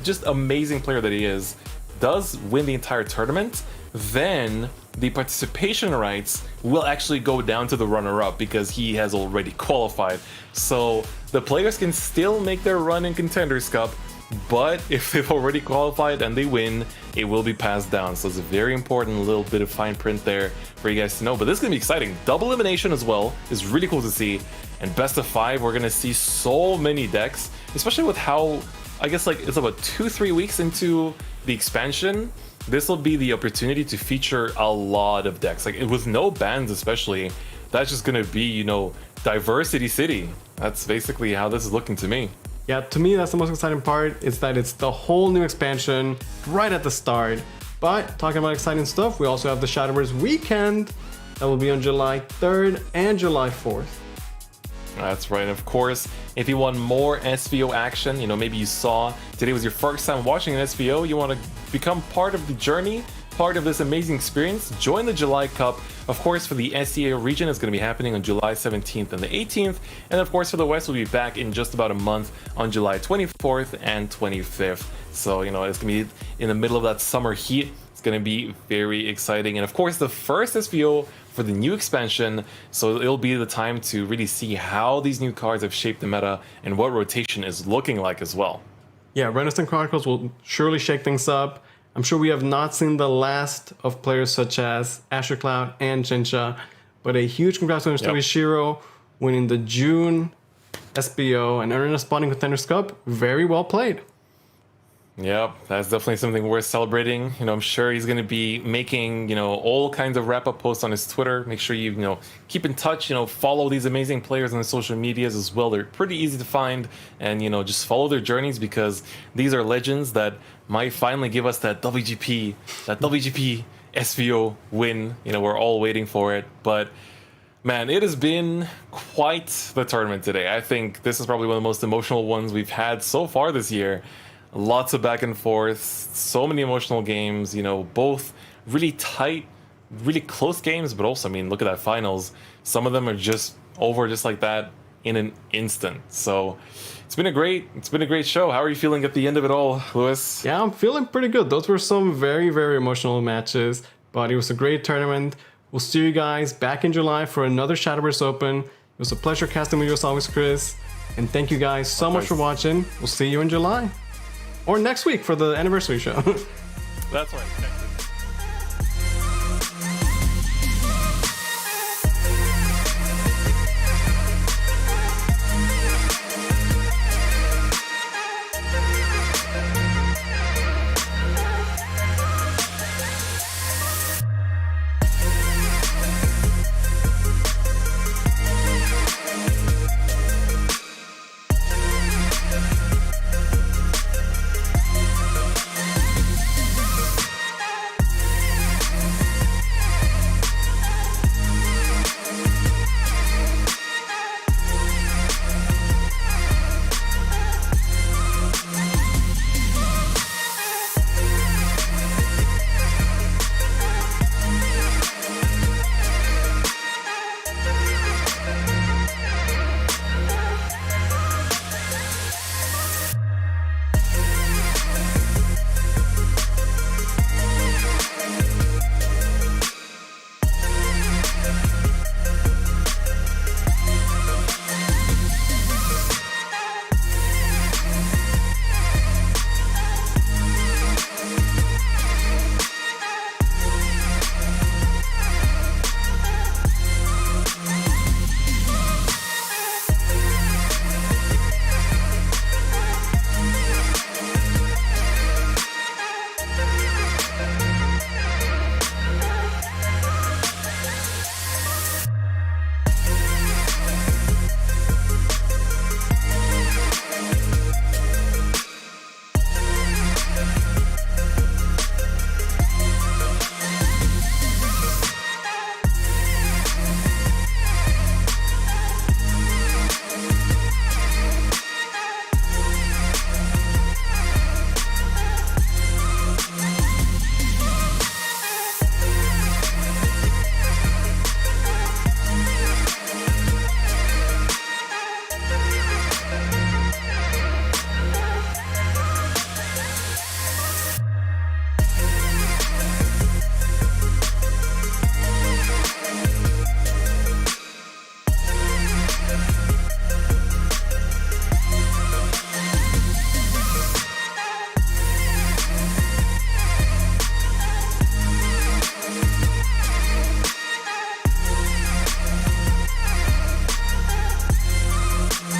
just amazing player that he is, does win the entire tournament, then the participation rights will actually go down to the runner-up because he has already qualified. So the players can still make their run in Contenders Cup, but if they've already qualified and they win, it will be passed down. So it's a very important little bit of fine print there for you guys to know. But this is gonna be exciting. Double elimination as well is really cool to see. And best of 5, we're gonna see so many decks, especially with how, I guess, like, it's about 2-3 weeks into the expansion. This will be the opportunity to feature a lot of decks, like with no bans especially. That's just gonna be, you know, diversity city. That's basically how this is looking to me. Yeah, to me, that's the most exciting part, is that it's the whole new expansion right at the start. But talking about exciting stuff, we also have the Shadowverse weekend that will be on July 3rd and July 4th. That's right. Of course, if you want more SVO action, you know, maybe you saw today was your first time watching an SVO, you want to become part of the journey, part of this amazing experience, join the July Cup. Of course, for the SEA region, it's going to be happening on July 17th and the 18th. And of course, for the West, we'll be back in just about a month on July 24th and 25th. So, you know, it's going to be in the middle of that summer heat. It's going to be very exciting. And of course, the first SVO for the new expansion, so it'll be the time to really see how these new cards have shaped the meta and what rotation is looking like as well. Yeah, Renaissance Chronicles will surely shake things up. I'm sure we have not seen the last of players such as Asher Cloud and Jinsha, but a huge congratulations to Ishiro winning the June SBO and earning a spot in Contenders Cup. Very well played. Yep, that's definitely something worth celebrating. You know, I'm sure he's going to be making, you know, all kinds of wrap-up posts on his Twitter. Make sure you know, keep in touch, you know, follow these amazing players on the social medias as well. They're pretty easy to find, and, you know, just follow their journeys, because these are legends that might finally give us that WGP SVO win. You know, we're all waiting for it. But man, it has been quite the tournament today. I think this is probably one of the most emotional ones we've had so far this year. Lots of back and forth, so many emotional games, you know, both really tight, really close games, but also, I mean, look at that finals. Some of them are just over just like that in an instant. So it's been a great show. How are you feeling at the end of it all, Lewis? Yeah, I'm feeling pretty good. Those were some very, very emotional matches, but it was a great tournament. We'll see you guys back in July for another Shadowverse Open. It was a pleasure casting with you as always, Chris. And thank you guys so much for watching. We'll see you in July. Or next week for the anniversary show. That's right.